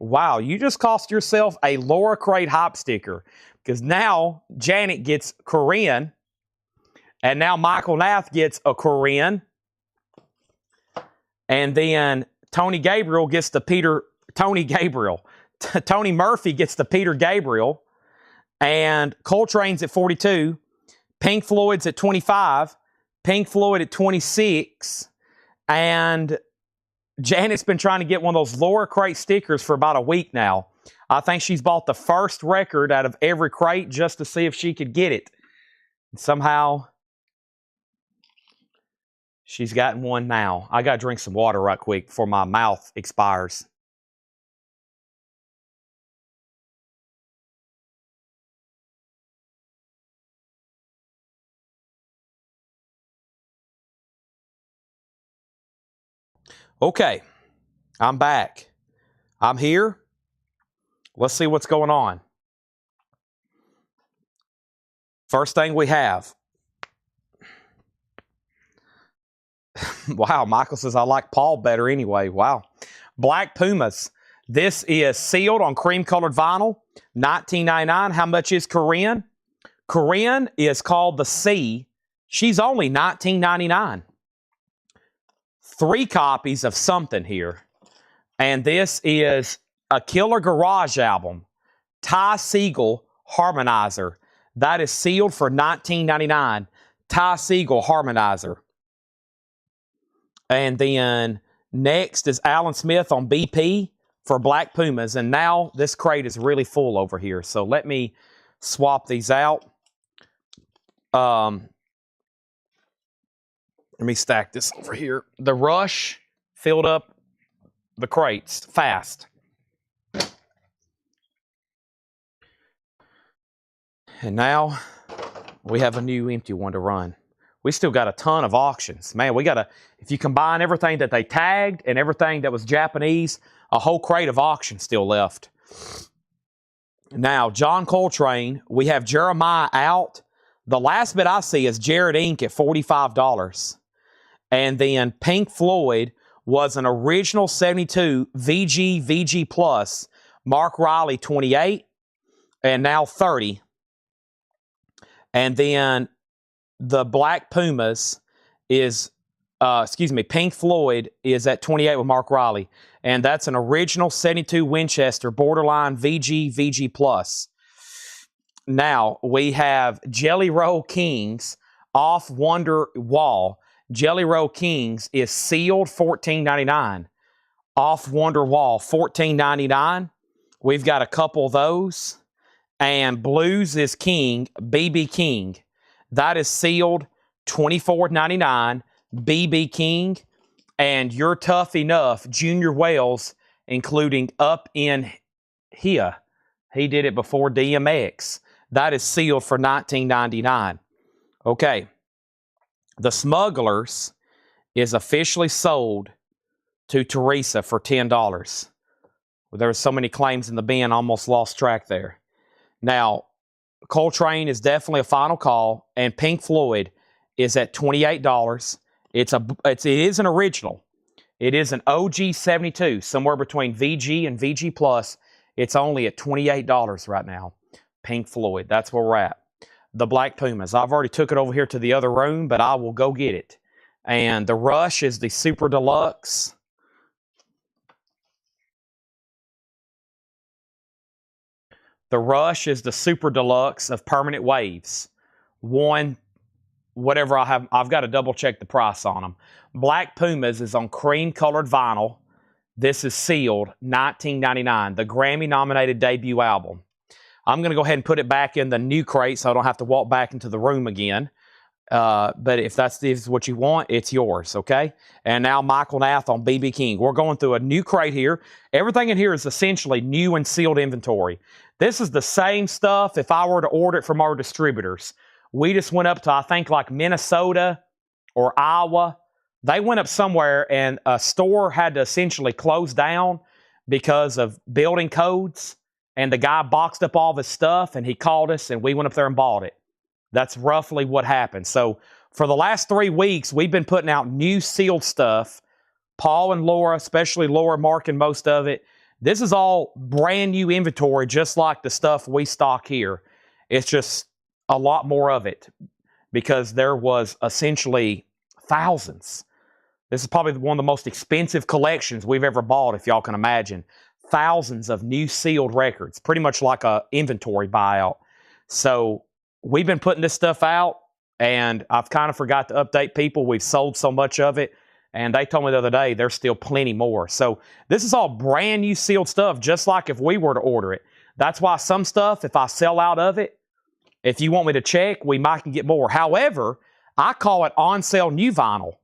Wow, you just cost yourself a Laura Crate Hop sticker, because now Janet gets Corinne, and now Michael Nath gets a Corinne, and then Tony Gabriel gets the Tony Murphy gets the Peter Gabriel, and Coltrane's at 42, Pink Floyd's at 25, Pink Floyd at 26, and Janet's been trying to get one of those Laura Crate stickers for about a week now. I think she's bought the first record out of every crate just to see if she could get it. And somehow, she's gotten one now. I got to drink some water right quick before my mouth expires. Okay, I'm back. I'm here. Let's see what's going on. First thing we have. Wow, Michael says, I like Paul better anyway. Wow. Black Pumas. This is sealed on cream-colored vinyl. $19.99. How much is Corinne? Corinne is called the C. She's only $19.99. 3 copies of something here. And this is a Killer Garage album. Ty Segall Harmonizer. That is sealed for $19.99. Ty Segall Harmonizer. And then next is Alan Smith on BP for Black Pumas. And now this crate is really full over here. So let me swap these out. Let me stack this over here. The Rush filled up the crates fast. And now we have a new empty one to run. We still got a ton of auctions. Man, we got to, if you combine everything that they tagged and everything that was Japanese, a whole crate of auctions still left. Now, John Coltrane, we have Jeremiah out. The last bit I see is Jared Inc. at $45. And then Pink Floyd was an original 72 VG Plus. Mark Riley, 28. And now 30. And then the Black Pumas is, Pink Floyd is at 28 with Mark Riley. And that's an original 72 Winchester borderline VG Plus. Now we have Jelly Roll Kings off Wonder Wall. Jelly Roll Kings is sealed $14.99. Off Wonder Wall $14.99. We've got a couple of those. And Blues is King, BB King. That is sealed $24.99. BB King. And You're Tough Enough, Junior Wells, including Up in Here. He did it before DMX. That is sealed for $19.99. Okay. The Smugglers is officially sold to Teresa for $10. There were so many claims in the bin, almost lost track there. Now, Coltrane is definitely a final call, and Pink Floyd is at $28. It is an original. It is an OG 72, somewhere between VG and VG Plus. It's only at $28 right now. Pink Floyd, that's where we're at. The Black Pumas. I've already took it over here to the other room, but I will go get it. And the Rush is the Super Deluxe. The Rush is the Super Deluxe of Permanent Waves. One, whatever I have, I've got to double check the price on them. Black Pumas is on cream colored vinyl. This is sealed, $19.99. The Grammy nominated debut album. I'm going to go ahead and put it back in the new crate so I don't have to walk back into the room again. But if that's what you want, it's yours, okay? And now Michael Nath on BB King. We're going through a new crate here. Everything in here is essentially new and sealed inventory. This is the same stuff if I were to order it from our distributors. We just went up to, I think, like Minnesota or Iowa. They went up somewhere and a store had to essentially close down because of building codes. And the guy boxed up all of his stuff, and he called us, and we went up there and bought it. That's roughly what happened. So For the last 3 weeks, we've been putting out new sealed stuff. Paul and Laura, especially Laura, marking most of it. This is all brand new inventory, just like the stuff we stock here. It's just a lot more of it because there was essentially thousands. This is probably one of the most expensive collections we've ever bought, if y'all can imagine. Thousands of new sealed records, pretty much like a inventory buyout. So we've been putting this stuff out, and I've kind of forgot to update people. We've sold so much of it, and they told me the other day there's still plenty more. So this is all brand new sealed stuff, just like if we were to order it. That's why some stuff, if I sell out of it, if you want me to check, we might can get more. However, I call it on sale new vinyl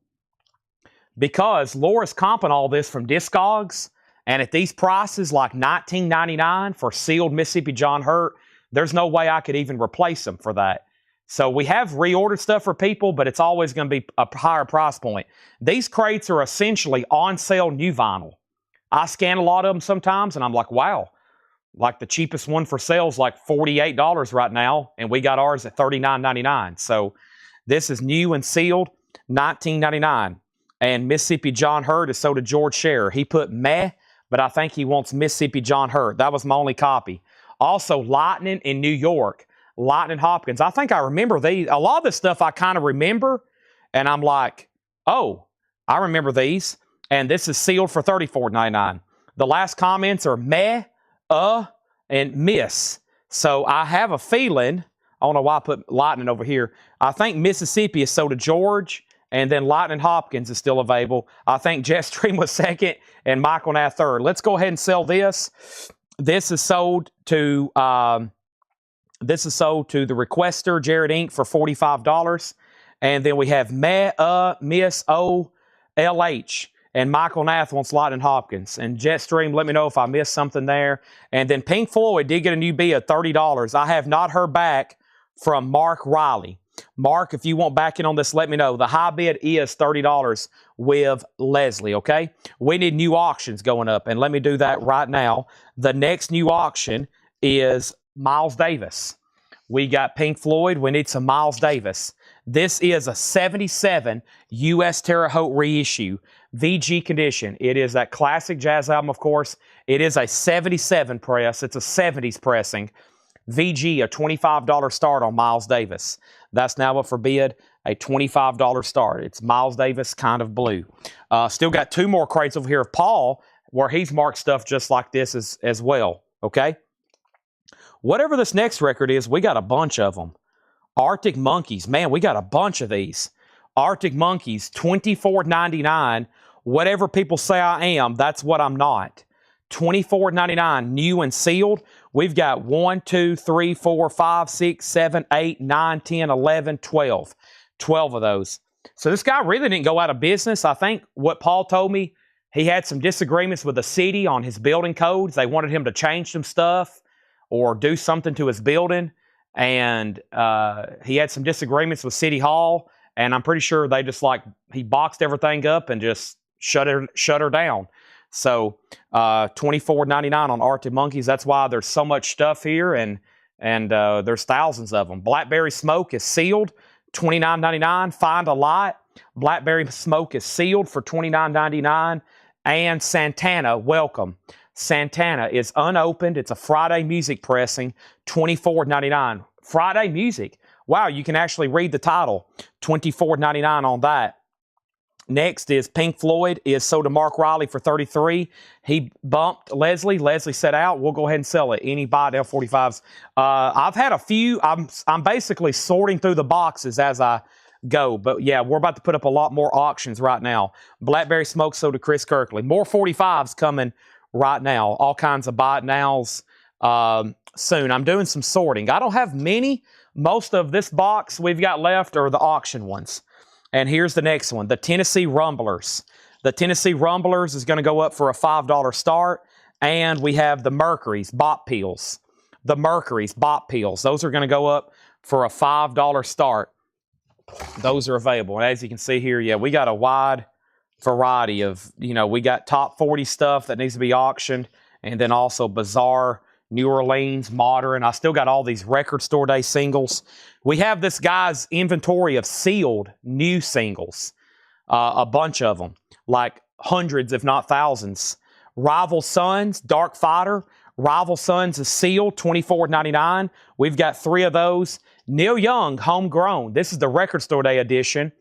because Laura's comping all this from Discogs, and at these prices, like $19.99 for sealed Mississippi John Hurt, there's no way I could even replace them for that. So we have reordered stuff for people, but it's always going to be a higher price point. These crates are essentially on sale new vinyl. I scan a lot of them sometimes, and I'm like, wow. Like the cheapest one for sale is like $48 right now, and we got ours at $39.99. So this is new and sealed, $19.99. And Mississippi John Hurt is sold to George Scherer. He put meh, but I think he wants Mississippi John Hurt. That was my only copy. Also, Lightning in New York. Lightning Hopkins. I think I remember these. A lot of this stuff I kind of remember, and I'm like, oh, I remember these. And this is sealed for $34.99. The last comments are meh, and miss. So I have a feeling, I don't know why I put Lightning over here. I think Mississippi is sold to George, and then Lightning Hopkins is still available. I think Jetstream was second, and Michael Nath third. Let's go ahead and sell this. This is sold to the requester, Jared Inc., for $45. And then we have Meh, Miss, O, LH. And Michael Nath wants Lightning Hopkins. And Jetstream, let me know if I missed something there. And then Pink Floyd did get a new bid, $30. I have not heard back from Mark Riley. Mark, if you want back in on this, let me know. The high bid is $30 with Leslie, okay? We need new auctions going up, and let me do that right now. The next new auction is Miles Davis. We got Pink Floyd. We need some Miles Davis. This is a 77 U.S. Terre Haute reissue, VG condition. It is that classic jazz album, of course. It is a 77 press. It's a 70s pressing. VG, a $25 start on Miles Davis. That's now up for bid, a $25 start. It's Miles Davis, kind of blue. Still got 2 more crates over here of Paul, where he's marked stuff just like this as well, okay? Whatever this next record is, we got a bunch of them. Arctic Monkeys, man, we got a bunch of these. Arctic Monkeys, $24.99. Whatever people say I am, that's what I'm not. $24.99, new and sealed. We've got 1, 2, 3, 4, 5, 6, 7, 8, 9, 10, 11, 12. 12 of those. So this guy really didn't go out of business. I think what Paul told me, he had some disagreements with the city on his building codes. They wanted him to change some stuff or do something to his building. And he had some disagreements with City Hall. And I'm pretty sure they just he boxed everything up and just shut her down. So $24.99 on Arctic Monkeys. That's why there's so much stuff here, and there's thousands of them. Blackberry Smoke is sealed, $29.99. Find a Lot. Blackberry Smoke is sealed for $29.99. And Santana, welcome. Santana is unopened. It's a Friday music pressing, $24.99. Friday music. Wow, you can actually read the title. $24.99 on that. Next is Pink Floyd is sold to Mark Riley for $33. He bumped Leslie. Leslie set out. We'll go ahead and sell it. Any buy L45s. I've had a few. I'm basically sorting through the boxes as I go. But yeah, we're about to put up a lot more auctions right now. Blackberry Smoke sold to Chris Kirkley. More 45s coming right now. All kinds of buy it nows soon. I'm doing some sorting. I don't have many. Most of this box we've got left are the auction ones. And here's the next one, the Tennessee Rumblers. The Tennessee Rumblers is going to go up for a $5 start. And we have the Mercury's Bop Peels. The Mercury's Bop Peels. Those are going to go up for a $5 start. Those are available. And as you can see here, yeah, we got a wide variety of, we got top 40 stuff that needs to be auctioned. And then also bizarre, New Orleans, Modern. I still got all these record store day singles. We have this guy's inventory of sealed new singles, a bunch of them, like hundreds, if not thousands. Rival Sons, Dark Fighter. Rival Sons is sealed, $24.99. We've got 3 of those. Neil Young, Homegrown. This is the record store day edition.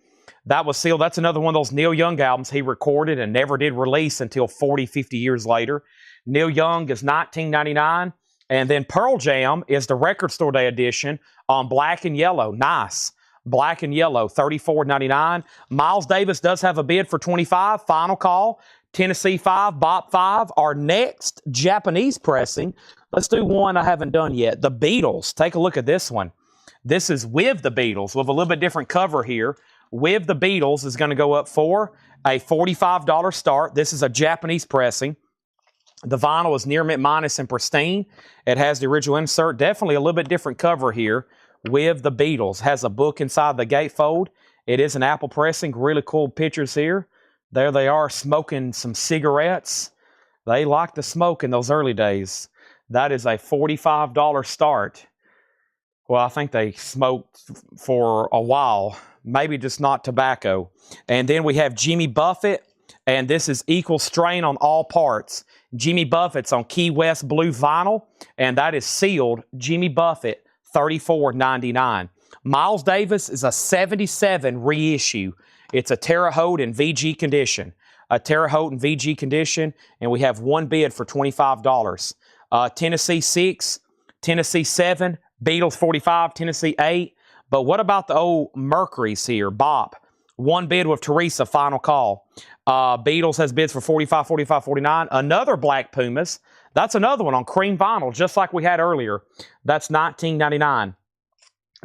That was sealed. That's another one of those Neil Young albums he recorded and never did release until 40, 50 years later. Neil Young is $19.99. And then Pearl Jam is the record store day edition on black and yellow. Nice. Black and yellow, $34.99. Miles Davis does have a bid for $25. Final call. Tennessee 5, Bop 5. Our next Japanese pressing. Let's do one I haven't done yet. The Beatles. Take a look at this one. This is with the Beatles with a little bit different cover here. With the Beatles is going to go up for a $45 start. This is a Japanese pressing. The vinyl is near mint minus and pristine. It has the original insert. Definitely a little bit different cover here with the Beatles. Has a book inside the gatefold. It is an Apple pressing. Really cool pictures here. There they are smoking some cigarettes. They like to smoke in those early days. That is a $45 start. Well, I think they smoked for a while. Maybe just not tobacco. And then we have Jimmy Buffett. And this is equal strain on all parts. Jimmy Buffett's on Key West blue vinyl. And that is sealed. Jimmy Buffett, $34.99. Miles Davis is a 77 reissue. It's a Terre Haute in VG condition. A Terre Haute in VG condition. And we have one bid for $25. Tennessee 6, Tennessee 7, Beatles 45, Tennessee 8. But what about the old Mercury's here? Bop. One bid with Teresa, final call. Beatles has bids for 45, 45, 49. Another Black Pumas. That's another one on cream vinyl, just like we had earlier. That's $19.99.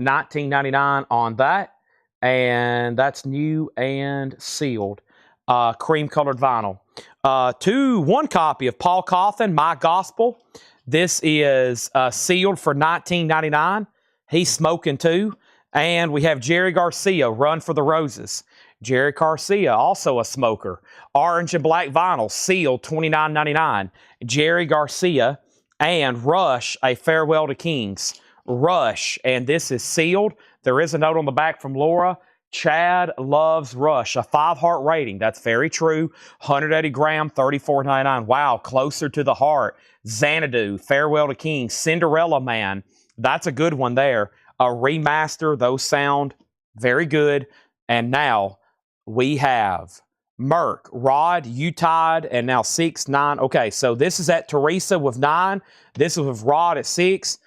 $19.99 on that. And that's new and sealed. Cream-colored vinyl. One copy of Paul Cauthen, My Gospel. This is sealed for $19.99. He's smoking too. And we have Jerry Garcia, Run for the Roses. Jerry Garcia, also a smoker. Orange and black vinyl, sealed, $29.99. Jerry Garcia and Rush, A Farewell to Kings. Rush, and this is sealed. There is a note on the back from Laura. Chad loves Rush, a 5-heart rating. That's very true. 180 gram, $34.99. Wow, closer to the heart. Xanadu, Farewell to Kings. Cinderella Man, that's a good one there. A remaster, those sound very good. And now we have Merc, Rod, Utide, and now 6, 9. Okay, so this is at Teresa with 9. This is with Rod at 6.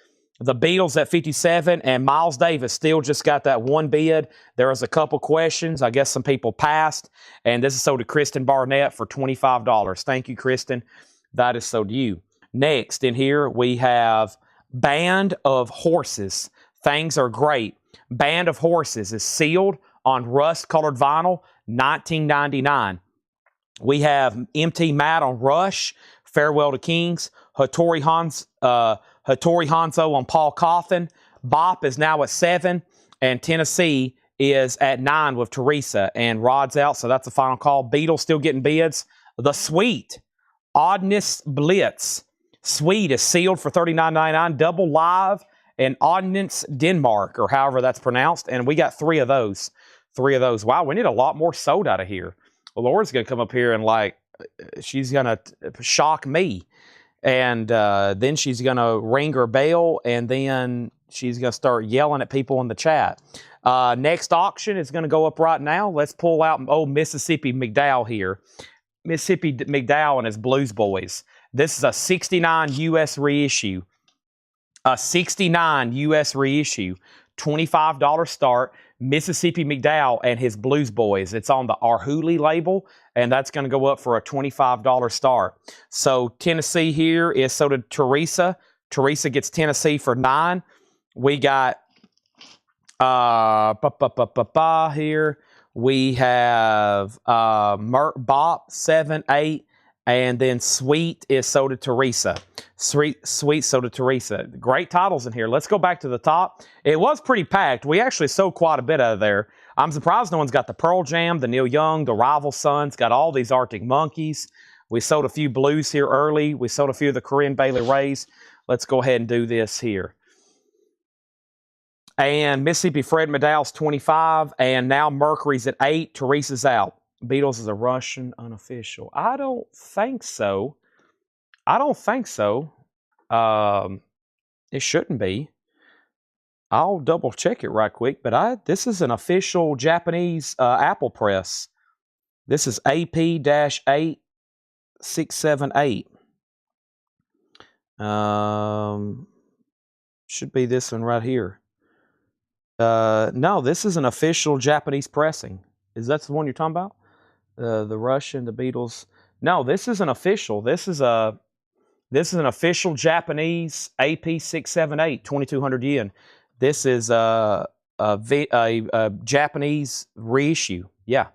The Beatles at 57, and Miles Davis still just got that one bid. There was a couple questions. I guess some people passed. And this is sold to Kristen Barnett for $25. Thank you, Kristen. That is sold to you. Next in here, we have Band of Horses. Things Are Great. Band of Horses is sealed on rust-colored vinyl, $19.99. We have MT Matt on Rush, Farewell to Kings. Hattori Hanzo on Paul Cauthen. Bop is now at 7. And Tennessee is at 9 with Teresa. And Rod's out, so that's the final call. Beatles still getting bids. The Sweet, Oddness Blitz. Sweet is sealed for $39.99. Double live in Oddness, Denmark, or however that's pronounced. And we got 3 of those. 3 of those. Wow, we need a lot more sold out of here. Well, Laura's going to come up here and, she's going to shock me. And then she's going to ring her bell, and then she's going to start yelling at people in the chat. Next auction is going to go up right now. Let's pull out old Mississippi McDowell here. Mississippi McDowell and his Blues Boys. This is a 69 U.S. reissue. A 69 U.S. reissue. $25 start. Mississippi McDowell and his Blues Boys. It's on the Arhoolie label, and that's going to go up for a $25 start. So Tennessee here is sold to Teresa. Teresa gets Tennessee for 9. We got here. We have Bop 7, 8, and then Sweet is sold to Teresa. Sweet sold to Teresa. Great titles in here. Let's go back to the top. It was pretty packed. We actually sold quite a bit out of there. I'm surprised no one's got the Pearl Jam, the Neil Young, the Rival Sons, got all these Arctic Monkeys. We sold a few blues here early. We sold a few of the Corinne Bailey Rays. Let's go ahead and do this here. And Mississippi Fred McDowell's 25, and now Mercury's at 8. Teresa's out. Beatles is a Russian unofficial. I don't think so. It shouldn't be. I'll double check it right quick, but this is an official Japanese Apple press. This is AP-8678. Should be this one right here. No, this is an official Japanese pressing. Is that the one you're talking about? The Russian, the Beatles. No, this is an official. This is an official Japanese AP-678, 2,200 yen. This is a Japanese reissue. Yeah.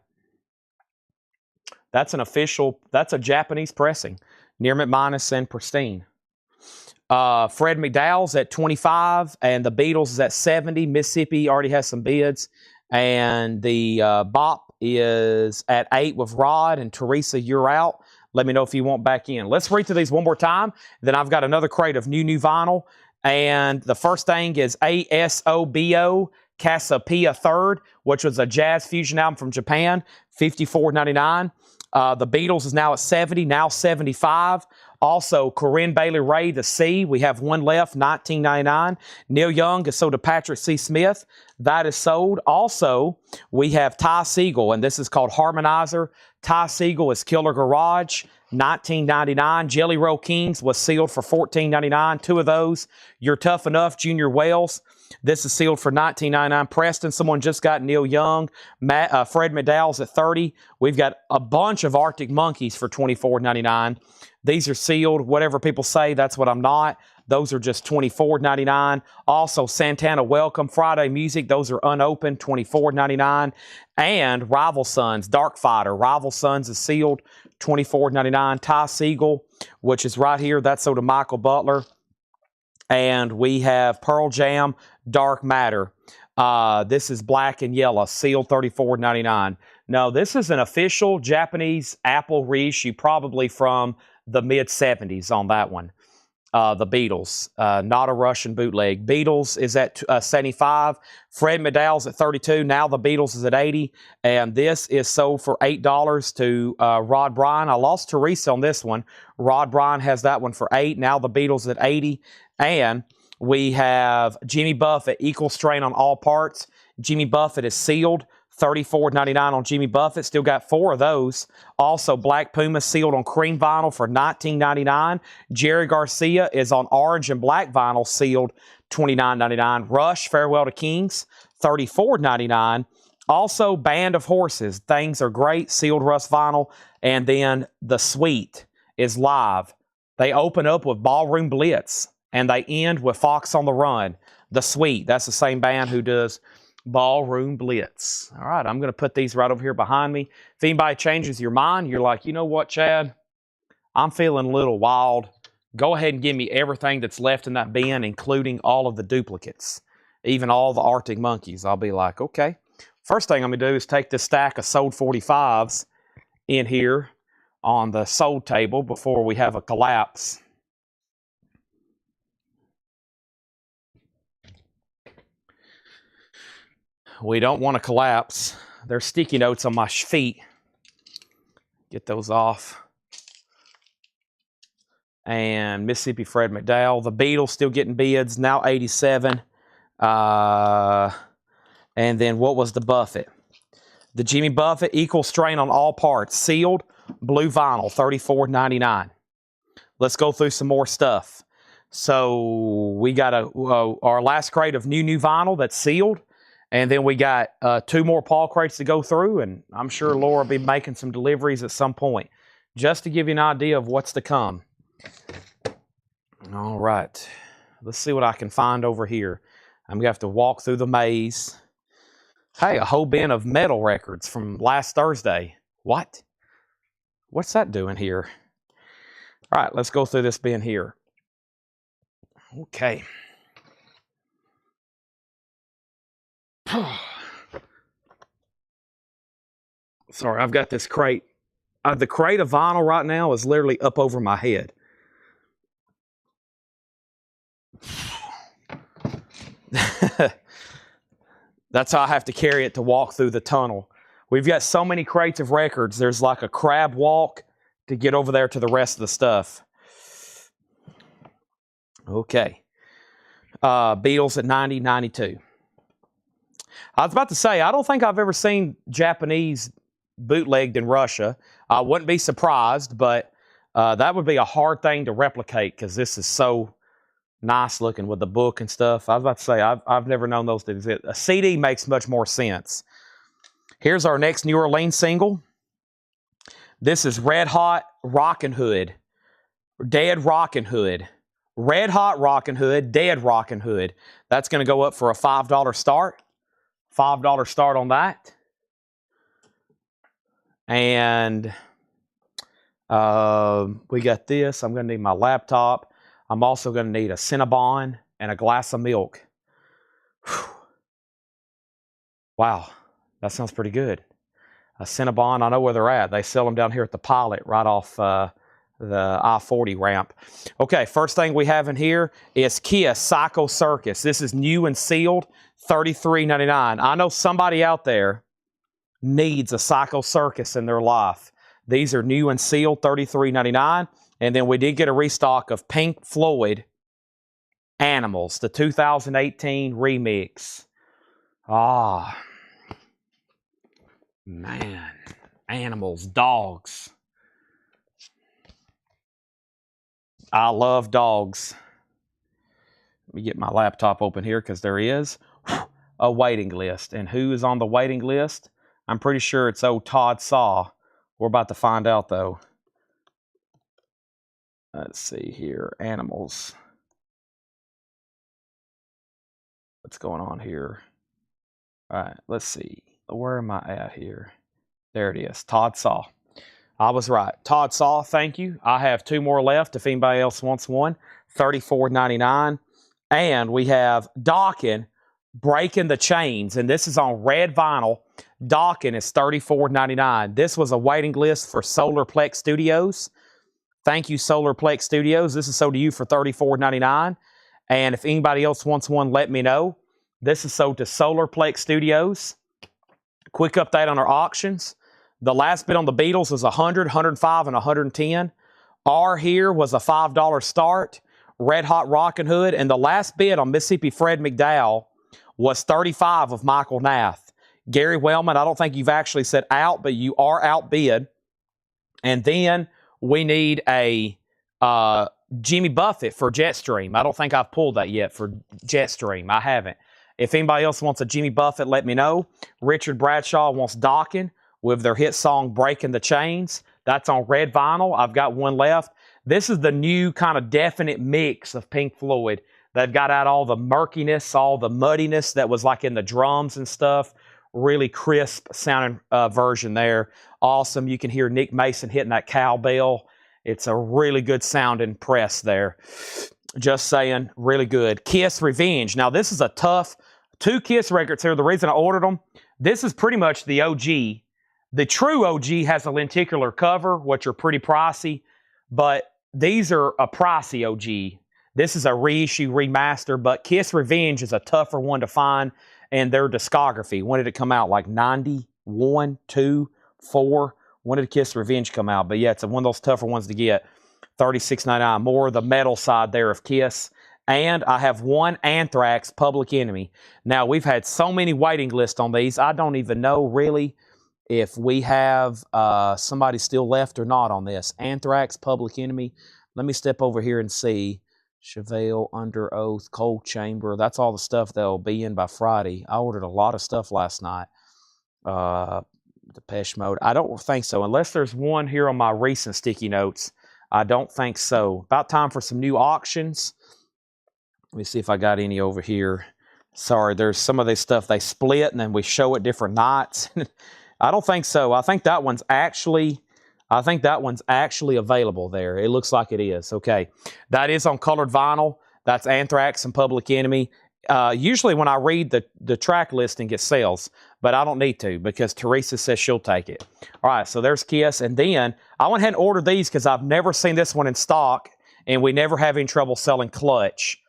That's an official, that's a Japanese pressing. Near McMinus and pristine. Fred McDowell's at 25, and the Beatles is at 70. Mississippi already has some bids. And the Bop is at 8 with Rod, and Teresa, you're out. Let me know if you want back in. Let's read through these one more time. Then I've got another crate of new vinyl. And the first thing is ASOBO Cassiopeia Third, which was a jazz fusion album from Japan, $54.99. The Beatles is now at 70, now 75. Also, Corinne Bailey Ray, The Sea. We have one left, $19.99. Neil Young is sold to Patrick C. Smith. That is sold. Also, we have Ty Segall, and this is called Harmonizer. Ty Segall is Killer Garage, $19.99. Jelly Roll Kings was sealed for $14.99. Two of those. You're Tough Enough, Junior Wells. This is sealed for $19.99. Preston, someone just got Neil Young. Fred McDowell's at 30. We've got a bunch of Arctic Monkeys for $24.99. These are sealed. Whatever people say, that's what I'm not. Those are just $24.99. Also, Santana Welcome Friday Music. Those are unopened, $24.99. And Rival Sons, Dark Fighter. Rival Sons is sealed, $24.99. Ty Segall, which is right here. That's sold to Michael Butler. And we have Pearl Jam, Dark Matter. This is black and yellow, sealed, $34.99. No, this is an official Japanese Apple reissue, probably from the mid-70s on that one. The Beatles, not a Russian bootleg. Beatles is at 75. Fred McDowell's at 32. Now the Beatles is at 80. And this is sold for $8 to Rod Bryan. I lost Teresa on this one. Rod Bryan has that one for $8. Now the Beatles at 80. And we have Jimmy Buffett, Equal Strain on All Parts. Jimmy Buffett is sealed. $34.99 on Jimmy Buffett. Still got 4 of those. Also, Black Puma sealed on cream vinyl for $19.99. Jerry Garcia is on orange and black vinyl sealed $29.99. Rush, Farewell to Kings, $34.99. Also, Band of Horses. Things Are Great, sealed rust vinyl. And then The Sweet is live. They open up with Ballroom Blitz, and they end with Fox on the Run. The Sweet, that's the same band who does Ballroom Blitz. All right, I'm going to put these right over here behind me. If anybody changes your mind, you're like, you know what, Chad? I'm feeling a little wild. Go ahead and give me everything that's left in that bin, including all of the duplicates, even all the Arctic Monkeys. I'll be like, okay. First thing I'm going to do is take this stack of sold 45s in here on the sold table before we have a collapse. We don't want to collapse. There's sticky notes on my feet. Get those off. And Mississippi Fred McDowell. The Beatles still getting bids, now 87. And then what was the Buffett? The Jimmy Buffett, Equal Strain on All Parts, sealed, blue vinyl, $34.99. Let's go through some more stuff. So we got our last crate of new vinyl that's sealed. And then we got 2 more Paul crates to go through, and I'm sure Laura will be making some deliveries at some point, just to give you an idea of what's to come. All right. Let's see what I can find over here. I'm going to have to walk through the maze. Hey, a whole bin of metal records from last Thursday. What? What's that doing here? All right, let's go through this bin here. Okay. Sorry, I've got this crate. The crate of vinyl right now is literally up over my head. That's how I have to carry it to walk through the tunnel. We've got so many crates of records. There's like a crab walk to get over there to the rest of the stuff. Okay. Beatles at 90, 92. I was about to say, I don't think I've ever seen Japanese bootlegged in Russia. I wouldn't be surprised, but that would be a hard thing to replicate because this is so nice looking with the book and stuff. I was about to say, I've never known those to exist. A CD makes much more sense. Here's our next New Orleans single. This is Red Hot Rockin' Hood. Dead Rockin' Hood. Red Hot Rockin' Hood, Dead Rockin' Hood. That's going to go up for a $5 start. $5 start on that. And we got this. I'm going to need my laptop. I'm also going to need a Cinnabon and a glass of milk. Whew. Wow, that sounds pretty good. A Cinnabon, I know where they're at. They sell them down here at the Pilot, right off the I-40 ramp. Okay, first thing we have in here is Kiss Psycho Circus. This is new and sealed, $33.99. I know somebody out there needs a Psycho Circus in their life. These are new and sealed, $33.99. And then we did get a restock of Pink Floyd Animals, the 2018 remix. Ah, man. Animals, dogs. I love dogs. Let me get my laptop open here because there is a waiting list. And who is on the waiting list? I'm pretty sure it's old Todd Saw. We're about to find out, though. Let's see here. Animals. What's going on here? All right, let's see. Where am I at here? There it is. Todd Saw. I was right. Todd Saw, thank you. I have 2 more left if anybody else wants one. $34.99. And we have Dawkins Breaking the Chains. And this is on red vinyl. Dawkins is $34.99. This was a waiting list for Solarplex Studios. Thank you, Solarplex Studios. This is sold to you for $34.99. And if anybody else wants one, let me know. This is sold to Solarplex Studios. Quick update on our auctions. The last bid on the Beatles was 100, 105, and 110. R here was a $5 start. Red Hot Rockin' Hood. And the last bid on Mississippi Fred McDowell was 35 of Michael Nath. Gary Wellman, I don't think you've actually said out, but you are outbid. And then we need a Jimmy Buffett for Jetstream. I don't think I've pulled that yet for Jetstream. I haven't. If anybody else wants a Jimmy Buffett, let me know. Richard Bradshaw wants Dawkins with their hit song Breaking the Chains. That's on red vinyl. I've got one left. This is the new kind of definite mix of Pink Floyd. They've got out all the murkiness, all the muddiness that was like in the drums and stuff. Really crisp sounding version there. Awesome. You can hear Nick Mason hitting that cowbell. It's a really good sounding press there. Just saying, really good. Kiss Revenge. Now, this is a tough 2 Kiss records here. The reason I ordered them, this is pretty much the OG. The true OG has a lenticular cover, which are pretty pricey, but these are a pricey OG. This is a reissue, remaster, but Kiss Revenge is a tougher one to find, and their discography. When did it come out? Like 91, 2, 4? When did Kiss Revenge come out? But yeah, it's one of those tougher ones to get. $36.99. More the metal side there of Kiss. And I have one Anthrax Public Enemy. Now, we've had so many waiting lists on these. I don't even know really if we have somebody still left or not on this. Anthrax Public Enemy. Let me step over here and see. Chevelle, Under Oath, Cold Chamber. That's all the stuff that'll be in by Friday. I ordered a lot of stuff last night. Depeche Mode. I don't think so. Unless there's one here on my recent sticky notes. I don't think so. About time for some new auctions. Let me see if I got any over here. Sorry, there's some of this stuff they split and then we show it different nights. I don't think so. I think that one's actually available there. It looks like it is. Okay. That is on colored vinyl. That's Anthrax and Public Enemy. Usually when I read the track listing, it sells, but I don't need to because Teresa says she'll take it. All right, so there's Kiss. And then I went ahead and ordered these because I've never seen this one in stock, and we never have any trouble selling Clutch.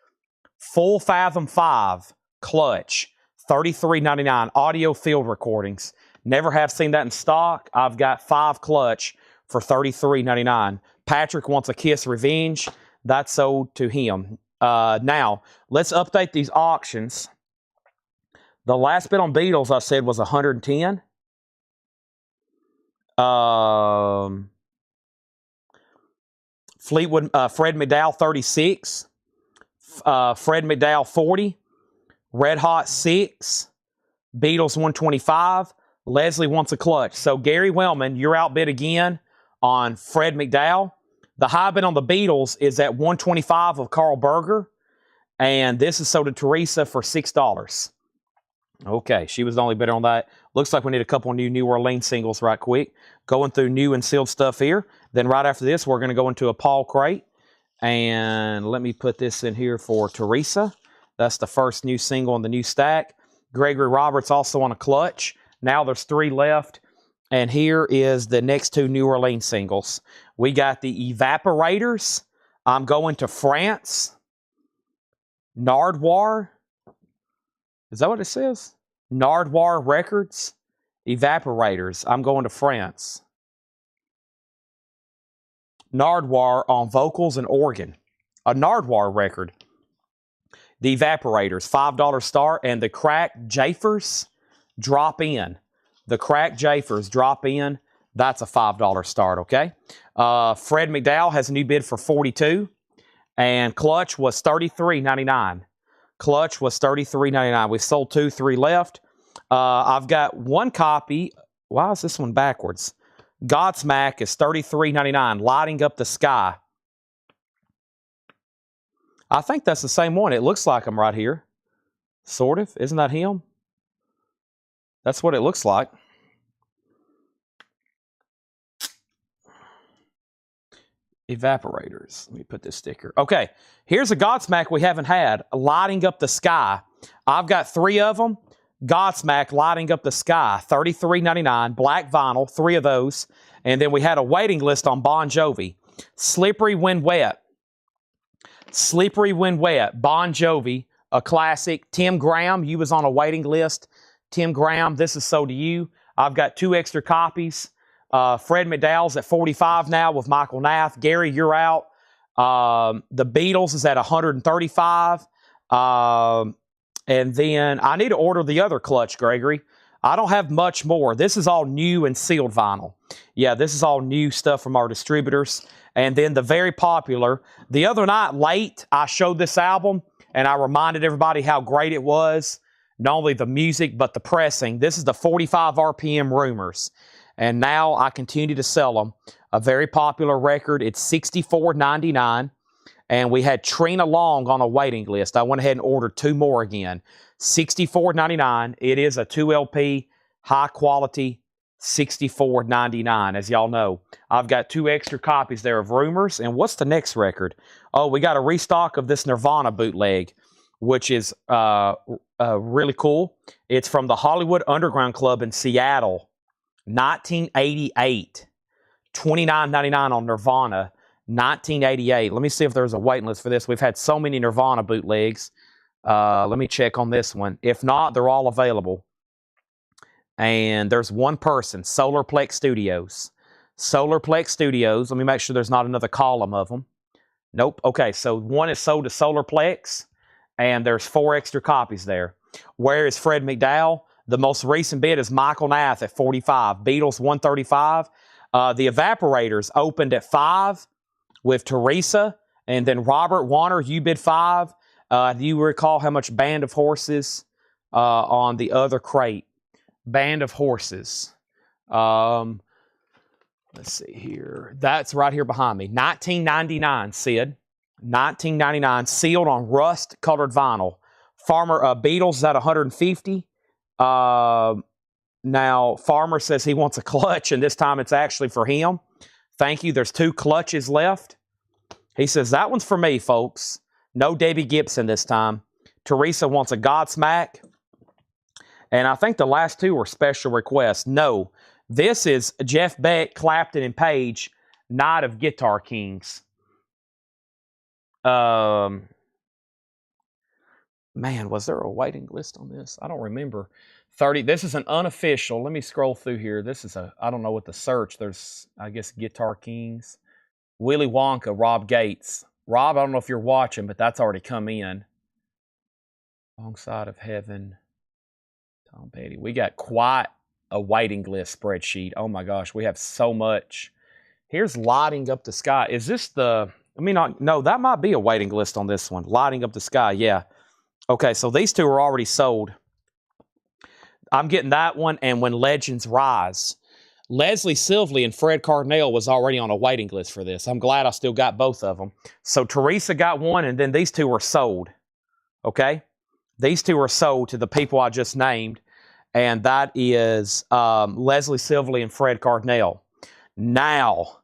Full Fathom 5, Clutch, $33.99. Audio field recordings. Never have seen that in stock. I've got 5 Clutch for $33.99. Patrick wants a Kiss Revenge. That's sold to him. Now, let's update these auctions. The last bid on Beatles I said was 110. Fleetwood, Fred McDowell, 36. Fred McDowell, 40. Red Hot, 6. Beatles, 125. Leslie wants a Clutch. So, Gary Wellman, you're outbid again on Fred McDowell. The high bid on the Beatles is at 125 of Carl Berger. And this is sold to Teresa for $6. Okay, she was the only bidder on that. Looks like we need a couple New Orleans singles right quick. Going through new and sealed stuff here. Then right after this, we're going to go into a Paul crate. And let me put this in here for Teresa. That's the first new single in the new stack. Gregory Roberts also on a Clutch. Now there's 3 left. And here is the next 2 New Orleans singles. We got the Evaporators. I'm going to France. Nardwar. Is that what it says? Nardwar Records. Evaporators. I'm going to France. Nardwar on vocals and organ. A Nardwar record. The Evaporators. $5 start. And the Crack Jafers drop in. The Crack Jafers drop in. That's a $5 start, okay? Fred McDowell has a new bid for $42. And Clutch was $33.99. Clutch was $33.99. We sold 2, 3 left. I've got 1 copy. Why is this one backwards? Godsmack is $33.99. Lighting Up the Sky. I think that's the same one. It looks like him right here. Sort of. Isn't that him? That's what it looks like. Evaporators. Let me put this sticker. Okay, here's a Godsmack we haven't had. Lighting Up the Sky. I've got 3 of them. Godsmack Lighting Up the Sky. $33.99. Black vinyl. 3 of those. And then we had a waiting list on Bon Jovi. Slippery When Wet. Slippery When Wet. Bon Jovi. A classic. Tim Graham. You was on a waiting list. Tim Graham. This is sold to you. I've got 2 extra copies. Fred McDowell's at 45 now with Michael Nath. Gary, you're out. The Beatles is at 135. And then I need to order the other Clutch, Gregory. I don't have much more. This is all new and sealed vinyl. Yeah, this is all new stuff from our distributors. And then the very popular, the other night late, I showed this album and I reminded everybody how great it was. Not only the music, but the pressing. This is the 45 RPM Rumors. And now I continue to sell them. A very popular record. It's $64.99. And we had Trina Long on a waiting list. I went ahead and ordered 2 more again. $64.99. It is a 2 LP, high quality, $64.99. As y'all know, I've got 2 extra copies there of Rumors. And what's the next record? Oh, we got a restock of this Nirvana bootleg, which is really cool. It's from the Hollywood Underground Club in Seattle. 1988, $29.99 on Nirvana, 1988. Let me see if there's a waiting list for this. We've had so many Nirvana bootlegs. Let me check on this one. If not, they're all available. And there's 1 person, Solarplex Studios. Solarplex Studios. Let me make sure there's not another column of them. Nope. Okay, so 1 is sold to Solarplex, and there's 4 extra copies there. Where is Fred McDowell? The most recent bid is Michael Nath at 45. Beatles 135. The Evaporators opened at 5 with Teresa. And then Robert Warner, you bid 5. Do you recall how much Band of Horses on the other crate? Band of Horses. Let's see here. That's right here behind me. $19.99, Sid. $19.99. Sealed on rust-colored vinyl. Farmer Beatles is at $150. Now, Farmer says he wants a Clutch, and this time it's actually for him. Thank you. There's 2 Clutches left. He says, that one's for me, folks. No Debbie Gibson this time. Teresa wants a Godsmack. And I think the last 2 were special requests. No, this is Jeff Beck, Clapton, and Page, Night of Guitar Kings. Man, was there a waiting list on this? I don't remember. 30. This is an unofficial. Let me scroll through here. This is I don't know what the search. There's, I guess, Guitar Kings. Willy Wonka, Rob Gates. Rob, I don't know if you're watching, but that's already come in. Wrong Side of Heaven. Tom Petty. We got quite a waiting list spreadsheet. Oh my gosh, we have so much. Here's Lighting Up the Sky. Is this the, no, that might be a waiting list on this one. Lighting Up the Sky, yeah. Okay, so these two are already sold. I'm getting that one and When Legends Rise. Leslie Silvley and Fred Cardinale was already on a waiting list for this. I'm glad I still got both of them. So Teresa got one, and then these two were sold. Okay? These two are sold to the people I just named, and that is Leslie Silvley and Fred Cardinale. Now,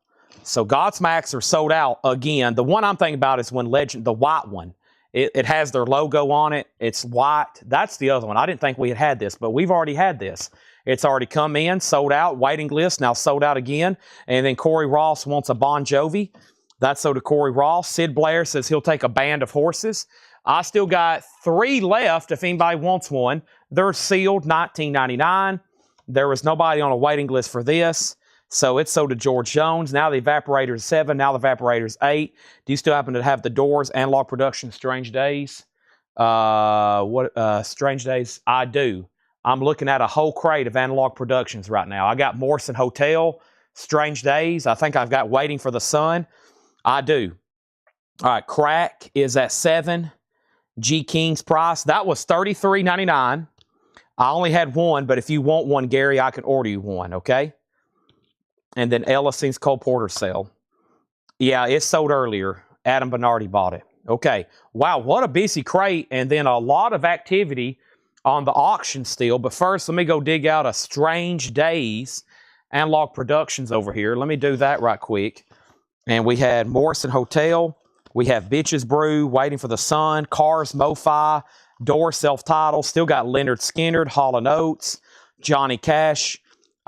so Godsmacks are sold out again. The one I'm thinking about is When Legend, the white one. It has their logo on it. It's white. That's the other one. I didn't think we had this, but we've already had this. It's already come in, sold out, waiting list, now sold out again. And then Corey Ross wants a Bon Jovi. That's so to Corey Ross. Sid Blair says he'll take a Band of Horses. I still got 3 left if anybody wants one. They're sealed, $19.99. There was nobody on a waiting list for this. So it's sold to George Jones. Now the Evaporator's 7. Now the Evaporator's 8. Do you still happen to have the Doors, Analog Productions, Strange Days? Strange Days? I do. I'm looking at a whole crate of Analog Productions right now. I got Morrison Hotel, Strange Days. I think I've got Waiting for the Sun. I do. All right, Crack is at 7. G. King's price. That was $33.99. I only had one, but if you want one, Gary, I can order you one, okay? And then Ellison's Cole Porter sale. Yeah, it sold earlier. Adam Bernardi bought it. Okay. Wow, what a busy crate. And then a lot of activity on the auction still. But first, let me go dig out a Strange Days Analog Productions over here. Let me do that right quick. And we had Morrison Hotel. We have Bitches Brew, Waiting for the Sun, Cars, Mo-Fi, Door, Self-Titled. Still got Leonard Skinner, Hall & Oates, Johnny Cash.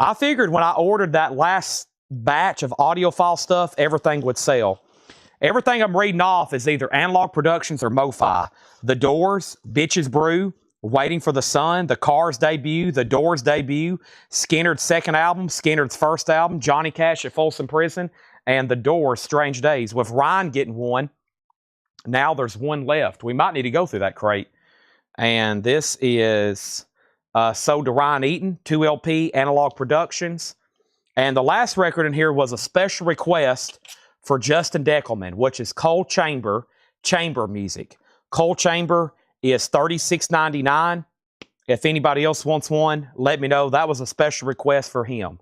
I figured when I ordered that last batch of audiophile stuff, everything would sell. Everything I'm reading off is either Analog Productions or Mo-Fi. The Doors, Bitches Brew, Waiting for the Sun, the Cars debut, the Doors debut, Skinner's second album, Skinner's first album, Johnny Cash at Folsom Prison, and the Doors, Strange Days. With Ryan getting one, now there's one left. We might need to go through that crate. And this is sold to Ryan Eaton, 2LP, Analog Productions. And the last record in here was a special request for Justin Deckelman, which is Coal Chamber music. Coal Chamber is $36.99. If anybody else wants one, let me know. That was a special request for him.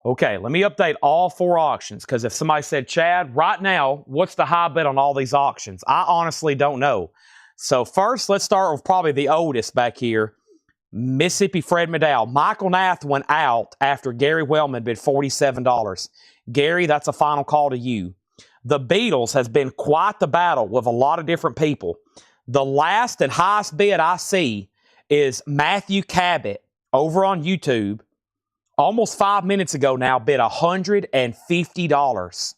Okay, let me update all 4 auctions, because if somebody said, Chad, right now, what's the high bid on all these auctions? I honestly don't know. So first, let's start with probably the oldest back here, Mississippi Fred McDowell. Michael Nath went out after Gary Wellman bid $47. Gary, that's a final call to you. The Beatles has been quite the battle with a lot of different people. The last and highest bid I see is Matthew Cabot over on YouTube. Almost 5 minutes ago now, bid $150.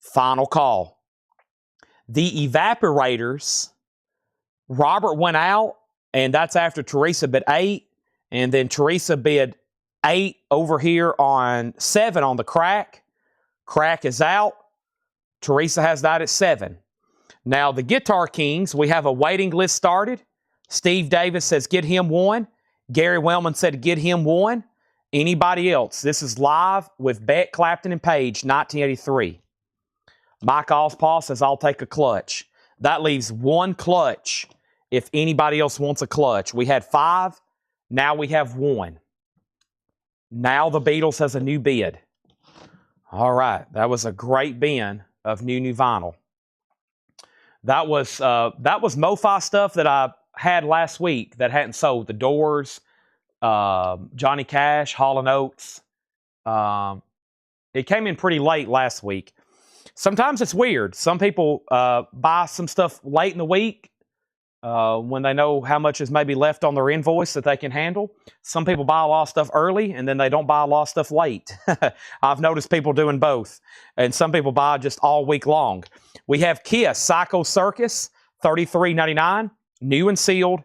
Final call. The Evaporators, Robert went out, and that's after Teresa bid 8. And then Teresa bid 8 over here on 7 on the Crack. Crack is out. Teresa has that at 7. Now, the Guitar Kings, we have a waiting list started. Steve Davis says get him one. Gary Wellman said get him one. Anybody else? This is live with Beck, Clapton, and Page, 1983. Mike Ospaw says, I'll take a clutch. That leaves 1 clutch if anybody else wants a clutch. We had 5. Now we have 1. Now the Beatles has a new bid. All right. That was a great bin of new vinyl. That was Mo-Fi stuff that I had last week that hadn't sold. The Doors, Johnny Cash, Hall & Oates. It came in pretty late last week. Sometimes it's weird. Some people buy some stuff late in the week when they know how much is maybe left on their invoice that they can handle. Some people buy a lot of stuff early, and then they don't buy a lot of stuff late. I've noticed people doing both. And some people buy just all week long. We have Kiss, Psycho Circus, $33.99. New and sealed,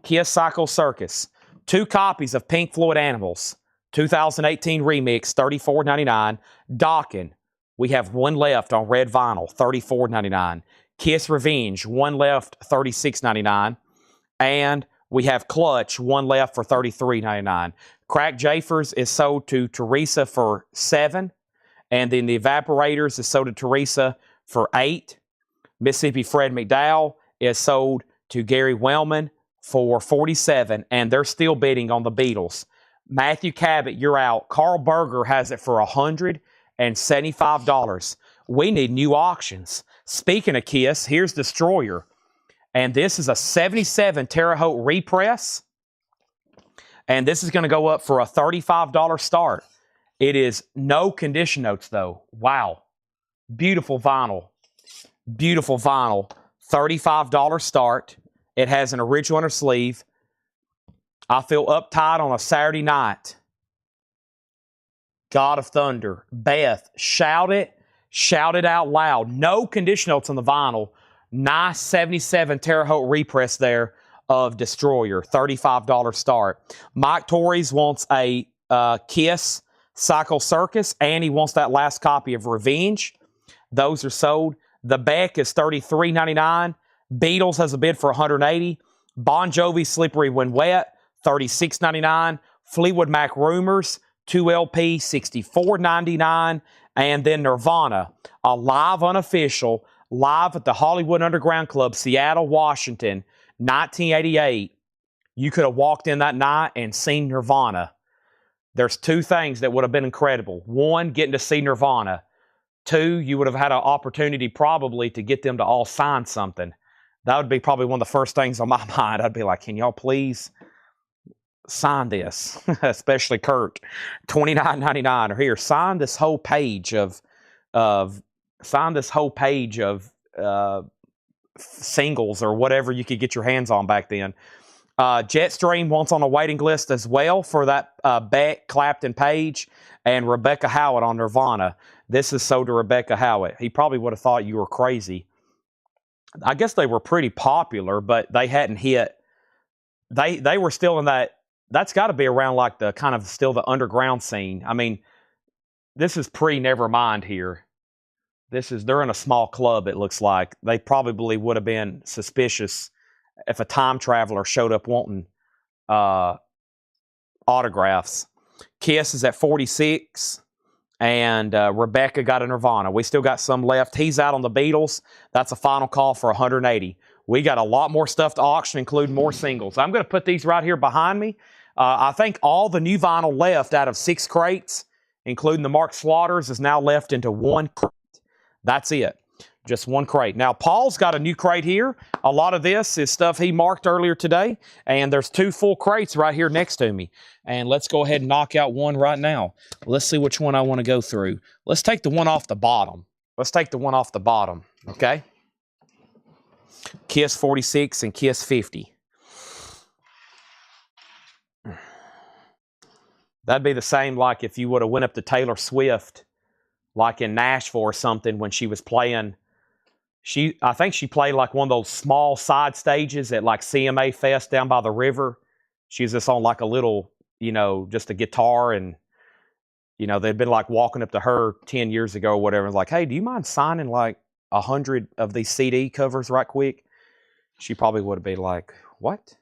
Kiss Psycho Circus. 2 copies of Pink Floyd Animals, 2018 remix, $34.99. Dokken, we have 1 left on red vinyl, $34.99. Kiss Revenge, 1 left, $36.99. And we have Clutch, 1 left for $33.99. Crack Jafers is sold to Teresa for $7. And then the Evaporators is sold to Teresa for $8. Mississippi Fred McDowell is sold to Gary Wellman for $47. And they're still bidding on the Beatles. Matthew Cabot, you're out. Carl Berger has it for $175. We need new auctions. Speaking of Kiss, here's Destroyer. And this is a 77 Terre Haute repress. And this is going to go up for a $35 start. It is no condition notes, though. Wow. Beautiful vinyl. Beautiful vinyl. $35 start. It has an original inner sleeve. I feel uptight on a Saturday night. God of Thunder. Beth, shout it. Shout it out loud. No condition notes on the vinyl. Nice 77 Terre Haute repress there of Destroyer. $35 start. Mike Torres wants a Kiss Psycho Circus, and he wants that last copy of Revenge. Those are sold. The Beck is $33.99. Beatles has a bid for $180. Bon Jovi Slippery When Wet, $36.99. Fleetwood Mac Rumors, 2 LP, $64.99. And then Nirvana, a live unofficial, live at the Hollywood Underground Club, Seattle, Washington, 1988. You could have walked in that night and seen Nirvana. There's 2 things that would have been incredible. 1, getting to see Nirvana. 2, you would have had an opportunity probably to get them to all sign something. That would be probably one of the first things on my mind. I'd be like, can y'all please sign this? Especially Kurt. $29.99. Or here, sign this whole page of singles or whatever you could get your hands on back then. Jetstream wants on a waiting list as well for that Beck, Clapton, Page, and Rebecca Howard on Nirvana. This is sold to Rebecca Howard. He probably would have thought you were crazy. I guess they were pretty popular, but they hadn't hit. They were still in that. That's got to be around like the kind of still the underground scene. I mean, this is pre-Nevermind here. They're in a small club, it looks like. They probably would have been suspicious if a time traveler showed up wanting autographs. Kiss is at 46, and Rebecca got a Nirvana. We still got some left. He's out on the Beatles. That's a final call for $180. We got a lot more stuff to auction, including more singles. I'm going to put these right here behind me. I think all the new vinyl left out of 6 crates, including the Mark Slaughters, is now left into 1 crate. That's it. Just 1 crate. Now, Paul's got a new crate here. A lot of this is stuff he marked earlier today, and there's 2 full crates right here next to me. And let's go ahead and knock out one right now. Let's see which one I want to go through. Let's take the one off the bottom. Okay? Kiss 46 and Kiss 50. That'd be the same like if you would have went up to Taylor Swift, like in Nashville or something when she was playing. I think she played like one of those small side stages at like CMA Fest down by the river. She was just on like a little, just a guitar, and, they'd been like walking up to her 10 years ago or whatever. Like, hey, do you mind signing like 100 of these CD covers right quick? She probably would have been like, what?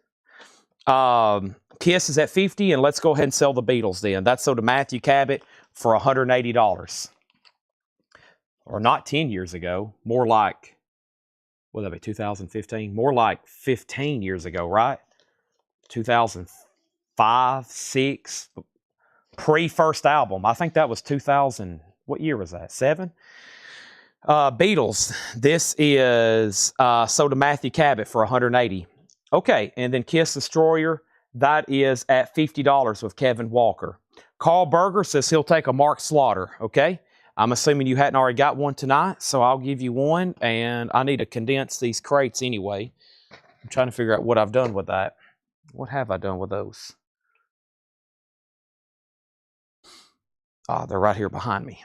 Kiss is at 50, and let's go ahead and sell the Beatles then. That's sold to Matthew Cabot for $180. Or not 10 years ago, more like, what would that be, 2015? More like 15 years ago, right? 2005, 6, pre-first album. I think that was 2000, what year was that, 7? Beatles, this is sold to Matthew Cabot for $180. Okay, and then Kiss Destroyer, that is at $50 with Kevin Walker. Carl Berger says he'll take a Mark Slaughter, okay? I'm assuming you hadn't already got one tonight, so I'll give you one, and I need to condense these crates anyway. I'm trying to figure out what I've done with that. What have I done with those? They're right here behind me.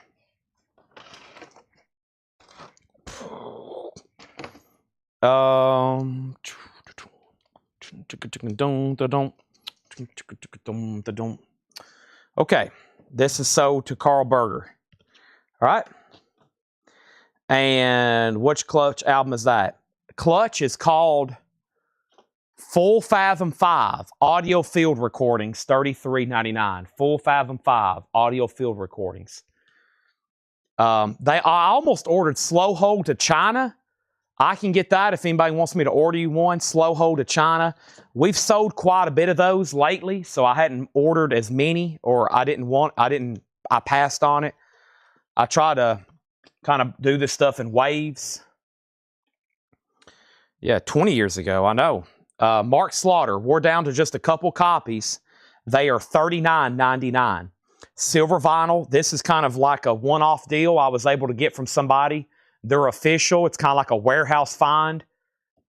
Okay, this is sold to Carl Berger. All right. And which Clutch album is that? Clutch is called Full Fathom 5 Audio Field Recordings, $33.99. Full Fathom 5 Audio Field Recordings. I almost ordered Slow Hold to China. I can get that if anybody wants me to order you one. Slow Hold to China. We've sold quite a bit of those lately, so I hadn't ordered as many, or I passed on it. I try to kind of do this stuff in waves. Yeah, 20 years ago, I know. Mark Slaughter, we're down to just a couple copies. They are $39.99. Silver vinyl, this is kind of like a one-off deal I was able to get from somebody. They're official. It's kind of like a warehouse find.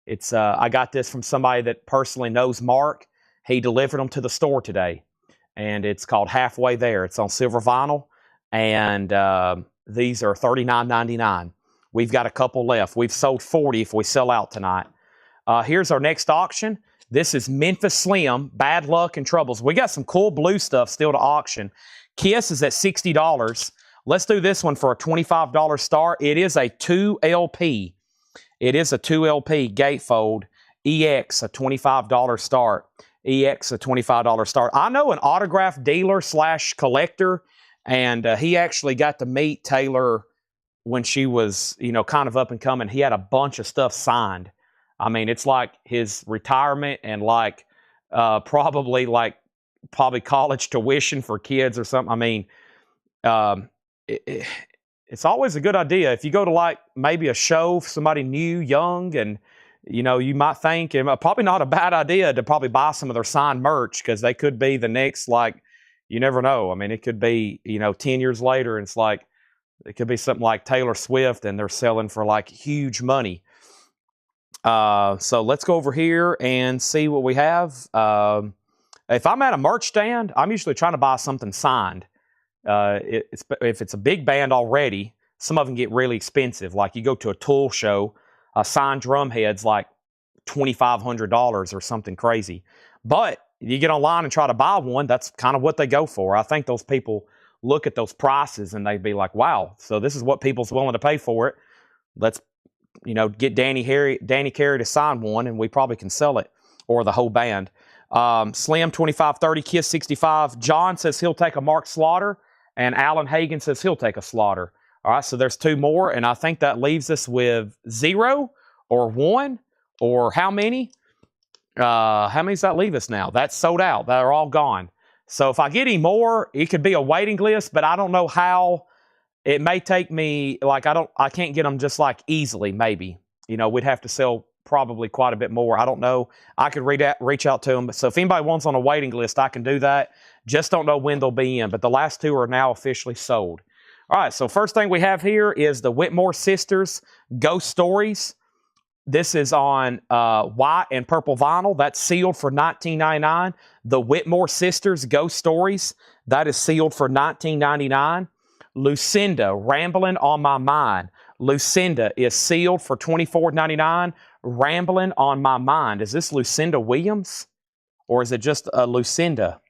It's I got this from somebody that personally knows Mark. He delivered them to the store today, and it's called Halfway There. It's on silver vinyl, and these are $39.99. We've got a couple left. We've sold 40 if we sell out tonight. Here's our next auction. This is Memphis Slim, Bad Luck and Troubles. We got some cool blue stuff still to auction. Kiss is at $60. Let's do this one for a $25 start. It is a 2LP. It is a 2LP gatefold. EX, a $25 start. EX, a $25 start. I know an autograph dealer / collector, and he actually got to meet Taylor when she was, kind of up and coming. He had a bunch of stuff signed. I mean, it's like his retirement and probably college tuition for kids or something. I mean, it's always a good idea if you go to maybe a show for somebody new, young, and you might think probably not a bad idea to probably buy some of their signed merch, because they could be the next, you never know. I mean, it could be 10 years later, and it could be something like Taylor Swift, and they're selling for huge money. So let's go over here and see what we have. If I'm at a merch stand, I'm usually trying to buy something signed. If it's a big band already, some of them get really expensive. Like you go to a Tool show, a signed drum head's like $2,500 or something crazy. But you get online and try to buy one, that's kind of what they go for. I think those people look at those prices and they'd be like, wow, so this is what people's willing to pay for it. Let's, get Danny Carey to sign one, and we probably can sell it, or the whole band. Slim 25-30, Kiss 65. John says he'll take a Mark Slaughter, and Alan Hagen says he'll take a Slaughter. All right, so there's two more, and I think that leaves us with 0 or 1 or how many? How many does that leave us now? That's sold out. They're all gone. So if I get any more, it could be a waiting list, but I don't know how. It may take me, I can't get them just easily, maybe. We'd have to sell probably quite a bit more. I don't know. I could reach out to them. So if anybody wants on a waiting list, I can do that. Just don't know when they'll be in. But the last two are now officially sold. All right, so first thing we have here is the Whitmore Sisters Ghost Stories. This is on white and purple vinyl. That's sealed for $19.99. The Whitmore Sisters Ghost Stories. That is sealed for $19.99. Lucinda, Rambling on My Mind. Lucinda is sealed for $24.99. Rambling on My Mind. Is this Lucinda Williams? Or is it just Lucinda?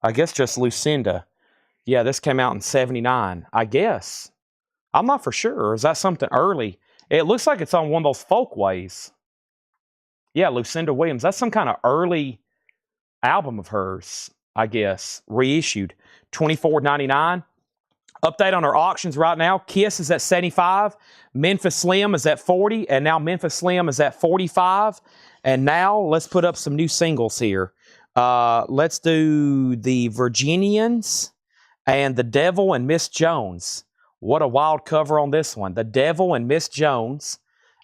I guess just Lucinda. Yeah, this came out in '79. I guess. I'm not for sure. Or is that something early? It looks like it's on one of those folkways. Yeah, Lucinda Williams. That's some kind of early album of hers, I guess. Reissued. $24.99. Update on our auctions right now. Kiss is at 75. Memphis Slim is at 40. And now Memphis Slim is at 45. And now let's put up some new singles here. Let's do the Virginians and The Devil and Miss Jones. What a wild cover on this one. The Devil and Miss Jones.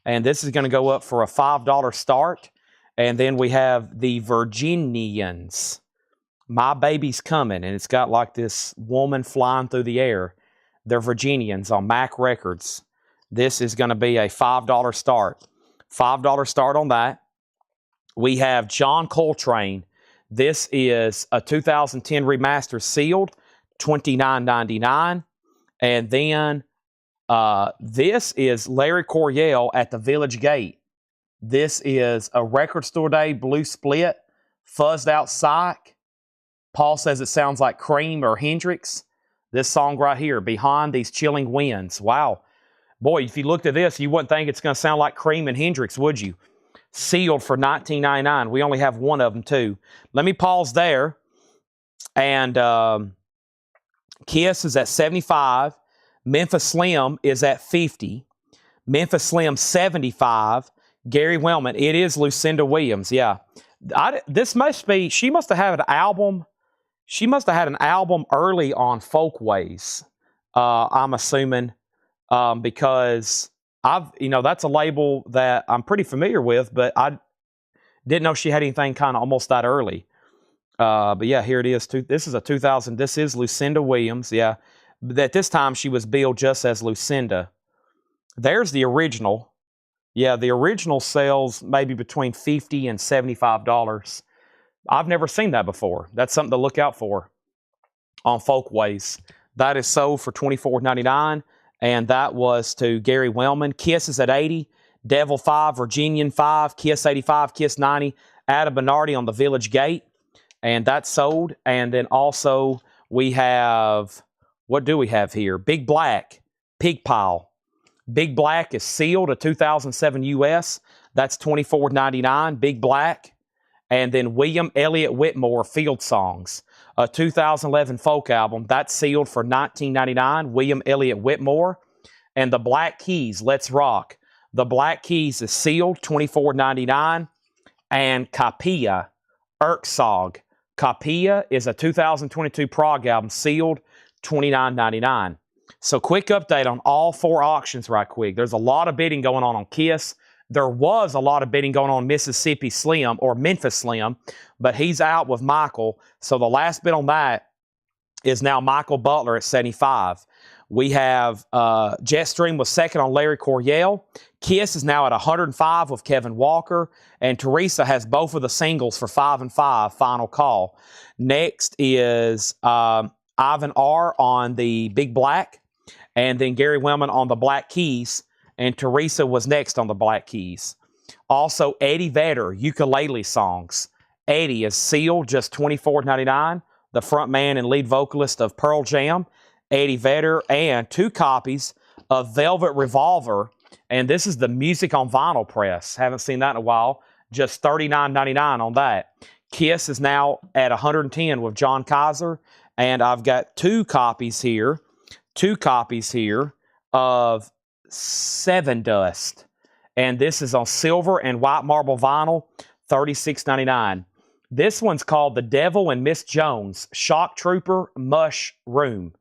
And this is going to go up for a $5 start. And then we have the Virginians. My Baby's Coming, and it's got this woman flying through the air. They're Virginians on Mac Records. This is going to be a $5 start. $5 start on that. We have John Coltrane. This is a 2010 remaster sealed, $29.99. And then this is Larry Coryell at the Village Gate. This is a Record Store Day blue split, fuzzed out psych. Paul says it sounds like Cream or Hendrix. This song right here, Behind These Chilling Winds. Wow. Boy, if you looked at this, you wouldn't think it's going to sound like Cream and Hendrix, would you? Sealed for $19.99. We only have one of them, too. Let me pause there. And Kiss is at $75. Memphis Slim is at $50. Memphis Slim, $75. Gary Wellman, it is Lucinda Williams, yeah. She must have had an album. She must have had an album early on Folkways, I'm assuming, because that's a label that I'm pretty familiar with, but I didn't know she had anything kind of almost that early. But yeah, here it is. This is a 2000. This is Lucinda Williams, yeah. But at this time, she was billed just as Lucinda. There's the original. Yeah, the original sells maybe between $50 and $75. I've never seen that before. That's something to look out for on Folkways. That is sold for $24.99, and that was to Gary Wellman. Kiss is at $80. Devil 5, Virginian 5, Kiss 85, Kiss 90, Adam Bernardi on the Village Gate, and that's sold. And then also we have, what do we have here? Big Black, Pig Pile. Big Black is sealed, a 2007 US. That's $24.99, Big Black. And then William Elliott Whitmore, Field Songs, a 2011 folk album. That's sealed for $19.99, William Elliott Whitmore. And the Black Keys, Let's Rock. The Black Keys is sealed, $24.99. And Kapia, Erksog. Kapia is a 2022 prog album, sealed, $29.99. So quick update on all four auctions right quick. There's a lot of bidding going on Kiss. There was a lot of bidding going on Mississippi Slim or Memphis Slim, but he's out with Michael. So the last bid on that is now Michael Butler at $75. We have Jetstream was second on Larry Coryell. Kiss is now at $105 with Kevin Walker. And Teresa has both of the singles for $5 and $5, Final Call. Next is Ivan R. on the Big Black. And then Gary Wellman on the Black Keys. And Teresa was next on the Black Keys. Also, Eddie Vedder, Ukulele Songs. Eddie is sealed, just $24.99. The front man and lead vocalist of Pearl Jam, Eddie Vedder, and 2 copies of Velvet Revolver. And this is the Music on Vinyl press. Haven't seen that in a while. Just $39.99 on that. Kiss is now at $110 with John Kaiser. And I've got 2 copies here. 2 copies here of Seven Dust. And this is on silver and white marble vinyl, $36.99. This one's called The Devil and Miss Jones, Shock Trooper Mush Room.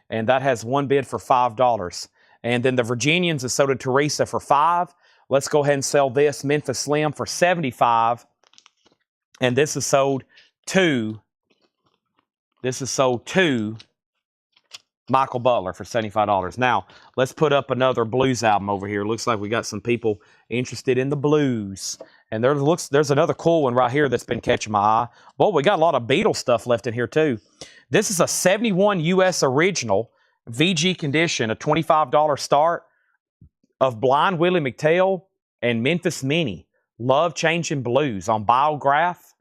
And that has one bid for $5. And then the Virginians is sold to Teresa for $5. Let's go ahead and sell this Memphis Slim for $75. And this is sold to Michael Butler for $75. Now, let's put up another blues album over here. Looks like we got some people interested in the blues. And there's another cool one right here that's been catching my eye. Well, we got a lot of Beatles stuff left in here, too. This is a 71 US original, VG condition, a $25 start of Blind Willie McTell and Memphis Minnie, Love Changing Blues on Biograph.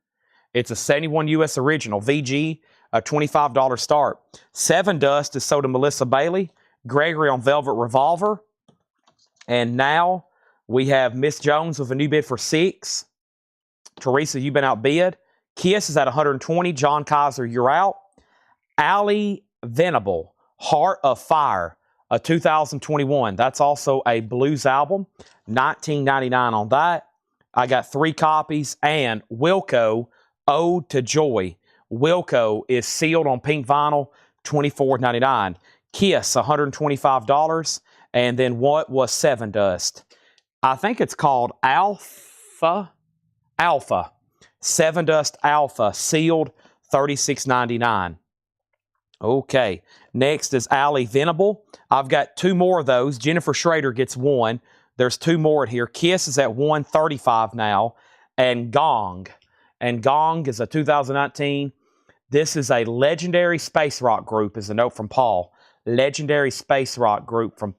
It's a 71 US original, VG, a $25 start. Seven Dust is sold to Melissa Bailey, Gregory on Velvet Revolver. And now we have Miss Jones with a new bid for $6. Teresa, you've been outbid. Kiss is at $120. John Kaiser, you're out. Allie Venable, Heart of Fire, a 2021. That's also a blues album. $19.99 on that. I got 3 copies. And Wilco, Ode to Joy. Wilco is sealed on pink vinyl, $24.99. Kiss, $125. And then what was Seven Dust? I think it's called Alpha. Seven Dust Alpha, sealed, $36.99. Okay, next is Allie Venable. I've got 2 more of those. Jennifer Schrader gets 1. There's 2 more here. Kiss is at $135 now. And Gong. And Gong is a 2019. This is a legendary space rock group, is a note from Paul. Legendary space rock group from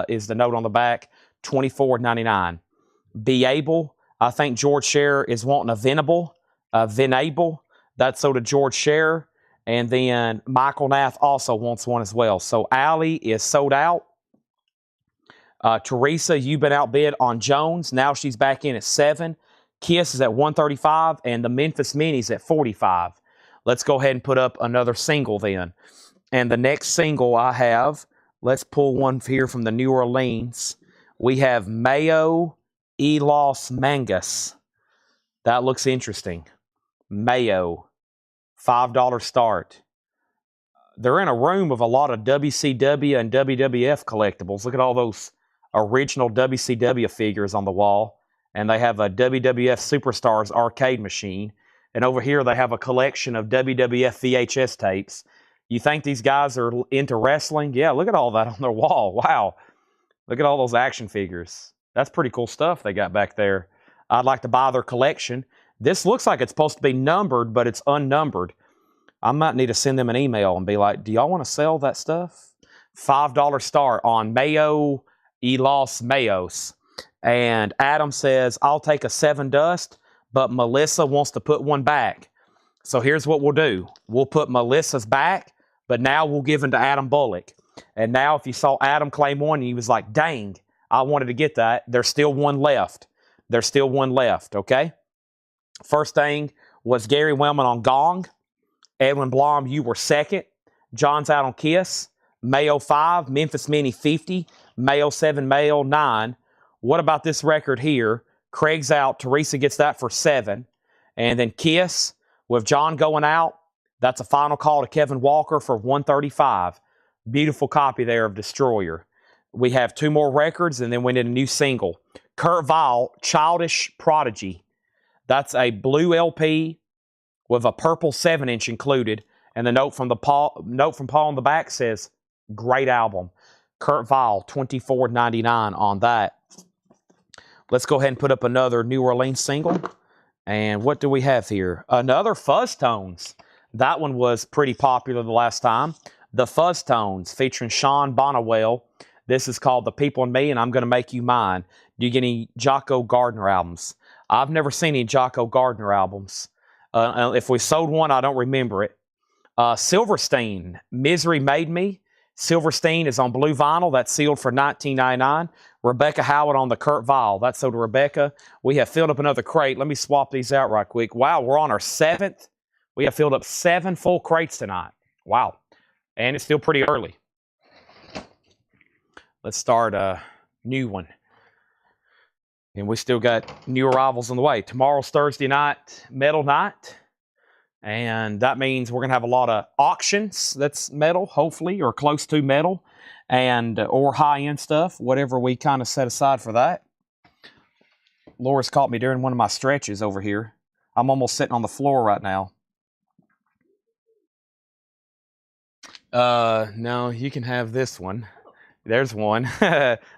is the note on the back, $24.99. Be Able, I think George Scherer is wanting a Venable. That's so to George Scherer. And then Michael Nath also wants one as well. So Allie is sold out. Teresa, you've been outbid on Jones. Now she's back in at 7. Kiss is at 135, and the Memphis Minis at 45. Let's go ahead and put up another single then. And the next single I have, let's pull one here from the New Orleans. We have Mayo y los Mangas. That looks interesting. Mayo, $5 start. They're in a room of a lot of WCW and WWF collectibles. Look at all those original WCW figures on the wall. And they have a WWF Superstars arcade machine. And over here they have a collection of WWF VHS tapes. You think these guys are into wrestling? Yeah, look at all that on their wall. Wow. Look at all those action figures. That's pretty cool stuff they got back there. I'd like to buy their collection. This looks like it's supposed to be numbered, but it's unnumbered. I might need to send them an email and be like, do y'all want to sell that stuff? $5 start on Mayo y los Mayos. And Adam says, I'll take a 7 dust, but Melissa wants to put one back. So here's what we'll do. We'll put Melissa's back, but now we'll give them to Adam Bullock. And now if you saw Adam claim one, he was like, dang, I wanted to get that. There's still one left. There's still one left, okay? First thing was Gary Wellman on Gong. Edwin Blom, you were second. John's out on Kiss. Mayo 5, Memphis Mini 50, Mayo 7, Mayo 9. What about this record here? Craig's out. Teresa gets that for 7. And then Kiss, with John going out, that's a final call to Kevin Walker for 135. Beautiful copy there of Destroyer. We have 2 more records, and then we need a new single. Kurt Vile, Childish Prodigy. That's a blue LP with a purple 7-inch included. And the note from Paul on the back says, great album. Kurt Vile, $24.99 on that. Let's go ahead and put up another New Orleans single. And what do we have here? Another Fuzz Tones. That one was pretty popular the last time. The Fuzz Tones featuring Sean Bonnewell. This is called The People and Me, and I'm Going to Make You Mine. Do you get any Jocko Gardner albums? I've never seen any Jocko Gardner albums. If we sold one, I don't remember it. Silverstein, Misery Made Me. Silverstein is on blue vinyl. That's sealed for $19.99. Rebecca Howard on the Kurt Vile. That's so to Rebecca. We have filled up another crate. Let me swap these out right quick. Wow, we're on our 7th. We have filled up 7 full crates tonight. Wow. And it's still pretty early. Let's start a new one. And we still got new arrivals on the way. Tomorrow's Thursday night, metal night. And that means we're going to have a lot of auctions that's metal, hopefully, or close to metal, and or high-end stuff, whatever we kind of set aside for that. Laura's caught me during one of my stretches over here. I'm almost sitting on the floor right now. No, you can have this one. There's one.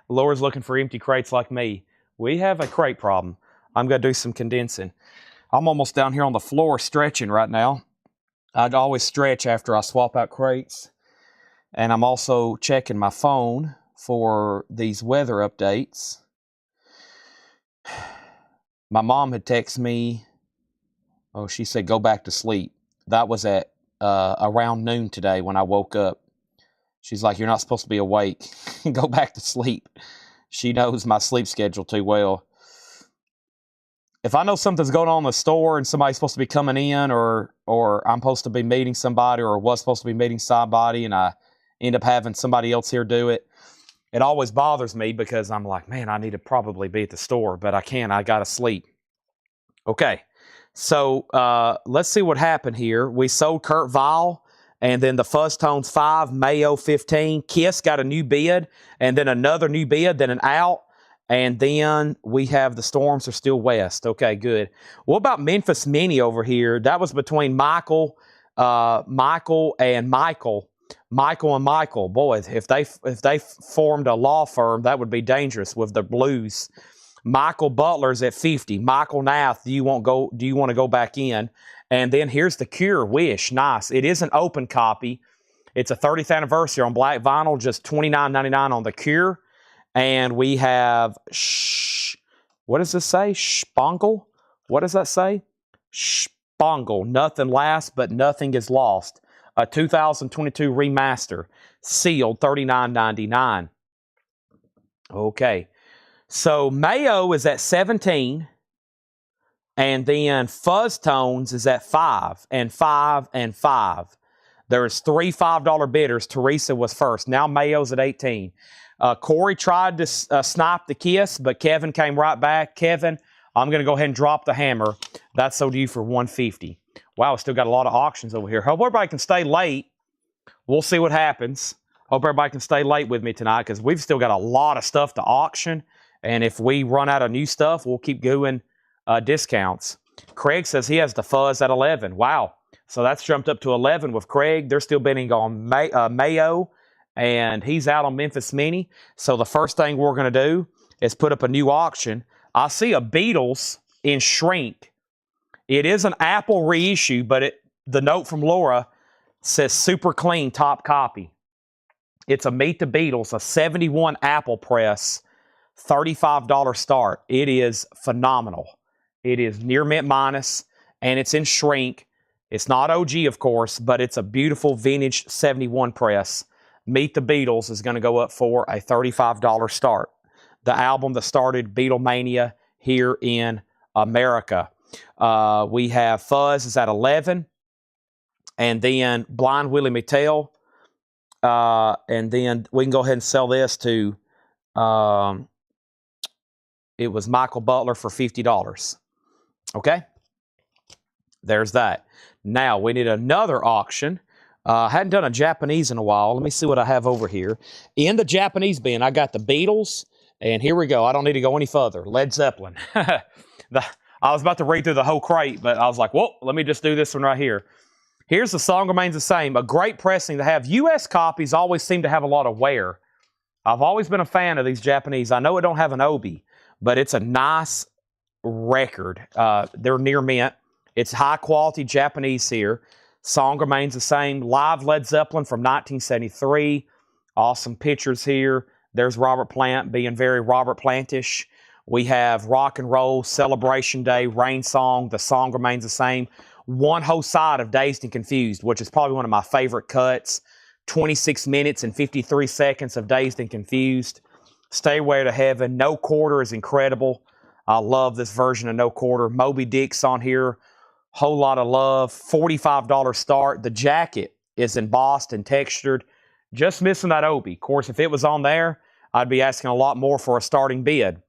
Laura's looking for empty crates like me. We have a crate problem. I'm going to do some condensing. I'm almost down here on the floor stretching right now. I'd always stretch after I swap out crates. And I'm also checking my phone for these weather updates. My mom had texted me. Oh, she said, go back to sleep. That was at around noon today when I woke up. She's like, you're not supposed to be awake. Go back to sleep. She knows my sleep schedule too well. If I know something's going on in the store and somebody's supposed to be coming in or I'm supposed to be meeting somebody or was supposed to be meeting somebody and I end up having somebody else here do it, it always bothers me because I'm like, man, I need to probably be at the store, but I can't. I got to sleep. Okay, so let's see what happened here. We sold Kurt Vile and then the Fuzz Tones 5, Mayo 15. Kiss got a new bid and then another new bid, then an out. And then we have the Storms Are Still West. Okay, good. What about Memphis Mini over here? That was between Michael and Michael. Michael and Michael. Boy, if they formed a law firm, that would be dangerous with the blues. Michael Butler's at 50. Michael Nath, do you want to go back in? And then here's the Cure Wish. Nice. It is an open copy. It's a 30th anniversary on black vinyl, just $29.99 on the Cure. And we have What does this say? Spangle? What does that say? Spangle. Nothing lasts, but nothing is lost. A 2022 remaster. Sealed, $39.99. Okay. So Mayo is at 17. And then Fuzz Tones is at 5 and 5 and 5. There's 3 $5 bidders. Teresa was first. Now Mayo's at 18. Corey tried to snipe the Kiss, but Kevin came right back. Kevin, I'm going to go ahead and drop the hammer. That's sold to you for $150. Wow, still got a lot of auctions over here. Hope everybody can stay late. We'll see what happens. Hope everybody can stay late with me tonight because we've still got a lot of stuff to auction. And if we run out of new stuff, we'll keep doing discounts. Craig says he has the Fuzz at 11. Wow. So that's jumped up to 11 with Craig. They're still bidding on Mayo, and he's out on Memphis Mini. So the first thing we're going to do is put up a new auction. I see a Beatles in shrink. It is an Apple reissue, but the note from Laura says super clean top copy. It's a Meet the Beatles, a 71 Apple press, $35 start. It is phenomenal. It is near mint minus, and it's in shrink. It's not OG, of course, but it's a beautiful vintage 71 press. Meet the Beatles is going to go up for a $35 start. The album that started Beatlemania here in America. We have Fuzz is at 11. And then Blind Willie McTell. And then we can go ahead and sell this to, it was Michael Butler for $50. Okay? There's that. Now, we need another auction. I hadn't done a Japanese in a while. Let me see what I have over here. In the Japanese bin, I got the Beatles. And here we go. I don't need to go any further. Led Zeppelin. I was about to read through the whole crate, but I was like, whoa, let me just do this one right here. Here's The Song Remains the Same. A great pressing to have. U.S. copies always seem to have a lot of wear. I've always been a fan of these Japanese. I know it don't have an Obi, but it's a nice record. They're near mint. It's high-quality Japanese here. Song Remains the Same. Live Led Zeppelin from 1973. Awesome pictures here. There's Robert Plant being very Robert Plantish. We have Rock and Roll, Celebration Day, Rain Song, The Song Remains the Same. One whole side of Dazed and Confused, which is probably one of my favorite cuts. 26 minutes and 53 seconds of Dazed and Confused. Stairway to Heaven. No Quarter is incredible. I love this version of No Quarter. Moby Dick's on here. Whole lot of love. $45 start. The jacket is embossed and textured. Just missing that Obi. Of course, if it was on there, I'd be asking a lot more for a starting bid.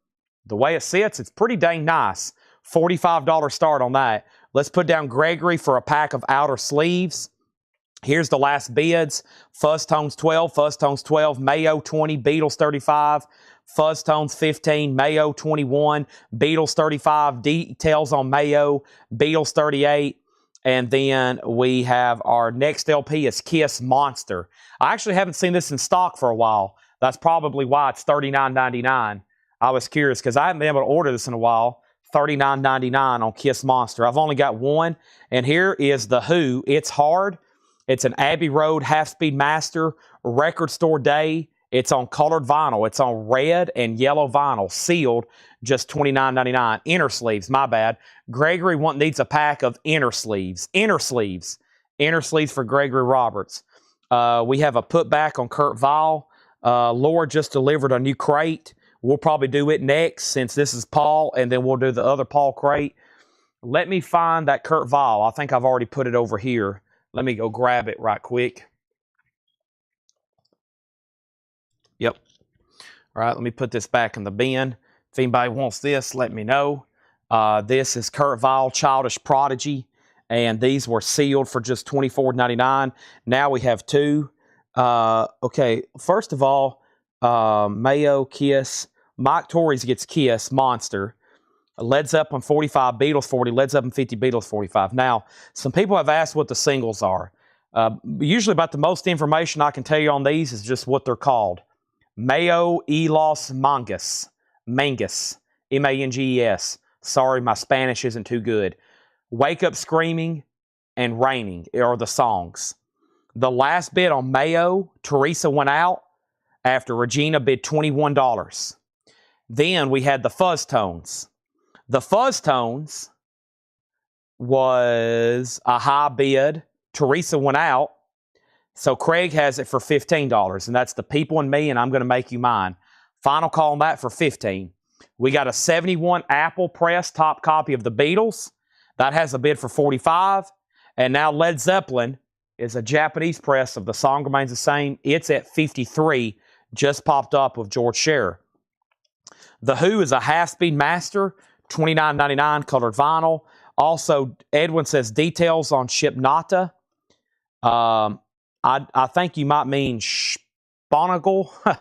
The way it sits, it's pretty dang nice. $45 start on that. Let's put down Gregory for a pack of outer sleeves. Here's the last bids. Fuzz Tones 12, Fuzz Tones 12, Mayo 20, Beatles 35, Fuzz Tones 15, Mayo 21, Beatles 35, details on Mayo, Beatles 38, and then we have our next LP is Kiss Monster. I actually haven't seen this in stock for a while. That's probably why it's $39.99. I was curious because I haven't been able to order this in a while. $39.99 on Kiss Monster. I've only got one, and here is the Who. It's hard. It's an Abbey Road half-speed master, record store day. It's on colored vinyl. It's on red and yellow vinyl, sealed, just $29.99. Inner sleeves, my bad. Gregory needs a pack of inner sleeves. Inner sleeves. Inner sleeves for Gregory Roberts. We have a putback on Kurt Vile. Laura just delivered a new crate. We'll probably do it next since this is Paul, and then we'll do the other Paul crate. Let me find that Kurt Vile. I think I've already put it over here. Let me go grab it right quick. Yep. All right, let me put this back in the bin. If anybody wants this, let me know. This is Kurt Vile, Childish Prodigy, and these were sealed for just $24.99. Now we have two. Okay, first of all, Mayo, Kiss. Mike Torres gets Kiss, Monster. Led Zeppelin 45, Beatles 40, Led Zeppelin 50, Beatles 45. Now, some people have asked what the singles are. Usually about the most information I can tell you on these is just what they're called. Mayo y los Mangas. Mangas. M-A-N-G-E-S. Sorry, my Spanish isn't too good. Wake Up Screaming and Raining are the songs. The last bid on Mayo, Teresa went out after Regina bid $21. Then we had the Fuzz Tones. The Fuzz Tones was a high bid. Teresa went out. So Craig has it for $15, and that's the People and Me, and I'm going to make you mine. Final call on that for $15. We got a 71 Apple press top copy of the Beatles. That has a bid for $45. And now Led Zeppelin is a Japanese press of The Song Remains the Same. It's at $53, just popped up with George Scherer. The Who is a half-speed master, $29.99 colored vinyl. Also, Edwin says details on Ship Nata. I think you might mean Sponigal.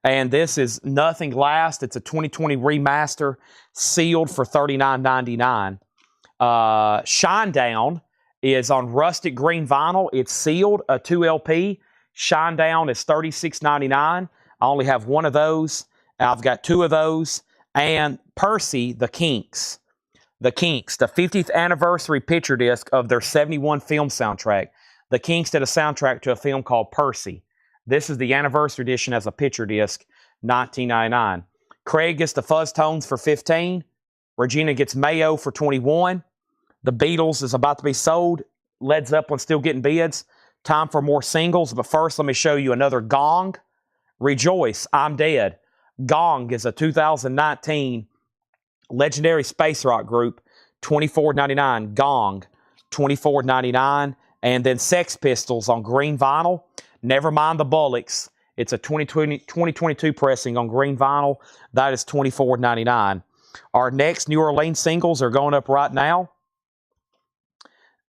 And this is Nothing Last. It's a 2020 remaster, sealed for $39.99. Shinedown is on rustic green vinyl. It's sealed, a 2LP. Shinedown is $36.99. I only have one of those. I've got two of those. And Percy, the Kinks. The Kinks, the 50th anniversary picture disc of their 71 film soundtrack. The Kinks did a soundtrack to a film called Percy. This is the anniversary edition as a picture disc, $19.99. Craig gets the Fuzz Tones for $15. Regina gets Mayo for $21. The Beatles is about to be sold. Led Zeppelin still getting bids. Time for more singles, but first let me show you another Gong. Rejoice, I'm Dead. Gong is a 2019 legendary space rock group, $24.99. Gong, $24.99. And then Sex Pistols on green vinyl. Never mind the Bullocks. It's a 2022 pressing on green vinyl. That is $24.99. Our next New Orleans singles are going up right now.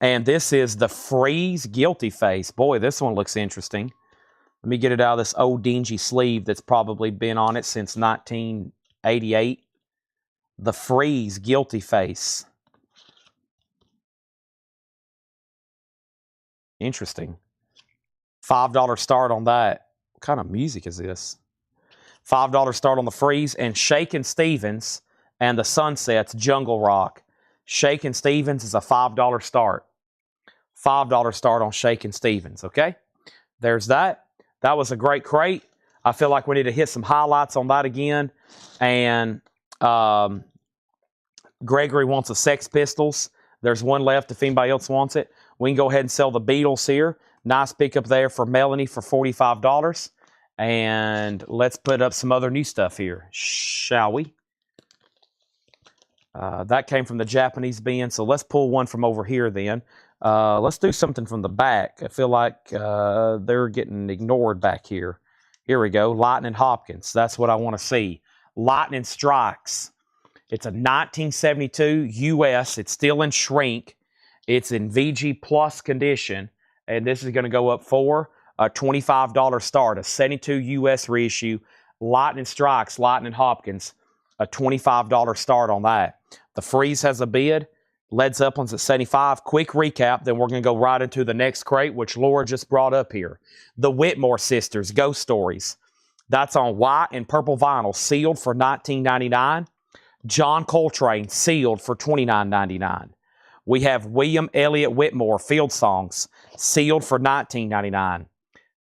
And this is the Freeze Guilty Face. Boy, this one looks interesting. Let me get it out of this old dingy sleeve that's probably been on it since 1988. The Freeze Guilty Face. Interesting. $5 start on that. What kind of music is this? $5 start on the Freeze. And Shakin' Stevens and the Sunsets, Jungle Rock. Shakin' Stevens is a $5 start. $5 start on Shakin' Stevens, okay? There's that. That was a great crate. I feel like we need to hit some highlights on that again. And Gregory wants a Sex Pistols. There's one left if anybody else wants it. We can go ahead and sell the Beatles here. Nice pickup there for Melanie for $45. And let's put up some other new stuff here, shall we? That came from the Japanese bin, so let's pull one from over here then. Let's do something from the back. I feel like they're getting ignored back here. Here we go, Lightning Hopkins. That's what I want to see. Lightning Strikes. It's a 1972 US. It's still in shrink. It's in VG Plus condition. And this is going to go up for a $25 start. A 72 US reissue. Lightning Strikes, Lightning Hopkins. A $25 start on that. The Freeze has a bid. Led Zeppelin's at $75. Quick recap, then we're going to go right into the next crate, which Laura just brought up here. The Whitmore Sisters, Ghost Stories. That's on white and purple vinyl, sealed for $19.99. John Coltrane, sealed for $29.99. We have William Elliott Whitmore, Field Songs, sealed for $19.99.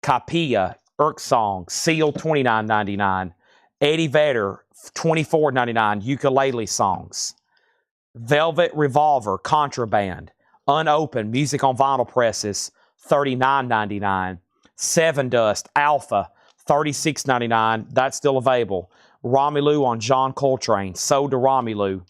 Capilla, Irk Song, sealed $29.99. Eddie Vedder, $24.99, Ukulele Songs. Velvet Revolver, Contraband, unopened, music on vinyl presses, $39.99. Seven Dust, Alpha, $36.99. That's still available. Romelu on John Coltrane, Sold to Romelu.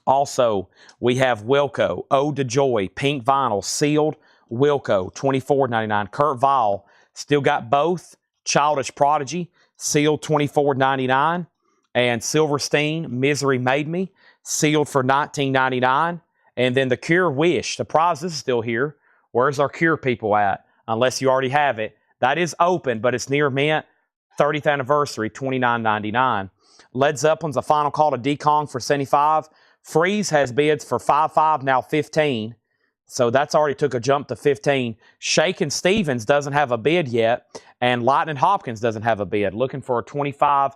Also, we have Wilco, Ode to Joy, pink vinyl, sealed, Wilco, $24.99. Kurt Weill, still got both. Childish Prodigy, sealed $24.99. And Silverstein, Misery Made Me, sealed for $19.99. And then the Cure Wish, surprise, this is still here. Where's our Cure people at? Unless you already have it. That is open, but it's near mint. 30th anniversary, $29.99. Led Zeppelin's a final call to Decong for $75. Freeze has bids for $55, now $15. So that's already took a jump to $15. Shakin' Stevens doesn't have a bid yet. And Lightning Hopkins doesn't have a bid. Looking for a $25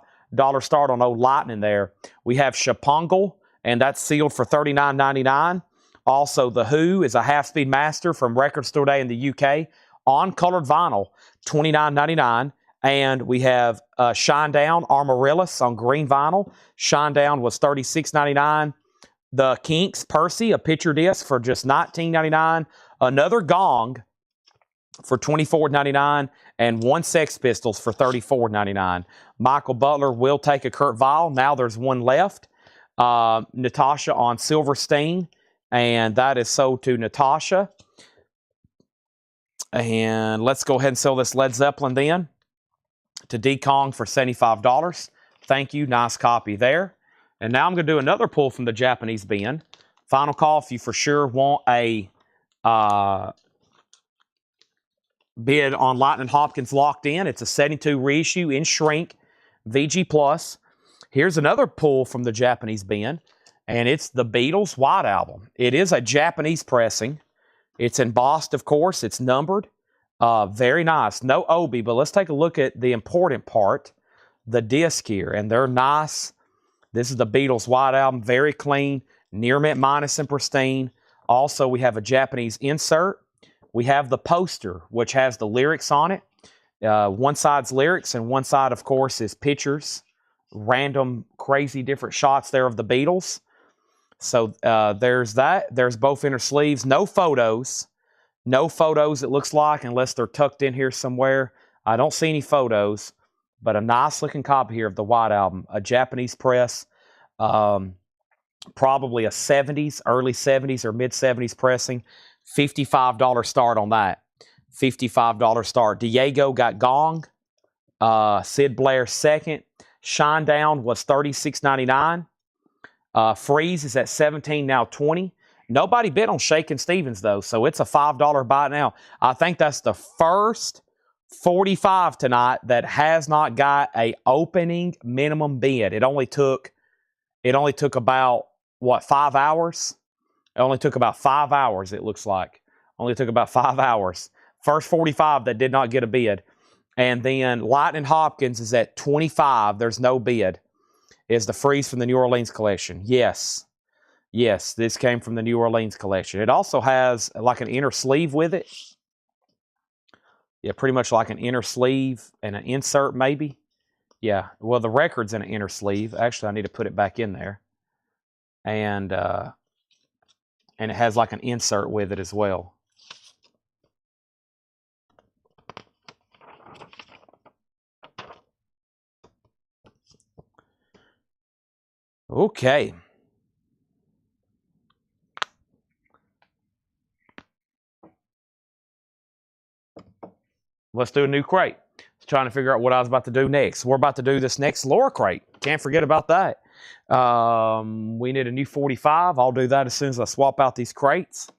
start on old Lightning there. We have Chapungal, and that's sealed for $39.99. Also, The Who is a half-speed master from Record Store Day in the UK on colored vinyl, $29.99. And we have Shinedown Amaryllis on green vinyl. Shinedown was $36.99. The Kinks Percy, a picture disc for just $19.99. Another Gong for $24.99. And one Sex Pistols for $34.99. Michael Butler will take a Kurt Vile. Now there's one left. Natasha on Silverstein. And that is sold to Natasha. And let's go ahead and sell this Led Zeppelin then to D. Kong for $75. Thank you. Nice copy there. And now I'm going to do another pull from the Japanese bin. Final call if you for sure want a bid on Lightning Hopkins Locked In. It's a 72 reissue in shrink, VG+. Here's another pull from the Japanese bin, and it's the Beatles White Album. It is a Japanese pressing. It's embossed, of course. It's numbered. Very nice. No obi, but let's take a look at the important part, the disc here. And they're nice. This is the Beatles White Album. Very clean. Near mint minus and pristine. Also, we have a Japanese insert. We have the poster, which has the lyrics on it. One side's lyrics, and one side, of course, is pictures. Random, crazy, different shots there of the Beatles. So there's that. There's both inner sleeves. No photos. No photos, it looks like, unless they're tucked in here somewhere. I don't see any photos, but a nice-looking copy here of the White Album. A Japanese press. Probably a 70s, early 70s or mid-70s pressing. $55 start on that. $55 start. Diego got Gong. Sid Blair second. Shinedown was $36.99. Freeze is at $17, now $20. Nobody bid on Shakin' Stevens, though, so it's a $5 buy now. I think that's the first 45 tonight that has not got a opening minimum bid. It only took about, 5 hours? It only took about 5 hours, it looks like. Only took about 5 hours. First 45 that did not get a bid. And then Lightning Hopkins is at 25. There's no bid. Is the Freeze from the New Orleans collection. Yes. Yes, this came from the New Orleans collection. It also has like an inner sleeve with it. Yeah, pretty much like an inner sleeve and an insert maybe. Yeah, well, the record's in an inner sleeve. Actually, I need to put it back in there. And it has like an insert with it as well. Okay. Let's do a new crate. I was trying to figure out what I was about to do next. We're about to do this next Laura crate. Can't forget about that. We need a new 45. I'll do that as soon as I swap out these crates.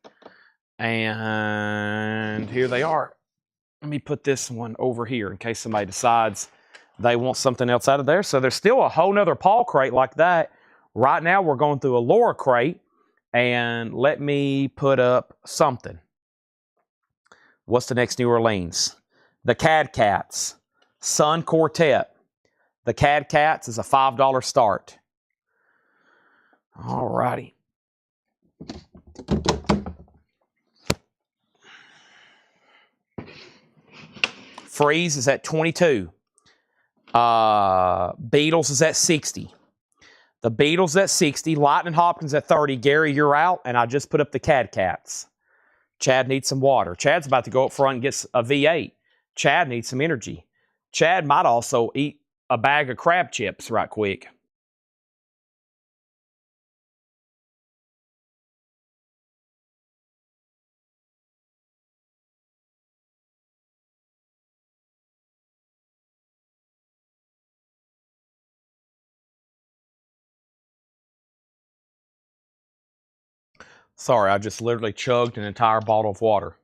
And here they are. Let me put this one over here in case somebody decides they want something else out of there. So there's still a whole nother Paul crate like that. Right now we're going through a Laura crate. And let me put up something. What's the next New Orleans? The Cad Cats. Sun Quartet. The Cad Cats is a $5 start. All righty. Freeze is at 22. Beatles is at 60. The Beatles at 60. Lightning Hopkins at 30. Gary, you're out. And I just put up the Cad Cats. Chad needs some water. Chad's about to go up front and get a V8. Chad needs some energy. Chad might also eat a bag of crab chips right quick. Sorry, I just literally chugged an entire bottle of water.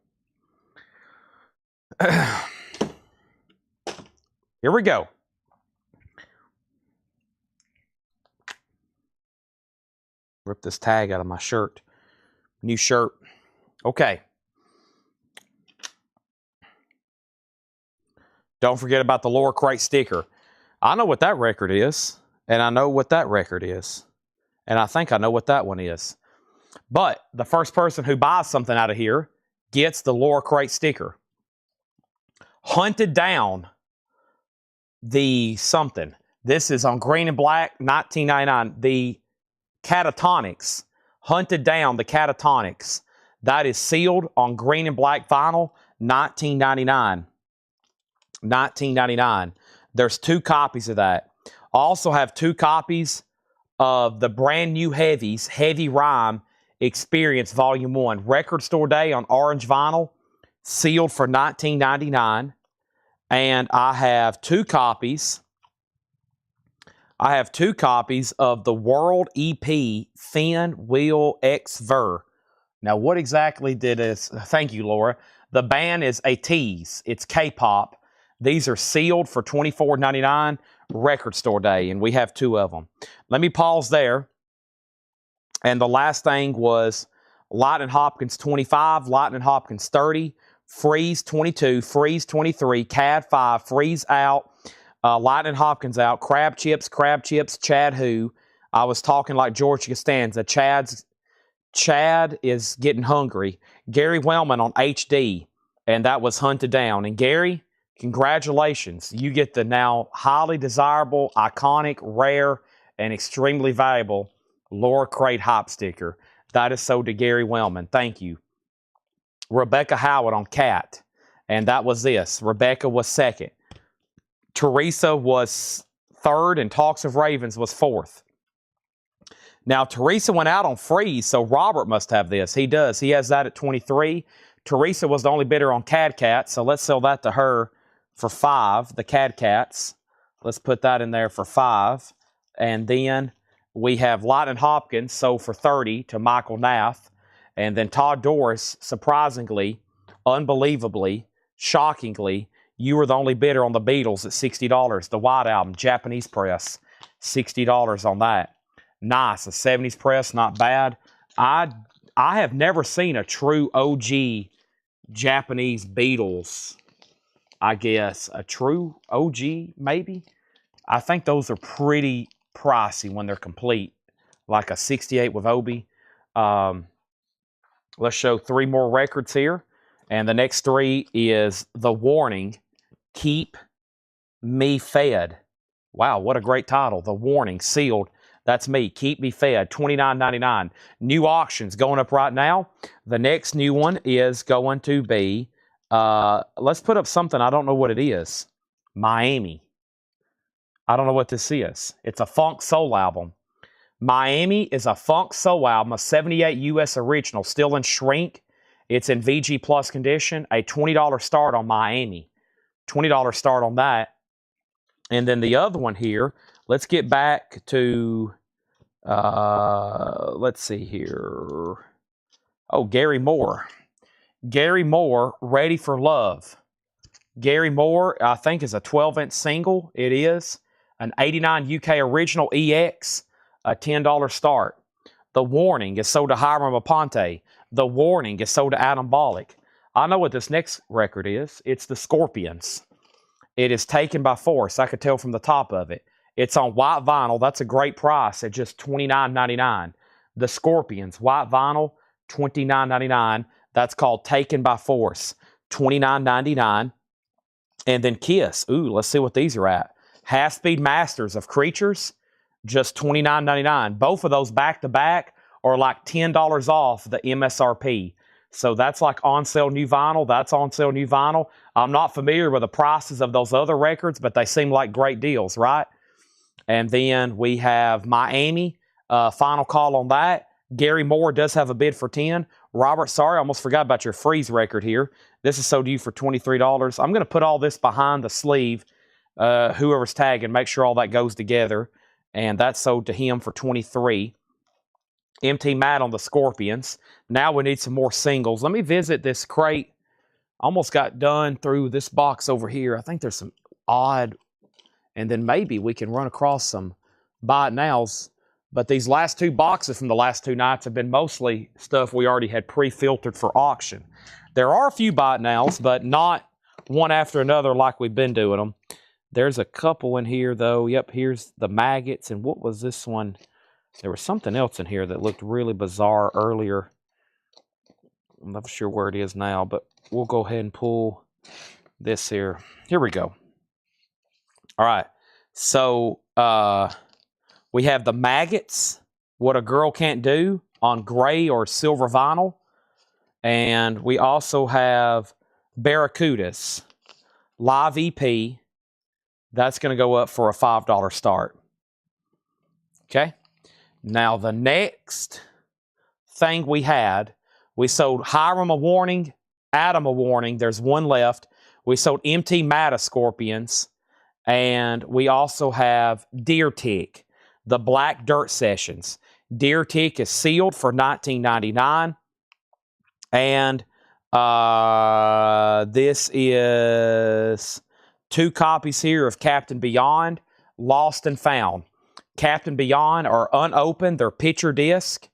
Here we go. Rip this tag out of my shirt. New shirt. Okay. Don't forget about the Laura Crate sticker. I know what that record is, and I know what that record is, and I think I know what that one is. But the first person who buys something out of here gets the Laura Crate sticker. Hunted down the something. This is on green and black, 1999. The Catatonics, Hunted Down, the Catatonics. That is sealed on green and black vinyl, 1999. 1999. There's 2 copies of that. I also have 2 copies of the brand new Heavies, Heavy Rhyme Experience Volume 1. Record Store Day on orange vinyl, sealed for 1999. And I have 2 copies. I have 2 copies of the World EP Thin Wheel X Ver. Now, what exactly did this? Thank you, Laura. The band is a tease. It's K-pop. These are sealed for $24.99, Record Store Day, and we have 2 of them. Let me pause there. And the last thing was Lightning Hopkins 25, Lightning Hopkins 30, Freeze 22, Freeze 23, CAD 5, Freeze out, Lightning Hopkins out, Crab Chips, Chad Who. I was talking like George Costanza. Chad is getting hungry. Gary Wellman on HD, and that was Hunted Down. And Gary, congratulations. You get the now highly desirable, iconic, rare, and extremely valuable Laura Crate Hop sticker. That is sold to Gary Wellman. Thank you. Rebecca Howard on Cat, and that was this. Rebecca was second. Teresa was third, and Talks of Ravens was fourth. Now, Teresa went out on Freeze, so Robert must have this. He does. He has that at 23. Teresa was the only bidder on Cad Cat, so let's sell that to her for 5, the Cad Cats. Let's put that in there for 5. And then we have Lightning Hopkins sold for 30 to Michael Nath. And then Todd Doris, surprisingly, unbelievably, shockingly, you were the only bidder on the Beatles at $60. The White Album, Japanese press, $60 on that. Nice, a 70s press, not bad. I have never seen a true OG Japanese Beatles, I guess. A true OG, maybe? I think those are pretty pricey when they're complete. Like a 68 with Obi. Let's show 3 more records here. And the next 3 is The Warning, Keep Me Fed. Wow, what a great title. The Warning, sealed. That's me. Keep Me Fed, $29.99. New auctions going up right now. The next new one is going to be, let's put up something. I don't know what it is. Miami. I don't know what this is. It's a funk soul album. Miami is a funk soul album, a 78 U.S. original, still in shrink. It's in VG Plus condition. A $20 start on Miami. $20 start on that. And then the other one here, let's get back to, let's see here. Oh, Gary Moore. Gary Moore, Ready for Love. Gary Moore, I think, is a 12-inch single. It is. An 89 UK original EX, a $10 start. The Warning is sold to Hiram Aponte. The Warning is sold to Adam Bollock. I know what this next record is. It's the Scorpions. It is Taken by Force. I could tell from the top of it. It's on white vinyl. That's a great price at just $29.99. The Scorpions, white vinyl, $29.99. That's called Taken by Force, $29.99. And then Kiss. Ooh, let's see what these are at. Half-Speed Masters of Creatures, just $29.99. Both of those back-to-back are like $10 off the MSRP. So that's like on-sale new vinyl. That's on-sale new vinyl. I'm not familiar with the prices of those other records, but they seem like great deals, right? And then we have Miami, final call on that. Gary Moore does have a bid for 10. Robert, sorry, I almost forgot about your Freeze record here. This is sold to you for $23. I'm going to put all this behind the sleeve. Whoever's tagging, make sure all that goes together. And that's sold to him for $23. MT Matt on the Scorpions. Now we need some more singles. Let me visit this crate. Almost got done through this box over here. I think there's some odd, and then maybe we can run across some buy it nows. But these last 2 boxes from the last 2 nights have been mostly stuff we already had pre-filtered for auction. There are a few buy it nows, but not one after another like we've been doing them. There's a couple in here, though. Yep, here's the Maggots. And what was this one? There was something else in here that looked really bizarre earlier. I'm not sure where it is now, but we'll go ahead and pull this here. Here we go. All right. So we have the Maggots, What a Girl Can't Do, on gray or silver vinyl. And we also have Barracudas, live EP. That's going to go up for a $5 start. Okay. Now, the next thing we sold Hiram a warning, Adam a warning. There's one left. We sold MT Mata Scorpions. And we also have Deer Tick, the Black Dirt Sessions. Deer Tick is sealed for $19.99. And this is 2 copies here of Captain Beyond, Lost and Found. Captain Beyond are unopened. They're picture disc.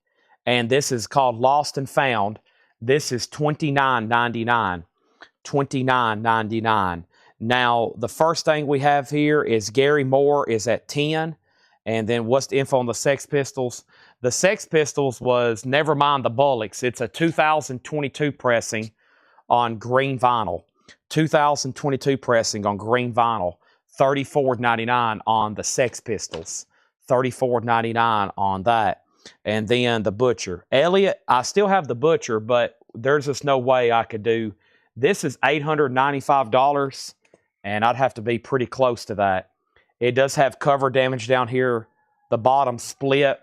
And this is called Lost and Found. This is $29.99. $29.99. Now, the first thing we have here is Gary Moore is at 10. And then what's the info on the Sex Pistols? The Sex Pistols was Nevermind the Bullocks. It's a 2022 pressing on green vinyl. 2022 pressing on green vinyl. $34.99 on the Sex Pistols. $34.99 on that. And then the Butcher. Elliot, I still have the Butcher, but there's just no way I could do. This is $895, and I'd have to be pretty close to that. It does have cover damage down here. The bottom split.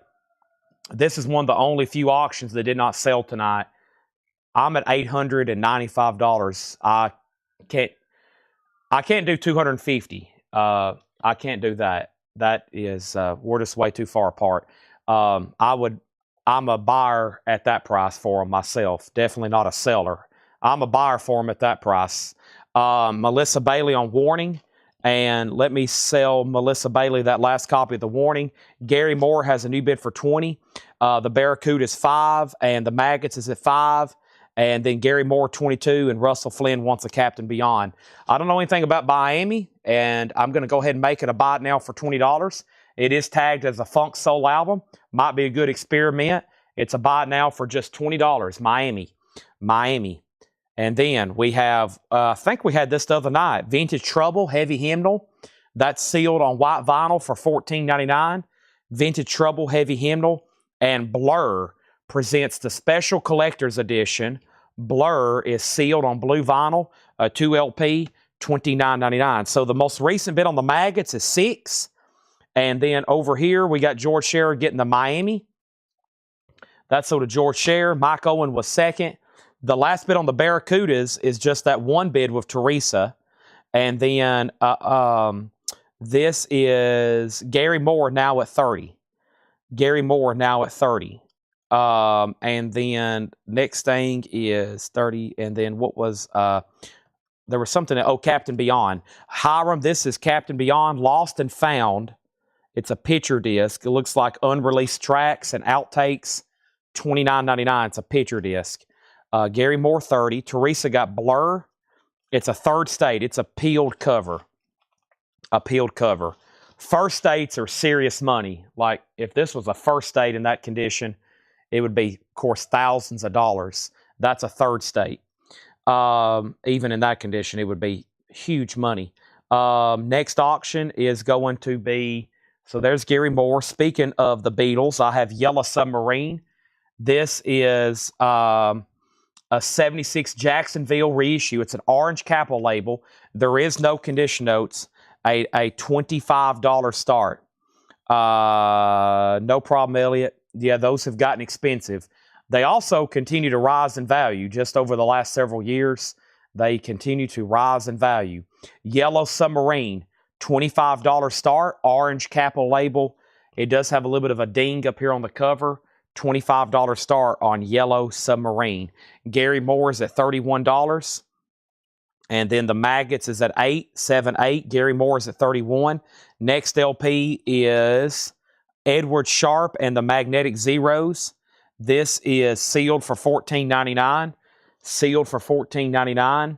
This is one of the only few auctions that did not sell tonight. I'm at $895. I can't do $250. I can't do that. That is we're just way too far apart. I'm a buyer at that price for them myself. Definitely not a seller. I'm a buyer for them at that price. Melissa Bailey on Warning. And let me sell Melissa Bailey that last copy of the Warning. Gary Moore has a new bid for $20. The Barracuda is $5, and the Maggots is at $5. And then Gary Moore, $22, and Russell Flynn wants a Captain Beyond. I don't know anything about Miami, and I'm going to go ahead and make it a buy it now for $20. It is tagged as a funk soul album. Might be a good experiment. It's a buy it now for just $20. Miami. And then we have, I think we had this the other night, Vintage Trouble, Heavy Hymnal. That's sealed on white vinyl for $14.99. Vintage Trouble, Heavy Hymnal. And Blur presents the special collector's edition. Blur is sealed on blue vinyl, 2 LP, $29.99. So the most recent bid on the Maggots is 6. And then over here, we got George Scherer getting the Miami. That's sold to George Scherer. Mike Owen was second. The last bid on the Barracudas is just that one bid with Teresa. And then this is Gary Moore now at 30. Gary Moore now at 30. And then next thing is 30. And then what was, there was something, Captain Beyond. Hiram, this is Captain Beyond, Lost and Found. It's a picture disc. It looks like unreleased tracks and outtakes. $29.99. It's a picture disc. Gary Moore, 30. Teresa got Blur. It's a third state. It's a peeled cover. A peeled cover. First states are serious money. Like, if this was a first state in that condition, it would be, of course, thousands of dollars. That's a third state. Even in that condition, it would be huge money. Next auction is going to be, so there's Gary Moore. Speaking of the Beatles, I have Yellow Submarine. This is a 76 Jacksonville reissue. It's an orange capital label. There is no condition notes. A $25 start. No problem, Elliot. Yeah, those have gotten expensive. They also continue to rise in value. Just over the last several years, they continue to rise in value. Yellow Submarine, $25 start, orange capital label. It does have a little bit of a ding up here on the cover. $25 start on Yellow Submarine. Gary Moore is at $31. And then the Maggots is at 8. Gary Moore is at 31. Next LP is Edward Sharp and the Magnetic Zeros. This is sealed for $14.99. Sealed for $14.99.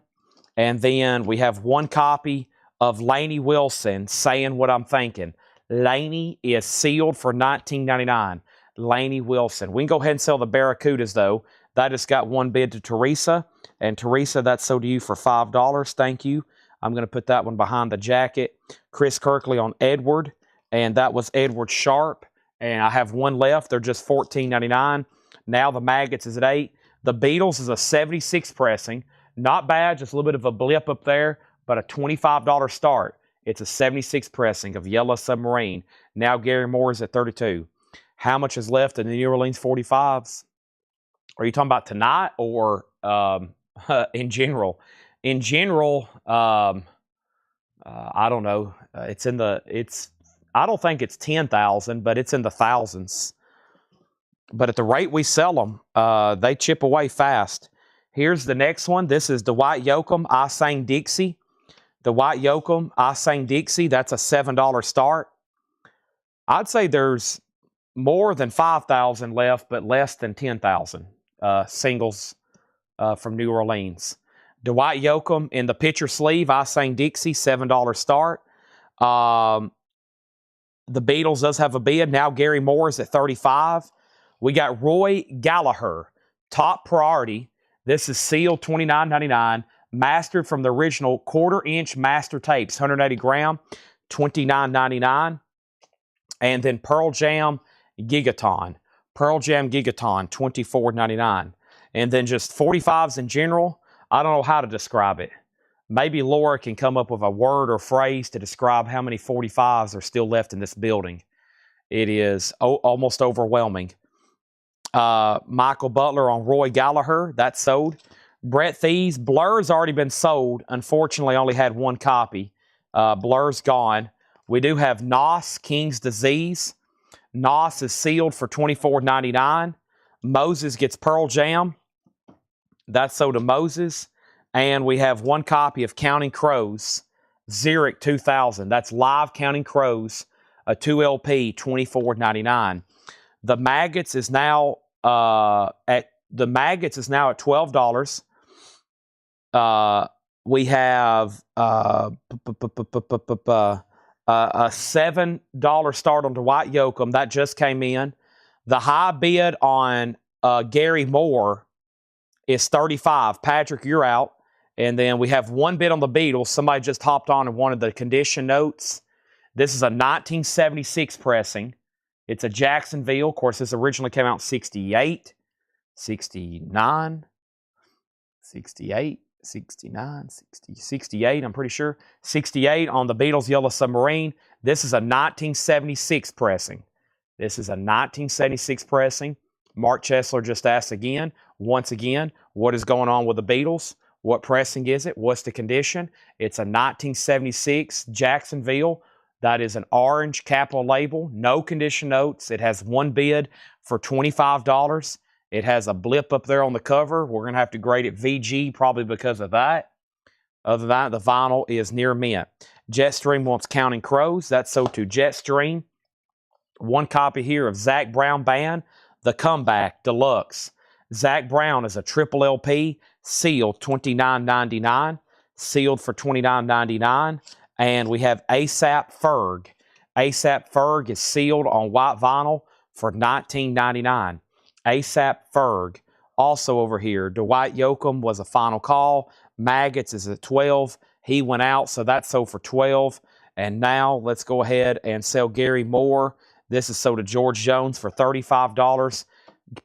And then we have one copy of Lainey Wilson, Saying What I'm Thinking. Lainey is sealed for $19.99. Lainey Wilson. We can go ahead and sell the Barracudas, though. That just got one bid to Teresa. And Teresa, that's sold to you for $5. Thank you. I'm going to put that one behind the jacket. Chris Kirkley on Edward, and that was Edward Sharp. And I have one left. They're just $14.99. Now the Maggots is at $8. The Beatles is a 76 pressing. Not bad, just a little bit of a blip up there, but a $25 start. It's a 76 pressing of Yellow Submarine. Now Gary Moore is at $32. How much is left in the New Orleans 45s? Are you talking about tonight or in general? In general, I don't know. I don't think it's 10,000, but it's in the thousands. But at the rate we sell them, they chip away fast. Here's the next one. This is Dwight Yoakam, I Sang Dixie. Dwight Yoakam, I Sang Dixie. That's a $7 start. I'd say there's more than 5,000 left, but less than 10,000 singles from New Orleans. Dwight Yoakam in the picture sleeve, I Sang Dixie, $7 start. The Beatles does have a bid. Now Gary Moore is at $35. We got Roy Gallagher, top priority. This is sealed $29.99. Mastered from the original quarter-inch master tapes, 180 gram, $29.99. And then Pearl Jam Gigaton. Pearl Jam Gigaton, $24.99. And then just 45s in general, I don't know how to describe it. Maybe Laura can come up with a word or phrase to describe how many 45s are still left in this building. It is almost overwhelming. Michael Butler on Roy Gallagher, that's sold. Brett Thies, Blur's already been sold. Unfortunately, only had one copy. Blur's gone. We do have Nos, King's Disease. Nos is sealed for $24.99. Moses gets Pearl Jam. That's sold to Moses. And we have one copy of Counting Crows, Zurich 2000. That's live Counting Crows, a 2LP, $24.99. The Maggots is now at $12. We have a $7 start on Dwight Yoakam. That just came in. The high bid on Gary Moore is $35. Patrick, you're out. And then we have one bid on the Beatles. Somebody just hopped on and wanted the condition notes. This is a 1976 pressing. It's a Jacksonville. Of course, this originally came out in 68, 69, 68, 69, 60, 68, I'm pretty sure. 68 on the Beatles Yellow Submarine. This is a 1976 pressing. This is a 1976 pressing. Mark Chesler just asked again, once again, what is going on with the Beatles? What pressing is it? What's the condition? It's a 1976 Jacksonville. That is an orange capital label, no condition notes. It has one bid for $25. It has a blip up there on the cover. We're going to have to grade it VG probably because of that. Other than that, the vinyl is near mint. Jetstream wants Counting Crows. That's sold to Jetstream. One copy here of Zac Brown Band, The Comeback Deluxe. Zac Brown is a triple LP, sealed $29.99, sealed for $29.99. And we have ASAP Ferg. ASAP Ferg is sealed on white vinyl for $19.99. ASAP Ferg. Also over here, Dwight Yoakam was a final call. Maggots is at $12. He went out, so that's sold for $12. And now let's go ahead and sell Gary Moore. This is sold to George Jones for $35.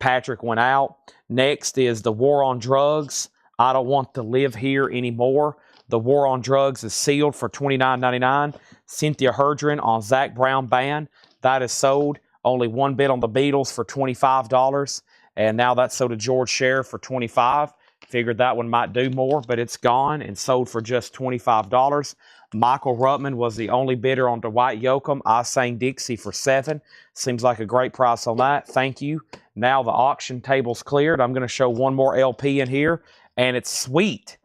Patrick went out. Next is the War on Drugs. I Don't Want to Live Here Anymore. The War on Drugs is sealed for $29.99. Cynthia Herdren on Zac Brown Band. That is sold. Only one bid on the Beatles for $25. And now that's sold to George Sheriff for $25. Figured that one might do more, but it's gone and sold for just $25. Michael Ruttman was the only bidder on Dwight Yoakam. I Sang Dixie for $7. Seems like a great price on that. Thank you. Now the auction table's cleared. I'm going to show one more LP in here, and it's sweet.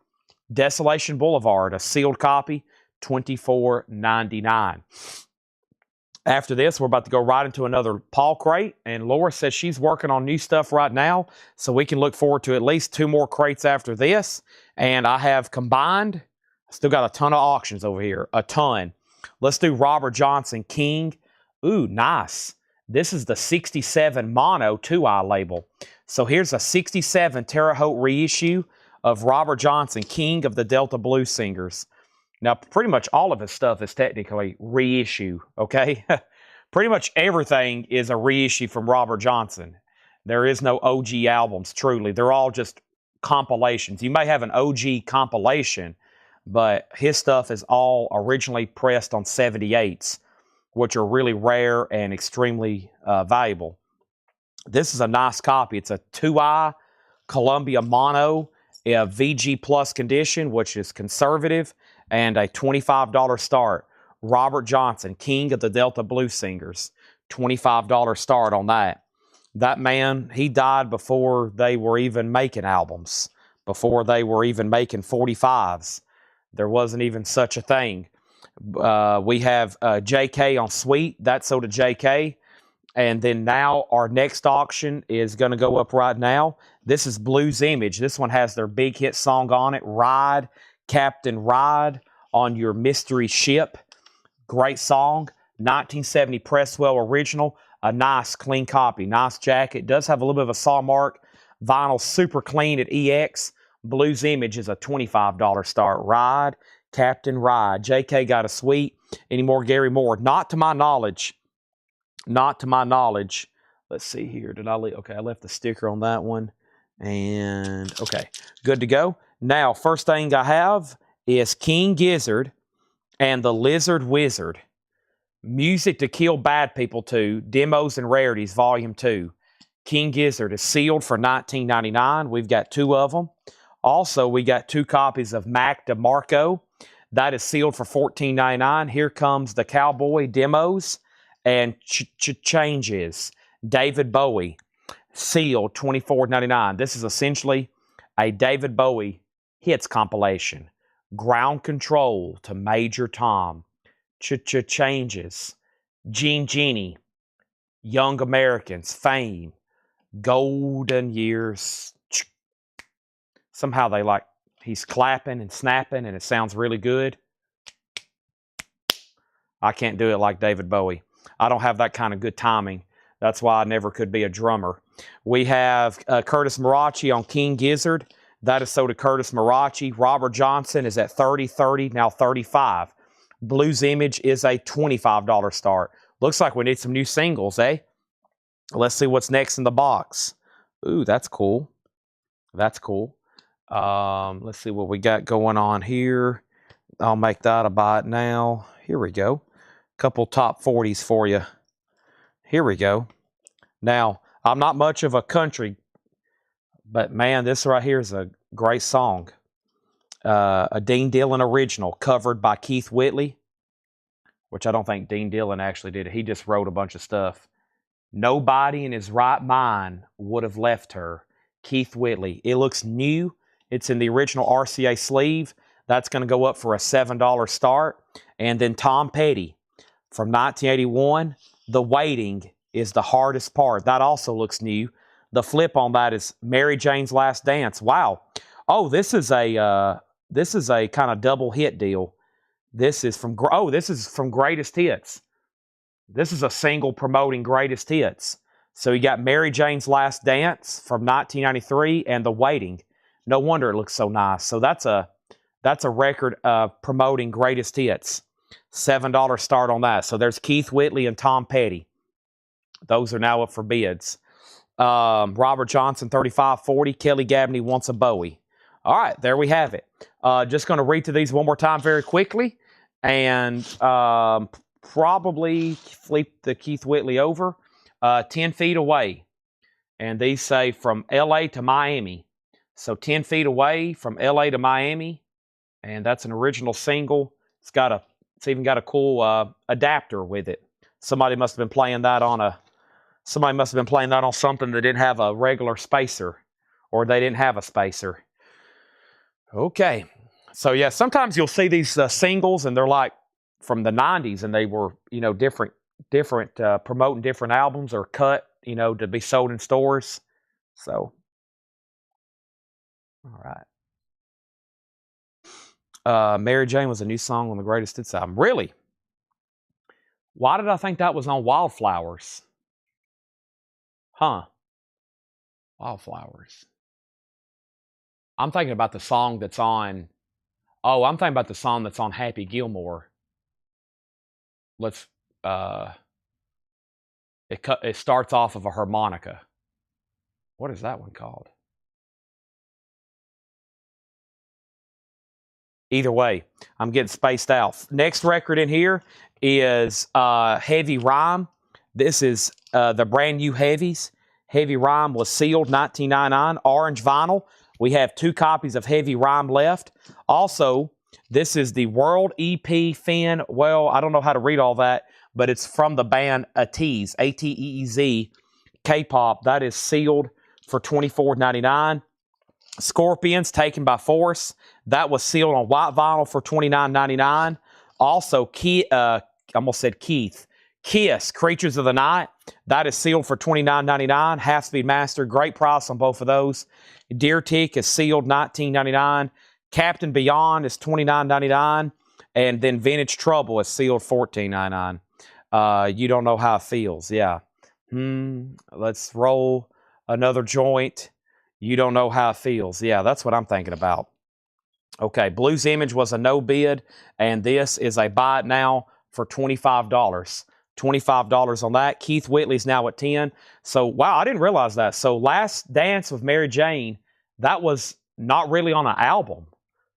Desolation Boulevard, a sealed copy, $24.99. After this, we're about to go right into another Paul crate, and Laura says she's working on new stuff right now, so we can look forward to at least 2 more crates after this. And I have combined, still got a ton of auctions over here, a ton. Let's do Robert Johnson King. Ooh, nice. This is the 67 Mono 2-eye label. So here's a 67 Terre Haute reissue of Robert Johnson, King of the Delta Blues Singers. Now, pretty much all of his stuff is technically reissue, okay? Pretty much everything is a reissue from Robert Johnson. There is no OG albums, truly. They're all just compilations. You may have an OG compilation, but his stuff is all originally pressed on 78s, which are really rare and extremely valuable. This is a nice copy. It's a 2i Columbia Mono, a VG Plus condition, which is conservative, and a $25 start. Robert Johnson, king of the Delta Blues Singers, $25 start on that. That man, he died before they were even making albums, before they were even making 45s. There wasn't even such a thing. We have JK on Sweet. That sold to JK. And then now our next auction is going to go up right now. This is Blues Image. This one has their big hit song on it, Ride, Captain Ride on Your Mystery Ship. Great song. 1970 Presswell original. A nice, clean copy. Nice jacket. Does have a little bit of a saw mark. Vinyl super clean at EX. Blues Image is a $25 start. Ride, Captain Ride. JK got a Sweet. Any more Gary Moore? Not to my knowledge. Not to my knowledge. Let's see here. Did I leave? Okay, I left the sticker on that one. And, okay, good to go. Now, first thing I have is King Gizzard and the Lizard Wizard. Music to Kill Bad People 2, Demos and Rarities, Volume 2. King Gizzard is sealed for $19.99. We've got 2 of them. Also, we got 2 copies of Mac DeMarco. That is sealed for $14.99. Here comes the Cowboy Demos and Changes. David Bowie, sealed $24.99. This is essentially a David Bowie hits compilation. Ground Control to Major Tom. Changes. Gene Genie. Young Americans. Fame. Golden Years. Somehow they like, he's clapping and snapping and it sounds really good. I can't do it like David Bowie. I don't have that kind of good timing. That's why I never could be a drummer. We have Curtis Marachi on King Gizzard. That is sold to Curtis Marachi. Robert Johnson is at $30, now $35. Blues Image is a $25 start. Looks like we need some new singles, eh? Let's see what's next in the box. Ooh, that's cool. That's cool. Let's see what we got going on here. I'll make that a buy it now. Here we go. Couple top 40s for you. Here we go. Now, I'm not much of a country, but man, this right here is a great song. A Dean Dillon original covered by Keith Whitley, which I don't think Dean Dillon actually did it. He just wrote a bunch of stuff. Nobody in his right mind would have left her. Keith Whitley. It looks new. It's in the original RCA sleeve. That's going to go up for a $7 start. And then Tom Petty from 1981. The Waiting is the hardest part. That also looks new. The flip on that is Mary Jane's Last Dance. Wow. Oh, this is a kind of double hit deal. This is from Greatest Hits. This is a single promoting Greatest Hits. So you got Mary Jane's Last Dance from 1993 and The Waiting. No wonder it looks so nice. So that's a record promoting Greatest Hits. $7 start on that. So there's Keith Whitley and Tom Petty. Those are now up for bids. Robert Johnson, $35.40. Kelly Gabney Wants a Bowie. All right, there we have it. Just going to read through these one more time very quickly. And probably flip the Keith Whitley over. 10 Feet Away. And these say from L.A. to Miami. So 10 Feet Away from L.A. to Miami. And that's an original single. It's even got a cool adapter with it. Somebody must have been playing that on something that didn't have a regular spacer, or they didn't have a spacer. Okay. So yeah, sometimes you'll see these singles and they're like from the 90s and they were, different promoting different albums or cut, to be sold in stores. So, all right. Mary Jane was a new song on the Greatest Hits album. Really? Why did I think that was on Wildflowers? Huh. Wildflowers. I'm thinking about the song that's on Oh, I'm thinking about the song that's on Happy Gilmore. Let's, it starts off of a harmonica. What is that one called? Either way, I'm getting spaced out. Next record in here is Heavy Rhyme. This is the brand new Heavies. Heavy Rhyme was sealed 1999, orange vinyl. We have 2 copies of Heavy Rhyme left. Also, this is the World EP Fin. Well, I don't know how to read all that, but it's from the band Ateez, A-T-E-E-Z, K-pop. That is sealed for $24.99. Scorpions, Taken by Force. That was sealed on white vinyl for $29.99. Also, I almost said Keith. Kiss, Creatures of the Night. That is sealed for $29.99. Half-speed master. Great price on both of those. Deer Tick is sealed $19.99. Captain Beyond is $29.99. And then Vintage Trouble is sealed $14.99. You don't know how it feels. Yeah. Let's roll another joint. You don't know how it feels. Yeah, that's what I'm thinking about. Okay, Blues Image was a no bid, and this is a buy it now for $25. $25 on that. Keith Whitley's now at 10. So, wow, I didn't realize that. So, Last Dance with Mary Jane, that was not really on an album.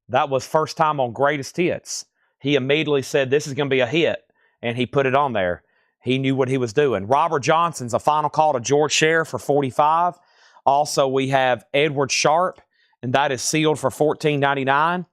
That was first time on Greatest Hits. He immediately said, this is going to be a hit, and he put it on there. He knew what he was doing. Robert Johnson's A Final Call to George Sher for $45. Also, we have Edward Sharp, and that is sealed for $14.99.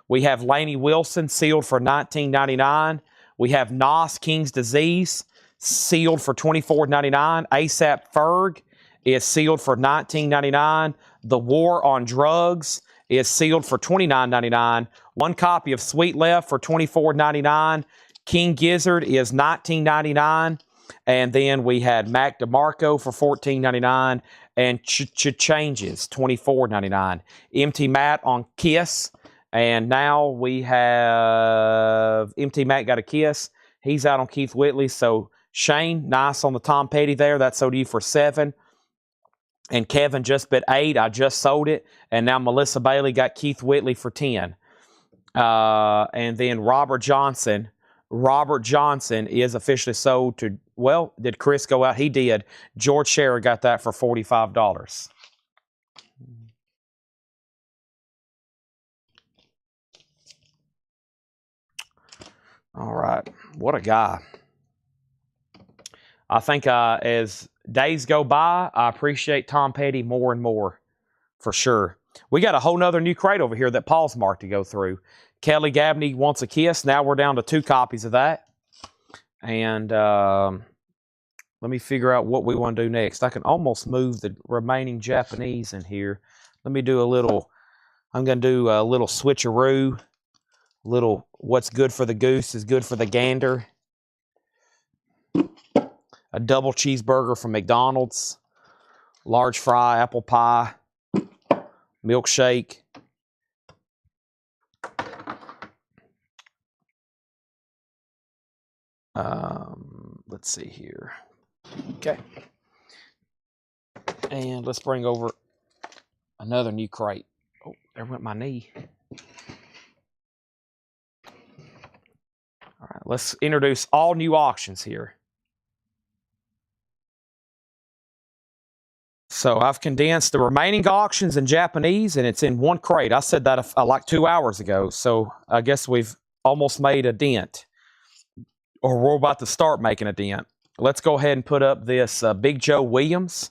We have Lainey Wilson, sealed for $19.99. We have Nas, King's Disease, sealed for $24.99. ASAP Ferg is sealed for $19.99. The War on Drugs is sealed for $29.99. 1 copy of Sweet Left for $24.99. King Gizzard is $19.99. And then we had Mac DeMarco for $14.99. And Changes, $24.99. Empty Matt on Kiss. And now we have Empty Matt got a Kiss. He's out on Keith Whitley. So Shane, nice on the Tom Petty there. That sold you for $7. And Kevin just bid $8. I just sold it. And now Melissa Bailey got Keith Whitley for $10. And then Robert Johnson. Robert Johnson is officially sold to, well, did Chris go out? He did. George Sher got that for $45. All right. What a guy. I think as days go by, I appreciate Tom Petty more and more, for sure. We got a whole nother new crate over here that Paul's marked to go through. Kelly Gabney Wants a Kiss. Now we're down to 2 copies of that. And let me figure out what we want to do next. I can almost move the remaining Japanese in here. Let me do a little, I'm going to do a little switcheroo. Little, what's good for the goose is good for the gander. A double cheeseburger from McDonald's. Large fry, apple pie, milkshake. Let's see here. Okay. And let's bring over another new crate. Oh, there went my knee. All right, let's introduce all new auctions here. So I've condensed the remaining auctions in Japanese, and it's in 1 crate. I said that like 2 hours ago, so I guess we've almost made a dent. Or we're about to start making a dent. Let's go ahead and put up this Big Joe Williams,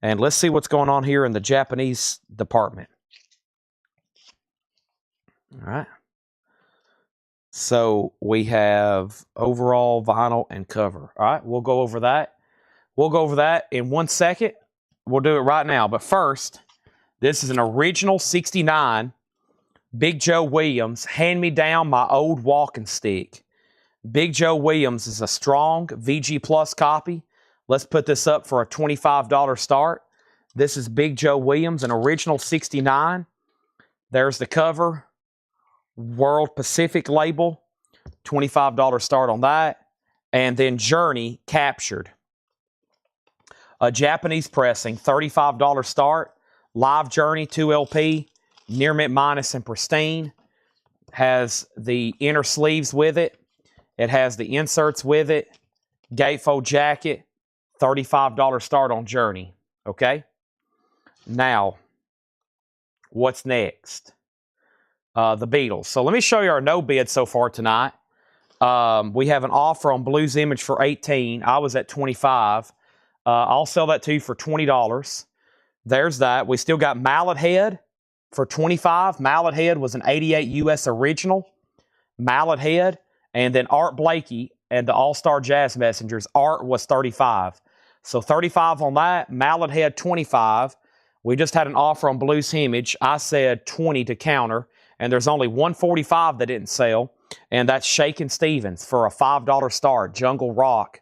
and let's see what's going on here in the Japanese department. All right. So we have overall, vinyl, and cover. All right, we'll go over that. We'll go over that in 1 second. We'll do it right now. But first, this is an original 69 Big Joe Williams, Hand Me Down My Old Walking Stick. Big Joe Williams is a strong VG Plus copy. Let's put this up for a $25 start. This is Big Joe Williams, an original 69. There's the cover. World Pacific label. $25 start on that. And then Journey Captured. A Japanese pressing, $35 start. Live Journey 2 LP. Near mint minus and pristine. has the inner sleeves with it. It has the inserts with it. Gatefold jacket. $35 start on Journey. Okay? Now, what's next? The Beatles. So let me show you our no bid so far tonight. We have an offer on Blues Image for $18. I was at $25. I'll sell that to you for $20. There's that. We still got Mallet Head for $25. Mallet Head was an '88 US original. Mallet Head. And then Art Blakey and the All-Star Jazz Messengers. Art was $35. So $35 on that. Mallet Head, $25. We just had an offer on Blues Image. I said $20 to counter. And there's only $145 that didn't sell. And that's Shakin' Stevens for a $5 start. Jungle Rock.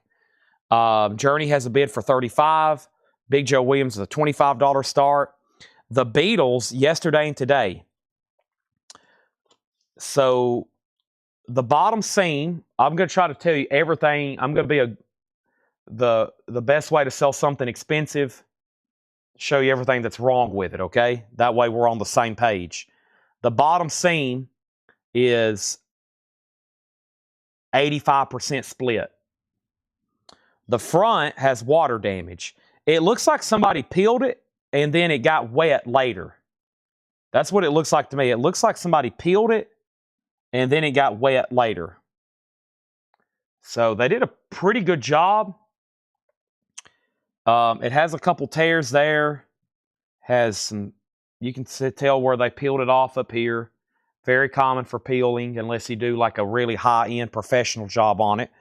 Journey has a bid for $35. Big Joe Williams is a $25 start. The Beatles, yesterday and today. So the bottom seam, I'm going to try to tell you everything. I'm going to be the best way to sell something expensive. Show you everything that's wrong with it, okay? That way we're on the same page. The bottom seam is 85% split. The front has water damage. It looks like somebody peeled it and then it got wet later. That's what it looks like to me. It looks like somebody peeled it and then it got wet later. So they did a pretty good job. It has a couple tears there. Has some, you can tell where they peeled it off up here. Very common for peeling unless you do like a really high-end professional job on it.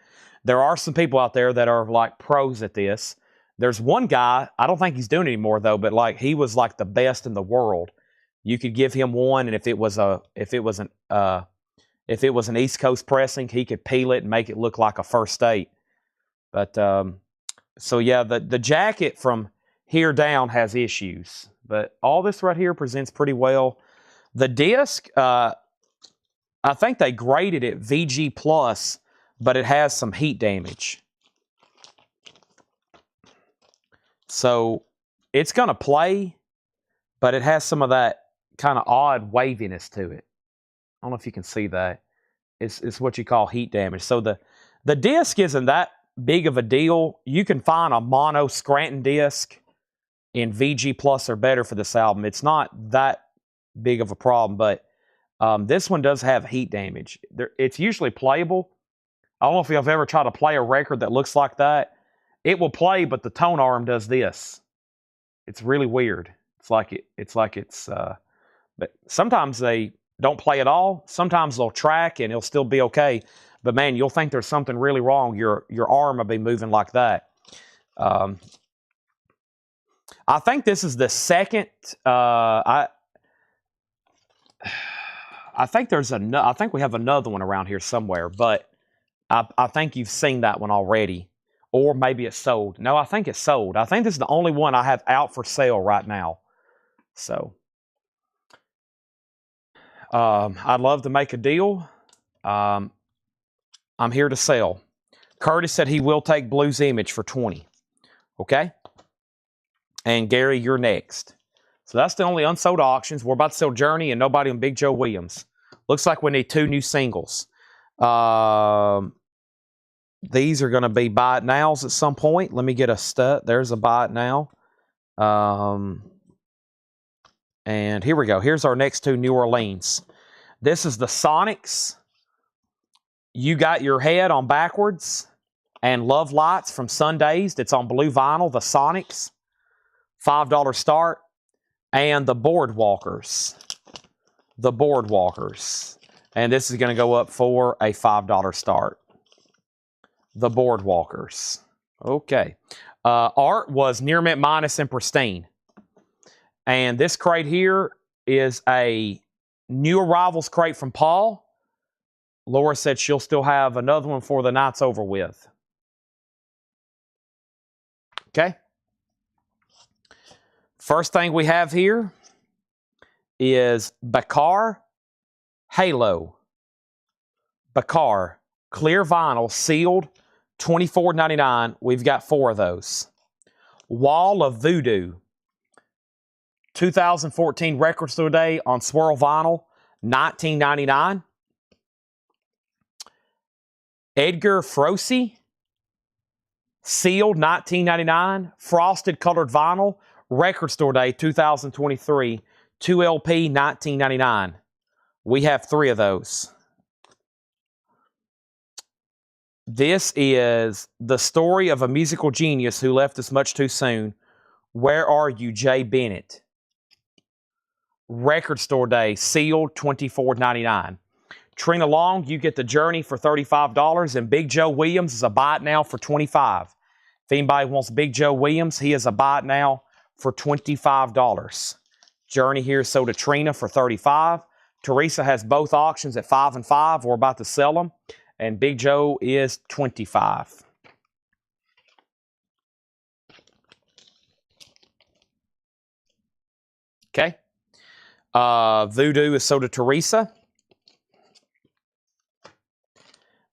There are some people out there that are like pros at this. There's one guy, I don't think he's doing it anymore though, but like he was like the best in the world. You could give him one, and if it was an East Coast pressing, he could peel it and make it look like a First State. But so yeah, the jacket from here down has issues, but all this right here presents pretty well. The disc, I think they graded it VG plus, but it has some heat damage. So it's going to play, but it has some of that kind of odd waviness to it. I don't know if you can see that. It's what you call heat damage. So the disc isn't that big of a deal. You can find a mono Scranton disc in VG plus or better for this album. It's not that big of a problem, but this one does have heat damage. It's usually playable. I don't know if you've ever tried to play a record that looks like that. It will play, but the tone arm does this. It's really weird. But sometimes they don't play at all. Sometimes they'll track and it'll still be okay. But man, you'll think there's something really wrong. Your arm will be moving like that. I think this is the second. I think I think we have another one around here somewhere, but I think you've seen that one already, or maybe it's sold. No, I think it's sold. I think this is the only one I have out for sale right now. So, I'd love to make a deal. I'm here to sell. Curtis said he will take Blues Image for $20. Okay? And Gary, you're next. So that's the only unsold auctions. We're about to sell Journey and nobody on Big Joe Williams. Looks like we need 2 new singles. These are going to be buy it nows at some point. Let me get a stud. There's a buy it now. And here we go. Here's our next 2 New Orleans. This is the Sonics. You Got Your Head on backwards. And Love Lights from Sundazed. It's on blue vinyl. The Sonics. $5 start. And the Boardwalkers. The Boardwalkers. And this is going to go up for a $5 start. The Boardwalkers. Okay. Art was near mint minus and pristine. And this crate here is a new arrivals crate from Paul. Laura said she'll still have another one before the night's over with. Okay. First thing we have here is Bakar Halo. Bakar. Clear vinyl, sealed, $24.99. We've got 4 of those. Wall of Voodoo. 2014 Record Store Day on swirl vinyl, $19.99. Edgar Froese, sealed 1999, frosted colored vinyl, record store day 2023, 2LP 1999. We have 3 of those. This is The Story of a Musical Genius Who Left Us Much Too Soon. Where Are You, Jay Bennett? Record store day, sealed, $24.99. Trina Long, You Get the Journey for $35, and Big Joe Williams is a buy it now for $25. If anybody wants Big Joe Williams, he is a buy it now for $25. Journey here is sold to Trina for $35. Teresa has both auctions at $5 and $5. We're about to sell them, and Big Joe is $25. Okay. Voodoo is sold to Teresa.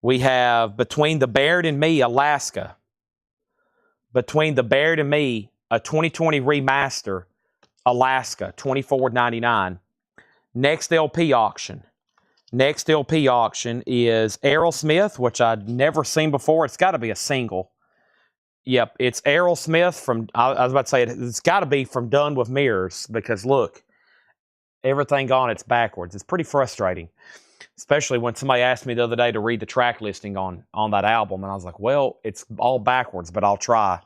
We have Between the Baird and Me, Alaska. Between the Baird and Me, a 2020 remaster, Alaska, $24.99. Next LP auction. Next LP auction is Aerosmith, which I'd never seen before. It's got to be a single. Yep, it's Aerosmith from, I was about to say, it's got to be from Done with Mirrors, because look, everything on it's backwards. It's pretty frustrating, especially when somebody asked me the other day to read the track listing on that album, and I was like, well, it's all backwards, but I'll try.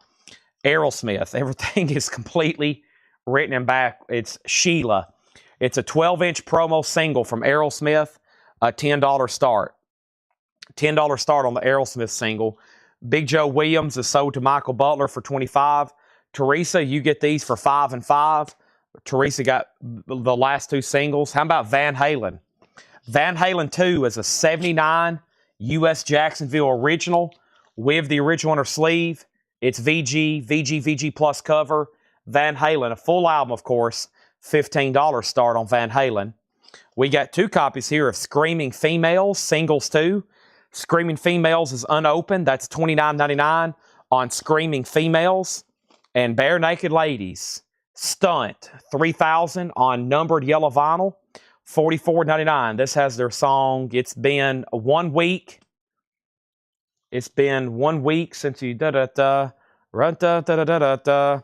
Aerosmith, everything is completely written in back. It's Sheila. It's a 12-inch promo single from Aerosmith, a $10 start. $10 start on the Aerosmith single. Big Joe Williams is sold to Michael Butler for $25. Teresa, you get these for $5 and $5. Teresa got the last 2 singles. How about Van Halen? Van Halen 2 is a 79 U.S. Jacksonville original with the original on her sleeve. It's VG Plus cover. Van Halen, a full album, of course. $15 start on Van Halen. We got 2 copies here of Screaming Females, singles 2. Screaming Females is unopened. That's $29.99 on Screaming Females. And Bare Naked Ladies, Stunt, $3,000 on numbered yellow vinyl, $44.99. This has their song, It's Been 1 Week. It's been 1 week since you da-da-da, run-da-da-da-da-da.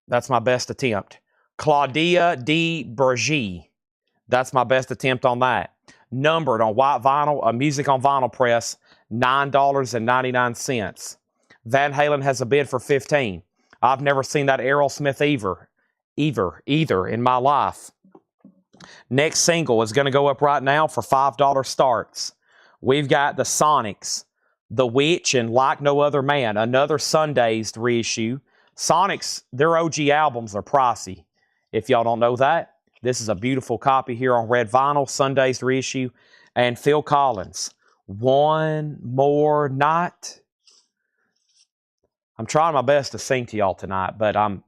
That's my best attempt. Claudia de Bergy. That's my best attempt on that. Numbered on white vinyl, a music on vinyl press, $9.99. Van Halen has a bid for $15. I've never seen that Aerosmith either in my life. Next single is going to go up right now for $5 starts. We've got the Sonics, The Witch, and Like No Other Man, another Sundazed reissue. Sonics, their OG albums are pricey. If y'all don't know that, this is a beautiful copy here on red vinyl, Sundazed reissue. And Phil Collins, One More Night. I'm trying my best to sing to y'all tonight, but I'm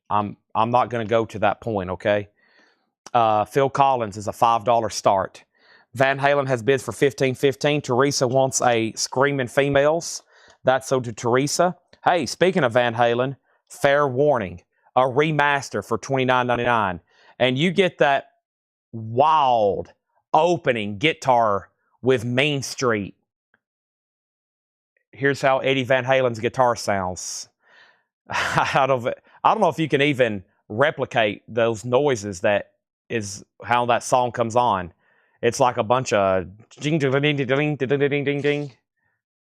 not going to go to that point, okay? Phil Collins is a $5 start. Van Halen has bids for $15.15. Teresa wants a Screaming Females. That's sold to Teresa. Hey, speaking of Van Halen, Fair Warning, a remaster for $29.99. And you get that wild opening guitar with Main Street. Here's how Eddie Van Halen's guitar sounds. I don't know if you can even replicate those noises. That is how that song comes on. It's like a bunch of ding ding ding ding ding ding ding ding.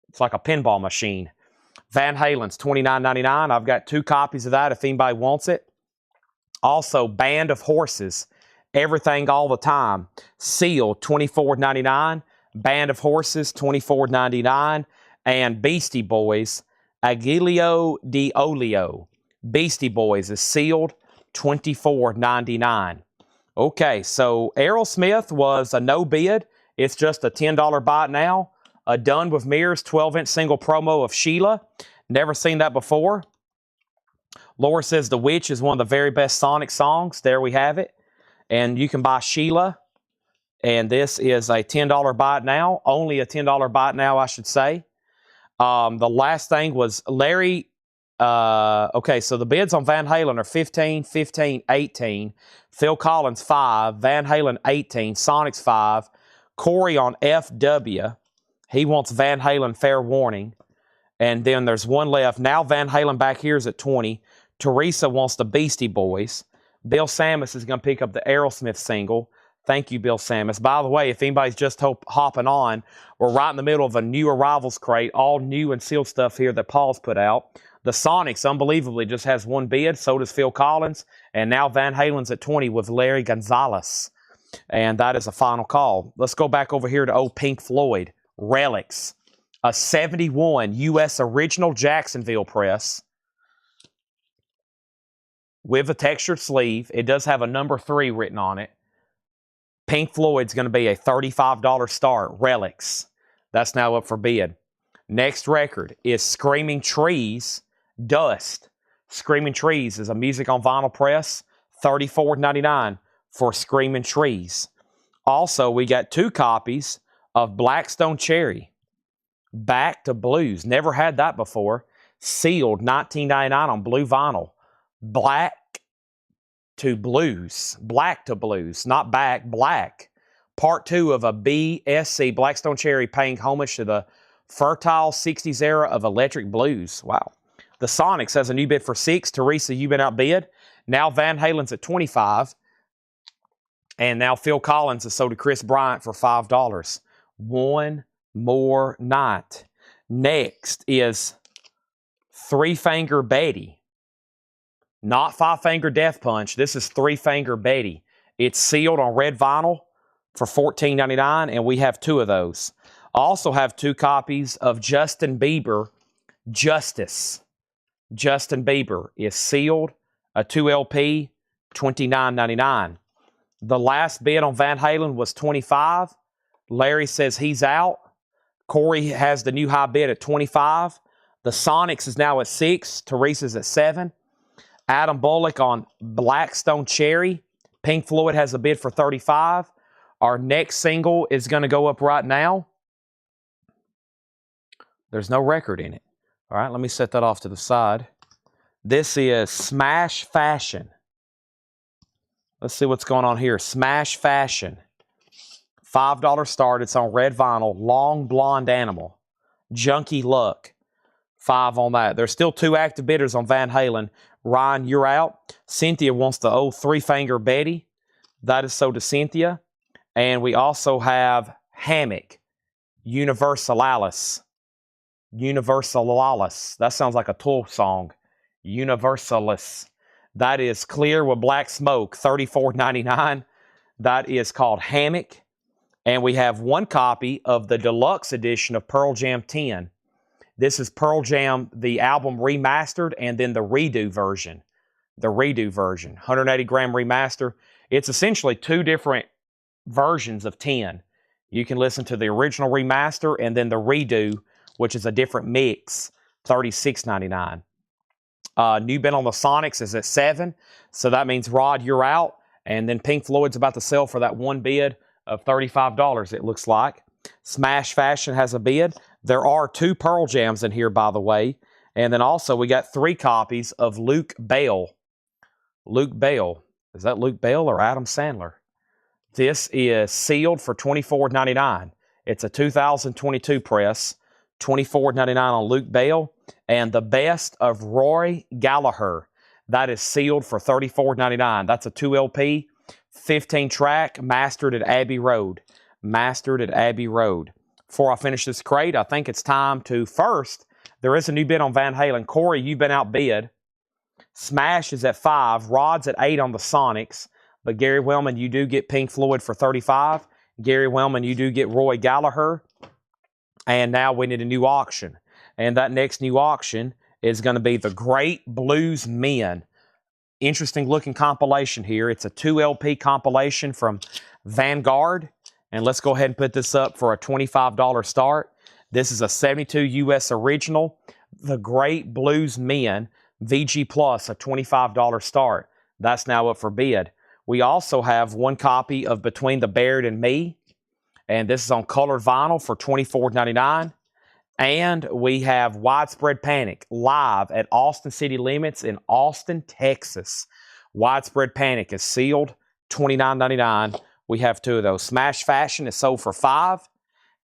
It's like a pinball machine. Van Halen's $29.99. I've got 2 copies of that if anybody wants it. Also, Band of Horses, Everything All the Time, sealed, $24.99. Band of Horses, $24.99. And Beastie Boys, Aguilio de Olio. Beastie Boys is sealed, $24.99. Okay, so Aerosmith was a no bid. It's just a $10 buy it now. A Done with Mirrors 12-inch single promo of Sheila. Never seen that before. Laura says The Witch is one of the very best Sonic songs. There we have it. And you can buy Sheila. And this is a $10 buy it now. Only a $10 buy it now, I should say. The last thing was Larry. Okay, so the bids on Van Halen are 15, 15, 18. Phil Collins, 5. Van Halen, 18. Sonics, 5. Corey on FW He wants Van Halen, Fair Warning. And then there's one left. Now Van Halen back here is at 20. Teresa wants the Beastie Boys. Bill Samus is going to pick up the Aerosmith single. Thank you, Bill Samus. By the way, if anybody's just hopping on, we're right in the middle of a new arrivals crate, all new and sealed stuff here that Paul's put out. The Sonics, unbelievably, just has one bid. So does Phil Collins. And now Van Halen's at 20 with Larry Gonzalez. And that is a final call. Let's go back over here to old Pink Floyd. Relics. A 71 U.S. original Jacksonville press with a textured sleeve. It does have a number 3 written on it. Pink Floyd's going to be a $35 start. Relics. That's now up for bid. Next record is Screaming Trees, Dust. Screaming Trees is a music on vinyl press. $34.99 for Screaming Trees. Also, we got 2 copies of Blackstone Cherry. Back to Blues. Never had that before. Sealed $19.99 on blue vinyl. Black to Blues. Black to Blues. Not back, black. Part 2 of a BSC, Blackstone Cherry, paying homage to the fertile 60s era of electric blues. Wow. The Sonics has a new bid for 6. Teresa, you've been outbid. Now Van Halen's at 25. And now Phil Collins is sold to Chris Bryant for $5. One more night. Next is Three Finger Betty. Not Five Finger Death Punch. This is Three Finger Betty. It's sealed on red vinyl for $14.99, and we have 2 of those. Also have 2 copies of Justin Bieber, Justice. Justin Bieber is sealed, a 2 LP, $29.99. The last bid on Van Halen was $25. Larry says he's out. Corey has the new high bid at $25. The Sonics is now at 6. Teresa's at 7. Adam Bullock on Blackstone Cherry. Pink Floyd has a bid for $35. Our next single is going to go up right now. There's no record in it. All right, let me set that off to the side. This is Smash Fashion. Let's see what's going on here. Smash Fashion. $5 start. It's on red vinyl. Long Blonde Animal. Junkie Luck. 5 on that. There's still 2 active bidders on Van Halen. Ryan, you're out. Cynthia wants the old Three Finger Betty. That is sold to Cynthia. And we also have Hammock. Universalis. Universalis. That sounds like a Tool song. Universalis. That is clear with black smoke. $34.99. That is called Hammock. And we have 1 copy of the deluxe edition of Pearl Jam 10. This is Pearl Jam, the album remastered, and then the redo version. The redo version. 180 gram remaster. It's essentially 2 different versions of 10. You can listen to the original remaster and then the redo, which is a different mix. $36.99. New bid on the Sonics is at 7. So that means, Rod, you're out. And then Pink Floyd's about to sell for that 1 bid of $35, it looks like. Smash Fashion has a bid. There are 2 Pearl Jams in here, by the way. And then also we got 3 copies of Luke Bell. Luke Bell. Is that Luke Bell or Adam Sandler? This is sealed for $24.99. It's a 2022 press. $24.99 on Luke Bell. And the Best of Roy Gallagher. That is sealed for $34.99. That's a 2 LP, 15 track, mastered at Abbey Road. Mastered at Abbey Road. Before I finish this crate, I think it's time to first, there is a new bid on Van Halen. Corey, you've been outbid. Smash is at 5. Rod's at 8 on the Sonics. But Gary Wellman, you do get Pink Floyd for $35. Gary Wellman, you do get Roy Gallagher. And now we need a new auction. And that next new auction is going to be the Great Blues Men. Interesting looking compilation here. It's a 2 LP compilation from Vanguard. And let's go ahead and put this up for a $25 start. This is a 72 US original. The Great Blues Men, VG Plus, a $25 start. That's now up for bid. We also have 1 copy of Between the Buried and Me. And this is on colored vinyl for $24.99. And we have Widespread Panic live at Austin City Limits in Austin, Texas. Widespread Panic is sealed, $29.99. We have 2 of those. Smash Fashion is sold for $5.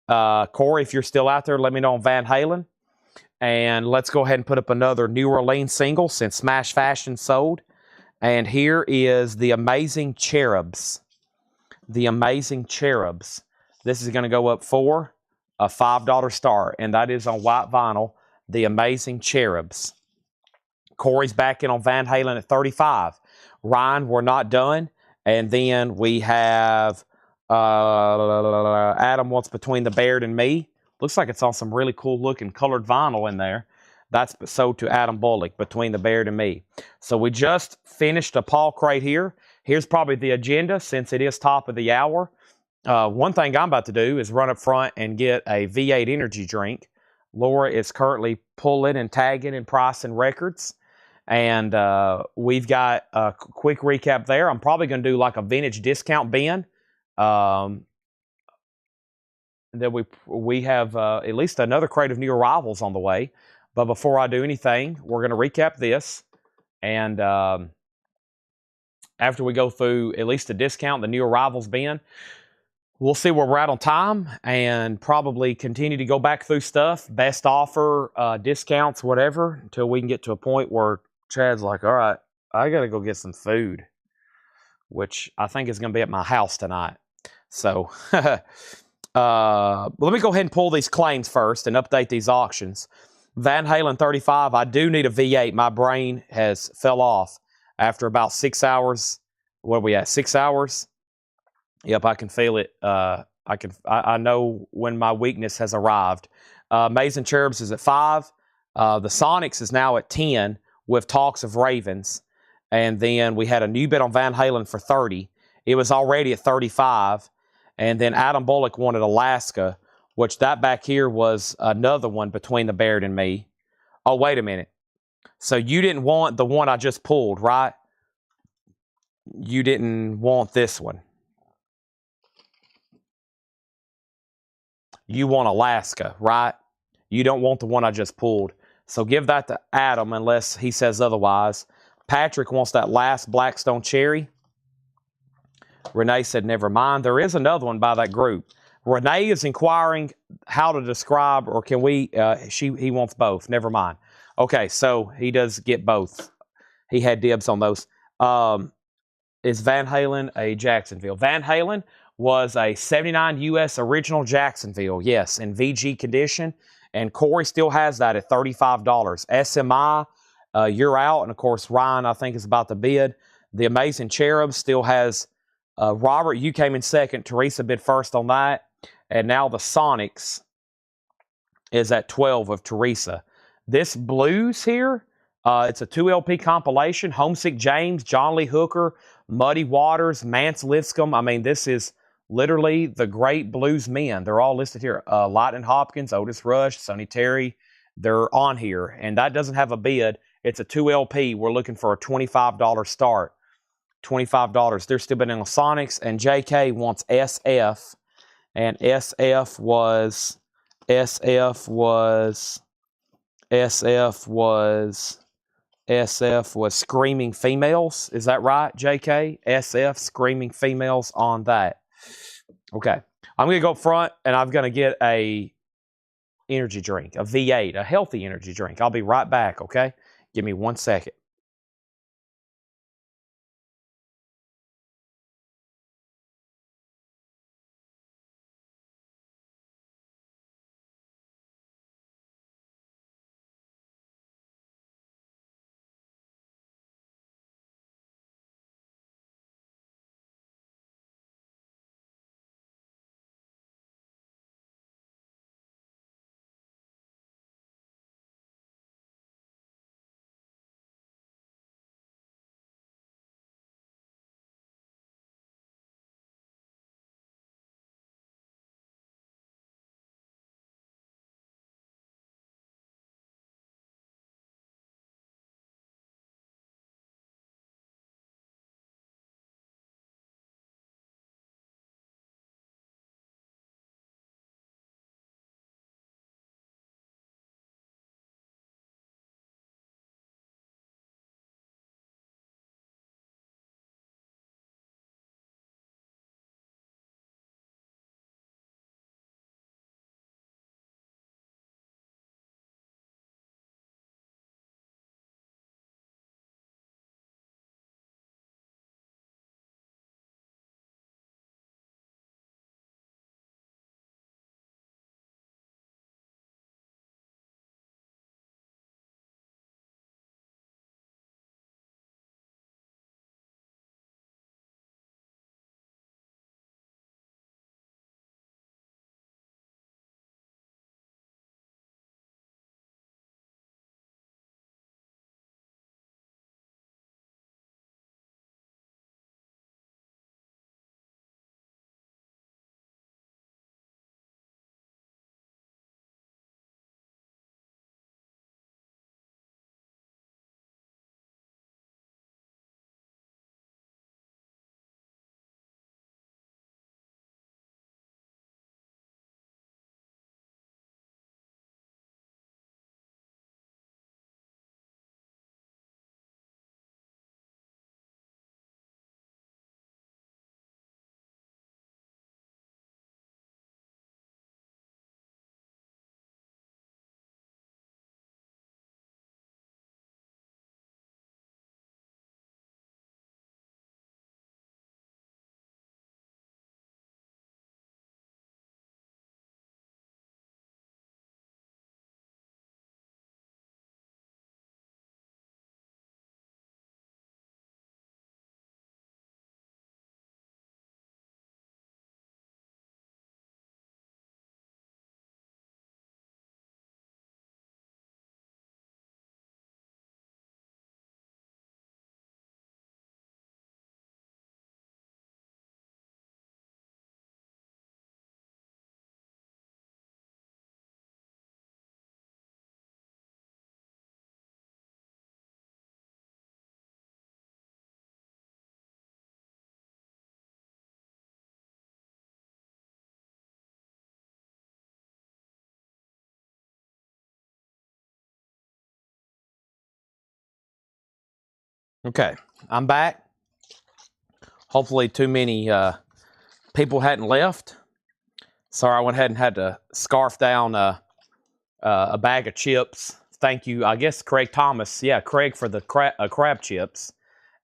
Corey, if you're still out there, let me know on Van Halen. And let's go ahead and put up another New Orleans single since Smash Fashion sold. And here is The Amazing Cherubs. The Amazing Cherubs. This is going to go up for a $5 star, and that is on white vinyl. The Amazing Cherubs. Corey's back in on Van Halen at 35. Ryan, we're not done. And then we have Adam wants Between the Baird and Me. Looks like it's on some really cool looking colored vinyl in there. That's sold to Adam Bullock, Between the Baird and Me. So we just finished a Paul crate here. Here's probably the agenda since it is top of the hour. One thing I'm about to do is run up front and get a V8 energy drink. Laura is currently pulling and tagging and pricing records. And we've got a quick recap there. I'm probably going to do like a vintage discount bin. Then we have at least another crate of new arrivals on the way. But before I do anything, we're going to recap this. And after we go through at least a discount, the new arrivals bin, we'll see where we're at on time and probably continue to go back through stuff, best offer, discounts, whatever, until we can get to a point where Chad's like, all right, I got to go get some food, which I think is going to be at my house tonight. So let me go ahead and pull these claims first and update these auctions. Van Halen 35, I do need a V8. My brain has fell off after about 6 hours. What are we at, 6 hours? Yep, I can feel it. I know when my weakness has arrived. Amazing Cherubs is at 5. The Sonics is now at 10 with talks of Ravens. And then we had a new bid on Van Halen for 30. It was already at 35. And then Adam Bullock wanted Alaska, which that back here was another one Between the Baird and Me. Oh, wait a minute. So you didn't want the one I just pulled, right? You didn't want this one. You want Alaska, right? You don't want the one I just pulled. So give that to Adam unless he says otherwise. Patrick wants that last Blackstone Cherry. Renee said, never mind. There is another one by that group. Renee is inquiring how to describe, or can we, he wants both. Never mind. Okay, so he does get both. He had dibs on those. Is Van Halen a Jacksonville? Van Halen was a 79 US original Jacksonville, yes, in VG condition. And Corey still has that at $35. SMI, you're out. And of course, Ryan, I think, is about to bid. The Amazing Cherubs still has Robert, you came in second. Teresa bid first on that. And now the Sonics is at 12 of Teresa. This Blues here, it's a 2 LP compilation. Homesick James, John Lee Hooker, Muddy Waters, Mance Lipscomb. I mean, this is literally the great blues men. They're all listed here. Lightning Hopkins, Otis Rush, Sonny Terry. They're on here. And that doesn't have a bid. It's a 2 LP. We're looking for a $25 start. $25. They're still bidding on Sonics. And JK wants SF. And SF was Screaming Females. Is that right, JK? SF, Screaming Females on that. Okay. I'm going to go up front, and I'm going to get a energy drink, a V8, a healthy energy drink. I'll be right back, okay? Give me 1 second. Okay, I'm back. Hopefully too many people hadn't left. Sorry, I went ahead and had to scarf down a bag of chips. Thank you, I guess, Craig Thomas. Yeah, Craig for the crab chips.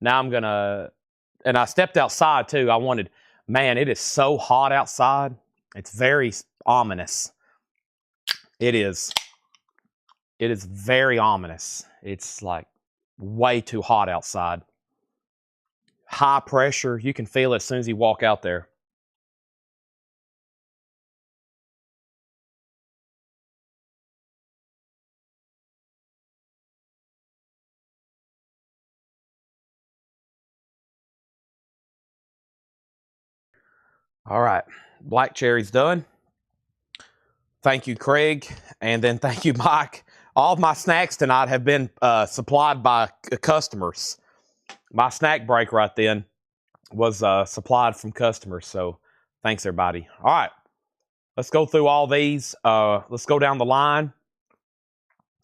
Now I'm going to, and I stepped outside too. Man, it is so hot outside. It's very ominous. It is very ominous. It's like way too hot outside. High pressure. You can feel it as soon as you walk out there. All right. Black cherry's done. Thank you, Craig. And then thank you, Mike. All of my snacks tonight have been supplied by customers. My snack break right then was supplied from customers. So thanks, everybody. All right. Let's go through all these. Let's go down the line.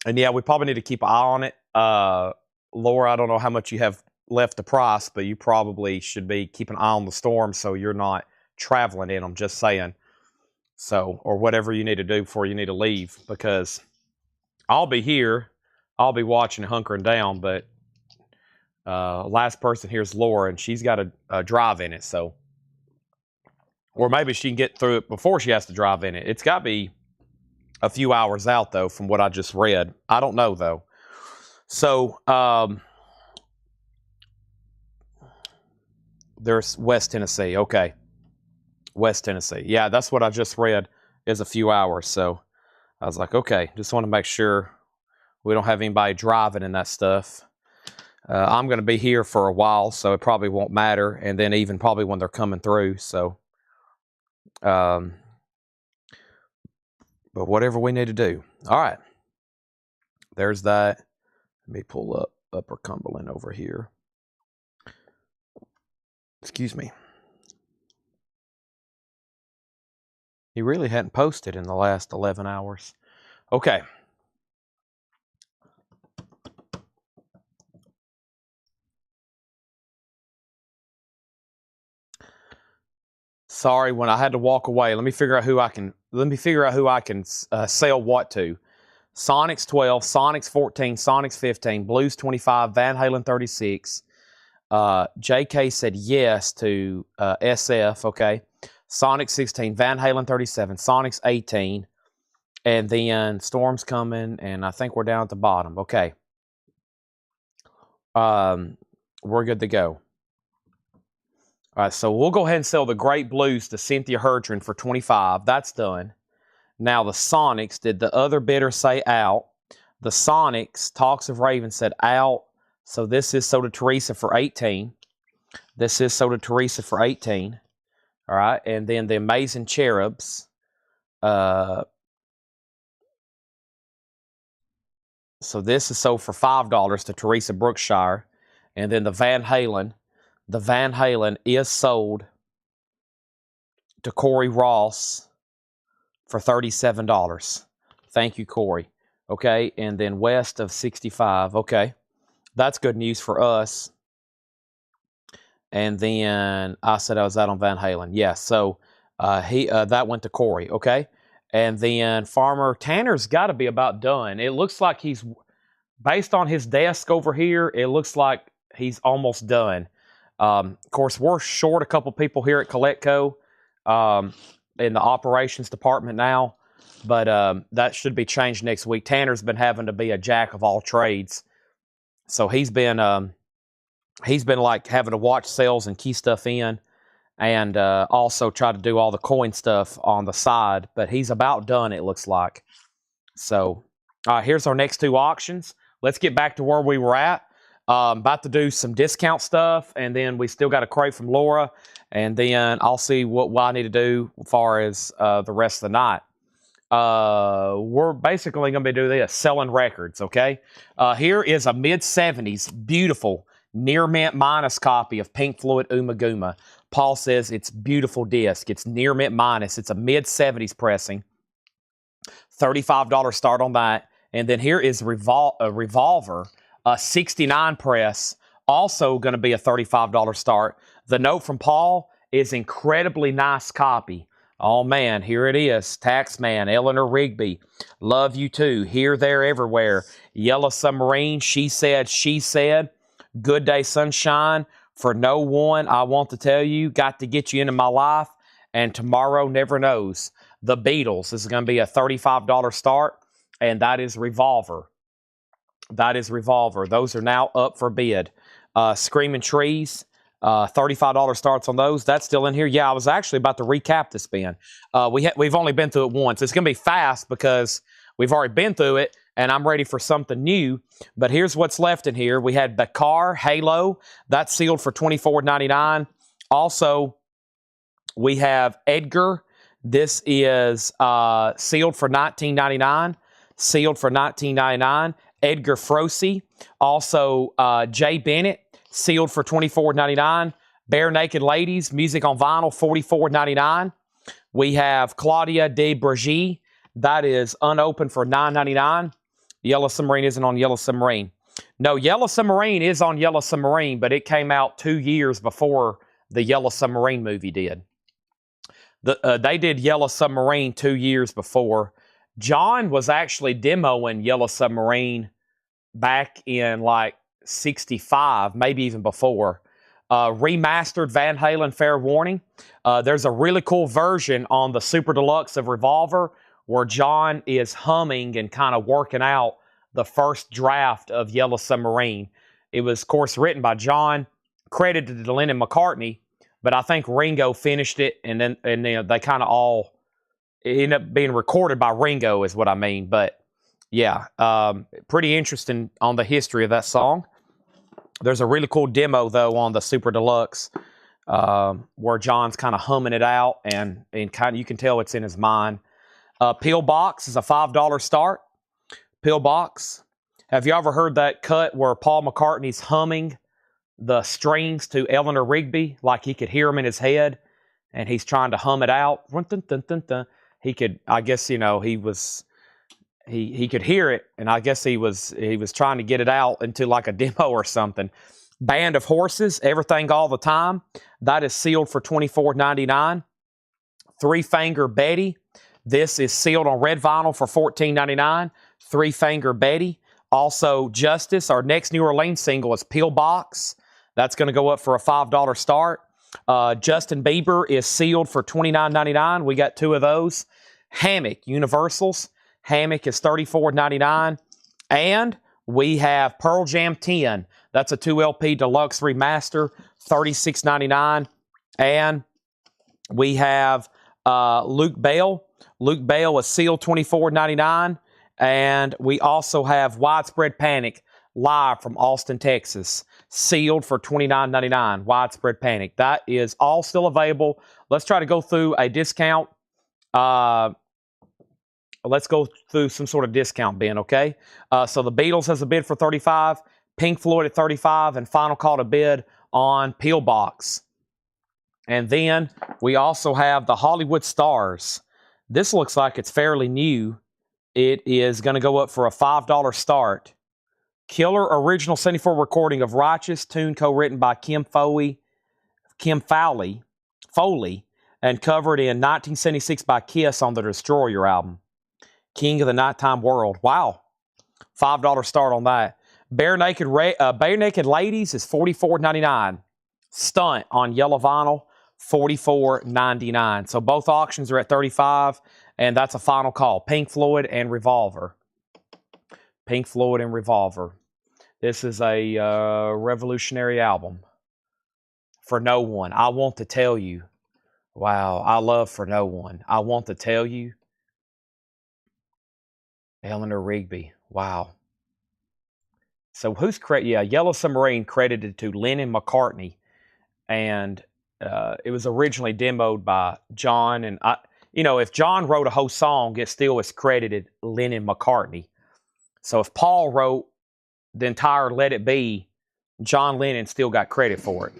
And yeah, we probably need to keep an eye on it. Laura, I don't know how much you have left to price, but you probably should be keeping an eye on the storm so you're not traveling in them, just saying. So, or whatever you need to do before you need to leave, because I'll be here. I'll be watching, hunkering down, but last person here is Laura, and she's got a drive in it, so. Or maybe she can get through it before she has to drive in it. It's got to be a few hours out, though, from what I just read. I don't know, though. So, there's West Tennessee. Okay. West Tennessee. Yeah, that's what I just read is a few hours. So I was like, okay, just want to make sure we don't have anybody driving in that stuff. I'm going to be here for a while, so it probably won't matter. And then even probably when they're coming through. So, but whatever we need to do. All right. There's that. Let me pull up Upper Cumberland over here. Excuse me. He really hadn't posted in the last 11 hours. Okay. Sorry, when I had to walk away, let me figure out who I can sell what to. Sonics 12, Sonics 14, Sonics 15, Blues 25, Van Halen 36. JK said yes to SF, okay. Sonic 16, Van Halen 37, Sonics 18, and then Storm's coming, and I think we're down at the bottom. Okay. We're good to go. All right, so we'll go ahead and sell the Great Blues to Cynthia Hertrin for 25. That's done. Now the Sonics, did the other bidder say out? The Sonics, Talks of Raven said out. So this is sold to Teresa for 18. This is sold to Teresa for 18. All right, and then the Amazing Cherubs. So this is sold for $5 to Teresa Brookshire. And then the Van Halen is sold to Corey Ross for $37. Thank you, Corey. Okay, and then West of 65. Okay, that's good news for us. And then I said I was out on Van Halen. Yeah, so that went to Corey, okay? And then Farmer Tanner's got to be about done. It looks like he's, based on his desk over here, it looks like he's almost done. Of course, we're short a couple people here at Collectco in the operations department now, but that should be changed next week. Tanner's been having to be a jack of all trades. So he's been like having to watch sales and key stuff in, and also try to do all the coin stuff on the side. But he's about done, it looks like. So here's our next two auctions. Let's get back to where we were at. About to do some discount stuff, and then we still got a crate from Laura, and then I'll see what I need to do as far as the rest of the night. We're basically going to be doing this, selling records, okay? Here is a mid-70s, beautiful, near mint minus copy of Pink Floyd Uma Guma. Paul says it's beautiful disc. It's near mint minus. It's a mid-70s pressing. $35 start on that. And then here is a Revolver, a 69 press Also going to be a $35 start. The note from Paul is incredibly nice copy. Oh, man, here it is. Taxman, Eleanor Rigby. Love you too. Here, there, everywhere. Yellow Submarine, She Said, She Said. Good Day Sunshine. For No One, I Want to Tell You. Got to Get You Into My Life. And Tomorrow Never Knows. The Beatles. This is going to be a $35 start. And that is Revolver. That is Revolver. Those are now up for bid. Screaming Trees. $35 starts on those. That's still in here. Yeah, I was actually about to recap this, Ben. We've only been through it once. It's going to be fast because we've already been through it, and I'm ready for something new. But here's what's left in here. We had Bakar, Halo. That's sealed for $24.99. Also, we have Edgar. This is sealed for $19.99. Sealed for $19.99. Edgar Froese. Also, Jay Bennett. Sealed for $24.99. Bare Naked Ladies, music on vinyl, $44.99. We have Claudia de Brigy. That is unopened for $9.99. Yellow Submarine isn't on Yellow Submarine. No, Yellow Submarine is on Yellow Submarine, but it came out 2 years before the Yellow Submarine movie did. They did Yellow Submarine 2 years before. John was actually demoing Yellow Submarine back in like 65, maybe even before. Remastered Van Halen Fair Warning. There's a really cool version on the Super Deluxe of Revolver where John is humming and kind of working out the first draft of Yellow Submarine. It was, of course, written by John, credited to Lennon McCartney, but I think Ringo finished it, and then they kind of all ended up being recorded by Ringo, is what I mean. But yeah, pretty interesting on the history of that song. There's a really cool demo, though, on the Super Deluxe where John's kind of humming it out, and kind of you can tell it's in his mind. Pillbox is a $5 start. Pillbox. Have you ever heard that cut where Paul McCartney's humming the strings to Eleanor Rigby, like he could hear them in his head, and he's trying to hum it out? He could, I guess, he could hear it, and I guess he was trying to get it out into like a demo or something. Band of Horses, Everything All the Time. That is sealed for $24.99. Three Finger Betty. This is sealed on red vinyl for $14.99. Three Finger Betty. Also, Justice, our next New Orleans single, is Pillbox. That's going to go up for a $5 start. Justin Bieber is sealed for $29.99. We got two of those. Hammock, Universals. Hammock is $34.99. And we have Pearl Jam 10. That's a 2LP deluxe remaster, $36.99. And we have Luke Bell. Luke Bell is sealed $24.99. And we also have Widespread Panic live from Austin, Texas, sealed for $29.99. Widespread Panic. That is all still available. Let's try to go through a discount. Let's go through some sort of discount bin, okay? So the Beatles has a bid for $35, Pink Floyd at $35, and final call to bid on Pillbox. And then we also have the Hollywood Stars. This looks like it's fairly new. It is going to go up for a $5 start. Killer original 74 recording of Righteous, tune co-written by Kim Fowley, and covered in 1976 by Kiss on the Destroyer album. King of the Nighttime World. Wow. $5 start on that. Bare Naked Ladies is $44.99. Stunt on yellow vinyl, $44.99. So both auctions are at $35, and that's a final call. Pink Floyd and Revolver. Pink Floyd and Revolver. This is a revolutionary album. For No One. I Want to Tell You. Wow, I love For No One. I Want to Tell You. Eleanor Rigby. Wow. So who's Yellow Submarine credited to Lennon McCartney, and it was originally demoed by John. And if John wrote a whole song, it still is credited Lennon McCartney. So if Paul wrote the entire Let It Be, John Lennon still got credit for it.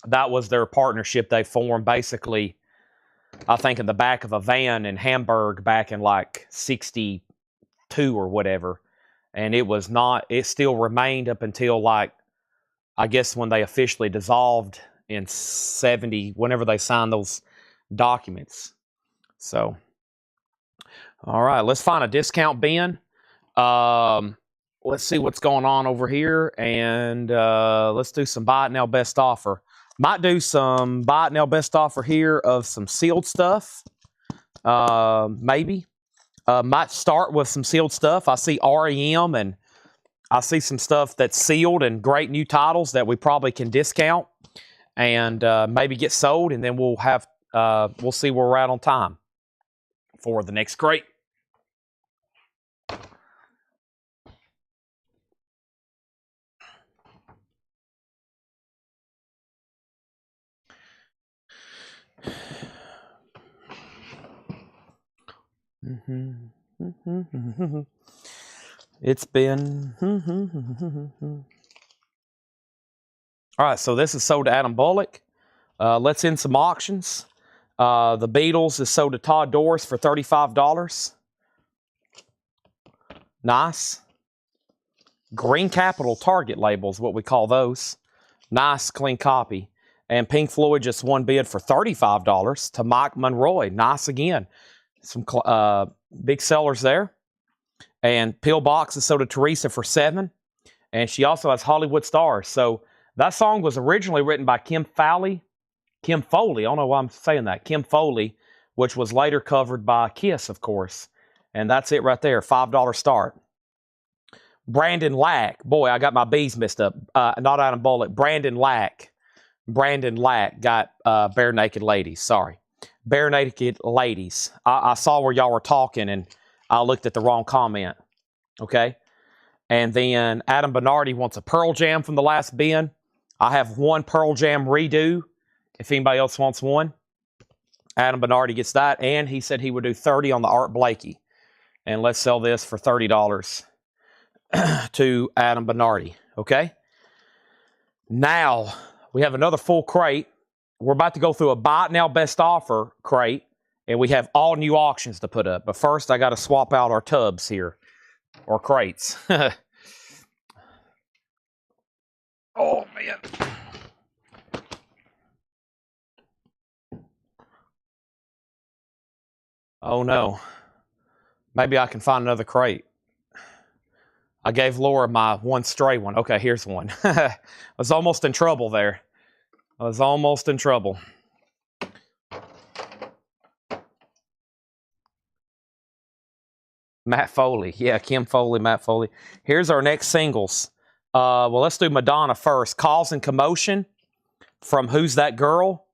That was their partnership they formed, basically, I think, in the back of a van in Hamburg back in like 62 or whatever. And it still remained up until like, I guess when they officially dissolved in 70, whenever they signed those documents. So, all right, let's find a discount bin. Let's see what's going on over here, and let's do some buy it now best offer. Might do some buy it now best offer here of some sealed stuff. Maybe. Might start with some sealed stuff. I see REM, and I see some stuff that's sealed and great new titles that we probably can discount and maybe get sold, and then we'll see where we're at on time for the next crate. It's been all right. So this is sold to Adam Bullock. Let's end some auctions. The Beatles is sold to Todd Doris for $35. Nice. Green Capital Target labels, what we call those. Nice, clean copy. And Pink Floyd just won bid for $35 to Mike Monroy. Nice again. Some big sellers there. And Pillbox is sold to Teresa for $7. And she also has Hollywood Stars. So that song was originally written by Kim Foley. I don't know why I'm saying that. Kim Foley, which was later covered by Kiss, of course. And that's it right there. $5 start. Brandon Lack. Boy, I got my B's mixed up. Not Adam Bullock. Brandon Lack. Brandon Lack got Bare Naked Ladies. Sorry. Bare Naked Ladies. I saw where y'all were talking, and I looked at the wrong comment. Okay? And then Adam Bernardi wants a Pearl Jam from the last bin. I have one Pearl Jam redo. If anybody else wants one, Adam Bernardi gets that. And he said he would do 30 on the Art Blakey. And let's sell this for $30 to Adam Bernardi. Okay? Now, we have another full crate. We're about to go through a buy it now best offer crate. And we have all new auctions to put up. But first, I got to swap out our tubs here. Or crates. Oh, man. Oh, no. Maybe I can find another crate. I gave Laura my one stray one. Okay, here's one. I was almost in trouble there. I was almost in trouble. Matt Foley. Yeah, Kim Foley, Matt Foley. Here's our next singles. Well, let's do Madonna first. Cause and Commotion from Who's That Girl?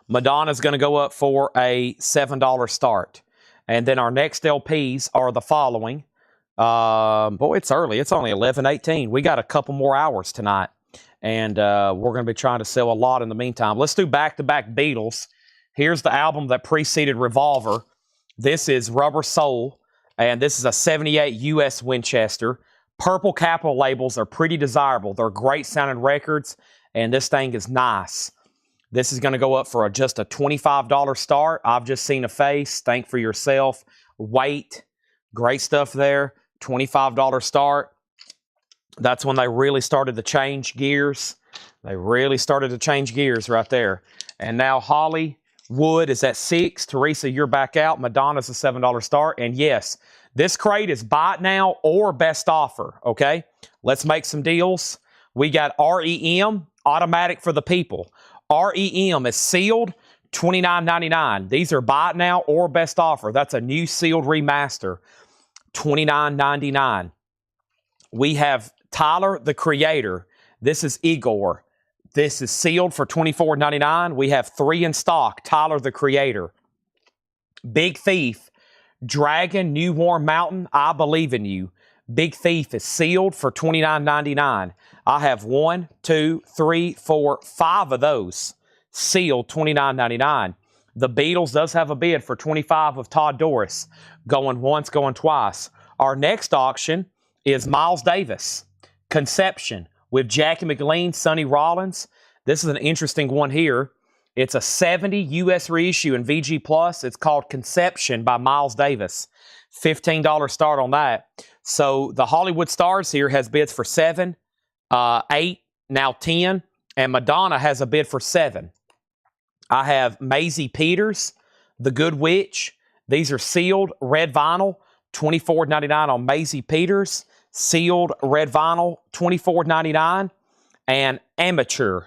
Madonna's going to go up for a $7 start. And then our next LPs are the following. Boy, it's early. It's only 11:18. We got a couple more hours tonight. And we're going to be trying to sell a lot in the meantime. Let's do back-to-back Beatles. Here's the album that preceded Revolver. This is Rubber Soul. And this is a 78 US Winchester. Purple Capital labels are pretty desirable. They're great sounding records. And this thing is nice. This is going to go up for just a $25 start. I've just seen a face. Think for yourself. Weight. Great stuff there. $25 start. That's when they really started to change gears. They really started to change gears right there. And now Hollywood is at $6. Teresa, you're back out. Madonna's a $7 start. And yes, this crate is buy it now or best offer. Okay? Let's make some deals. We got REM, automatic for the people. REM is sealed, $29.99. These are buy it now or best offer. That's a new sealed remaster, $29.99. We have Tyler, the Creator. This is Igor. This is sealed for $24.99. We have 3 in stock. Tyler, the Creator. Big Thief, Dragon, New Warm Mountain, I Believe in You. Big Thief is sealed for $29.99. I have 1, 2, 3, 4, 5 of those sealed $29.99. The Beatles does have a bid for $25 of Todd Doris. Going once, going twice. Our next auction is Miles Davis. Conception with Jackie McLean, Sonny Rollins. This is an interesting one here. It's a 70 US reissue in VG Plus. It's called Conception by Miles Davis. $15 start on that. So the Hollywood Stars here has bids for 7, 8, now 10, and Madonna has a bid for 7. I have Maisie Peters, The Good Witch. These are sealed red vinyl, $24.99 on Maisie Peters. Sealed red vinyl, $24.99. And Amateur.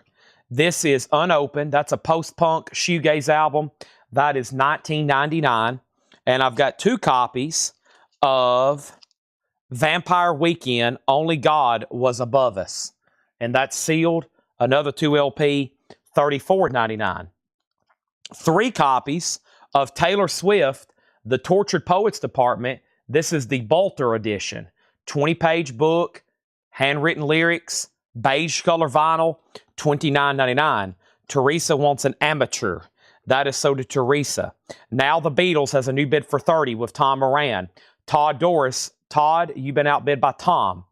This is unopened. That's a post-punk shoegaze album. That is $19.99. And I've got 2 copies of Vampire Weekend, Only God Was Above Us. And that's sealed. Another 2 LP, $34.99. 3 copies of Taylor Swift, The Tortured Poets Department. This is the Bolter edition. 20-page book, handwritten lyrics, beige color vinyl, $29.99. Teresa wants an Amateur. That is so to Teresa. Now the Beatles has a new bid for 30 with Tom Moran. Todd Doris. Todd, you've been outbid by Tom.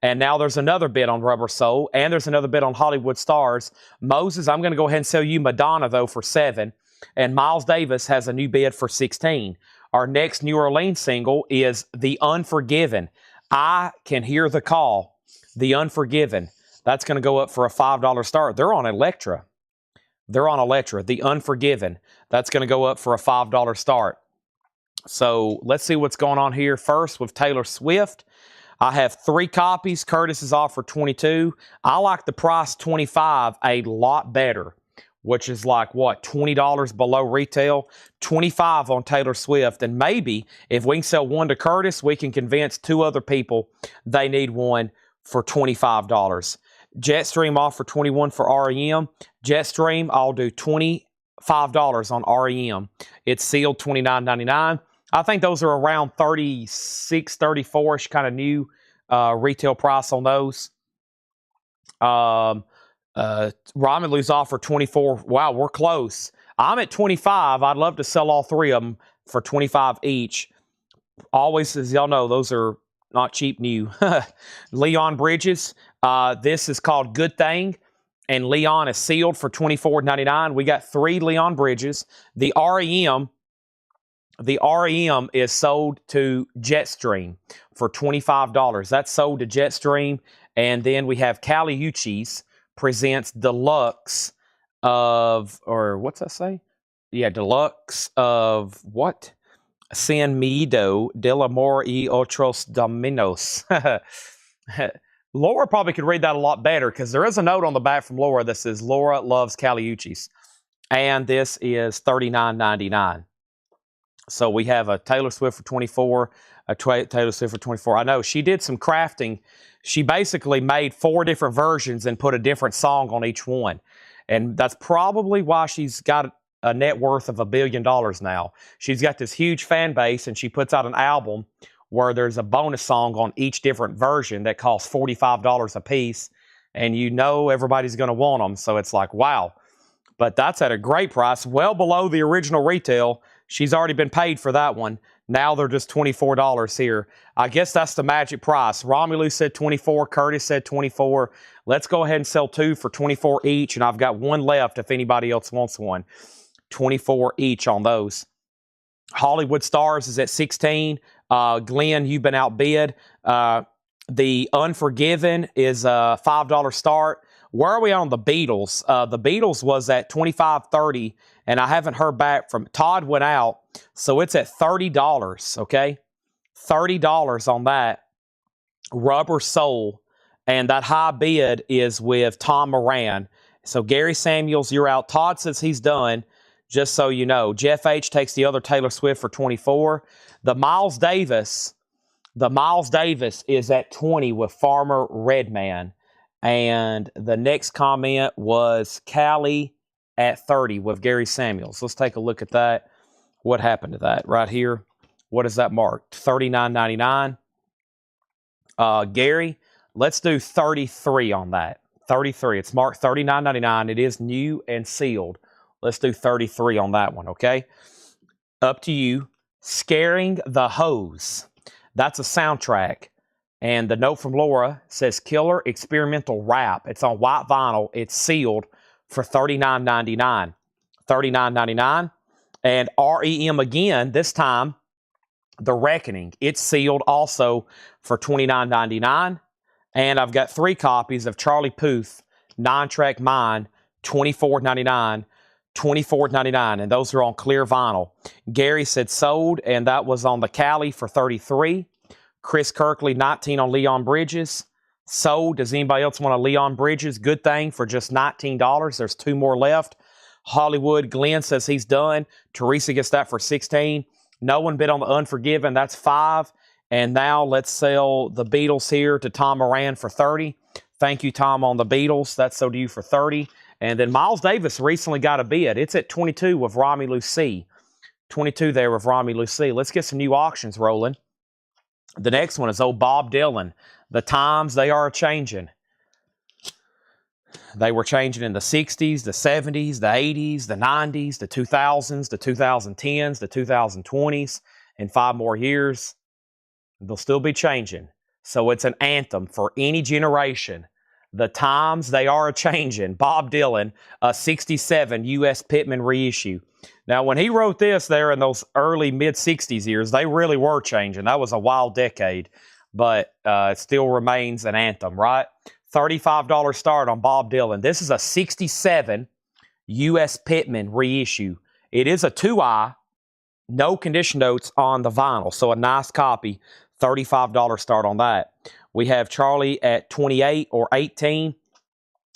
And now there's another bid on Rubber Soul, and there's another bid on Hollywood Stars. Moses, I'm going to go ahead and sell you Madonna, though, for 7. And Miles Davis has a new bid for 16. Our next New Orleans single is The Unforgiven. I Can Hear the Call. The Unforgiven. That's going to go up for a $5 start. They're on Elektra. The Unforgiven. That's going to go up for a $5 start. So let's see what's going on here first with Taylor Swift. I have 3 copies. Curtis is off for 22. I like the price 25 a lot better, which is like, what, $20 below retail? 25 on Taylor Swift. And maybe if we can sell 1 to Curtis, we can convince 2 other people they need one for $25. Jetstream off for 21 for REM. Jetstream, I'll do $25 on REM. It's sealed $29.99. I think those are around 36, 34-ish kind of new retail price on those. Romulu's off for 24. Wow, we're close. I'm at 25. I'd love to sell all 3 of them for 25 each. Always, as y'all know, those are not cheap new. Leon Bridges. This is called Good Thing, and Leon is sealed for $24.99. We got 3 Leon Bridges. The REM is sold to Jetstream for $25. That's sold to Jetstream. And then we have Kali Uchis presents Deluxe of, or what's that say? Yeah, Deluxe of what? San Miedo del Amor y Otros Dominos. Laura probably could read that a lot better because there is a note on the back from Laura that says Laura loves Kali Uchis. And this is $39.99. So we have a Taylor Swift for 24, a Taylor Swift for 24. I know she did some crafting. She basically made 4 different versions and put a different song on each one. And that's probably why she's got a net worth of $1 billion now. She's got this huge fan base, and she puts out an album where there's a bonus song on each different version that costs $45 a piece. And you know everybody's going to want them. So it's like, wow. But that's at a great price, well below the original retail. She's already been paid for that one. Now they're just $24 here. I guess that's the magic price. Romulu said 24. Curtis said 24. Let's go ahead and sell 2 for 24 each, and I've got 1 left if anybody else wants one. 24 each on those. Hollywood Stars is at 16. Glenn, you've been outbid. The Unforgiven is a $5 start. Where are we on the Beatles? The Beatles was at $25.30, and I haven't heard back from Todd. Went out, so it's at $30. Okay, $30 on that. Rubber Soul, and that high bid is with Tom Moran. So Gary Samuels, you're out. Todd says he's done. Just so you know, Jeff H takes the other Taylor Swift for 24. The Miles Davis is at 20 with Farmer Redman. And the next comment was Callie at 30 with Gary Samuels. Let's take a look at that. What happened to that right here? What is that marked? $39.99. Gary, let's do 33 on that. 33. It's marked $39.99. It is new and sealed. Let's do 33 on that one, okay? Up to you. Scaring the Hose. That's a soundtrack. And the note from Laura says Killer Experimental Rap. It's on white vinyl. It's sealed for $39.99. $39.99. And REM again, this time, The Reckoning. It's sealed also for $29.99. And I've got 3 copies of Charlie Puth, 9-track Mine, $24.99. $24.99, and those are on clear vinyl. Gary said sold, and that was on the Cali for $33. Chris Kirkley, 19 on Leon Bridges. Sold. Does anybody else want a Leon Bridges? Good thing for just $19. There's 2 more left. Hollywood Glenn says he's done. Teresa gets that for $16. No one bid on the Unforgiven. That's $5. And now let's sell the Beatles here to Tom Moran for $30. Thank you, Tom, on the Beatles. That's sold to you for $30. And then Miles Davis recently got a bid. It's at 22 with Rami Lucy. 22 there with Rami Lucy. Let's get some new auctions rolling. The next one is old Bob Dylan. The times, they are changing. They were changing in the 60s, the 70s, the 80s, the 90s, the 2000s, the 2010s, the 2020s. In 5 more years, they'll still be changing. So it's an anthem for any generation. The times, they are changing. Bob Dylan, a 67 U.S. Pittman reissue. Now, when he wrote this there in those early mid-60s years, they really were changing. That was a wild decade, but it still remains an anthem, right? $35 start on Bob Dylan. This is a 67 U.S. Pittman reissue. It is a 2i, no condition notes on the vinyl, so a nice copy. $35 start on that. We have Charlie at 28 or 18.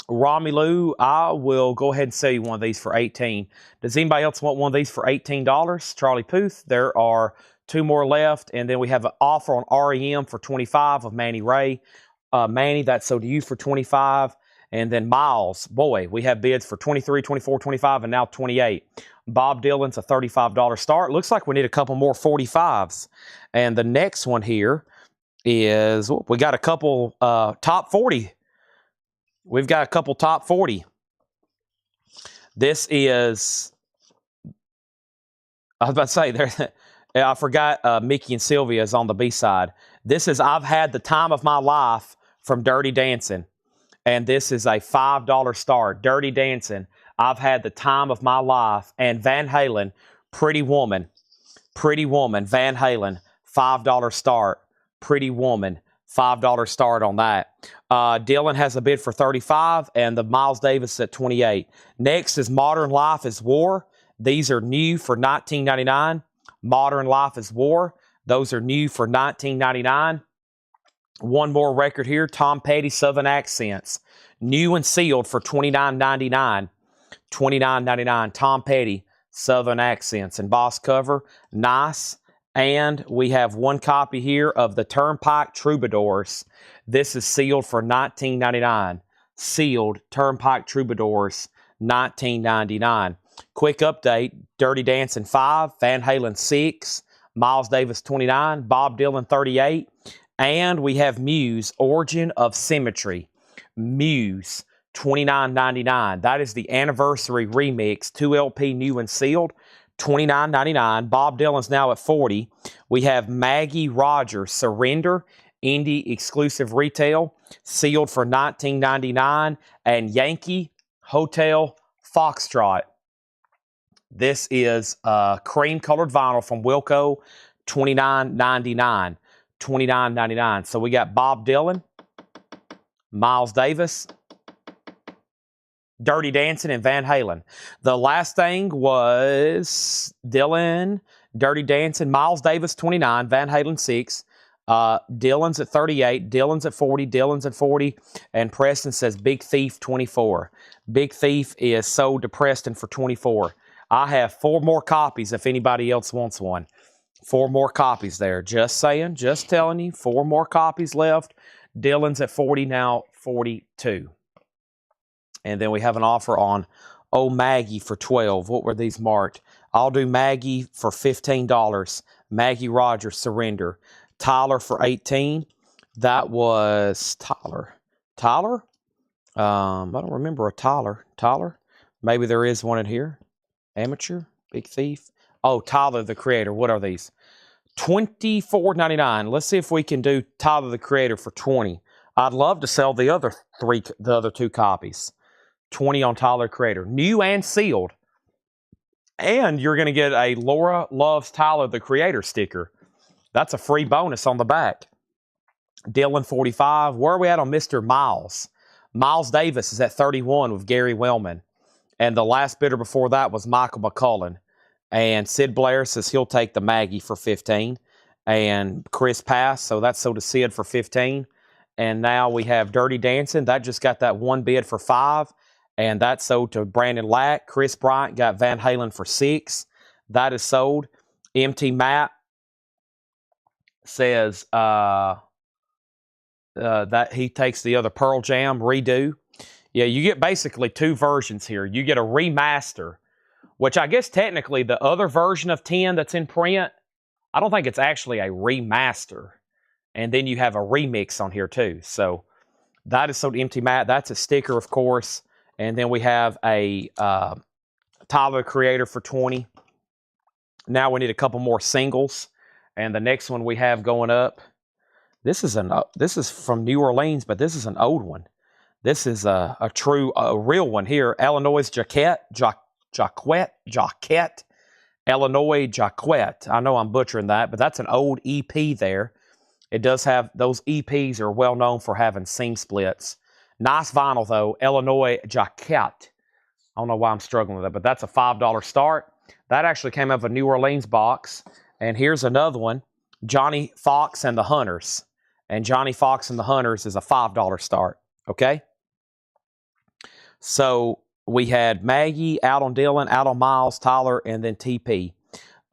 Rami Lou, I will go ahead and sell you one of these for 18. Does anybody else want one of these for $18? Charlie Puth, there are 2 more left. And then we have an offer on REM for 25 of Manny Ray. Manny, that's sold to you for 25. And then Miles, boy, we have bids for 23, 24, 25, and now 28. Bob Dylan's a $35 start. Looks like we need a couple more 45s. And the next one here is, we got a couple top 40. We've got a couple top 40. This is, I was about to say, there. I forgot Mickey and Sylvia is on the B-side. This is I've Had the Time of My Life from Dirty Dancing. And this is a $5 start. Dirty Dancing, I've Had the Time of My Life. And Van Halen, Pretty Woman. Pretty Woman, Van Halen, $5 start. Pretty Woman, $5 start on that. Dylan has a bid for 35 and the Miles Davis at 28. Next is Modern Life is War. These are new for $19.99. Modern Life is War. Those are new for $19.99. One more record here, Tom Petty, Southern Accents. New and sealed for $29.99. $29.99, Tom Petty, Southern Accents. And boss cover, nice. And we have one copy here of the Turnpike Troubadours. This is sealed for $19.99. Sealed Turnpike Troubadours, $19.99. Quick update, Dirty Dancing 5, Van Halen 6, Miles Davis 29, Bob Dylan 38, and we have Muse, Origin of Symmetry. Muse, $29.99. That is the anniversary remix, 2LP new and sealed. $29.99. Bob Dylan's now at 40. We have Maggie Rogers, Surrender, indie exclusive retail, sealed for $19.99. And Yankee Hotel Foxtrot. This is cream-colored vinyl from Wilco, $29.99. $29.99. So we got Bob Dylan, Miles Davis, Dirty Dancing, and Van Halen. The last thing was Dylan, Dirty Dancing, Miles Davis 29, Van Halen 6, Dylan's at 38, Dylan's at 40, Dylan's at 40, and Preston says Big Thief 24. Big Thief is sold to Preston for 24. I have 4 more copies if anybody else wants one. 4 more copies there. Just saying, just telling you, 4 more copies left. Dylan's at 40 now, 42. And then we have an offer on Maggie for 12. What were these marked? I'll do Maggie for $15. Maggie Rogers, Surrender. Tyler for 18. That was Tyler. Tyler? I don't remember a Tyler. Tyler? Maybe there is one in here. Amateur? Big Thief? Oh, Tyler the Creator. What are these? $24.99. Let's see if we can do Tyler the Creator for 20. I'd love to sell the other 2 copies. 20 on Tyler Creator. New and sealed. And you're going to get a Laura Loves Tyler the Creator sticker. That's a free bonus on the back. Dylan 45. Where are we at on Mr. Miles? Miles Davis is at 31 with Gary Wellman. And the last bidder before that was Michael McCullen. And Sid Blair says he'll take the Maggie for 15. And Chris passed, so that's sold to Sid for 15. And now we have Dirty Dancing. That just got that one bid for 5. And that's sold to Brandon Lack. Chris Bryant got Van Halen for 6. That is sold. MT Matt says that he takes the other Pearl Jam redo. Yeah, you get basically 2 versions here. You get a remaster, which I guess technically the other version of 10 that's in print, I don't think it's actually a remaster. And then you have a remix on here too. So that is sold to MT Matt. That's a sticker, of course. And then we have a Tyler, the Creator for 20. Now we need a couple more singles. And the next one we have going up, this is from New Orleans, but this is an old one. This is a real one here. Illinois Jacquet. Illinois Jacquet. I know I'm butchering that, but that's an old EP there. It does have, those EPs are well known for having seam splits. Nice vinyl though, Illinois Jacquet. I don't know why I'm struggling with that, but that's a $5 start. That actually came out of a New Orleans box. And here's another one, Johnny Fox and the Hunters. And Johnny Fox and the Hunters is a $5 start, okay? So we had Maggie, out on Dylan, out on Miles, Tyler, and then TP.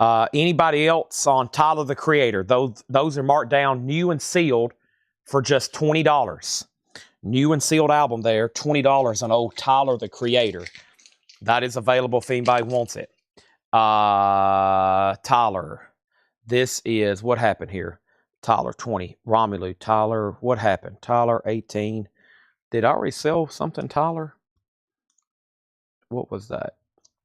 Anybody else on Tyler, the Creator? Those are marked down new and sealed for just $20. New and sealed album there, $20 on old Tyler, the Creator. That is available if anybody wants it. Tyler. This is, what happened here? Tyler, 20. Romelu, Tyler, what happened? Tyler, 18. Did I already sell something, Tyler? What was that?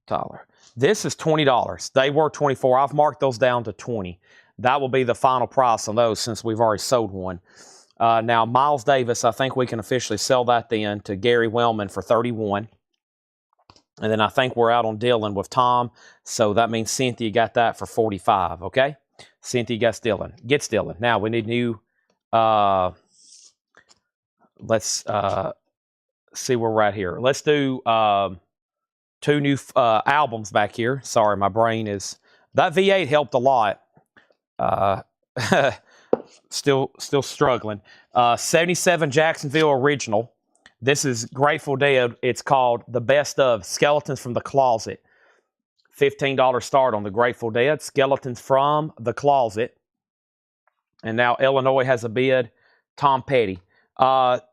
Tyler. This is $20. They were $24. I've marked those down to $20. That will be the final price on those since we've already sold one. Now, Miles Davis, I think we can officially sell that then to Gary Wellman for $31. And then I think we're out on Dylan with Tom. So that means Cynthia got that for $45, okay? Cynthia gets Dylan. Now, we need new... let's see where we're at here. Let's do 2 new albums back here. Sorry, my brain is... That V8 helped a lot. Still struggling. 77 Jacksonville Original. This is Grateful Dead. It's called The Best of Skeletons from the Closet. $15 start on the Grateful Dead. Skeletons from the Closet. And now Illinois has a bid. Tom Petty. Can't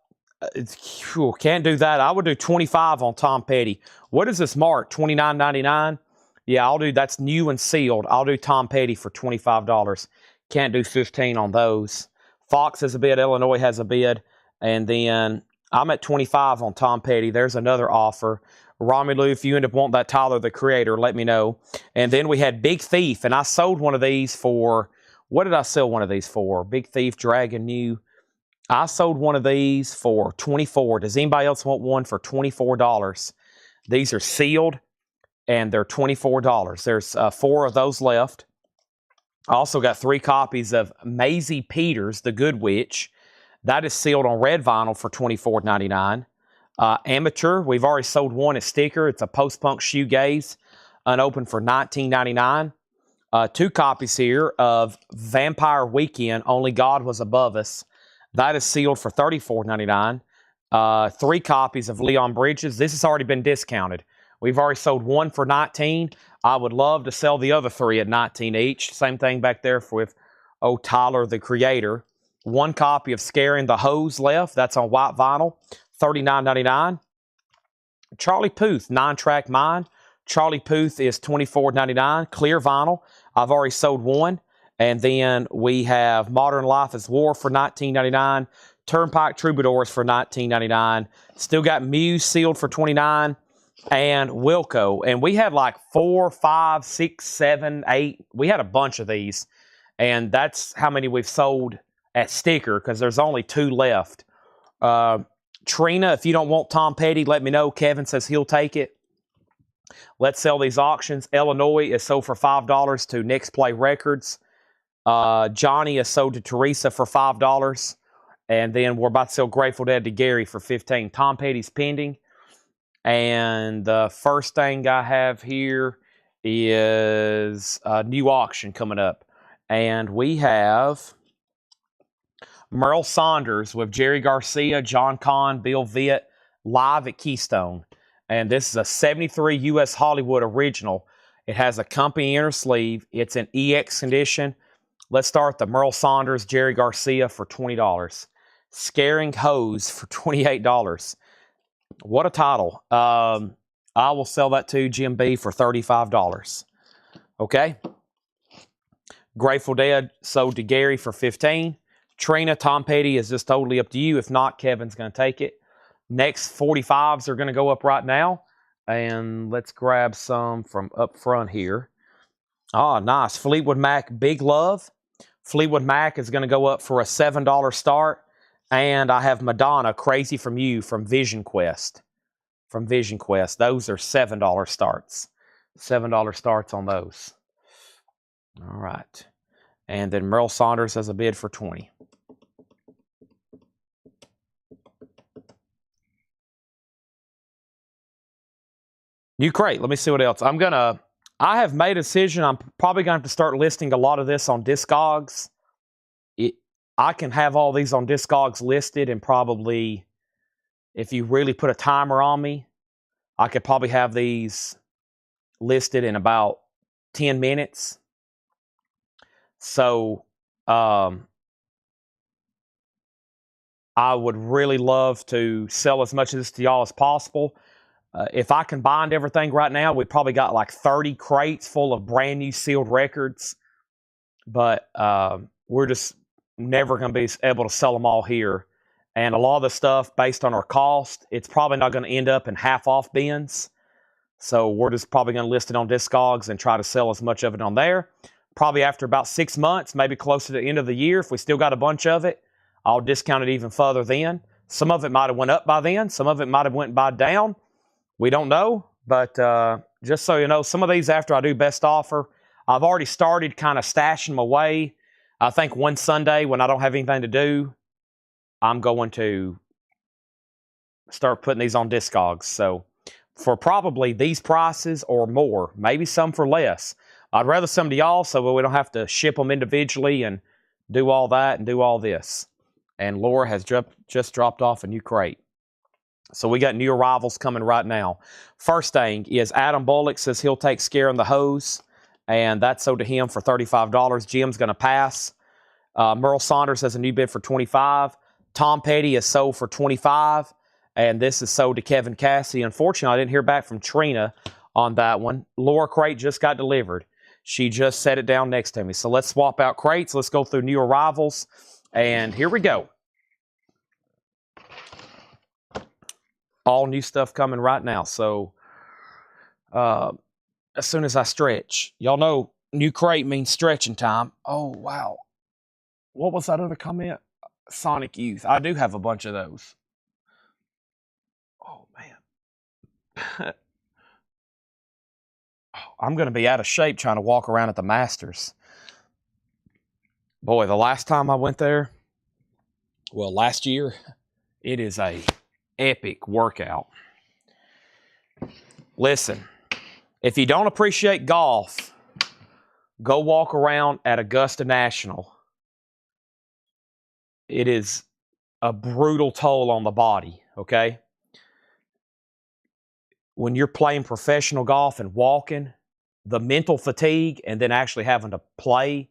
do that. I would do 25 on Tom Petty. What is this mark? $29.99? Yeah, I'll do, that's new and sealed. I'll do Tom Petty for $25. Can't do 15 on those. Fox has a bid. Illinois has a bid. And then I'm at 25 on Tom Petty. There's another offer. Romelu, if you end up wanting that Tyler, the Creator, let me know. And then we had Big Thief, and I sold one of these for, what did I sell one of these for? Big Thief, Dragon New. I sold one of these for $24. Does anybody else want one for $24? These are sealed, and they're $24. There's 4 of those left. I also got 3 copies of Maisie Peters, The Good Witch. That is sealed on red vinyl for $24.99. Amateur, we've already sold one as sticker. It's a post-punk shoegaze, unopened for $19.99. 2 copies here of Vampire Weekend, Only God Was Above Us. That is sealed for $34.99. 3 copies of Leon Bridges. This has already been discounted. We've already sold 1 for $19. I would love to sell the other 3 at $19 each. Same thing back there with Tyler, the Creator. 1 copy of Scaring the Hose left. That's on white vinyl. $39.99. Charlie Puth, 9-track Mine. Charlie Puth is $24.99. Clear vinyl. I've already sold 1. And then we have Modern Life is War for $19.99. Turnpike Troubadours for $19.99. Still got Muse sealed for $29. And Wilco. And we had like 4, 5, 6, 7, 8. We had a bunch of these. And that's how many we've sold at sticker because there's only 2 left. Trina, if you don't want Tom Petty, let me know. Kevin says he'll take it. Let's sell these auctions. Illinois is sold for $5 to Next Play Records. Johnny is sold to Teresa for $5. And then we're about to sell Grateful Dead to Gary for $15. Tom Petty's pending. And the first thing I have here is a new auction coming up. And we have Merle Saunders with Jerry Garcia, John Conn, Bill Vitt, live at Keystone. And this is a 73 U.S. Hollywood original. It has a company inner sleeve. It's in EX condition. Let's start the Merle Saunders, Jerry Garcia for $20. Scaring Hose for $28. What a title. I will sell that to Jim B for $35. Okay. Grateful Dead sold to Gary for $15. Trina, Tom Petty is just totally up to you. If not, Kevin's going to take it. Next 45s are going to go up right now. And let's grab some from up front here. Oh, nice. Fleetwood Mac, Big Love. Fleetwood Mac is going to go up for a $7 start. And I have Madonna, Crazy From You from Vision Quest. From Vision Quest. Those are $7 starts. $7 starts on those. All right. And then Merle Saunders has a bid for $20. New crate. Let me see what else. I have made a decision. I'm probably going to have to start listing a lot of this on Discogs. I can have all these on Discogs listed, and probably, if you really put a timer on me, I could probably have these listed in about 10 minutes. So, I would really love to sell as much of this to y'all as possible. If I combined everything right now, we probably got like 30 crates full of brand new sealed records. But we're just never going to be able to sell them all here. And a lot of the stuff, based on our cost, it's probably not going to end up in half-off bins. So we're just probably going to list it on Discogs and try to sell as much of it on there. Probably after about 6 months, maybe closer to the end of the year, if we still got a bunch of it, I'll discount it even further then. Some of it might have went up by then. Some of it might have went by down. We don't know. But just so you know, some of these, after I do best offer, I've already started kind of stashing them away. I think one Sunday when I don't have anything to do, I'm going to start putting these on Discogs. So for probably these prices or more, maybe some for less. I'd rather some to y'all so we don't have to ship them individually and do all that and do all this. And Laura has just dropped off a new crate. So we got new arrivals coming right now. First thing is Adam Bullock says he'll take Scaring the Hose. And that's sold to him for $35. Jim's going to pass. Merle Saunders has a new bid for $25. Tom Petty is sold for $25. And this is sold to Kevin Cassidy. Unfortunately, I didn't hear back from Trina on that one. Laura crate just got delivered. She just set it down next to me. So let's swap out crates. Let's go through new arrivals. And here we go. All new stuff coming right now. So as soon as I stretch. Y'all know new crate means stretching time. Oh, wow. What was that other comment? Sonic Youth. I do have a bunch of those. Oh, man. I'm going to be out of shape trying to walk around at the Masters. Boy, the last time I went there, well, last year, it is a epic workout. Listen, if you don't appreciate golf, go walk around at Augusta National. It is a brutal toll on the body, okay? When you're playing professional golf and walking, the mental fatigue and then actually having to play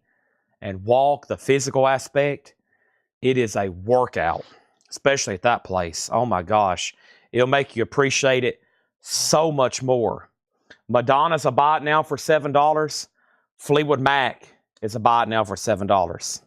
and walk, the physical aspect, it is a workout, especially at that place. Oh my gosh. It'll make you appreciate it so much more. Madonna's a buy it now for $7. Fleetwood Mac is a buy it now for $7.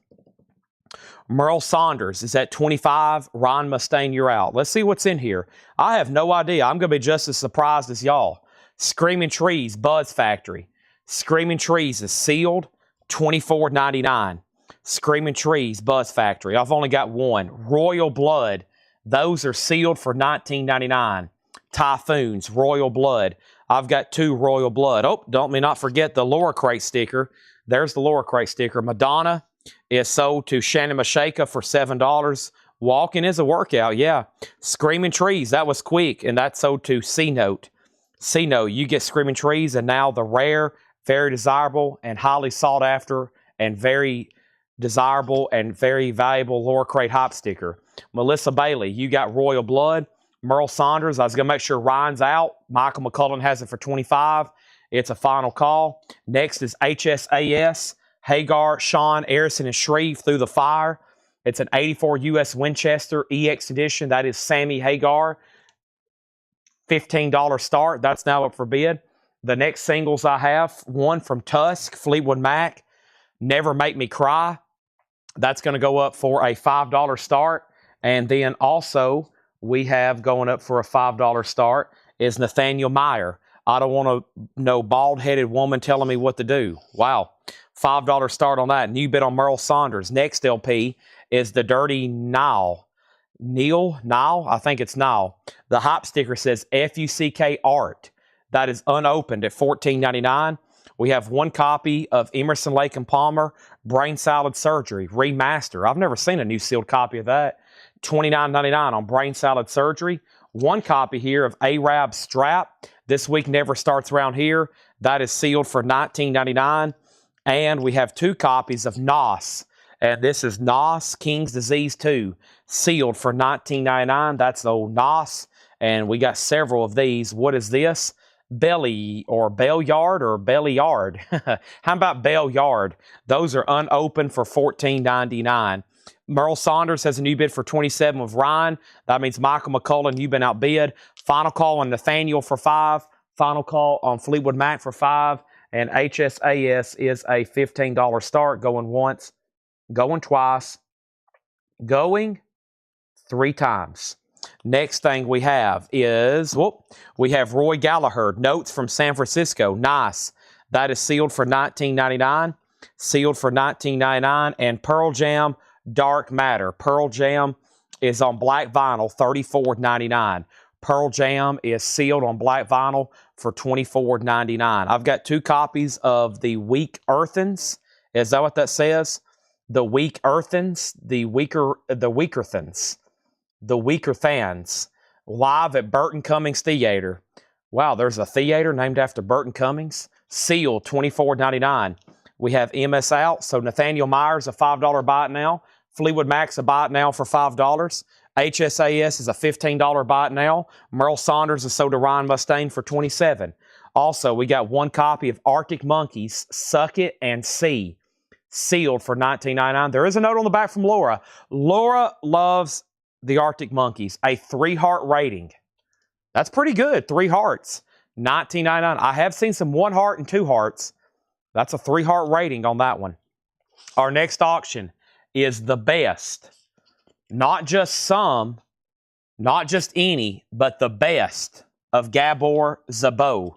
Merle Saunders is at $25. Ron Mustaine, you're out. Let's see what's in here. I have no idea. I'm going to be just as surprised as y'all. Screaming Trees, Buzz Factory. Screaming Trees is sealed, $24.99. Screaming Trees, Buzz Factory. I've only got one. Royal Blood. Those are sealed for $19.99. Typhoons, Royal Blood. I've got 2 Royal Blood. Oh, don't me not forget the Laura Crate sticker. There's the Laura Crate sticker. Madonna is sold to Shannon Mashaka for $7. Walking is a workout, yeah. Screaming Trees, that was quick, and that's sold to C-Note. C-Note, you get Screaming Trees, and now the rare, very desirable, and highly sought after, and very desirable, and very valuable Laura Crate Hop sticker. Melissa Bailey, you got Royal Blood. Merle Saunders, I was going to make sure Ryan's out. Michael McCullen has it for 25. It's a final call. Next is HSAS. Hagar, Sean, Arison, and Shreve Through the Fire. It's an 84 U.S. Winchester EX edition. That is Sammy Hagar. $15 start. That's now up for bid. The next singles I have, one from Tusk, Fleetwood Mac, Never Make Me Cry. That's going to go up for a $5 start. And then also we have going up for a $5 start is Nathaniel Meyer. I don't want to know bald-headed woman telling me what to do. Wow. $5 start on that. New bid on Merle Saunders. Next LP is the Dirty Nile. Nile? I think it's Nile. The hop sticker says FUCK Art. That is unopened at $14.99. We have one copy of Emerson, Lake and Palmer, Brain Salad Surgery, Remaster. I've never seen a new sealed copy of that. $29.99 on Brain Salad Surgery. One copy here of Arab Strap. This Week Never Starts Around Here. That is sealed for $19.99. And we have two copies of Nos. And this is Nos, King's Disease 2, sealed for $19.99. That's the old Nos. And we got several of these. What is this? Belly or Bell Yard or Belly Yard? How about Bell Yard? Those are unopened for $14.99. Merle Saunders has a new bid for $27 with Ryan. That means Michael McCullen, you've been outbid. Final call on Nathaniel for $5. Final call on Fleetwood Mac for $5. And HSAS is a $15 start, going once, going twice, going 3 times. Next thing we have is, we have Roy Gallagher, Notes from San Francisco. Nice. That is sealed for $19.99. Sealed for $19.99. And Pearl Jam, Dark Matter. Pearl Jam is on black vinyl, $34.99. Pearl Jam is sealed on black vinyl for $24.99. I've got 2 copies of the Weak Earthens. Is that what that says? The Weak Earthens, the Weaker Thans, live at Burton Cummings Theater. Wow, there's a theater named after Burton Cummings. Sealed, $24.99. We have MS out, so Nathaniel Myers, a $5 buy it now. Fleetwood Mac's a buy it now for $5. HSAS is a $15 buy it now. Merle Saunders is sold to Ryan Mustaine for $27. Also, we got 1 copy of Arctic Monkeys, Suck It and See, sealed for $19.99. There is a note on the back from Laura. Laura loves the Arctic Monkeys, a 3-heart rating. That's pretty good, 3 hearts, $19.99. I have seen some 1 heart and 2 hearts. That's a 3-heart rating on that one. Our next auction is the best. Not just some, not just any, but the best of Gabor Szabo.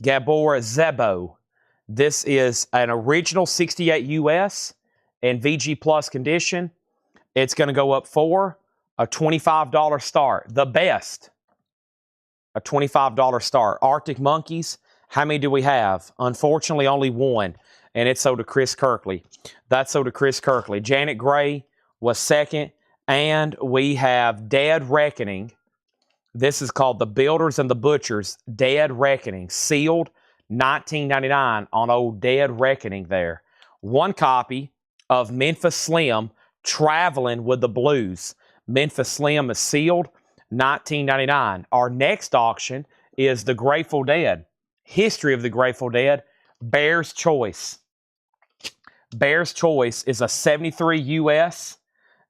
Gabor Szabo. This is an original 68 US and VG Plus condition. It's going to go up for a $25 start. The best. A $25 start. Arctic Monkeys. How many do we have? Unfortunately, only 1. And it's sold to Chris Kirkley. That's sold to Chris Kirkley. Janet Gray was second. And we have Dead Reckoning. This is called The Builders and the Butchers. Dead Reckoning. Sealed, $19.99 on old Dead Reckoning there. 1 copy of Memphis Slim, Traveling with the Blues. Memphis Slim is sealed, $19.99. Our next auction is the Grateful Dead. History of the Grateful Dead. Bear's Choice. Bear's Choice is a 73 US,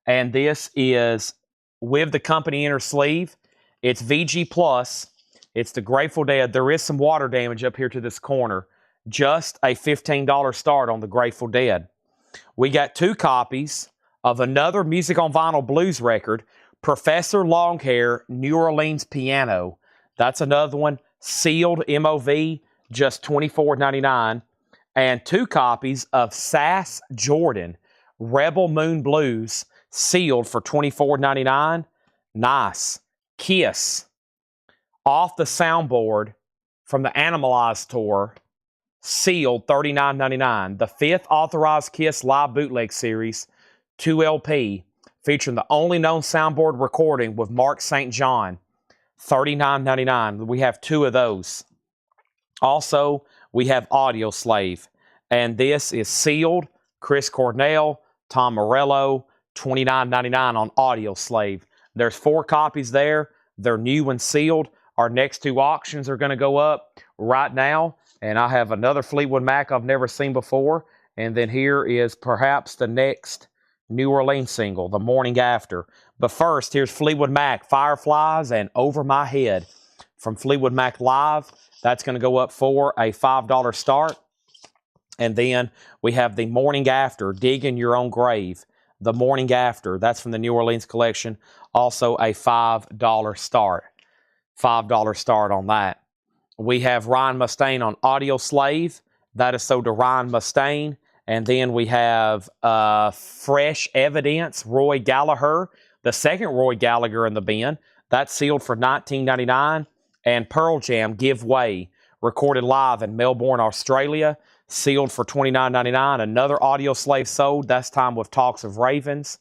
and this is with the company inner sleeve. It's VG Plus. It's the Grateful Dead. There is some water damage up here to this corner. Just a $15 start on the Grateful Dead. We got 2 copies of another Music on Vinyl blues record, Professor Longhair, New Orleans Piano. That's another one, sealed MOV, just $24.99. And 2 copies of Sass Jordan, Rebel Moon Blues, sealed for $24.99. Nice. Kiss, off the soundboard from the Animalized tour, sealed $39.99. The 5th authorized Kiss live bootleg series, 2 LP, featuring the only known soundboard recording with Mark St. John, $39.99. We have 2 of those. Also, we have Audio Slave, and this is sealed. Chris Cornell, Tom Morello, $29.99 on Audio Slave. There's 4 copies there. They're new and sealed. Our next 2 auctions are going to go up right now, and I have another Fleetwood Mac I've never seen before, and then here is perhaps the next New Orleans single, The Morning After. But first, here's Fleetwood Mac, Fireflies and Over My Head from Fleetwood Mac Live. That's going to go up for a $5 start. And then we have The Morning After, Digging Your Own Grave. The Morning After, that's from the New Orleans collection. Also a $5 start. $5 start on that. We have Ryan Mustaine on Audio Slave. That is sold to Ryan Mustaine. And then we have Fresh Evidence, Roy Gallagher, the second Roy Gallagher in the bin. That's sealed for $19.99. And Pearl Jam, Give Way, recorded live in Melbourne, Australia, sealed for $29.99. Another Audio Slave sold, this time with Talks of Ravens.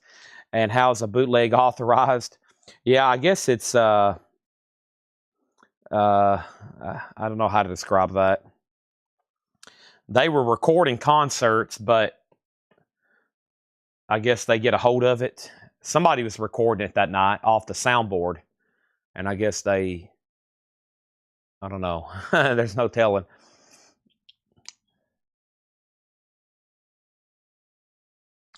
And how's a bootleg authorized? Yeah, I guess it's, I don't know how to describe that. They were recording concerts, but I guess they get a hold of it. Somebody was recording it that night off the soundboard, and I guess they, I don't know. There's no telling.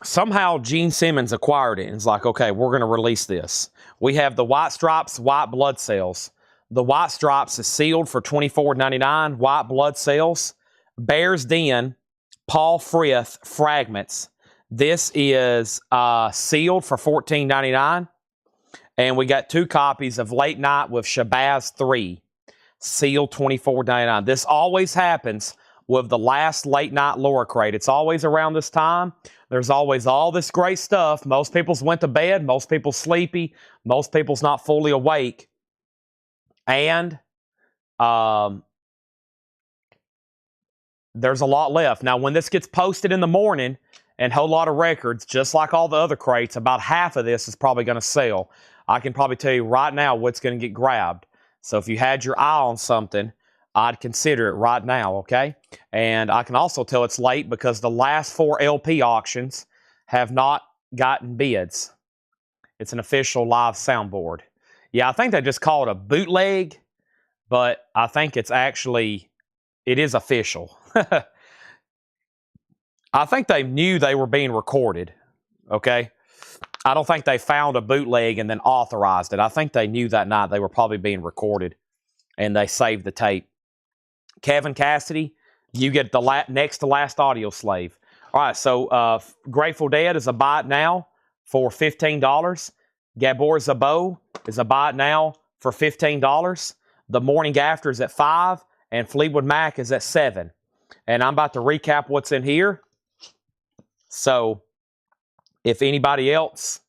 Somehow Gene Simmons acquired it and it's like, okay, we're going to release this. We have the White Stripes, White Blood Cells. The White Stripes is sealed for $24.99. White Blood Cells. Bear's Den, Paul Frith, Fragments. This is sealed for $14.99. And we got 2 copies of Late Night with Shabazz 3. Sealed $24.99. This always happens with the last Late Night Laura Crate. It's always around this time. There's always all this great stuff. Most people's went to bed. Most people's sleepy. Most people's not fully awake. And there's a lot left. Now, when this gets posted in the morning and Whole Lot of Records, just like all the other crates, about half of this is probably going to sell. I can probably tell you right now what's going to get grabbed. So if you had your eye on something, I'd consider it right now, okay? And I can also tell it's late because the last 4 LP auctions have not gotten bids. It's an official live soundboard. Yeah, I think they just call it a bootleg, but I think it's actually, it is official. I think they knew they were being recorded, okay? I don't think they found a bootleg and then authorized it. I think they knew that night they were probably being recorded, and they saved the tape. Kevin Cassidy, you get the next to last Audio Slave. All right, so Grateful Dead is a buy it now for $15. Gabor Szabo is a buy it now for $15. The Morning After is at $5, and Fleetwood Mac is at $7. And I'm about to recap what's in here. So if anybody else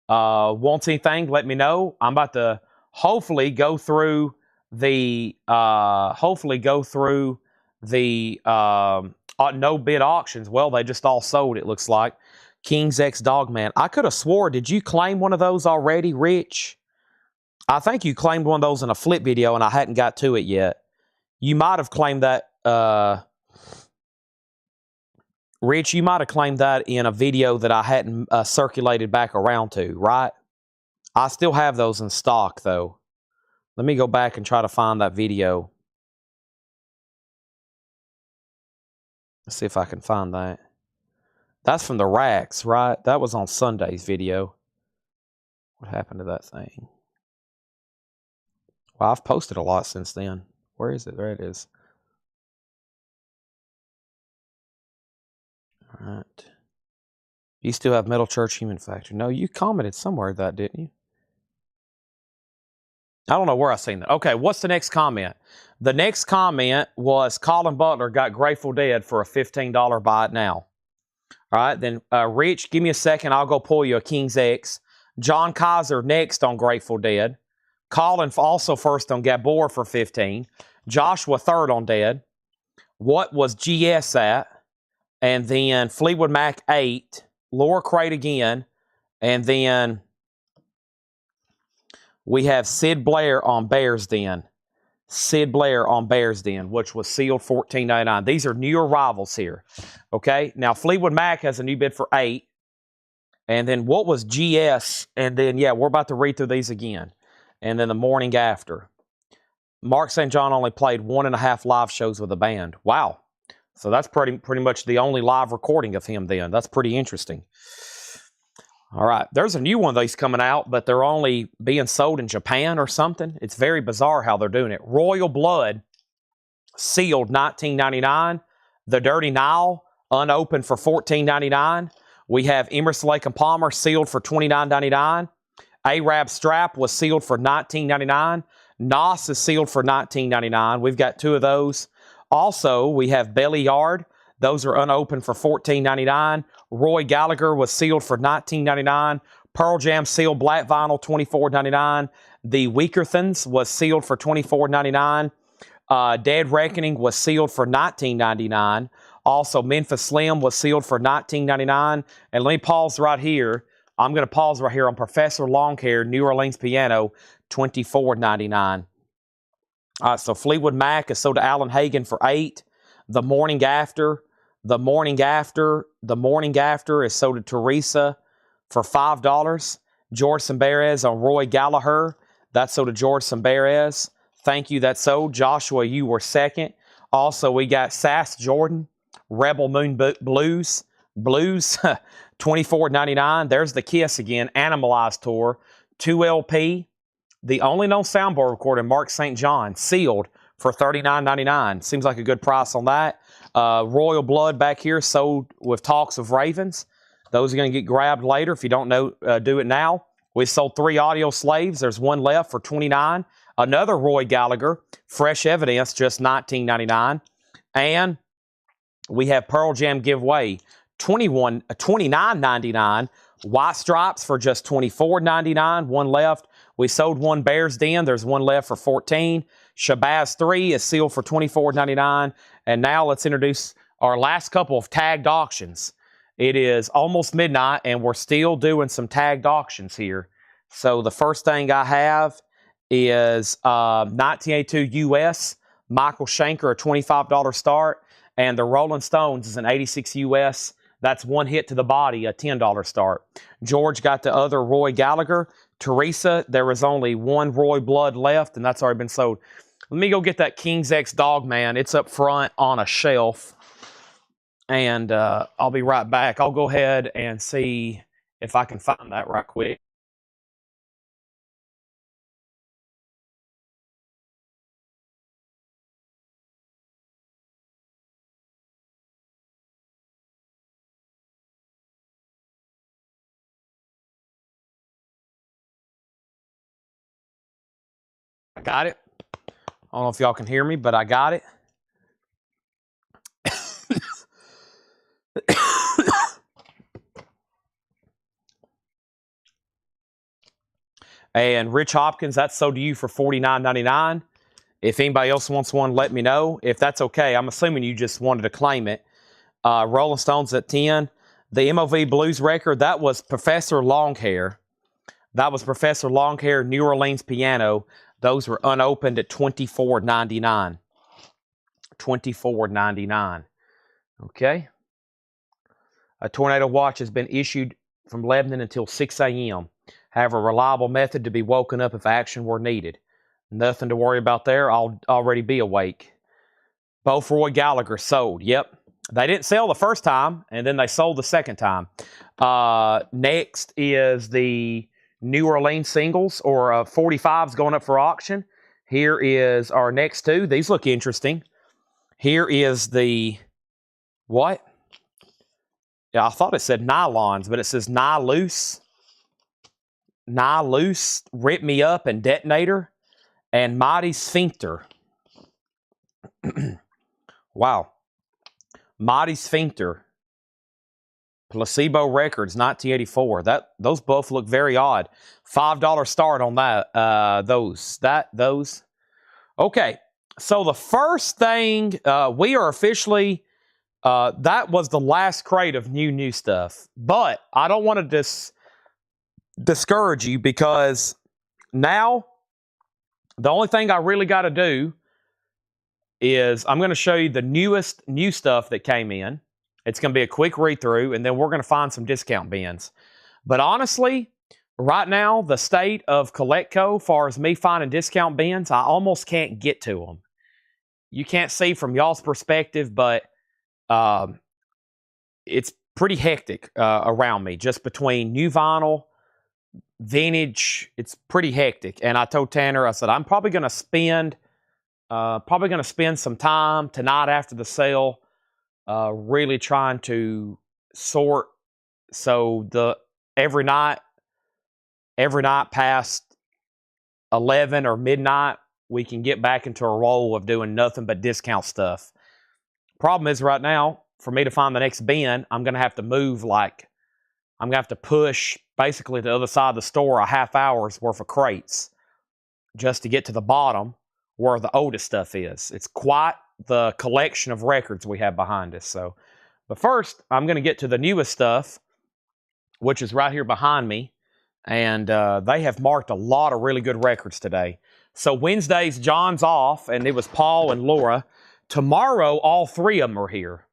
wants anything, let me know. I'm about to hopefully go through the no bid auctions. Well, they just all sold, it looks like. King's X Dogman. I could have swore, did you claim one of those already, Rich? I think you claimed one of those in a flip video and I hadn't got to it yet. You might have claimed that, Rich, you might have claimed that in a video that I hadn't circulated back around to, right? I still have those in stock, though. Let me go back and try to find that video. Let's see if I can find that. That's from the racks, right? That was on Sunday's video. What happened to that thing? Well, I've posted a lot since then. Where is it? There it is. All right. You still have Metal Church Human Factory. No, you commented somewhere that, didn't you? I don't know where I seen that. Okay, what's the next comment? The next comment was Colin Butler got Grateful Dead for a $15 buy it now. All right, then Rich, give me a second. I'll go pull you a King's X. John Kaiser next on Grateful Dead. Colin also first on Gabor for 15. Joshua third on Dead. What was GS at? And then Fleetwood Mac 8. Laura Crate again. And then we have Sid Blair on Bears Den. Sid Blair on Bears Den, which was sealed $14.99. These are new arrivals here. Okay, now Fleetwood Mac has a new bid for $8. And then what was GS? And then, yeah, we're about to read through these again. And then the morning after. Mark St. John only played 1.5 live shows with the band. Wow. So that's pretty much the only live recording of him then. That's pretty interesting. All right. There's a new one of these coming out, but they're only being sold in Japan or something. It's very bizarre how they're doing it. Royal Blood, sealed $19.99. The Dirty Nile, unopened for $14.99. We have Emerson, Lake and Palmer, sealed for $29.99. Arab Strap was sealed for $19.99. Nos is sealed for $19.99. We've got 2 of those. Also, we have Belly Yard. Those are unopened for $14.99. Roy Gallagher was sealed for $19.99. Pearl Jam sealed black vinyl, $24.99. The Weakerthans was sealed for $24.99. Dead Reckoning was sealed for $19.99. Also, Memphis Slim was sealed for $19.99. And let me pause right here. I'm going to pause right here on Professor Longhair, New Orleans Piano, $24.99. All right, so Fleetwood Mac is sold to Alan Hagen for $8. The Morning After is sold to Teresa for $5. George Samberez on Roy Gallagher. That's sold to George Samberez. Thank you, that's sold. Joshua, you were second. Also, we got Sass Jordan, Rebel Moon Blues, $24.99. There's the Kiss again, Animalized Tour, 2 LP. The only known soundboard recording, Mark St. John, sealed for $39.99. Seems like a good price on that. Royal Blood back here, sold with Talks of Ravens. Those are going to get grabbed later. If you don't know, do it now. We sold 3 Audio Slaves. There's 1 left for $29. Another Roy Gallagher, Fresh Evidence, just $19.99. And we have Pearl Jam giveaway, $29.99. White Stripes for just $24.99. 1 left. We sold 1 Bears Den. There's 1 left for $14. Shabazz 3 is sealed for $24.99. And now let's introduce our last couple of tagged auctions. It is almost midnight, and we're still doing some tagged auctions here. So the first thing I have is 1982 US, Michael Schenker, a $25 start. And the Rolling Stones is an 86 US. That's 1 hit to the body, a $10 start. George got the other Roy Gallagher. Teresa, there was only 1 Roy Blood left, and that's already been sold. Let me go get that King's X Dog Man. It's up front on a shelf. And I'll be right back. I'll go ahead and see if I can find that right quick. I got it. I don't know if y'all can hear me, but I got it. And Rich Hopkins, that's sold to you for $49.99. If anybody else wants one, let me know. If that's okay, I'm assuming you just wanted to claim it. Rolling Stones at 10. The MOV Blues record, that was Professor Longhair. That was Professor Longhair, New Orleans Piano. Those were unopened at $24.99. $24.99. Okay. A tornado watch has been issued from Lebanon until 6 a.m. Have a reliable method to be woken up if action were needed. Nothing to worry about there. I'll already be awake. Both Roy Gallagher sold. Yep. They didn't sell the first time, and then they sold the second time. Next is the New Orleans singles, or 45s going up for auction. Here is our next 2. These look interesting. Here is the, what? Yeah, I thought it said nylons, but it says Loose, Rip Me Up, and Detonator, and Mighty Sphincter. Wow. Mighty Sphincter. Placebo Records, 1984. Those both look very odd. $5 start on that. Those. Okay. So the first thing, we are officially, that was the last crate of new stuff. But I don't want to just discourage you, because now the only thing I really got to do is I'm going to show you the new stuff that came in. It's going to be a quick read-through, and then we're going to find some discount bins. But honestly, right now, the state of Collectco, as far as me finding discount bins, I almost can't get to them. You can't see from y'all's perspective, but it's pretty hectic around me, just between new vinyl, vintage. It's pretty hectic. And I told Tanner, I said, I'm probably going to spend some time tonight after the sale, really trying to sort. So every night past 11 or midnight, we can get back into a roll of doing nothing but discount stuff. Problem is, right now, for me to find the next bin, I'm going to have to move, I'm going to have to push basically the other side of the store a half hour's worth of crates just to get to the bottom where the oldest stuff is. It's quite the collection of records we have behind us. So, but first, I'm going to get to the newest stuff, which is right here behind me. And they have marked a lot of really good records today. So Wednesdays, John's off, and it was Paul and Laura. Tomorrow, all three of them are here.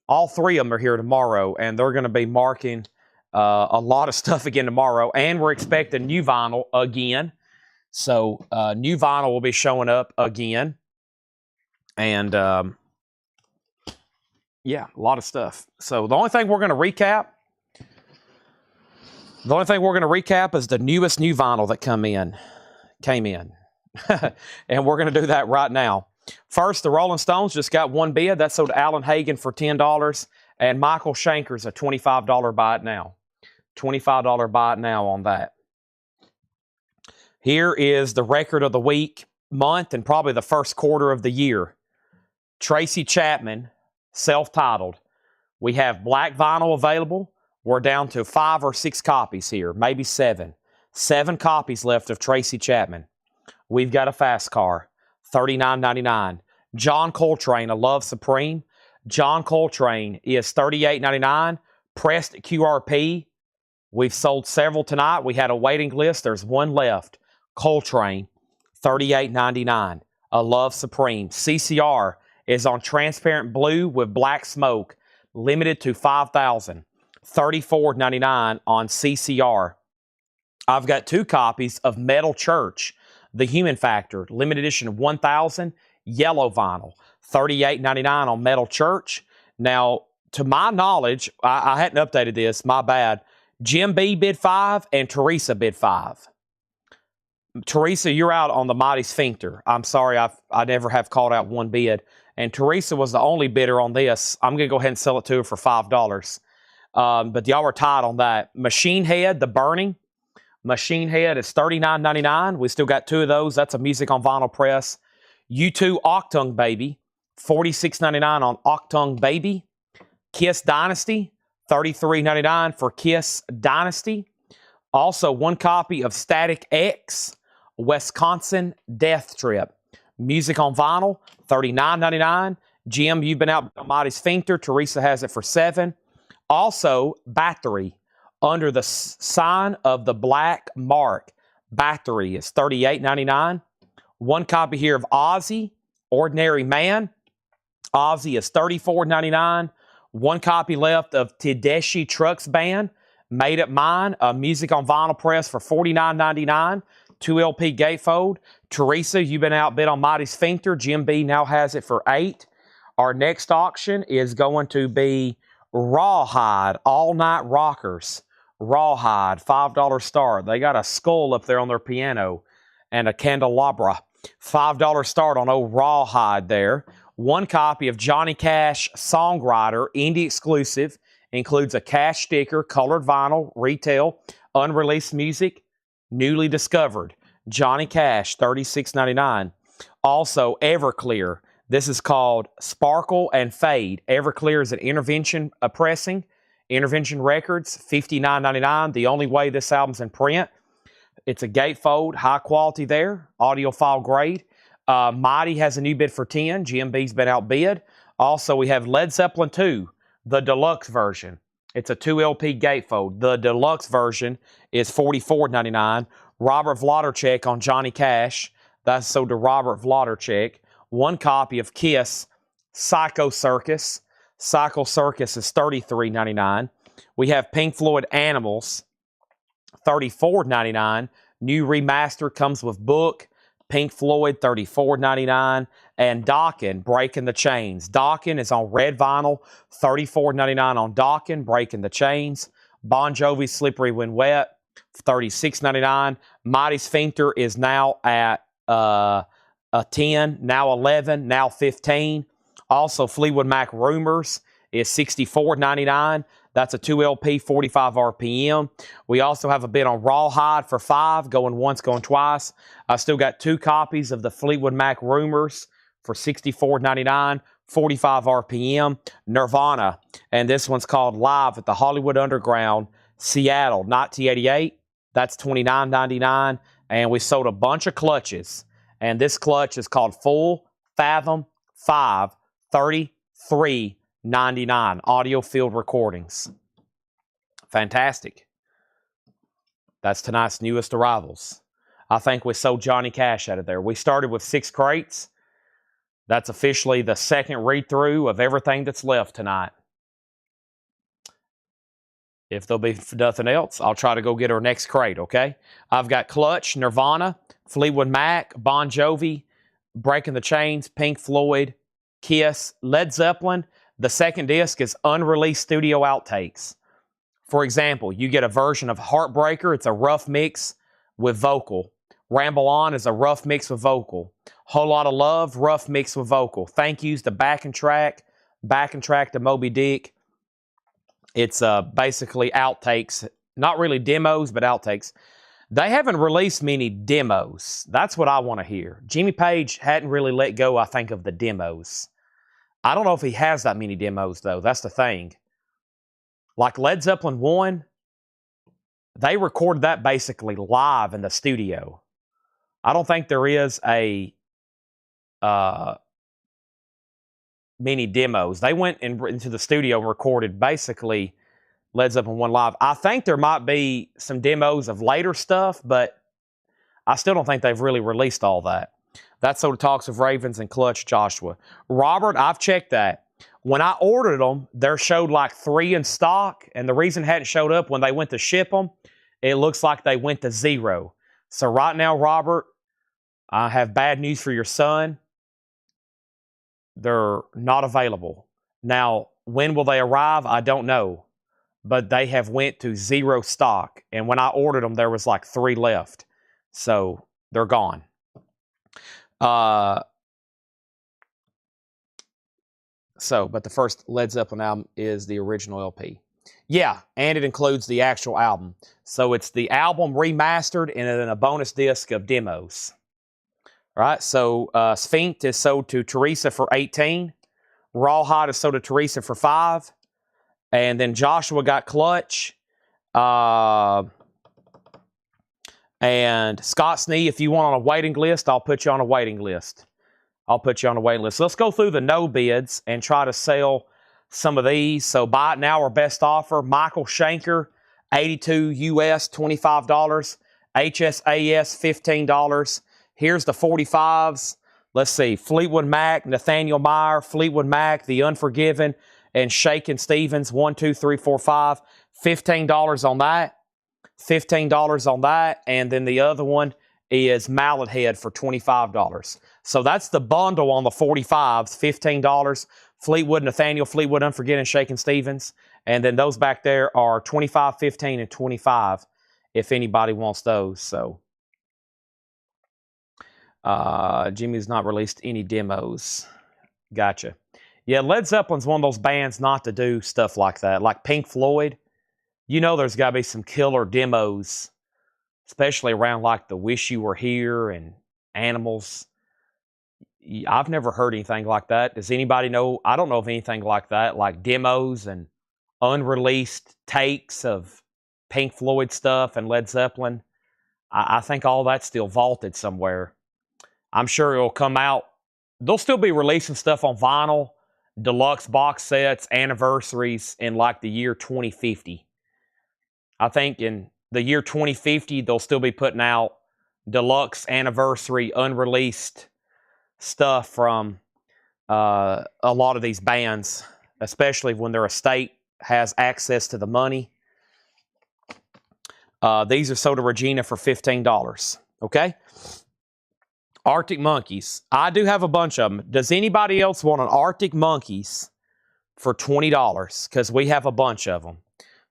All three of them are here tomorrow, and they're going to be marking a lot of stuff again tomorrow. And we're expecting new vinyl again. So new vinyl will be showing up again. And yeah, a lot of stuff. So the only thing we're going to recap is the newest new vinyl that came in. And we're going to do that right now. First, the Rolling Stones just got one bid. That sold Alan Hagen for $10. And Michael Schenker's a $25 buy it now. $25 buy it now on that. Here is the record of the week, month, and probably the first quarter of the year. Tracy Chapman, self-titled. We have black vinyl available. We're down to 5 or 6 copies here, maybe 7. 7 copies left of Tracy Chapman. We've got a fast car, $39.99. John Coltrane, A Love Supreme. John Coltrane is $38.99. Pressed QRP. We've sold several tonight. We had a waiting list. There's one left. Coltrane, $38.99. A Love Supreme. CCR is on transparent blue with black smoke, limited to 5,000. $34.99 on CCR. I've got 2 copies of Metal Church, The Human Factor, limited edition 1,000, yellow vinyl, $38.99 on Metal Church. Now, to my knowledge, I hadn't updated this, my bad. Jim B bid 5 and Teresa bid 5. Teresa, you're out on the Mighty Sphincter. I'm sorry, I never have called out one bid. And Teresa was the only bidder on this. I'm going to go ahead and sell it to her for $5. But y'all were tied on that. Machine Head, The Burning. Machine Head is $39.99. We still got 2 of those. That's a music on vinyl press. U2 Octung Baby, $46.99 on Octung Baby. Kiss Dynasty, $33.99 for Kiss Dynasty. Also, 1 copy of Static X, Wisconsin Death Trip. Music on vinyl, $39.99. Jim, you've been out by Mighty Sphincter. Teresa has it for $7. Also, Battery, under the sign of the Black Mark. Battery is $38.99. 1 copy here of Ozzy, Ordinary Man. Ozzy is $34.99. 1 copy left of Tedeschi Trucks Band, Made It Mine, music on vinyl press for $49.99. 2 LP gatefold. Teresa, you've been outbid on Mighty Sphincter. Jim B now has it for $8. Our next auction is going to be Rawhide, All Night Rockers. Rawhide, $5 start. They got a skull up there on their piano and a candelabra. $5 start on old Rawhide there. 1 copy of Johnny Cash, Songwriter, indie exclusive. Includes a cash sticker, colored vinyl, retail, unreleased music, newly discovered. Johnny Cash, $36.99. Also, Everclear. This is called Sparkle and Fade. Everclear is an Intervention pressing. Intervention Records, $59.99. The only way this album's in print. It's a gatefold, high quality there, audiophile grade. Mighty has a new bid for $10. GMB's been outbid. Also, we have Led Zeppelin 2, the deluxe version. It's a 2 LP gatefold. The deluxe version is $44.99. Robert Vladicek on Johnny Cash. That's sold to Robert Vladicek. One copy of Kiss, Psycho Circus. Psycho Circus is $33.99. We have Pink Floyd Animals, $34.99. New remaster comes with book. Pink Floyd, $34.99. And Dokken, Breaking the Chains. Dokken is on red vinyl, $34.99 on Dokken, Breaking the Chains. Bon Jovi, Slippery When Wet, $36.99. Mighty Sphincter is now at a 10, now 11, now 15. Also, Fleetwood Mac Rumors is $64.99. That's a 2 LP, 45 RPM. We also have a bid on Rawhide for $5, going once, going twice. I still got 2 copies of the Fleetwood Mac Rumors for $64.99, 45 RPM. Nirvana, and this one's called Live at the Hollywood Underground, Seattle, 1988. That's $29.99. And we sold a bunch of clutches. And this clutch is called Full Fathom 5, $33.99. Audio field recordings. Fantastic. That's tonight's newest arrivals. I think we sold Johnny Cash out of there. We started with 6 crates. That's officially the second read-through of everything that's left tonight. If there'll be nothing else, I'll try to go get our next crate, okay? I've got Clutch, Nirvana, Fleetwood Mac, Bon Jovi, Breaking the Chains, Pink Floyd, Kiss, Led Zeppelin. The second disc is unreleased studio outtakes. For example, you get a version of Heartbreaker. It's a rough mix with vocal. Ramble On is a rough mix with vocal. Whole Lot of Love, rough mix with vocal. Thank Yous to Back and Track to Moby Dick. It's basically outtakes. Not really demos, but outtakes. They haven't released many demos. That's what I want to hear. Jimmy Page hadn't really let go, I think, of the demos. I don't know if he has that many demos, though. That's the thing. Like Led Zeppelin 1, they recorded that basically live in the studio. I don't think there is a many demos. They went into the studio and recorded basically Led Zeppelin 1 live. I think there might be some demos of later stuff, but I still don't think they've really released all that. That's So the Talks of Ravens and Clutch, Joshua. Robert, I've checked that. When I ordered them, there showed like 3 in stock, and the reason it hadn't showed up when they went to ship them, it looks like they went to 0. So right now, Robert, I have bad news for your son. They're not available. Now, when will they arrive? I don't know. But they have went to 0 stock. And when I ordered them, there was like 3 left. So they're gone. But the first Led Zeppelin album is the original LP. Yeah, and it includes the actual album. So it's the album remastered and then a bonus disc of demos. All right, so Sphinx is sold to Teresa for $18. Rawhide is sold to Teresa for $5. And then Joshua got Clutch. And Scott Snee, if you want on a waiting list, I'll put you on a waiting list. Let's go through the no bids and try to sell some of these. So buy it now or best offer. Michael Schenker, 82 US, $25. HSAS, $15. Here's the 45s. Let's see. Fleetwood Mac, Nathaniel Meyer, Fleetwood Mac, The Unforgiven, and Shakin' Stevens, 1, 2, 3, 4, 5. $15 on that. $15 on that. And then the other one is Mallet Head for $25. So that's the bundle on the 45s, $15. Fleetwood, Nathaniel, Fleetwood, Unforgiven, Shakin' Stevens. And then those back there are $25, $15, and $25 if anybody wants those. So Jimmy's not released any demos. Gotcha. Yeah, Led Zeppelin's one of those bands not to do stuff like that. Like Pink Floyd, you know there's got to be some killer demos, especially around like the Wish You Were Here and Animals. I've never heard anything like that. Does anybody know? I don't know of anything like that, like demos and unreleased takes of Pink Floyd stuff and Led Zeppelin. I think all that's still vaulted somewhere. I'm sure it'll come out. They'll still be releasing stuff on vinyl deluxe box sets, anniversaries in like the year 2050. I think in the year 2050, they'll still be putting out deluxe anniversary unreleased stuff from a lot of these bands, especially when their estate has access to the money. These are sold to Regina for $15. Okay? Arctic Monkeys. I do have a bunch of them. Does anybody else want an Arctic Monkeys for $20? Because we have a bunch of them.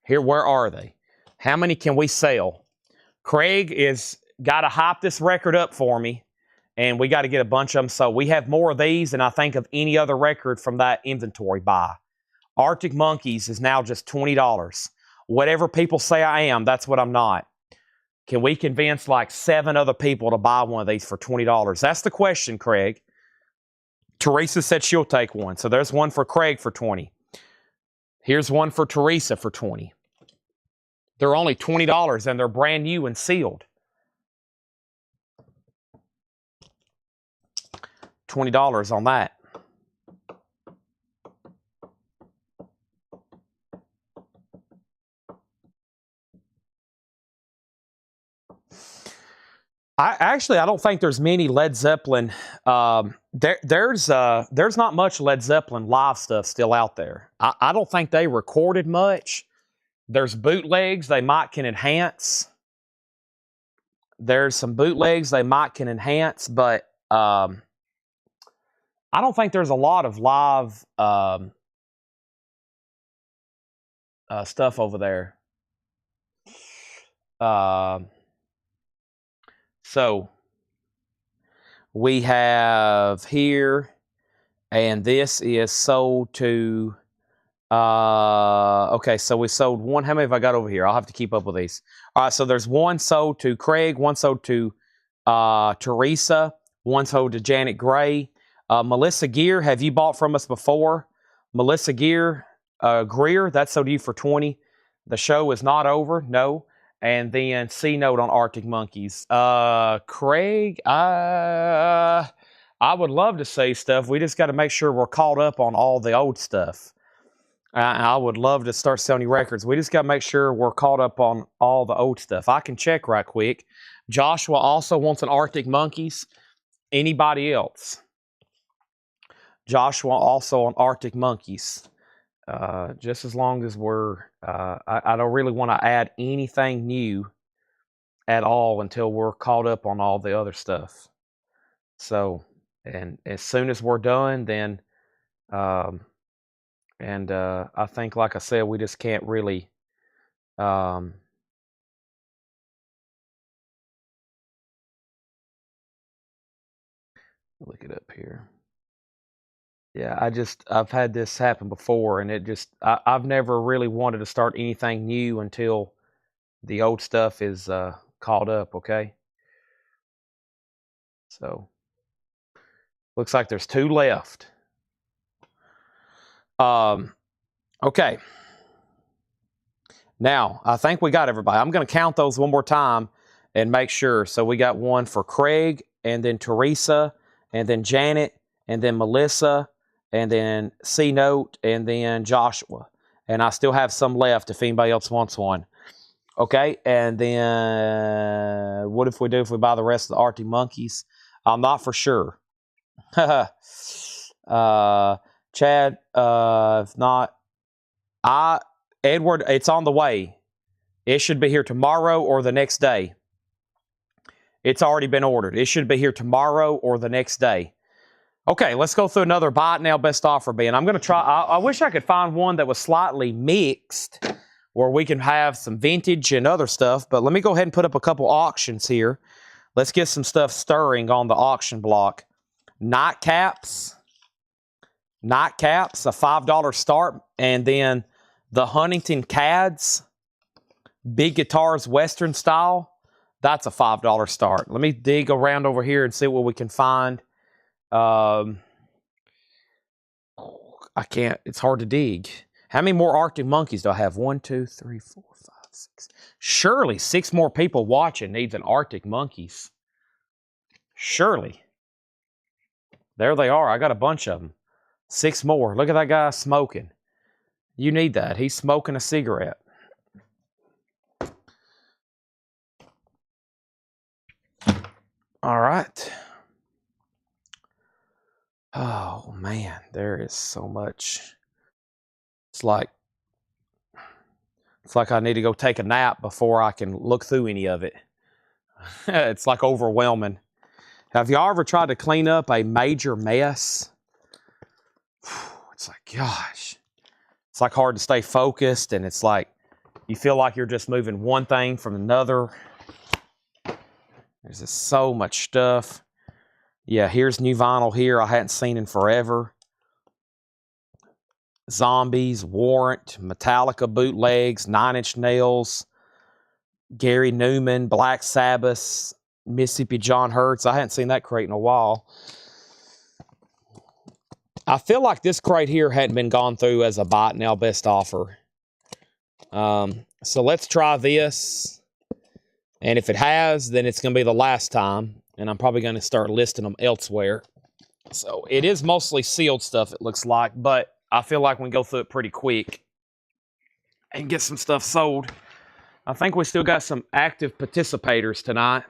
Here, where are they? How many can we sell? Craig is got to hype this record up for me, and we got to get a bunch of them. So we have more of these than I think of any other record from that inventory buy. Arctic Monkeys is now just $20. Whatever people say I am, that's what I'm not. Can we convince like 7 other people to buy one of these for $20? That's the question, Craig. Teresa said she'll take one. So there's one for Craig for $20. Here's one for Teresa for $20. They're only $20 and they're brand new and sealed. $20 on that. I don't think there's many Led Zeppelin. There's not much Led Zeppelin live stuff still out there. I don't think they recorded much. There's bootlegs they might can enhance. There's some bootlegs they might can enhance, but I don't think there's a lot of live stuff over there. So we have here, and this is sold to, okay, so we sold one. How many have I got over here? I'll have to keep up with these. All right, so there's one sold to Craig, one sold to Teresa, one sold to Janet Gray. Melissa Gear, have you bought from us before? Melissa Greer, that's sold to you for $20. The show is not over, no. And then C note on Arctic Monkeys. Craig, I would love to say stuff. We just got to make sure we're caught up on all the old stuff. I would love to start selling you records. We just got to make sure we're caught up on all the old stuff. I can check right quick. Joshua also wants an Arctic Monkeys. Anybody else? Joshua also on Arctic Monkeys. Just as long as we're, I don't really want to add anything new at all until we're caught up on all the other stuff. So, and as soon as we're done, then, I think, like I said, we just can't really, look it up here. Yeah, I've had this happen before, and I've never really wanted to start anything new until the old stuff is caught up, okay? So, looks like there's 2 left. Okay. Now, I think we got everybody. I'm going to count those one more time and make sure. So, we got one for Craig, and then Teresa, and then Janet, and then Melissa, and then C note, and then Joshua. And I still have some left if anybody else wants one. Okay, and then what if we buy the rest of the Arctic Monkeys? I'm not for sure. Chad, if not, Edward, it's on the way. It should be here tomorrow or the next day. It's already been ordered. It should be here tomorrow or the next day. Okay, let's go through another buy it now best offer bin. I'm going to try, I wish I could find one that was slightly mixed where we can have some vintage and other stuff, but let me go ahead and put up a couple auctions here. Let's get some stuff stirring on the auction block. Nightcaps, a $5 start, and then the Huntington Cads, big guitars, Western style, that's a $5 start. Let me dig around over here and see what we can find. I can't, it's hard to dig. How many more Arctic Monkeys do I have? 1, 2, 3, 4, 5, 6. Surely 6 more people watching needs an Arctic Monkeys. Surely. There they are. I got a bunch of them. 6 more. Look at that guy smoking. You need that. He's smoking a cigarette. All right. Oh, man. There is so much. It's like I need to go take a nap before I can look through any of it. It's like overwhelming. Have y'all ever tried to clean up a major mess? It's like, gosh. It's like hard to stay focused, and it's like you feel like you're just moving one thing from another. There's just so much stuff. Yeah, here's new vinyl here I hadn't seen in forever. Zombies, Warrant, Metallica bootlegs, 9 Inch Nails, Gary Newman, Black Sabbath, Mississippi John Hurts. I hadn't seen that crate in a while. I feel like this crate here hadn't been gone through as a Buy It Now best offer. So let's try this. And if it has, then it's going to be the last time. And I'm probably going to start listing them elsewhere. So it is mostly sealed stuff, it looks like. But I feel like we can go through it pretty quick and get some stuff sold. I think we still got some active participators tonight.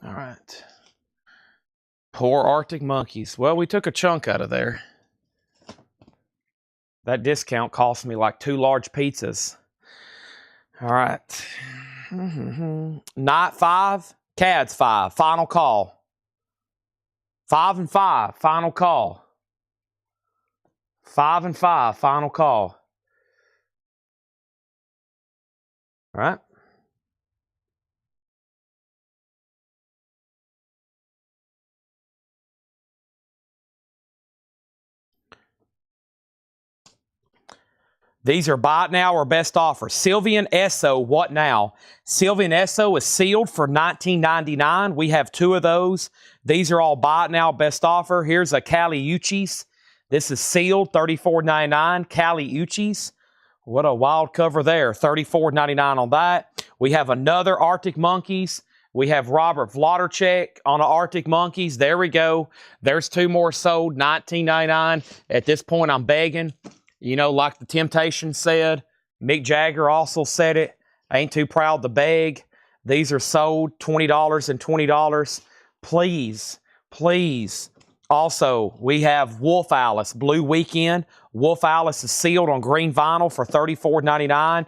All right. Poor Arctic Monkeys. Well, we took a chunk out of there. That discount cost me like 2 large pizzas. All right. Night 5, Cads 5, final call. 5 and 5, final call. 5 and 5, final call. All right. These are Buy It Now or best offer. Sylvian Esso, what now? Sylvian Esso is sealed for $19.99. We have 2 of those. These are all Buy It Now best offer. Here's a Cali Uchis. This is sealed, $34.99. Cali Uchis. What a wild cover there. $34.99 on that. We have another Arctic Monkeys. We have Robert Vlodarchek on the Arctic Monkeys. There we go. There's 2 more sold, $19.99. At this point, I'm begging. You know, like the Temptations said, Mick Jagger also said it. I ain't too proud to beg. These are sold $20 and $20. Please, please. Also, we have Wolf Alice, Blue Weekend. Wolf Alice is sealed on green vinyl for $34.99.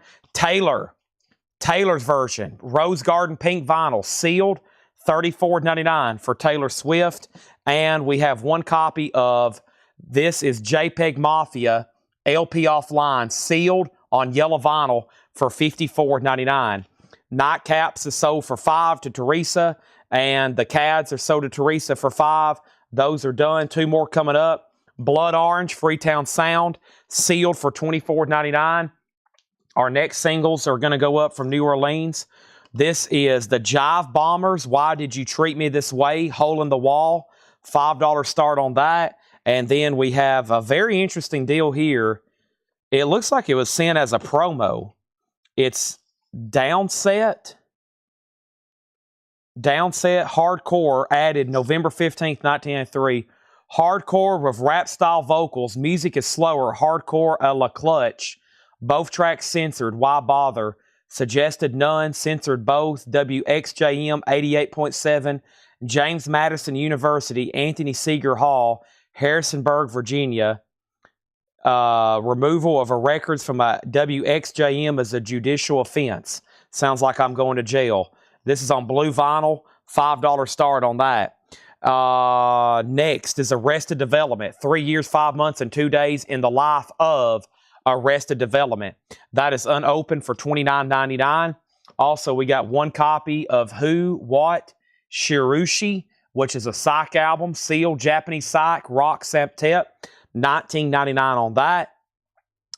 Taylor's version, Rose Garden pink vinyl, sealed, $34.99 for Taylor Swift. And we have 1 copy of This is JPEG Mafia, LP offline, sealed on yellow vinyl for $54.99. Nightcaps is sold for $5 to Teresa, and the Cads are sold to Teresa for $5. Those are done. 2 more coming up. Blood Orange, Freetown Sound, sealed for $24.99. Our next singles are going to go up from New Orleans. This is the Jive Bombers, Why Did You Treat Me This Way, Hole in the Wall, $5 start on that. And then we have a very interesting deal here. It looks like it was sent as a promo. It's Downset Hardcore, added November 15th, 1993. Hardcore with rap-style vocals. Music is slower. Hardcore a la clutch. Both tracks censored. Why bother? Suggested none. Censored both. WXJM 88.7. James Madison University. Anthony Seeger Hall. Harrisonburg, Virginia. Removal of a records from a WXJM is a judicial offense. Sounds like I'm going to jail. This is on blue vinyl. $5 start on that. Next is Arrested Development. 3 years, 5 months, and 2 days in the life of Arrested Development. That is unopened for $29.99. Also, we got 1 copy of Who, What, Shirushi, which is a psych album, sealed, Japanese psych, rock septet, $19.99 on that.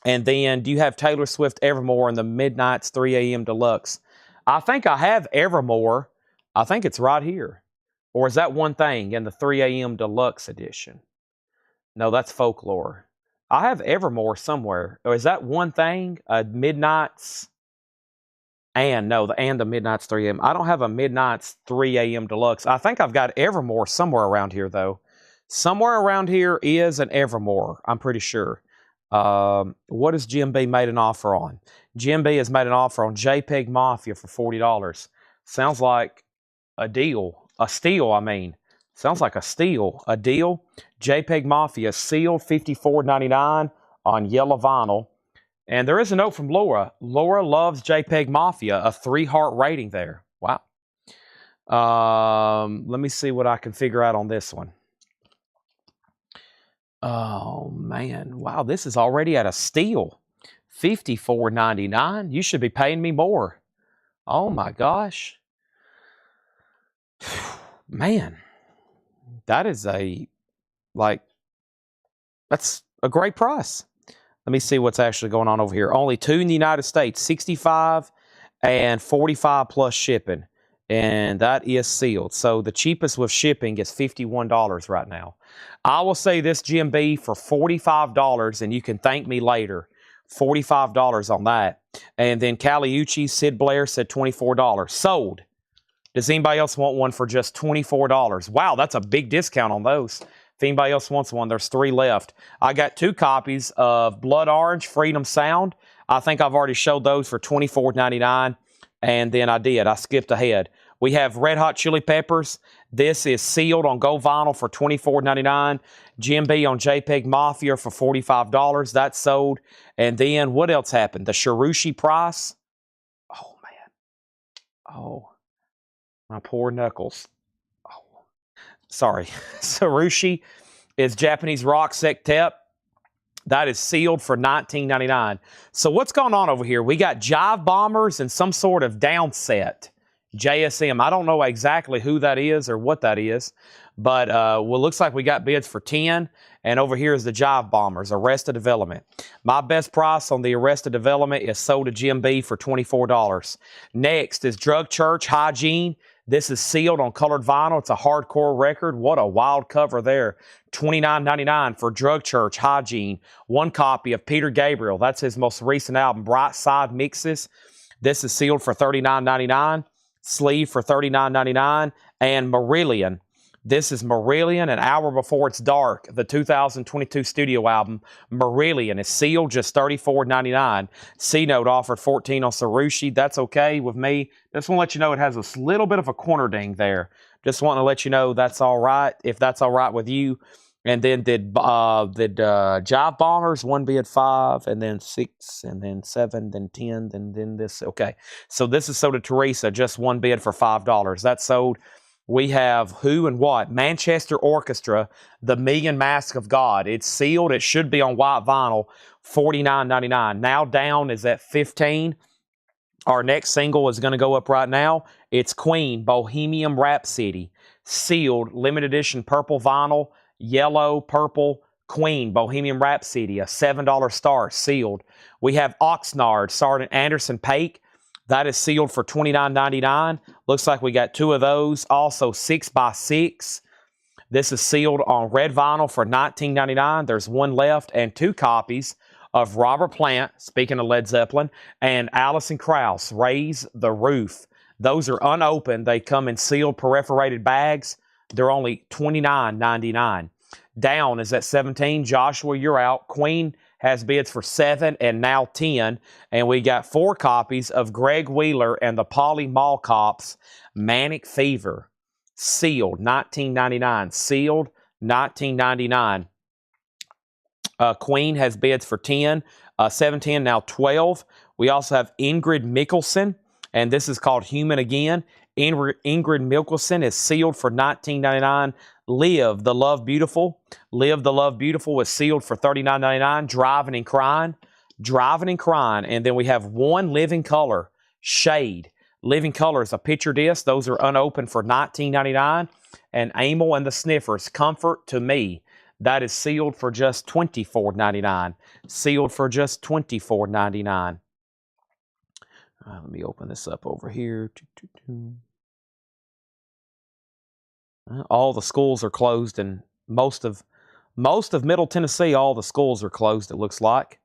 And then, do you have Taylor Swift Evermore in the Midnight's 3 a.m. Deluxe? I think I have Evermore. I think it's right here. Or is that one thing in the 3 a.m. Deluxe edition? No, that's Folklore. I have Evermore somewhere. Or is that one thing? Midnight's and no, the Midnight's 3 a.m. I don't have a Midnight's 3 a.m. Deluxe. I think I've got Evermore somewhere around here though. Somewhere around here is an Evermore. I'm pretty sure. What has Jim B made an offer on? Jim B has made an offer on JPEG Mafia for $40. Sounds like a deal. A steal, I mean. Sounds like a steal. A deal. JPEG Mafia sealed $54.99 on yellow vinyl. And there is a note from Laura. Laura loves JPEG Mafia. A 3-heart rating there. Wow. Let me see what I can figure out on this one. Oh, man. Wow, this is already at a steal. $54.99. You should be paying me more. Oh, my gosh. Man. That is that's a great price. Let me see what's actually going on over here. Only 2 in the United States, 65 and 45 plus shipping. And that is sealed. So the cheapest with shipping is $51 right now. I will say this, Jim B, for $45, and you can thank me later. $45 on that. And then Caliucci, Sid Blair said $24. Sold. Does anybody else want one for just $24? Wow, that's a big discount on those. If anybody else wants one, there's 3 left. I got 2 copies of Blood Orange, Freedom Sound. I think I've already showed those for $24.99. And then I skipped ahead. We have Red Hot Chili Peppers. This is sealed on gold vinyl for $24.99. Jim B on JPEG Mafia for $45. That's sold. And then what else happened? The Sharushi price. Oh, man. Oh. My poor knuckles. Oh, sorry. Sarushi is Japanese rock sextet. That is sealed for $19.99. So what's going on over here? We got Jive Bombers and some sort of downset. JSM. I don't know exactly who that is or what that is. But looks like we got bids for 10. And over here is the Jive Bombers, Arrested Development. My best price on the Arrested Development is sold to Jim B for $24. Next is Drug Church Hygiene. This is sealed on colored vinyl. It's a hardcore record. What a wild cover there. $29.99 for Drug Church Hygiene. 1 copy of Peter Gabriel. That's his most recent album, Bright Side Mixes. This is sealed for $39.99. Sleeve for $39.99. And Marillion. This is Marillion, An Hour Before It's Dark, the 2022 studio album. Marillion is sealed, just $34.99. C-Note offered $14 on Sarushi. That's okay with me. Just want to let you know it has a little bit of a corner ding there. Just want to let you know that's all right, if that's all right with you. And then did Jive Bombers, 1 bid 5, and then 6, and then 7, then 10, then this. Okay, so this is sold to Teresa, just 1 bid for $5. That's sold. We have who and what? Manchester Orchestra, The Million Mask of God. It's sealed. It should be on white vinyl, $49.99. Now down is at $15. Our next single is going to go up right now. It's Queen, Bohemian Rhapsody. Sealed, limited edition purple vinyl, yellow, purple, Queen, Bohemian Rhapsody, a $7 start, sealed. We have Oxnard, Sergeant Anderson Paik. That is sealed for $29.99. Looks like we got 2 of those. Also 6x6. This is sealed on red vinyl for $19.99. There's 1 left and 2 copies of Robert Plant, speaking of Led Zeppelin, and Alison Krauss, Raise the Roof. Those are unopened. They come in sealed perforated bags. They're only $29.99. Down is at 17. Joshua, you're out. Queen has bids for 7 and now 10. And we got 4 copies of Greg Wheeler and the Polly Mall Cops, Manic Fever. Sealed, $19.99. Sealed, $19.99. Queen has bids for 10, 17, now 12. We also have Ingrid Michaelson, and this is called Human Again. Ingrid Michaelson is sealed for $19.99. Live the Love Beautiful. Live the Love Beautiful is sealed for $39.99. Driving and Crying. Driving and Crying. And then we have 1 Living Color, Shade. Living Color is a picture disc. Those are unopened for $19.99. And Amel and the Sniffers, Comfort to Me. That is sealed for just $24.99. Sealed for just $24.99. Let me open this up over here. All the schools are closed in most of Most of Middle Tennessee, all the schools are closed, it looks like.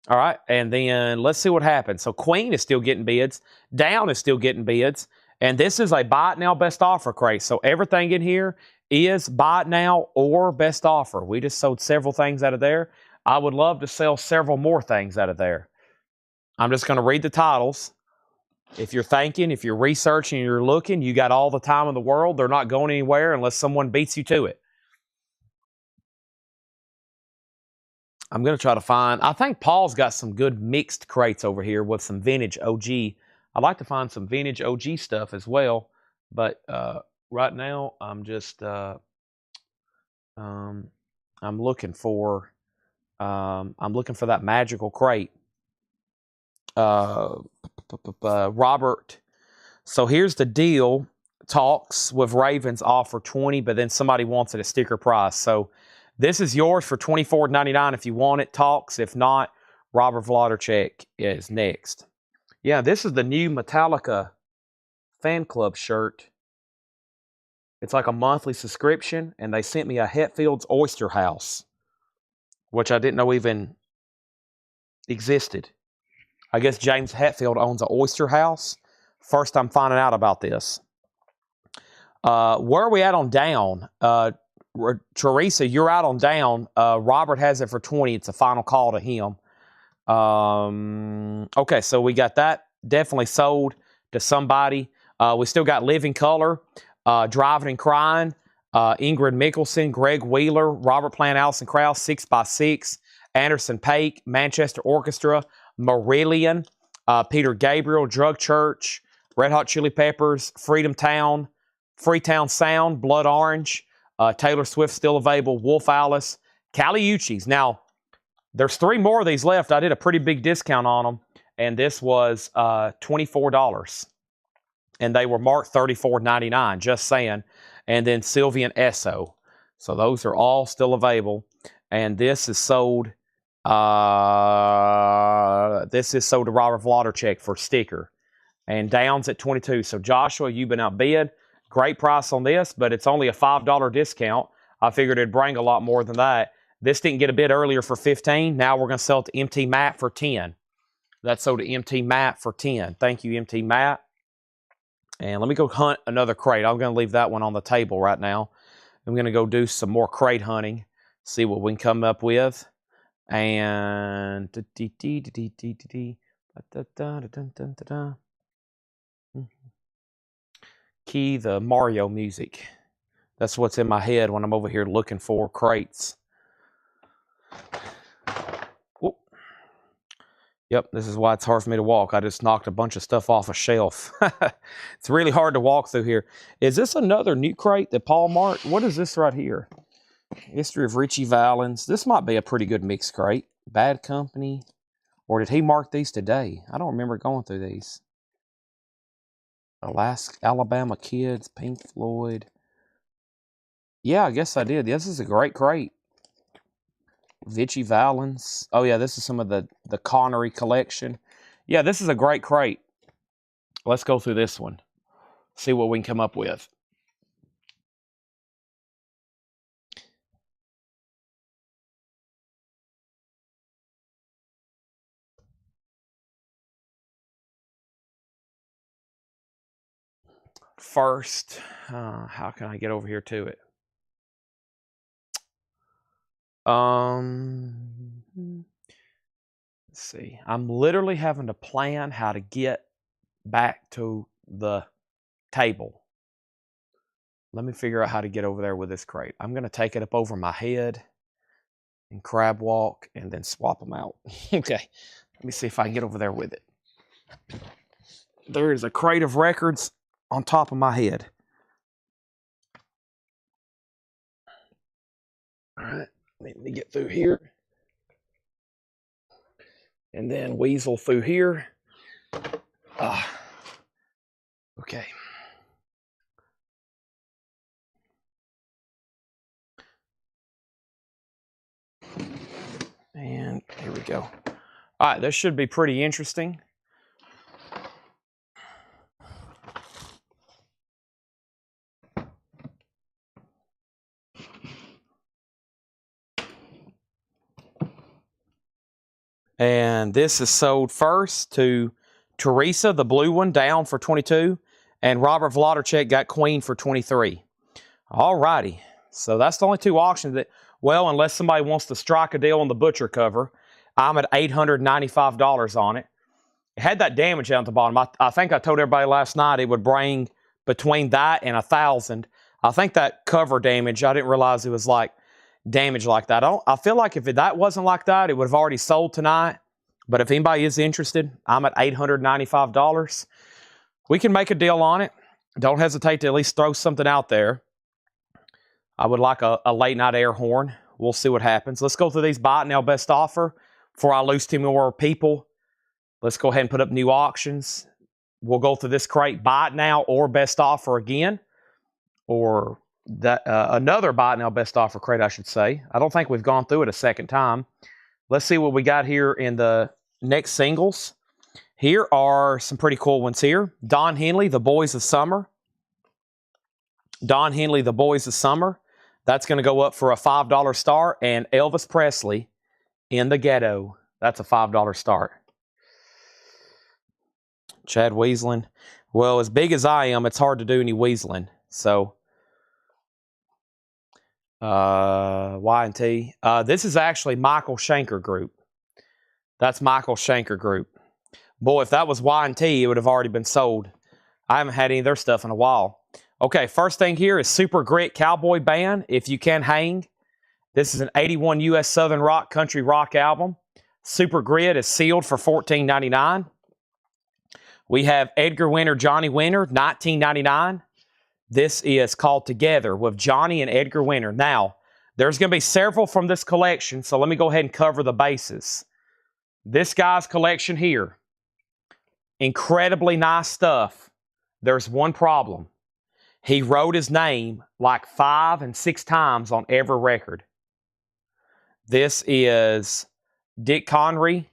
All right, and then let's see what happens. So Queen is still getting bids. Down is still getting bids. And this is a buy it now best offer crate. So everything in here is buy it now or best offer. We just sold several things out of there. I would love to sell several more things out of there. I'm just going to read the titles. If you're thinking, if you're researching, you're looking, you got all the time in the world. They're not going anywhere unless someone beats you to it. I'm going to try to find, I think Paul's got some good mixed crates over here with some vintage OG. I'd like to find some vintage OG stuff as well, but right now I'm just, I'm looking for that magical crate. Robert, so here's the deal. Talks with Ravens offer 20, but then somebody wants it at sticker price. So this is yours for $24.99 if you want it. Talks. If not, Robert Vladerchek is next. Yeah, this is the new Metallica fan club shirt. It's like a monthly subscription, and they sent me a Hetfield's Oyster House, which I didn't know even existed. I guess James Hetfield owns an oyster house. First I'm finding out about this. Where are we at on down? Teresa, you're out on down. Robert has it for 20. It's a final call to him. Okay, so we got that definitely sold to somebody. We still got Living Color, Driving and Crying, Ingrid Mickelson, Greg Wheeler, Robert Plant, Allison Krauss, 6x6, Anderson Paak, Manchester Orchestra, Marillion, Peter Gabriel, Drug Church, Red Hot Chili Peppers, Freetown Sound, Blood Orange, Taylor Swift still available, Wolf Alice, Kali Uchis. Now, there's 3 more of these left. I did a pretty big discount on them, and this was $24. And they were marked $34.99, just saying. And then Sylvian Esso. So those are all still available. And this is sold. This is sold to Robert Vladerchek for sticker. And Downs at 22. So Joshua, you've been outbid. Great price on this, but it's only a $5 discount. I figured it'd bring a lot more than that. This didn't get a bid earlier for 15. Now we're going to sell it to MT Matt for 10. That's sold to MT Matt for 10. Thank you, MT Matt. And let me go hunt another crate. I'm going to leave that one on the table right now. I'm going to go do some more crate hunting, see what we can come up with. And key the Mario music. That's what's in my head when I'm over here looking for crates. Ooh. Yep, this is why it's hard for me to walk. I just knocked a bunch of stuff off a shelf. It's really hard to walk through here. Is this another new crate that Paul marked? What is this right here? History of Richie Valens. This might be a pretty good mixed crate. Bad Company. Or did he mark these today? I don't remember going through these. Alabama Kids, Pink Floyd. Yeah, I guess I did. This is a great crate. Vichy Valens. Oh, yeah, this is some of the Connery collection. Yeah, this is a great crate. Let's go through this one. See what we can come up with. First, how can I get over here to it? Let's see. I'm literally having to plan how to get back to the table. Let me figure out how to get over there with this crate. I'm going to take it up over my head and crab walk and then swap them out. Okay. Let me see if I can get over there with it. There is a crate of records on top of my head. All right. Let me get through here. And then weasel through here. Okay. And here we go. All right, this should be pretty interesting. And this is sold first to Teresa, the blue one, down for 22. And Robert Vladerchek got Queen for 23. All righty. So that's the only two auctions that, well, unless somebody wants to strike a deal on the butcher cover, I'm at $895 on it. It had that damage down at the bottom. I think I told everybody last night it would bring between that and $1,000. I think that cover damage, I didn't realize it was like damage like that. I feel like if that wasn't like that, it would have already sold tonight. But if anybody is interested, I'm at $895. We can make a deal on it. Don't hesitate to at least throw something out there. I would like a late night air horn. We'll see what happens. Let's go through these buy it now best offer before I lose too more people. Let's go ahead and put up new auctions. We'll go through this crate, buy it now or best offer again, or that another buy it now best offer crate, I should say. I don't think we've gone through it a second time. Let's see what we got here in the next singles. Here are some pretty cool ones here. Don Henley, The Boys of Summer. Don Henley, The Boys of Summer. That's going to go up for a $5 start. And Elvis Presley, In the Ghetto. That's a $5 start. Chad Weaseling. Well, as big as I am, it's hard to do any weaseling. So, Y&T. This is actually Michael Schenker Group. That's Michael Schenker Group. Boy, if that was Y&T, it would have already been sold. I haven't had any of their stuff in a while. Okay, first thing here is Super Grit Cowboy Band, If You Can Hang. This is an 81 U.S. Southern Rock Country Rock album. Super Grit is sealed for $14.99. We have Edgar Winter, Johnny Winter, $19.99. This is called Together with Johnny and Edgar Winter. Now, there's going to be several from this collection, so let me go ahead and cover the bases. This guy's collection here, incredibly nice stuff. There's one problem. He wrote his name like 5 and 6 times on every record. This is Dick Connery,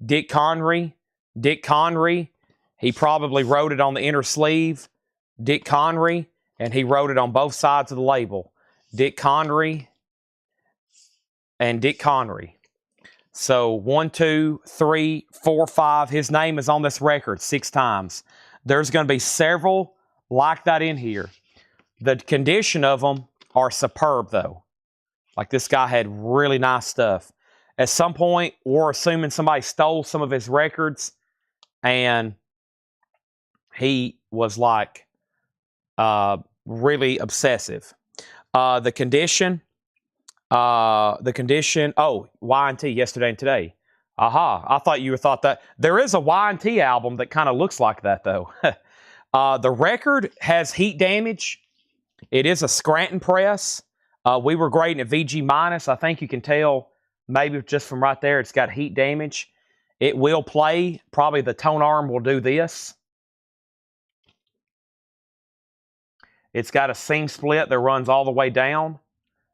Dick Connery, Dick Connery. He probably wrote it on the inner sleeve, Dick Connery, and he wrote it on both sides of the label, Dick Connery and Dick Connery. So 1, 2, 3, 4, 5. His name is on this record 6 times. There's going to be several like that in here. The condition of them are superb, though. Like this guy had really nice stuff. At some point, we're assuming somebody stole some of his records, and he was like really obsessive. The condition, oh, Y&T, Yesterday and Today. Aha, I thought you thought that. There is a Y&T album that kind of looks like that, though. The record has heat damage. It is a Scranton press. We were grading at VG-. I think you can tell maybe just from right there it's got heat damage. It will play. Probably the tone arm will do this. It's got a seam split that runs all the way down,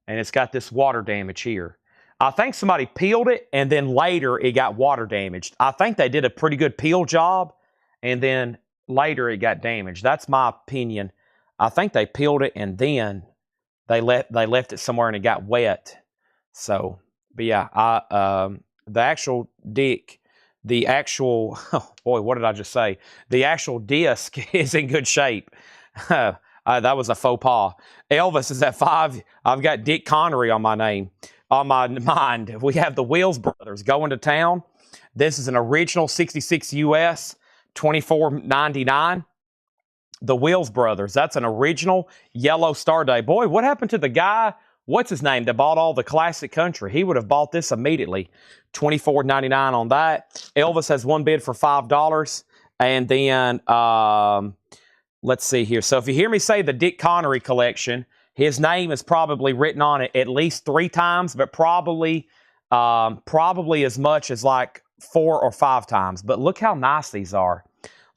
and it's got this water damage here. I think somebody peeled it, and then later it got water damaged. I think they did a pretty good peel job, and then later it got damaged. That's my opinion. I think they peeled it, and then they left it somewhere, and it got wet. So, but yeah, the actual disc, oh boy, what did I just say? The actual disc is in good shape. That was a faux pas. Elvis is at 5. I've got Dick Connery on my name, on my mind. We have the Wills Brothers, Going to Town. This is an original 66 US, $24.99. The Wills Brothers, that's an original Yellow Star Day. Boy, what happened to the guy, what's his name, that bought all the classic country? He would have bought this immediately. $24.99 on that. Elvis has one bid for $5. And then, let's see here. So if you hear me say the Dick Connery collection, his name is probably written on it at least 3 times, but probably as much as like 4 or 5 times. But look how nice these are.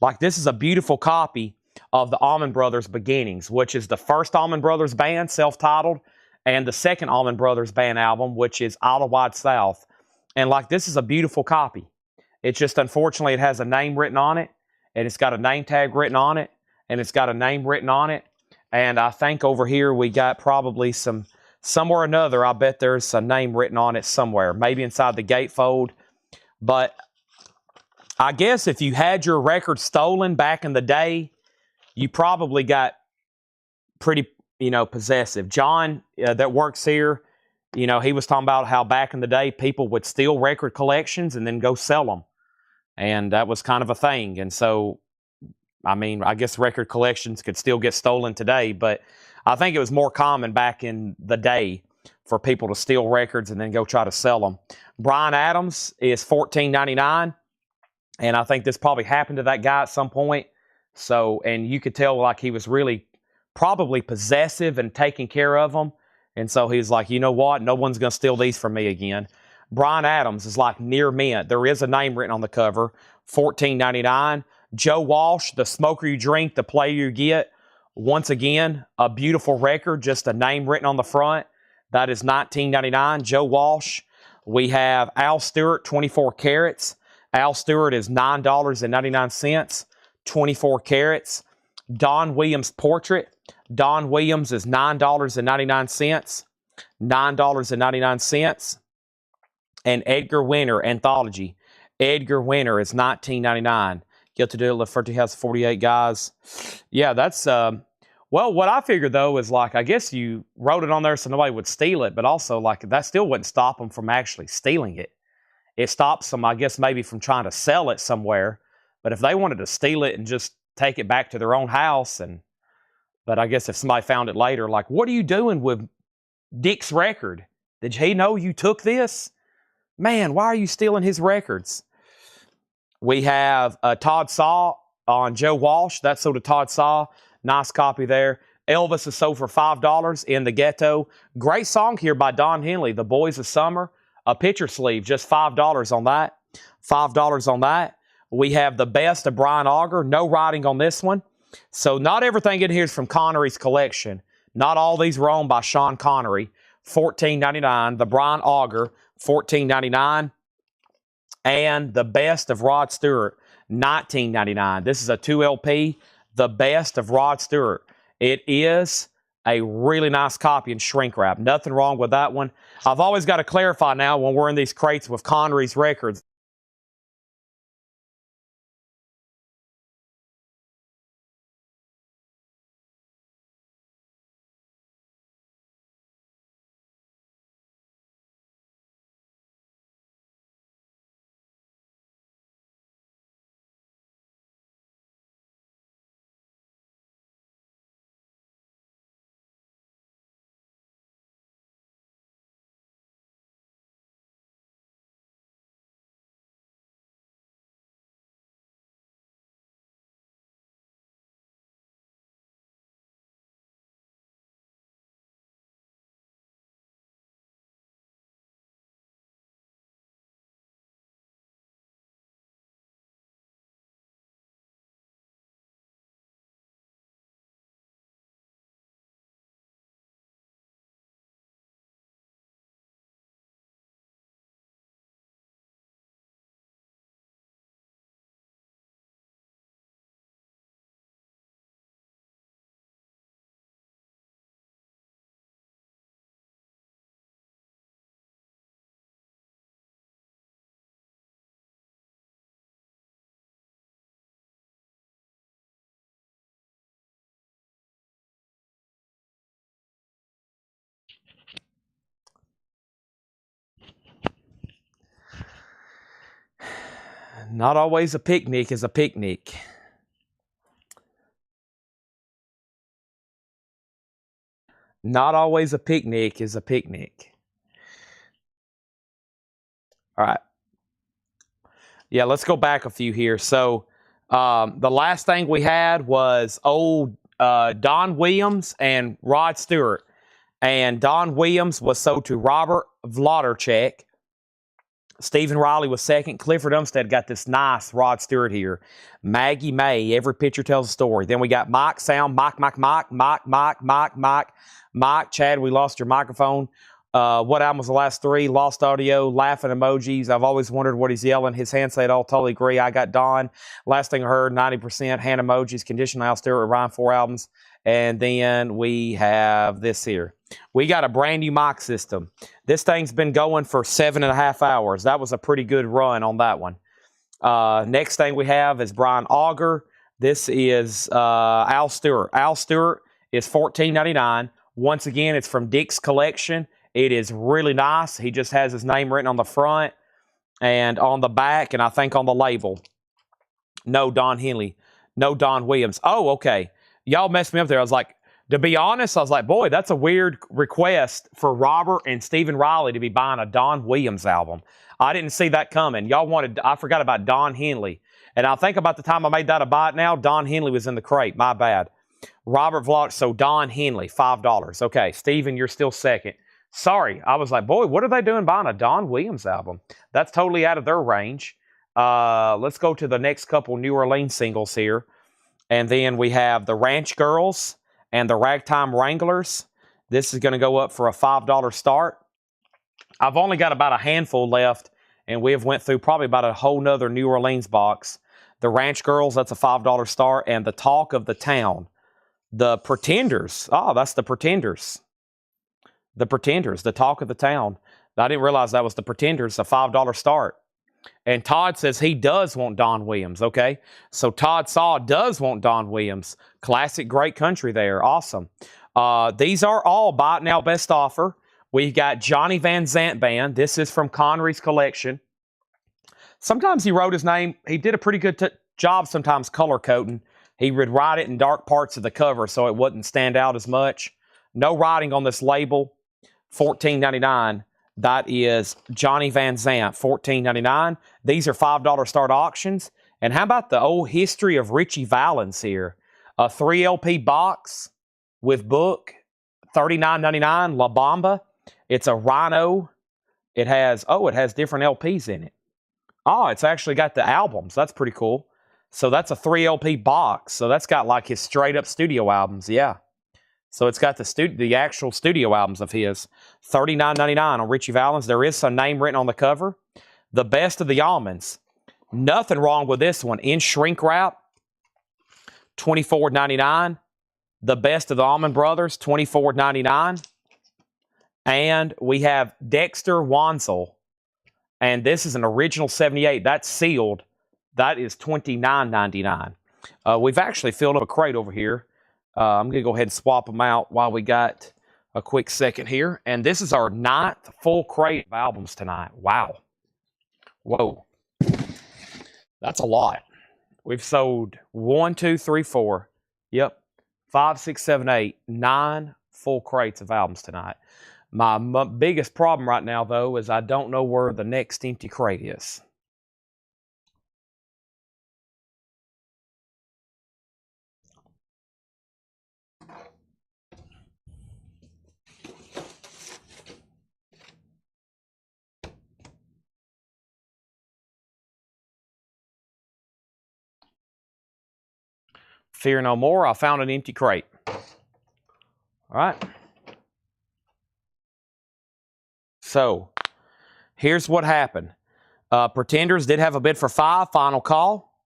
Like this is a beautiful copy of the Allman Brothers Beginnings, which is the first Allman Brothers band, self-titled, and the second Allman Brothers band album, which is Isle Wide South. And like this is a beautiful copy. It's just unfortunately it has a name written on it, and it's got a name tag written on it, and it's got a name written on it. And I think over here we got probably somewhere or another, I bet there's a name written on it somewhere, maybe inside the gatefold. But I guess if you had your record stolen back in the day, you probably got pretty, possessive. John, that works here, he was talking about how back in the day people would steal record collections and then go sell them. And that was kind of a thing. And so, I guess record collections could still get stolen today, but I think it was more common back in the day for people to steal records and then go try to sell them. Bryan Adams is $14.99. And I think this probably happened to that guy at some point. So, and you could tell like he was really probably possessive and taking care of them. And so he's like, you know what? No one's going to steal these from me again. Bryan Adams is like near mint. There is a name written on the cover, $14.99. Joe Walsh, The Smoker You Drink, The Player You Get. Once again, a beautiful record, just a name written on the front. That is $19.99. Joe Walsh. We have Al Stewart, 24 carats. Al Stewart is $9.99, 24 carats. Don Williams Portrait. Don Williams is $9.99, $9.99. And Edgar Winter Anthology. Edgar Winter is $19.99. Guilty Deal Lefferty has 48 guys. Yeah, that's well, what I figured though is like I guess you wrote it on there so nobody would steal it, but also like that still wouldn't stop them from actually stealing it. It stops them, I guess, maybe from trying to sell it somewhere. But if they wanted to steal it and just take it back to their own house, but I guess if somebody found it later, like, what are you doing with Dick's record? Did he know you took this? Man, why are you stealing his records? We have Todd Saw on Joe Walsh. That's sold to Todd Saw. Nice copy there. Elvis is sold for $5 in the Ghetto. Great song here by Don Henley, The Boys of Summer. A picture sleeve, just $5 on that. $5 on that. We have The Best of Brian Auger. No writing on this one. So not everything in here is from Connery's collection. Not all these were owned by Sean Connery. $14.99. The Brian Auger, $14.99. And The Best of Rod Stewart, $19.99. This is a 2LP. The Best of Rod Stewart. It is a really nice copy in shrink wrap. Nothing wrong with that one. I've always got to clarify now when we're in these crates with Connery's records. Not always a picnic is a picnic. Not always a picnic is a picnic. All right. Yeah, let's go back a few here. So the last thing we had was old Don Williams and Rod Stewart. And Don Williams was sold to Robert Vlodarchek. Stephen Riley was second. Clifford Umstead got this nice Rod Stewart here. Maggie May, every picture tells a story. Then we got Mike Sound, Mike. Chad, we lost your microphone. What album was the last three? Lost Audio, Laughing Emojis. I've always wondered what he's yelling. His hands say it all. Totally agree. I got Don. Last thing I heard, 90%. Hand Emojis, Condition Al Stewart, Ryan 4 albums. And then we have this here. We got a brand new mic system. This thing's been going for 7.5 hours. That was a pretty good run on that one. Next thing we have is Brian Auger. This is Al Stewart. Al Stewart is $14.99. Once again, it's from Dick's Collection. It is really nice. He just has his name written on the front and on the back, and I think on the label. No Don Henley. No Don Williams. Oh, okay. Y'all messed me up there. I was like, to be honest, I was like, boy, that's a weird request for Robert and Stephen Riley to be buying a Don Williams album. I didn't see that coming. Y'all wanted, I forgot about Don Henley. And I think about the time I made that a buy it now, Don Henley was in the crate. My bad. Robert Vlog, so Don Henley, $5. Okay, Stephen, you're still second. Sorry, I was like, boy, what are they doing buying a Don Williams album? That's totally out of their range. Let's go to the next couple New Orleans singles here. And then we have the Ranch Girls and the Ragtime Wranglers. This is going to go up for a $5 start. I've only got about a handful left, and we have went through probably about a whole nother New Orleans box. The Ranch Girls, that's a $5 start. And the Talk of the Town. The Pretenders. Oh, that's the Pretenders. The Pretenders, the Talk of the Town. I didn't realize that was the Pretenders, a $5 start. And Todd says he does want Don Williams, okay? So Todd Saw does want Don Williams. Classic, great country there. Awesome. These are all buy it now best offer. We've got Johnny Van Zant Band. This is from Connery's collection. Sometimes he wrote his name. He did a pretty good job sometimes color coding. He would write it in dark parts of the cover so it wouldn't stand out as much. No writing on this label. $14.99. That is Johnny Van Zant, $14.99. These are $5 start auctions. And how about the old history of Richie Valens here? A 3 LP box with book, $39.99, La Bamba. It's a Rhino. It has different LPs in it. Oh, it's actually got the albums. That's pretty cool. So that's a 3 LP box. So that's got like his straight up studio albums. Yeah. So it's got the actual studio albums of his. $39.99 on Richie Valens. There is some name written on the cover. The Best of the Almonds. Nothing wrong with this one. In shrink wrap. $24.99. The Best of the Allman Brothers. $24.99. And we have Dexter Wansel. And this is an original 78. That's sealed. That is $29.99. We've actually filled up a crate over here. I'm going to go ahead and swap them out while we got a quick second here. And this is our 9th full crate of albums tonight. Wow. Whoa. That's a lot. We've sold 1, 2, 3, 4. Yep. 5, 6, 7, 8. 9 full crates of albums tonight. My biggest problem right now, though, is I don't know where the next empty crate is. Fear no more, I found an empty crate. All right. So, here's what happened. Pretenders did have a bid for 5, final call.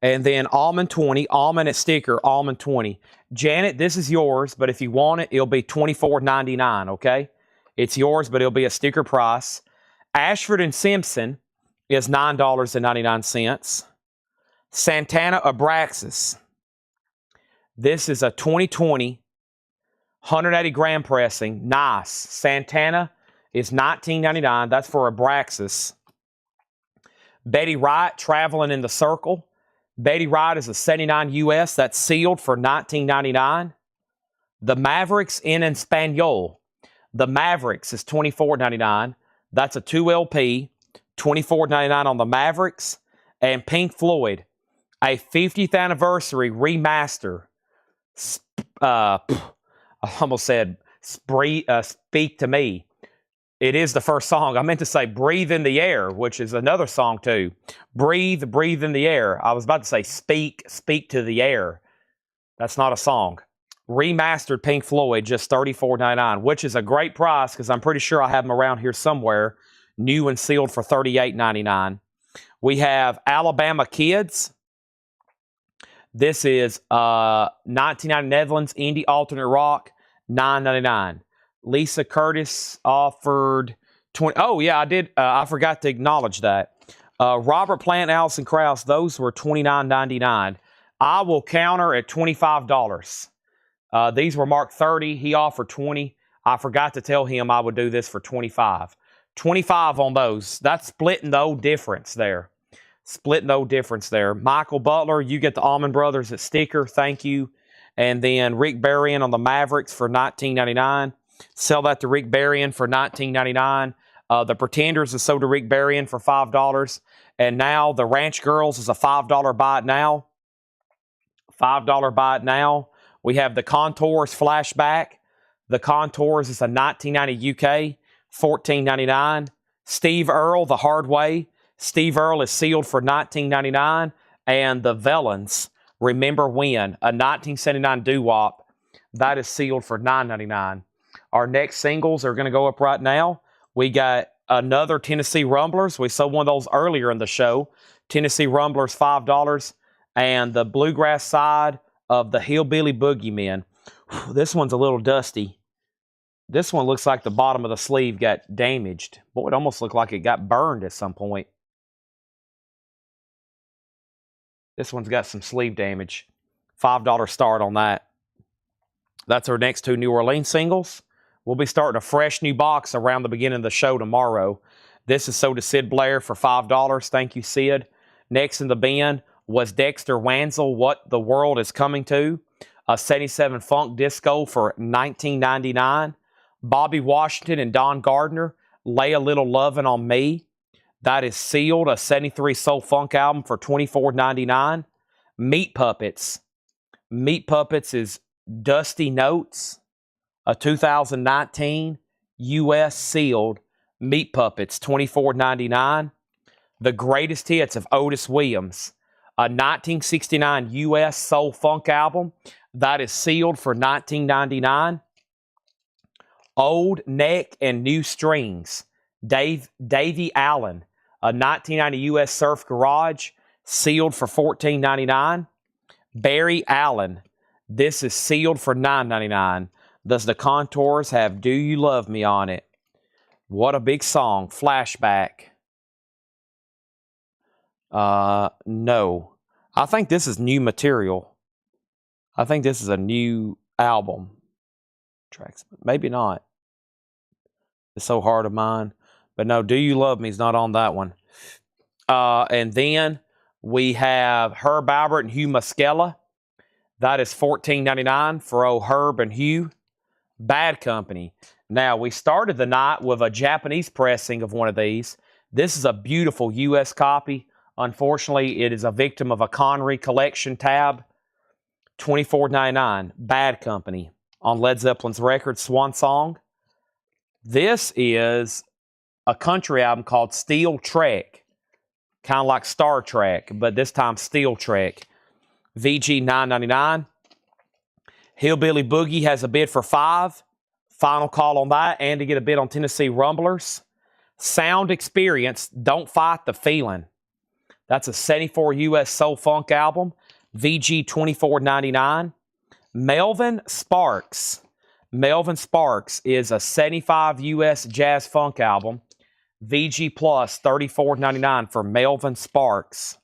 And then Almond 20, Almond at sticker, Almond 20. Janet, this is yours, but if you want it, it'll be $24.99, okay? It's yours, but it'll be a sticker price. Ashford and Simpson is $9.99. Santana Abraxas. This is a 2020 180 gram pressing. Nice. Santana is $19.99. That's for Abraxas. Betty Wright, Traveling in the Circle. Betty Wright is a 79 US. That's sealed for $19.99. The Mavericks in Espanol. The Mavericks is $24.99. That's a 2 LP. $24.99 on the Mavericks. And Pink Floyd, a 50th anniversary remaster. I almost said Speak to Me. It is the first song. I meant to say Breathe in the Air, which is another song too. Breathe in the air. I was about to say Speak to the Air. That's not a song. Remastered Pink Floyd, just $34.99, which is a great price because I'm pretty sure I have them around here somewhere. New and sealed for $38.99. We have Alabama Kids. This is 1990 Netherlands Indie Alternate Rock, $9.99. Lisa Curtis offered 20. Oh, yeah, I did. I forgot to acknowledge that. Robert Plant, Allison Krauss, those were $29.99. I will counter at $25. These were marked 30. He offered 20. I forgot to tell him I would do this for 25. 25 on those. That's splitting the old difference there. Splitting the old difference there. Michael Butler, you get the Allman Brothers at sticker. Thank you. And then Rick Berrien on the Mavericks for $19.99. Sell that to Rick Berrien for $19.99. The Pretenders is sold to Rick Berrien for $5. And now the Ranch Girls is a $5 buy it now. $5 buy it now. We have the Contours Flashback. The Contours is a 1990 UK, $14.99. Steve Earle, The Hard Way. Steve Earle is sealed for $19.99. And the Vellons, Remember When, a 1979 doo-wop, that is sealed for $9.99. Our next singles are going to go up right now. We got another Tennessee Rumblers. We sold one of those earlier in the show. Tennessee Rumblers, $5. And the bluegrass side of the Hillbilly Boogeymen. This one's a little dusty. This one looks like the bottom of the sleeve got damaged. Boy, it almost looked like it got burned at some point. This one's got some sleeve damage. $5 start on that. That's our next two New Orleans singles. We'll be starting a fresh new box around the beginning of the show tomorrow. This is sold to Sid Blair for $5. Thank you, Sid. Next in the bin was Dexter Wansel, What the World is Coming to. A 77 Funk Disco for $19.99. Bobby Washington and Don Gardner, Lay a Little Lovin' on Me. That is sealed, a 73 Soul Funk album for $24.99. Meat Puppets. Meat Puppets is Dusty Notes, a 2019 U.S. sealed Meat Puppets, $24.99. The Greatest Hits of Otis Williams, a 1969 U.S. Soul Funk album. That is sealed for $19.99. Old Neck and New Strings, Davy Allen, a 1990 U.S. Surf Garage, sealed for $14.99. Barry Allen, this is sealed for $9.99. Does the Contours have Do You Love Me on it? What a big song. Flashback. No. I think this is new material. I think this is a new album. Tracks. Maybe not. It's so hard to mine. But no, Do You Love Me is not on that one. And then we have Herb Albert and Hugh Muscella. That is $14.99 for old Herb and Hugh. Bad Company. Now, we started the night with a Japanese pressing of one of these. This is a beautiful U.S. copy. Unfortunately, it is a victim of a Connery collection tab. $24.99. Bad Company. On Led Zeppelin's record, Swan Song. This is a country album called Steel Trek. Kind of like Star Trek, but this time Steel Trek. VG $9.99. Hillbilly Boogie has a bid for $5. Final call on that, and to get a bid on Tennessee Rumblers. Sound Experience, Don't Fight the Feeling. That's a 74 U.S. Soul Funk album. VG $24.99. Melvin Sparks. Melvin Sparks is a 75 U.S. Jazz Funk album. VG Plus $34.99 for Melvin Sparks.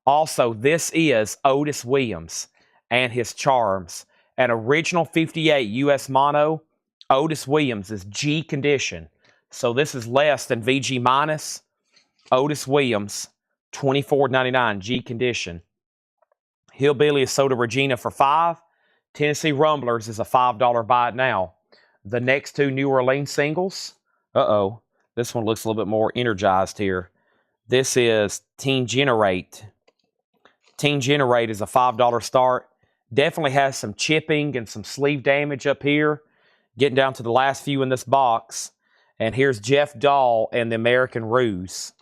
Also, this is Otis Williams and his Charms. An original 58 U.S. mono. Otis Williams is G condition. So this is less than VG minus. Otis Williams, $24.99 G condition. Hillbilly is sold to Regina for $5. Tennessee Rumblers is a $5 buy it now. The next two New Orleans singles. This one looks a little bit more energized here. This is Teen Generate. Teen Generate is a $5 start. Definitely has some chipping and some sleeve damage up here. Getting down to the last few in this box. And here's Jeff Dahl and the American Ruse.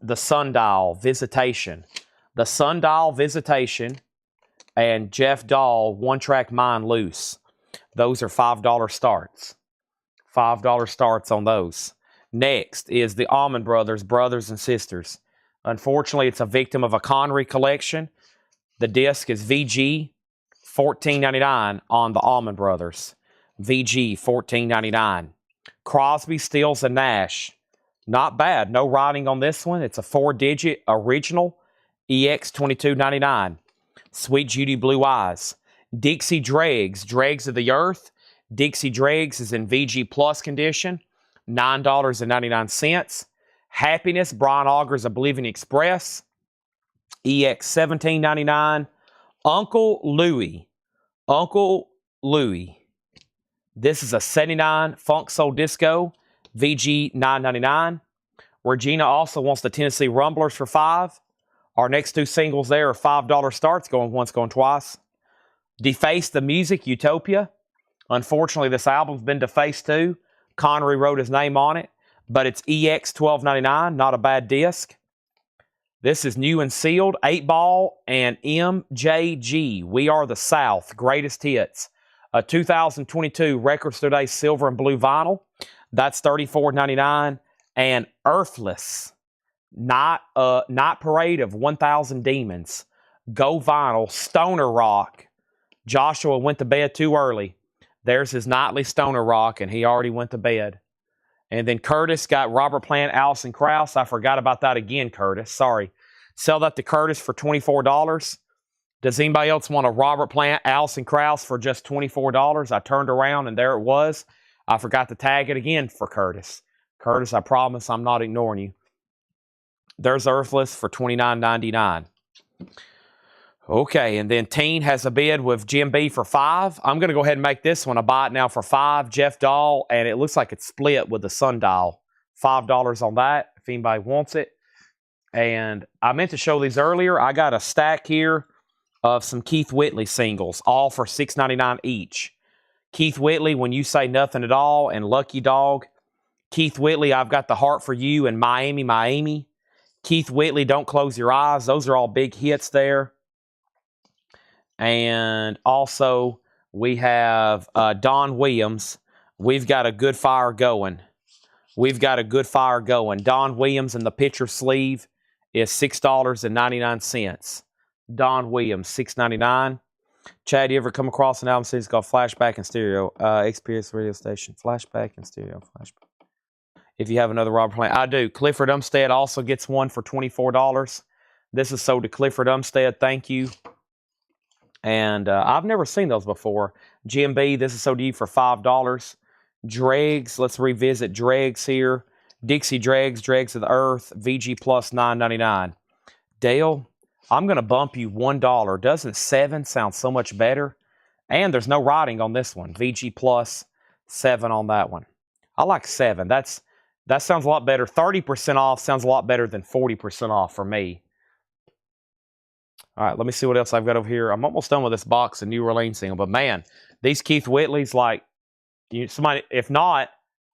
The Sundial Visitation. The Sundial Visitation and Jeff Dahl One Track Mind Loose. Those are $5 starts. $5 starts on those. Next is the Allman Brothers, Brothers and Sisters. Unfortunately, it's a victim of a Connery collection. The disc is VG $14.99 on the Allman Brothers. VG $14.99. Crosby, Stills, and Nash. Not bad. No writing on this one. It's a 4-digit original EX2299. Sweet Judy Blue Eyes. Dixie Dregs, Dregs of the Earth. Dixie Dregs is in VG Plus condition, $9.99. Happiness, Brian Auger's Oblivion Express, EX1799. Uncle Louie. Uncle Louie. This is a 79 Funk Soul Disco, VG $9.99. Regina also wants the Tennessee Rumblers for $5. Our next two singles there are $5 starts, going once, going twice. Deface the Music, Utopia. Unfortunately, this album's been defaced too. Connery wrote his name on it, but it's EX $12.99, not a bad disc. This is new and sealed, 8-Ball and MJG, We Are the South, Greatest Hits. A 2022 Records Today silver and blue vinyl. That's $34.99. And Earthless, Night Parade of 1,000 Demons. Go vinyl, Stoner Rock. Joshua went to bed too early. There's his nightly Stoner Rock, and he already went to bed. And then Curtis got Robert Plant, Alison Krauss. I forgot about that again, Curtis. Sorry. Sell that to Curtis for $24. Does anybody else want a Robert Plant, Alison Krauss for just $24? I turned around, and there it was. I forgot to tag it again for Curtis. Curtis, I promise I'm not ignoring you. There's Earthless for $29.99. Okay, and then Teen has a bid with Jim B for $5. I'm going to go ahead and make this one a buy it now for $5. Jeff Dahl, and it looks like it's split with the Sundial. $5 on that if anybody wants it. And I meant to show these earlier. I got a stack here of some Keith Whitley singles, all for $6.99 each. Keith Whitley, When You Say Nothing at All, and Lucky Dog. Keith Whitley, I've Got the Heart for You, and Miami, Miami. Keith Whitley, Don't Close Your Eyes. Those are all big hits there. And also, we have Don Williams. We've got a good fire going. We've got a good fire going. Don Williams in the picture sleeve is $6.99. Don Williams, $6.99. Chad, you ever come across an album series called Flashback in Stereo? Experience radio station. Flashback in Stereo. Flashback. If you have another Robert Plant. I do. Clifford Umstead also gets one for $24. This is sold to Clifford Umstead. Thank you. And I've never seen those before. GMB, this is sold to you for $5. Dregs, let's revisit Dregs here. Dixie Dregs, Dregs of the Earth, VG Plus $9.99. Dale, I'm going to bump you $1. Doesn't 7 sound so much better? And there's no writing on this one. VG Plus 7 on that one. I like 7. That sounds a lot better. 30% off sounds a lot better than 40% off for me. All right, let me see what else I've got over here. I'm almost done with this box of New Orleans single, but man, these Keith Whitleys, like, somebody, if not,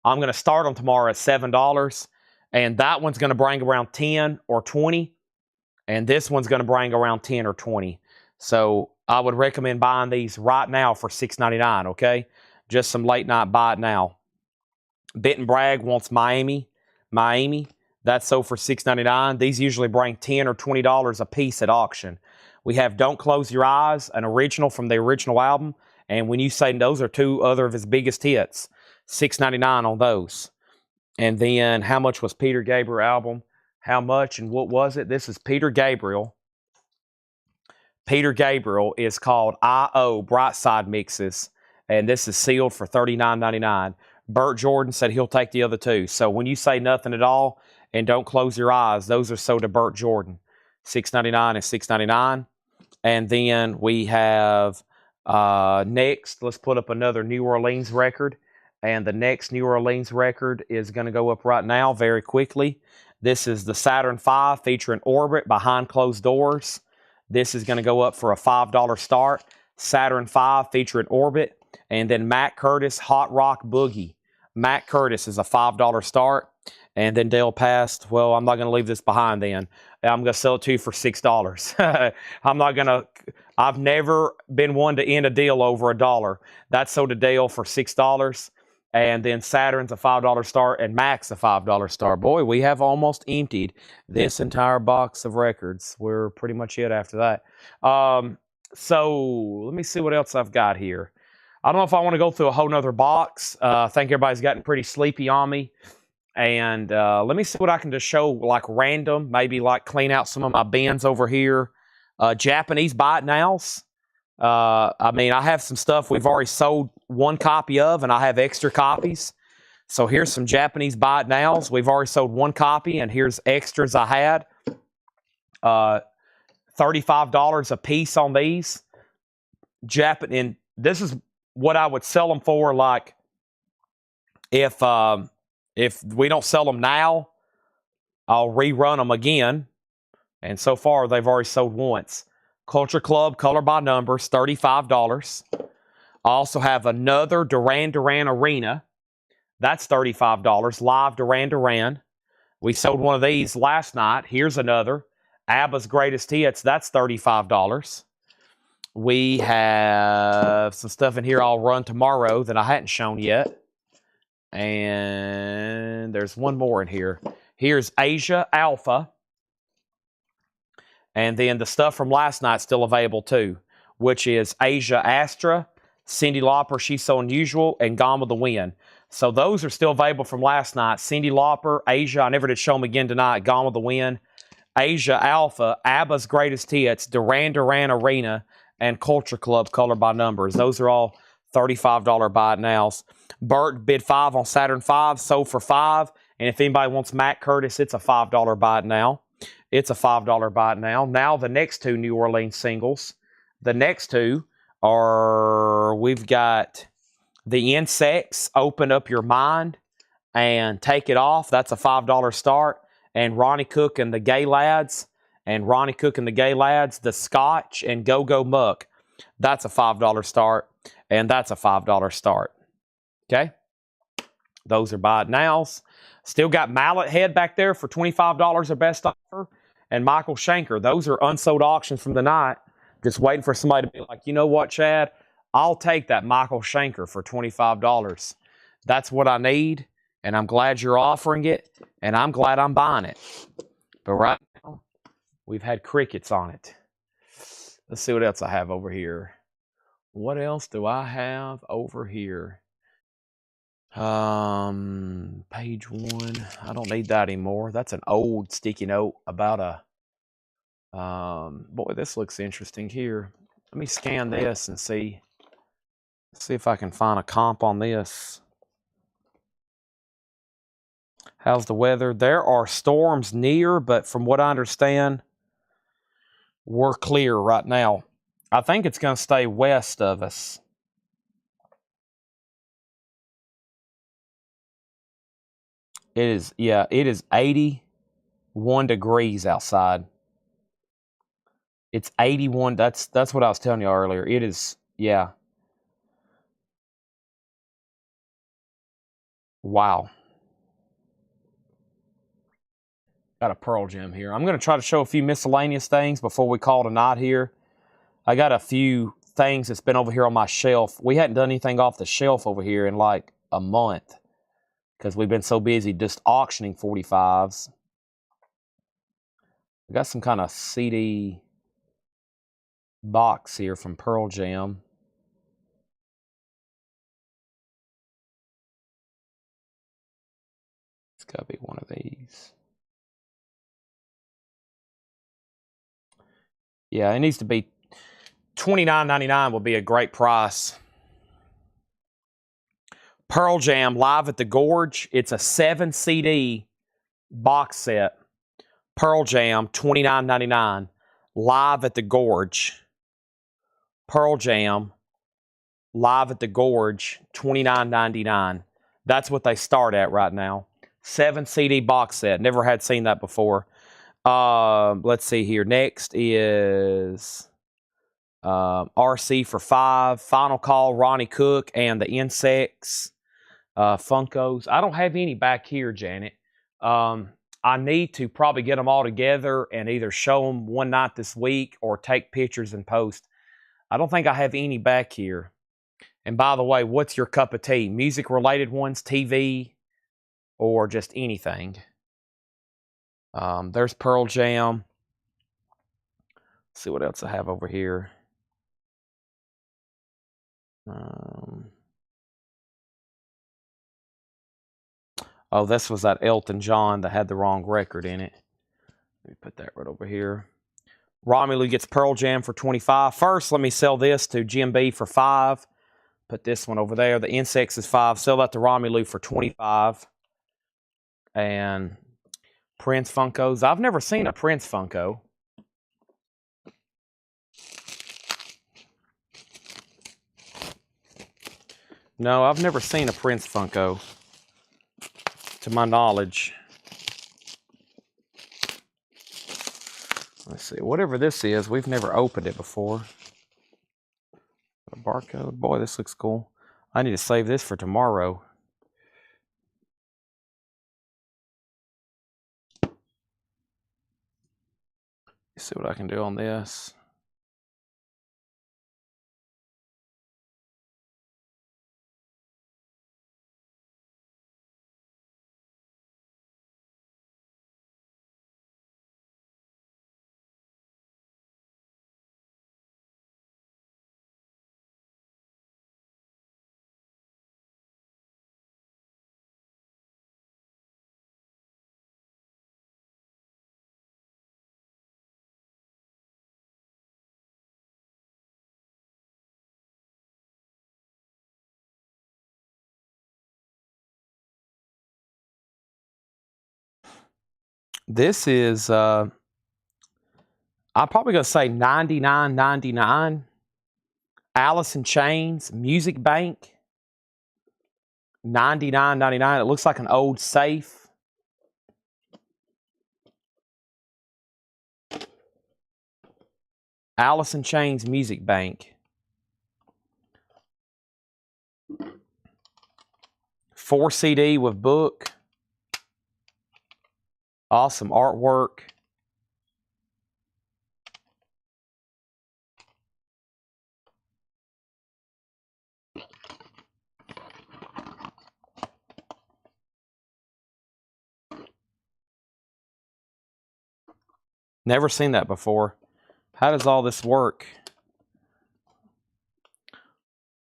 I'm going to start them tomorrow at $7, and that one's going to bring around 10 or 20, and this one's going to bring around 10 or 20. So I would recommend buying these right now for $6.99, okay? Just some late night buy it now. Benton Bragg wants Miami. Miami, that's sold for $6.99. These usually bring $10 or $20 a piece at auction. We have Don't Close Your Eyes, an original from the original album. And When You Say, those are two other of his biggest hits. $6.99 on those. And then how much was Peter Gabriel album? How much and what was it? This is Peter Gabriel. Peter Gabriel is called I.O. Brightside Mixes. And this is sealed for $39.99. Burt Jordan said he'll take the other two. So When You Say Nothing at All and Don't Close Your Eyes, those are sold to Burt Jordan. $6.99 and $6.99. And then we have next, let's put up another New Orleans record. And the next New Orleans record is going to go up right now very quickly. This is the Saturn V featuring Orbit, Behind Closed Doors. This is going to go up for a $5 start. Saturn V featuring Orbit. And then Matt Curtis, Hot Rock Boogie. Matt Curtis is a $5 start. And then Dale passed. Well, I'm not going to leave this behind then. I'm going to sell it to you for $6. I'm not going to. I've never been one to end a deal over $1. That's sold to Dale for $6. And then Saturn's a $5 start and Mac's a $5 start. Boy, we have almost emptied this entire box of records. We're pretty much it after that. So let me see what else I've got here. I don't know if I want to go through a whole nother box. I think everybody's gotten pretty sleepy on me. And let me see what I can just show, like random, maybe like clean out some of my bins over here. Japanese bite nows. I mean, I have some stuff we've already sold one copy of, and I have extra copies. So here's some Japanese bite nows. We've already sold one copy, and here's extras I had. $35 a piece on these. And this is what I would sell them for. Like, if we don't sell them now, I'll rerun them again. And so far, they've already sold once. Culture Club Color by Numbers, $35. I also have another Duran Duran Arena. That's $35. Live Duran Duran. We sold one of these last night. Here's another. ABBA's Greatest Hits. That's $35. We have some stuff in here I'll run tomorrow that I hadn't shown yet. And there's one more in here. Here's Asia Alpha. And then the stuff from last night's still available too, which is Asia Astra, Cyndi Lauper, She's So Unusual, and Gone with the Wind. So those are still available from last night. Cyndi Lauper, Asia, I never did show them again tonight, Gone with the Wind, Asia Alpha, ABBA's Greatest Hits, Duran Duran Arena, and Culture Club Color by Numbers. Those are all $35 buy it nows. Bert bid $5 on Saturn V, sold for $5. And if anybody wants Matt Curtis, it's a $5 buy it now. It's a $5 buy it now. Now the next two New Orleans singles. The next two are, we've got The Insects, Open Up Your Mind, and Take It Off. That's a $5 start. And Ronnie Cook and the Gay Lads. The Scotch, and Go Go Muck. That's a $5 start. And that's a $5 start. Okay? Those are buy it nows. Still got Mallet Head back there for $25, our best offer. And Michael Schenker. Those are unsold auctions from the night. Just waiting for somebody to be like, you know what, Chad? I'll take that Michael Schenker for $25. That's what I need. And I'm glad you're offering it. And I'm glad I'm buying it. But right now, we've had crickets on it. Let's see what else I have over here. What else do I have over here? Page 1. I don't need that anymore. That's an old sticky note about a boy, this looks interesting here. Let me scan this and see if I can find a comp on this. How's the weather? There are storms near, but from what I understand, we're clear right now. I think it's going to stay west of us. It is 81 degrees outside. It's 81. That's what I was telling you earlier. It is, yeah. Wow. Got a Pearl Gem here. I'm going to try to show a few miscellaneous things before we call it a night here. I got a few things that's been over here on my shelf. We hadn't done anything off the shelf over here in like a month because we've been so busy just auctioning 45s. We got some kind of CD box here from Pearl Jam. It's got to be one of these. Yeah, it needs to be $29.99 will be a great price. Pearl Jam Live at the Gorge. It's a 7 CD box set. Pearl Jam, $29.99. Live at the Gorge. Pearl Jam Live at the Gorge, $29.99. That's what they start at right now. 7 CD box set. Never had seen that before. Let's see here. Next is RC for $5. Final Call, Ronnie Cook, and the Insects. Funkos. I don't have any back here, Janet. I need to probably get them all together and either show them one night this week or take pictures and post. I don't think I have any back here. And by the way, what's your cup of tea? Music-related ones, TV, or just anything? There's Pearl Jam. Let's see what else I have over here. Oh, this was that Elton John that had the wrong record in it. Let me put that right over here. Romelu gets Pearl Jam for 25. First, let me sell this to Jim B for 5. Put this one over there. The Insects is 5. Sell that to Romelu for 25. And Prince Funkos. I've never seen a Prince Funko. No, I've never seen a Prince Funko, to my knowledge. Let's see, whatever this is, we've never opened it before. A barcode. Boy, this looks cool. I need to save this for tomorrow. Let's see what I can do on this. This is, I'm probably going to say $99.99. Alice in Chains, Music Bank, $99.99. It looks like an old safe. Alice in Chains, Music Bank. 4 CD with book. Awesome artwork. Never seen that before. How does all this work?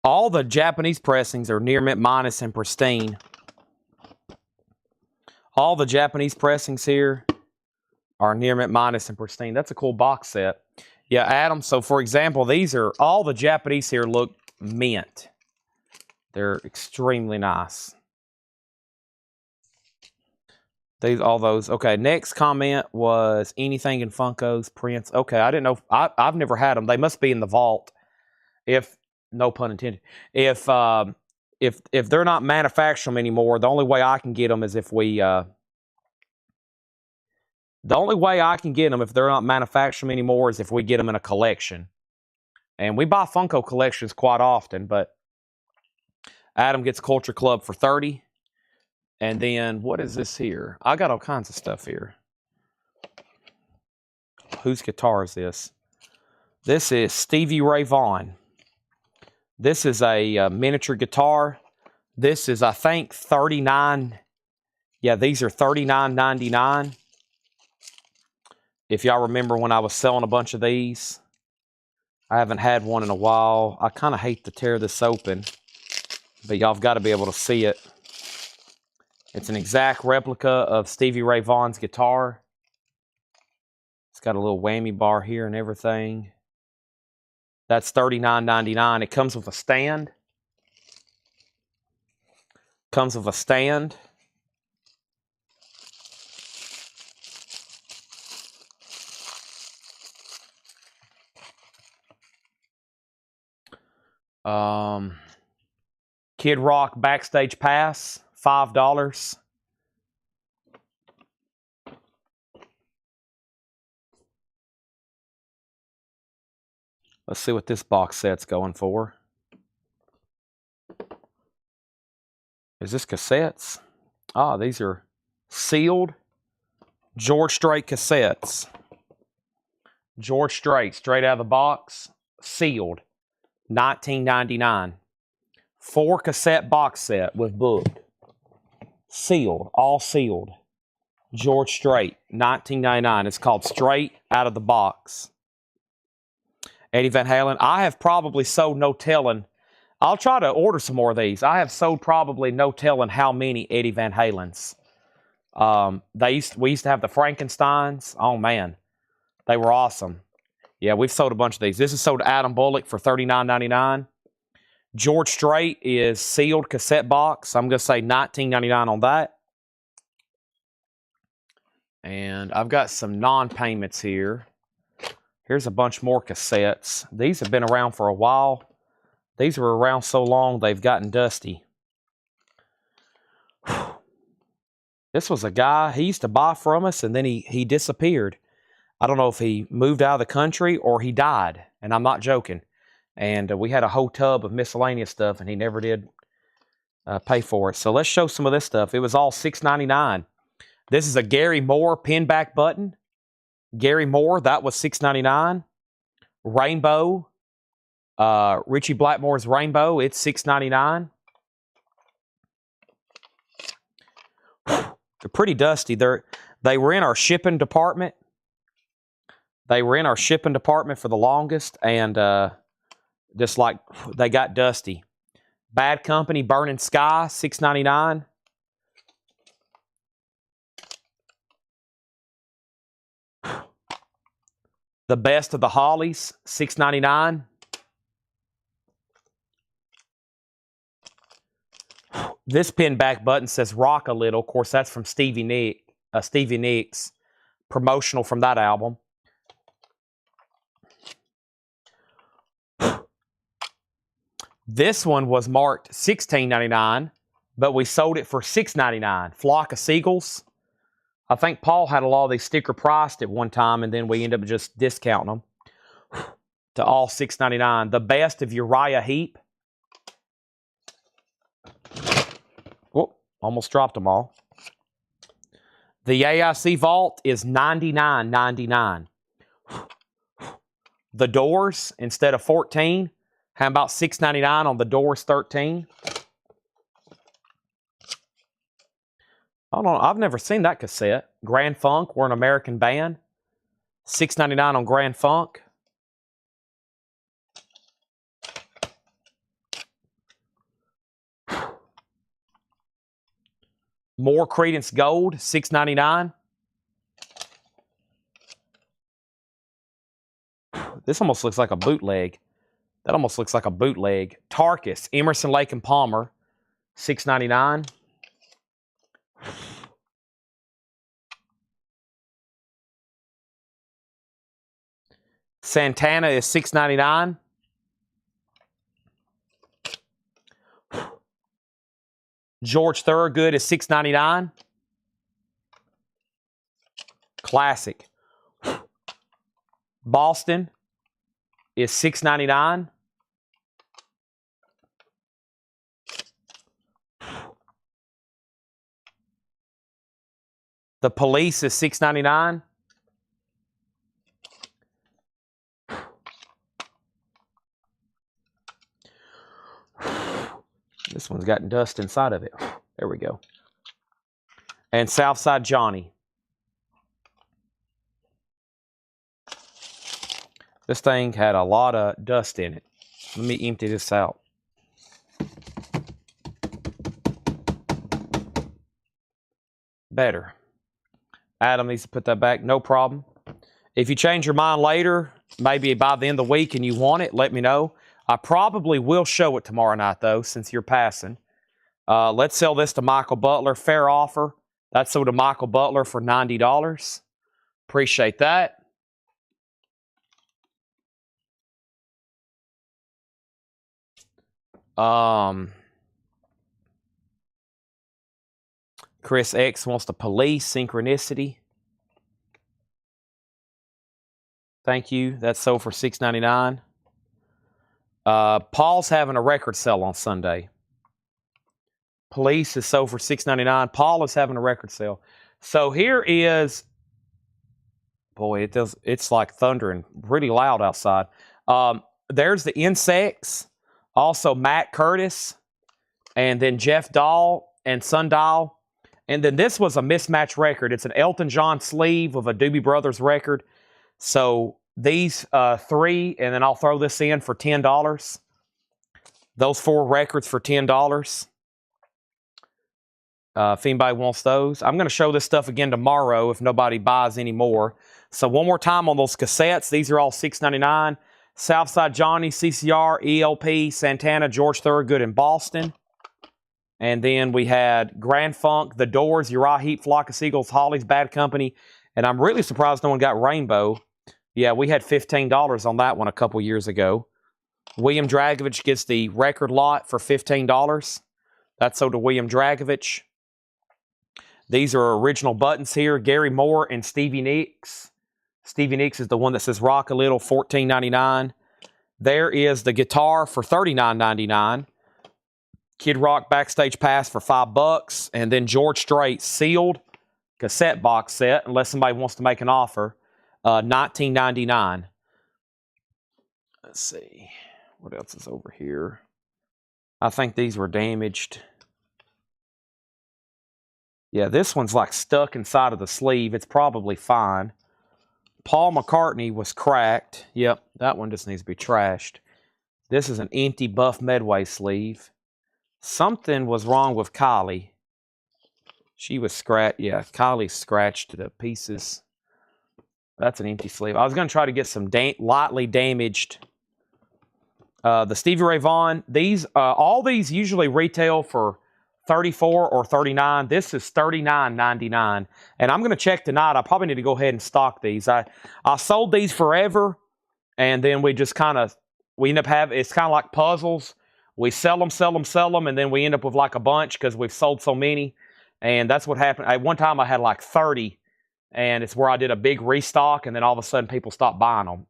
All the Japanese pressings are near mint minus and pristine. All the Japanese pressings here are near mint minus and pristine. That's a cool box set. Yeah, Adam, so for example, these are, all the Japanese here look mint. They're extremely nice. All those. Okay, next comment was anything in Funkos, Prince. Okay, I didn't know. I've never had them. They must be in the vault. If, no pun intended. If they're not manufacturing them anymore, the only way I can get them is if we. The only way I can get them if they're not manufacturing them anymore is if we get them in a collection. And we buy Funko collections quite often, but Adam gets Culture Club for 30. And then, what is this here? I got all kinds of stuff here. Whose guitar is this? This is Stevie Ray Vaughan. This is a miniature guitar. This is, I think, $39. Yeah, these are $39.99. If y'all remember when I was selling a bunch of these. I haven't had one in a while. I kind of hate to tear this open, but y'all have got to be able to see it. It's an exact replica of Stevie Ray Vaughan's guitar. It's got a little whammy bar here and everything. That's $39.99. It comes with a stand. Comes with a stand. Kid Rock Backstage Pass, $5. Let's see what this box set's going for. Is this cassettes? Ah, these are sealed George Strait cassettes. George Strait, straight out of the box, sealed, $19.99. 4 cassette box set with book. Sealed, all sealed. George Strait, $19.99. It's called Straight Out of the Box. Eddie Van Halen. I have probably sold no telling. I'll try to order some more of these. I have sold probably no telling how many Eddie Van Halens. We used to have the Frankensteins. Oh man, they were awesome. Yeah, we've sold a bunch of these. This is sold to Adam Bullock for $39.99. George Strait is sealed cassette box. I'm going to say $19.99 on that. And I've got some non-payments here. Here's a bunch more cassettes. These have been around for a while. These were around so long they've gotten dusty. This was a guy, he used to buy from us and then he disappeared. I don't know if he moved out of the country or he died, and I'm not joking. And we had a whole tub of miscellaneous stuff, and he never did pay for it. So let's show some of this stuff. It was all $6.99. This is a Gary Moore pinback button. Gary Moore, that was $6.99. Rainbow, Richie Blackmore's Rainbow, it's $6.99. They're pretty dusty. They were in our shipping department. They were in our shipping department for the longest, and just like they got dusty. Bad Company, Burning Sky, $6.99. The Best of the Hollies, $6.99. This pinback button says Rock a Little. Of course, that's from Stevie Nicks, promotional from that album. This one was marked $16.99, but we sold it for $6.99. Flock of Seagulls. I think Paul had a lot of these sticker priced at one time, and then we ended up just discounting them to all $6.99. The Best of Uriah Heep. Whoop, almost dropped them all. The AIC Vault is $99.99. The Doors, instead of $14, how about $6.99 on the Doors 13? I don't know. I've never seen that cassette. Grand Funk, we're an American band. $6.99 on Grand Funk. More Creedence Gold, $6.99. This almost looks like a bootleg. That almost looks like a bootleg. Tarkus, Emerson, Lake and Palmer, $6.99. Santana is $6.99. George Thorogood is $6.99. Classic. Boston is $6.99. The Police is $6.99. This one's gotten dust inside of it. There we go. And Southside Johnny. This thing had a lot of dust in it. Let me empty this out. Better. Adam needs to put that back. No problem. If you change your mind later, maybe by the end of the week and you want it, let me know. I probably will show it tomorrow night, though, since you're passing. Let's sell this to Michael Butler. Fair offer. That's sold to Michael Butler for $90. Appreciate that. Chris X wants the Police, Synchronicity. Thank you. That's sold for $6.99. Paul's having a record sale on Sunday. Police is sold for $6.99. Paul is having a record sale. So here is, boy, it's like thundering, pretty loud outside. There's the Insects, also Matt Curtis, and then Jeff Dahl and Sundial. And then this was a mismatch record. It's an Elton John sleeve of a Doobie Brothers record. So these three, and then I'll throw this in for $10. Those four records for $10. If anybody wants those. I'm going to show this stuff again tomorrow if nobody buys any more. So one more time on those cassettes. These are all $6.99. Southside Johnny, CCR, ELP, Santana, George Thorogood in Boston. And then we had Grand Funk, The Doors, Uriah Heep, Flock of Seagulls, Hollies, Bad Company. And I'm really surprised no one got Rainbow. Yeah, we had $15 on that one a couple years ago. William Dragovich gets the record lot for $15. That's sold to William Dragovich. These are original buttons here. Gary Moore and Stevie Nicks. Stevie Nicks is the one that says Rock a Little, $14.99. There is the guitar for $39.99. Kid Rock Backstage Pass for $5. And then George Strait sealed cassette box set, unless somebody wants to make an offer, $19.99. Let's see. What else is over here? I think these were damaged. Yeah, this one's like stuck inside of the sleeve. It's probably fine. Paul McCartney was cracked. Yep, that one just needs to be trashed. This is an empty Buff Medway sleeve. Something was wrong with Kylie. She was scratched. Yeah, Kylie scratched to pieces. That's an empty sleeve. I was going to try to get some lightly damaged. The Stevie Ray Vaughan. These, all these usually retail for $34 or $39. This is $39.99. And I'm going to check tonight. I probably need to go ahead and stock these. I sold these forever, and then we just we end up having, it's kind of like puzzles. We sell them, and then we end up with like a bunch because we've sold so many. And that's what happened. At one time I had like 30, and it's where I did a big restock, and then all of a sudden people stopped buying them.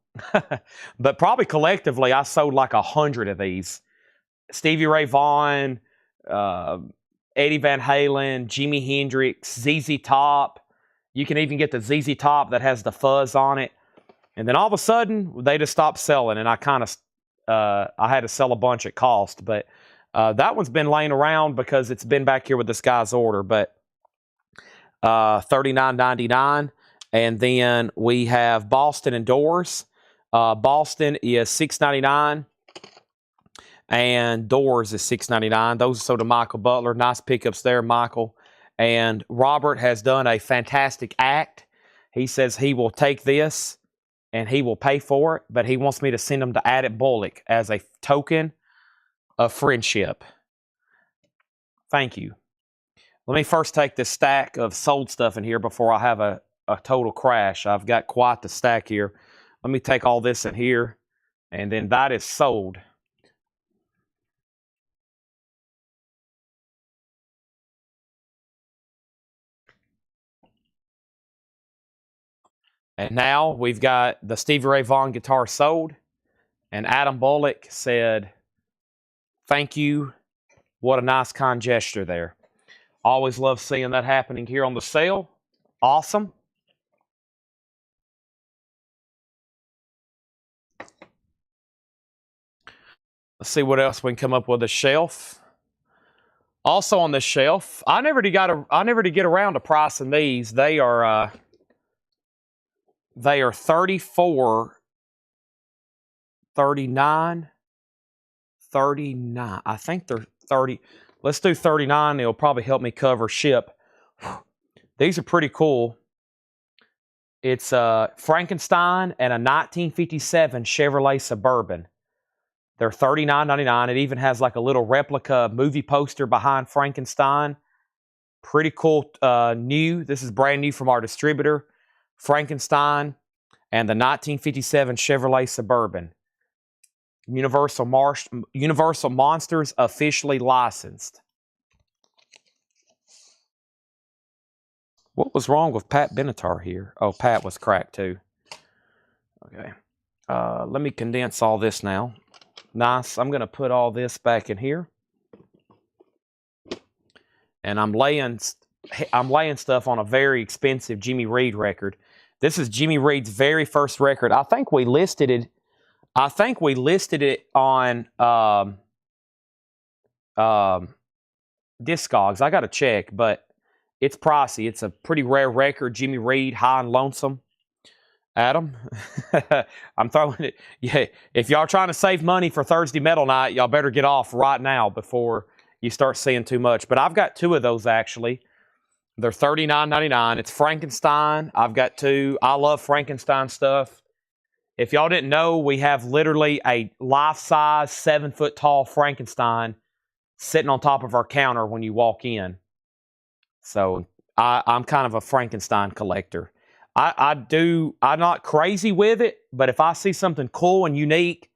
But probably collectively I sold like 100 of these. Stevie Ray Vaughan, Eddie Van Halen, Jimi Hendrix, ZZ Top. You can even get the ZZ Top that has the fuzz on it. And then all of a sudden, they just stopped selling, and I had to sell a bunch at cost. But that one's been laying around because it's been back here with this guy's order. But $39.99. And then we have Boston and Doors. Boston is $6.99. And Doors is $6.99. Those are sold to Michael Butler. Nice pickups there, Michael. And Robert has done a fantastic act. He says he will take this and he will pay for it, but he wants me to send them to Addit Bullock as a token of friendship. Thank you. Let me first take this stack of sold stuff in here before I have a total crash. I've got quite the stack here. Let me take all this in here, and then that is sold. And now we've got the Stevie Ray Vaughan guitar sold. And Adam Bullock said, thank you. What a nice, kind gesture there. Always love seeing that happening here on the sale. Awesome. Let's see what else we can come up with. A shelf. Also on this shelf, I never did get around to pricing these. They are $34, $39, $39. I think they're 30. Let's do 39. It'll probably help me cover ship. These are pretty cool. It's Frankenstein and a 1957 Chevrolet Suburban. They're $39.99. It even has like a little replica movie poster behind Frankenstein. Pretty cool. New. This is brand new from our distributor. Frankenstein and the 1957 Chevrolet Suburban. Universal Monsters officially licensed. What was wrong with Pat Benatar here? Oh, Pat was cracked too. Okay. Let me condense all this now. Nice. I'm going to put all this back in here. And I'm laying stuff on a very expensive Jimmy Reed record. This is Jimmy Reed's very first record. I think we listed it on Discogs. I got to check, but it's pricey. It's a pretty rare record. Jimmy Reed, High and Lonesome. Adam, I'm throwing it. Yeah, if y'all are trying to save money for Thursday Metal Night, y'all better get off right now before you start seeing too much. But I've got 2 of those actually. They're $39.99. It's Frankenstein. I've got 2. I love Frankenstein stuff. If y'all didn't know, we have literally a life-size, 7-foot-tall Frankenstein sitting on top of our counter when you walk in. So I'm kind of a Frankenstein collector. I'm not crazy with it, but if I see something cool and unique,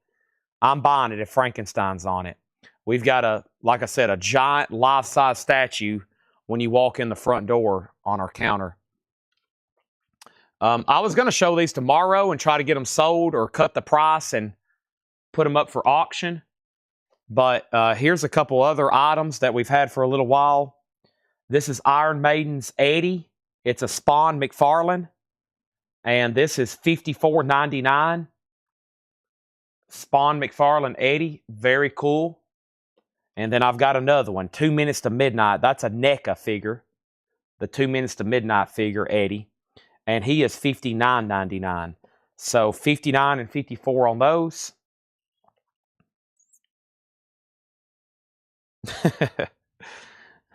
I'm buying it if Frankenstein's on it. We've got like I said, a giant life-size statue when you walk in the front door on our counter. I was going to show these tomorrow and try to get them sold or cut the price and put them up for auction. But here's a couple other items that we've had for a little while. This is Iron Maiden's Eddie. It's a Spawn McFarlane. And this is $54.99. Spawn McFarlane Eddie. Very cool. And then I've got another one, 2 Minutes to Midnight. That's a NECA figure. The 2 Minutes to Midnight figure, Eddie. And he is $59.99. So $59 and $54 on those.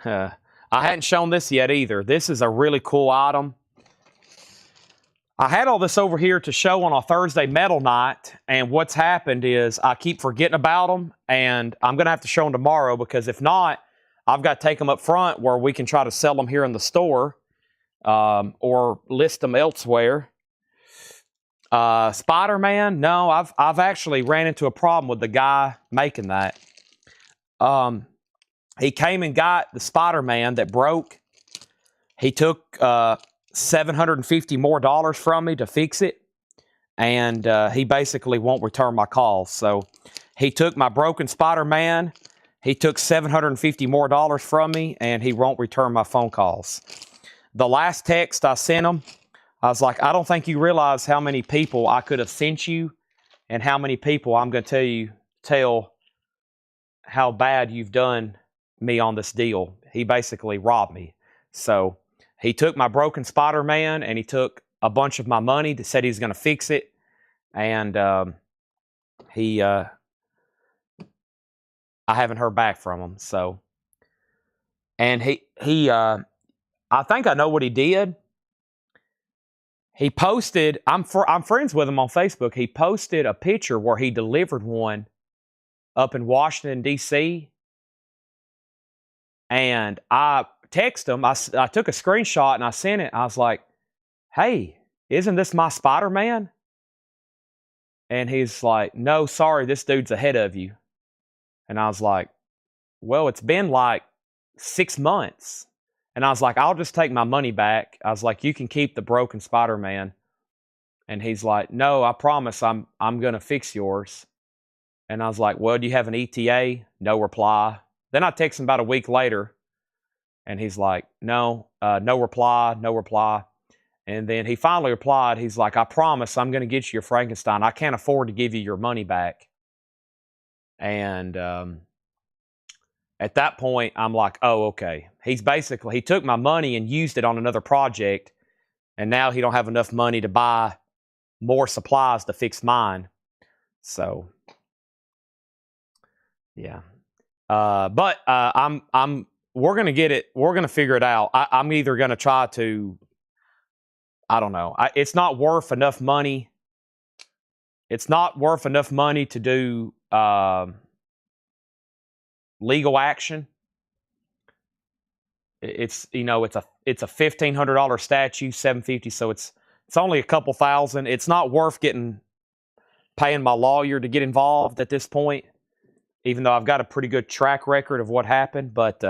I hadn't shown this yet either. This is a really cool item. I had all this over here to show on a Thursday metal night, and what's happened is I keep forgetting about them, and I'm going to have to show them tomorrow, because if not, I've got to take them up front where we can try to sell them here in the store or list them elsewhere. Spider-Man, no, I've actually ran into a problem with the guy making that. He came and got the Spider-Man that broke. He took $750 more from me to fix it, and he basically won't return my calls. So he took my broken Spider-Man, he took $750 more from me, and he won't return my phone calls. The last text I sent him, I was like, I don't think you realize how many people I could have sent you and how many people I'm going to tell how bad you've done me on this deal. He basically robbed me. So he took my broken Spider-Man and he took a bunch of my money, said he was going to fix it. And I haven't heard back from him. So, and I think I know what he did. He posted, I'm friends with him on Facebook. He posted a picture where he delivered one up in Washington, D.C. And I texted him. I took a screenshot and I sent it. I was like, hey, isn't this my Spider-Man? And he's like, no, sorry, this dude's ahead of you. And I was like, well, it's been like 6 months. And I was like, I'll just take my money back. I was like, you can keep the broken Spider-Man. And he's like, no, I promise I'm going to fix yours. And I was like, well, do you have an ETA? No reply. Then I text him about a week later. And he's like, no, no reply, no reply. And then he finally replied. He's like, I promise I'm going to get you your Frankenstein. I can't afford to give you your money back. And at that point, I'm like, oh, okay. He took my money and used it on another project. And now he don't have enough money to buy more supplies to fix mine. So, yeah. But we're going to get it. We're going to figure it out. I'm either going to try to, I don't know. It's not worth enough money. It's not worth enough money to do legal action. It's a $1,500 statue, $750. So it's only a couple thousand. It's not worth paying my lawyer to get involved at this point, even though I've got a pretty good track record of what happened. But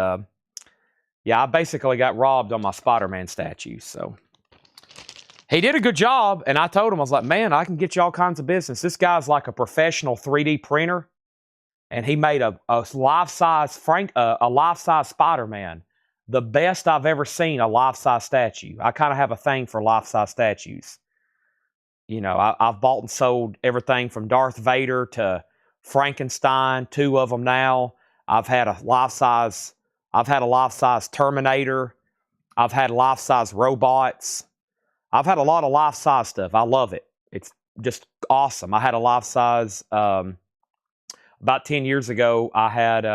yeah, I basically got robbed on my Spider-Man statue. So he did a good job, and I told him, I was like, man, I can get you all kinds of business. This guy's like a professional 3D printer, and he made a life-size Spider-Man. The best I've ever seen a life-size statue. I kind of have a thing for life-size statues. You know, I've bought and sold everything from Darth Vader to Frankenstein, 2 of them now. I've had a life-size Terminator. I've had life-size robots. I've had a lot of life-size stuff. I love it. It's just awesome. I had a life-size, about 10 years ago, I had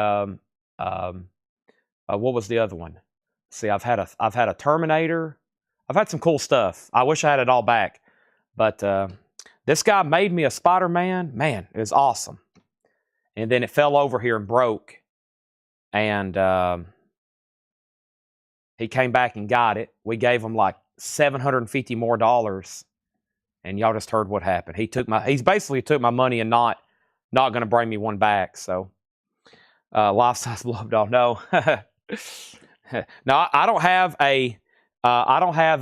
What was the other one? See, I've had a Terminator. I've had some cool stuff. I wish I had it all back, but this guy made me a Spider-Man. Man, it was awesome. And then it fell over here and broke, and he came back and got it. We gave him like $750 more, and y'all just heard what happened. He's basically took my money and not going to bring me one back. So, life-size blow doll. No, no, I don't have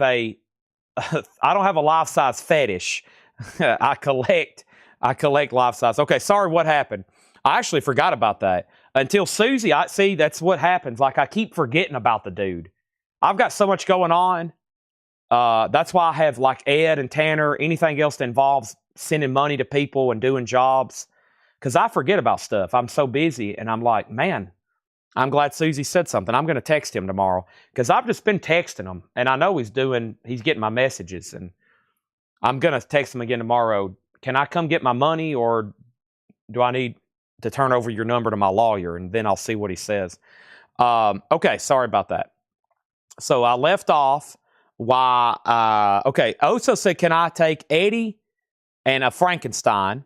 a life-size fetish. I collect life-size. Okay, sorry, what happened? I actually forgot about that until Susie. See, that's what happens. Like, I keep forgetting about the dude. I've got so much going on. That's why I have like Ed and Tanner, anything else that involves sending money to people and doing jobs, because I forget about stuff. I'm so busy, and I'm like, man, I'm glad Susie said something. I'm going to text him tomorrow, because I've just been texting him, and I know he's getting my messages, and I'm going to text him again tomorrow. Can I come get my money, or do I need to turn over your number to my lawyer? And then I'll see what he says. Okay, sorry about that. So I left off. Okay, Oso said, can I take Eddie and a Frankenstein?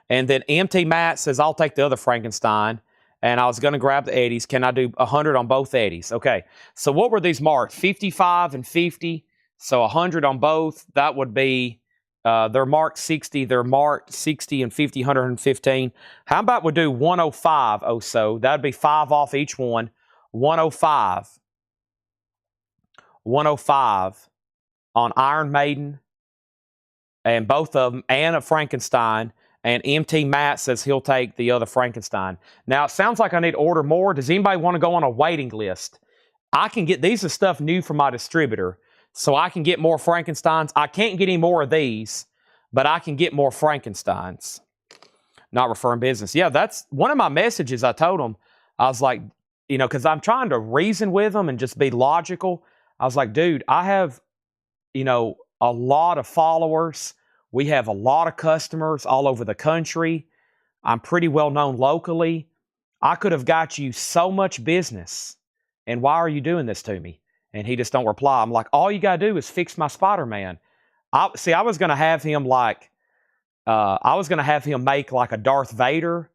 And then MT Matt says, I'll take the other Frankenstein. And I was going to grab the Eddies. Can I do 100 on both Eddies? Okay, so what were these marked? 55 and 50. So 100 on both. That would be, they're marked 60. They're marked 60 and 50, 115. How about we do 105, Oso? That would be 5 off each one. 105. 105 on Iron Maiden and both of them, and a Frankenstein. And MT Matt says he'll take the other Frankenstein. Now, it sounds like I need to order more. Does anybody want to go on a waiting list? I can get, these are stuff new from my distributor, so I can get more Frankensteins. I can't get any more of these, but I can get more Frankensteins. Not referring business. Yeah, that's one of my messages. I told them, I was like, you know, because I'm trying to reason with them and just be logical. I was like, dude, I have, you know, a lot of followers. We have a lot of customers all over the country. I'm pretty well known locally. I could have got you so much business. And why are you doing this to me? And he just don't reply. I'm like, all you got to do is fix my Spider-Man. I was going to have him like, I was going to have him make like a Darth Vader,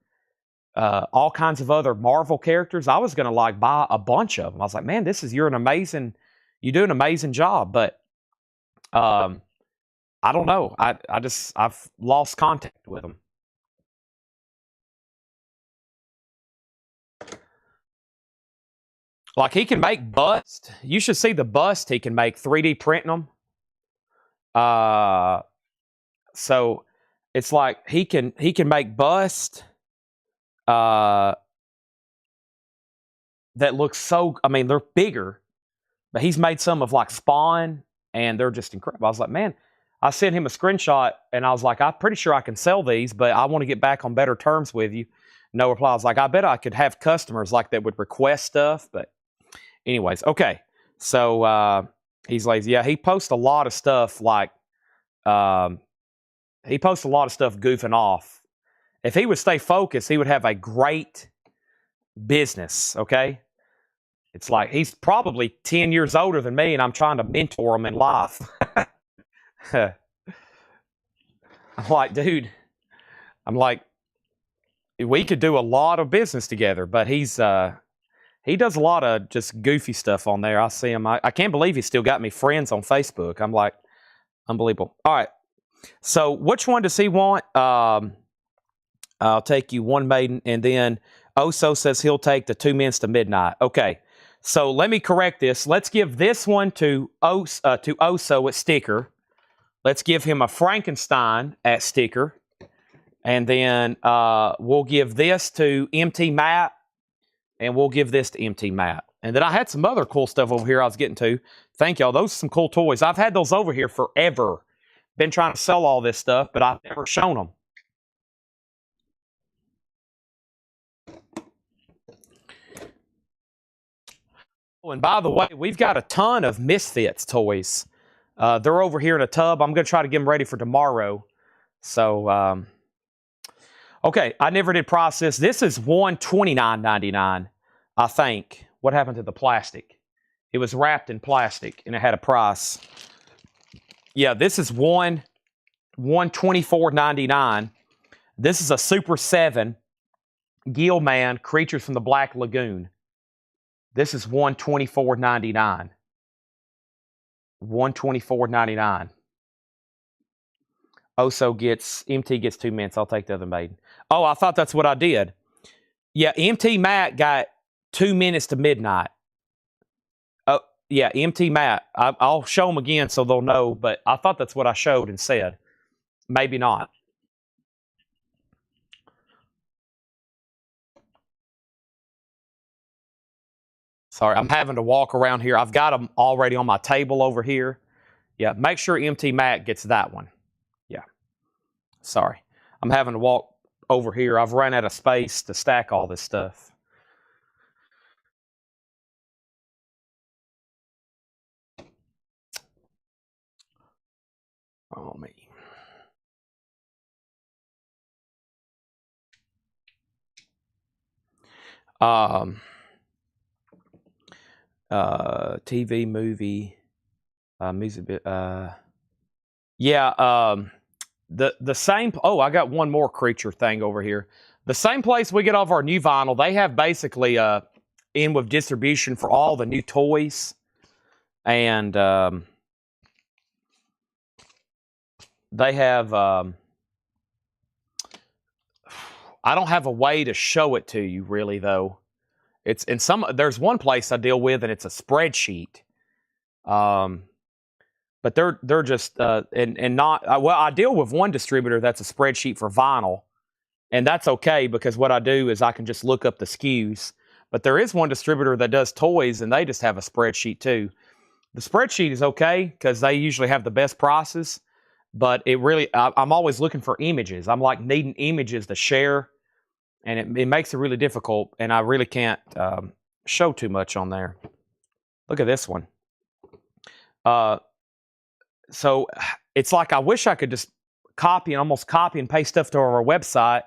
all kinds of other Marvel characters. I was going to like buy a bunch of them. I was like, man, you do an amazing job, but I don't know. I've lost contact with him. Like, he can make busts. You should see the bust he can make, 3D printing them. So it's like he can make bust that looks so, I mean, they're bigger, but he's made some of like Spawn, and they're just incredible. I was like, man, I sent him a screenshot, and I was like, I'm pretty sure I can sell these, but I want to get back on better terms with you. No reply. I was like, I bet I could have customers like that would request stuff, but anyways, okay. So he's lazy. Yeah, he posts a lot of stuff like, he posts a lot of stuff goofing off. If he would stay focused, he would have a great business, okay? It's like he's probably 10 years older than me, and I'm trying to mentor him in life. I'm like, dude, we could do a lot of business together, but he does a lot of just goofy stuff on there. I see him. I can't believe he still got me friends on Facebook. I'm like, unbelievable. All right. So which one does he want? I'll take you one Maiden, and then Oso says he'll take the 2 Minutes to Midnight. Okay. So let me correct this. Let's give this one to Oso at sticker. Let's give him a Frankenstein at sticker. And then we'll give this to MT Matt. And we'll give this to MT Matt. And then I had some other cool stuff over here I was getting to. Thank y'all. Those are some cool toys. I've had those over here forever. Been trying to sell all this stuff, but I've never shown them. Oh, and by the way, we've got a ton of Misfits toys. They're over here in a tub. I'm going to try to get them ready for tomorrow. So, okay, I never did price this. This is $129.99, I think. What happened to the plastic? It was wrapped in plastic, and it had a price. Yeah, this is $124.99. This is a Super 7 Gilman Creatures from the Black Lagoon. This is $124.99. $124.99. Oso gets, MT gets 2 minutes. I'll take the other maiden. Oh, I thought that's what I did. Yeah, MT Matt got 2 minutes to midnight. Oh, yeah, MT Matt. I'll show them again so they'll know, but I thought that's what I showed and said. Maybe not. Sorry, I'm having to walk around here. I've got them already on my table over here. Yeah, make sure MT Matt gets that one. Yeah. Sorry. I'm having to walk over here. I've run out of space to stack all this stuff. Oh, me. TV, movie, music bit. Yeah. The same. Oh, I got one more creature thing over here. The same place we get all of our new vinyl. They have basically in with distribution for all the new toys, and they have. I don't have a way to show it to you really though. It's in some. There's one place I deal with, and it's a spreadsheet. But they're just and not well. I deal with one distributor that's a spreadsheet for vinyl, and that's okay because what I do is I can just look up the SKUs. But there is one distributor that does toys, and they just have a spreadsheet too. The spreadsheet is okay because they usually have the best prices, but it really I'm always looking for images. I'm like needing images to share, and it makes it really difficult, and I really can't show too much on there. Look at this one. So it's like I wish I could just almost copy and paste stuff to our website,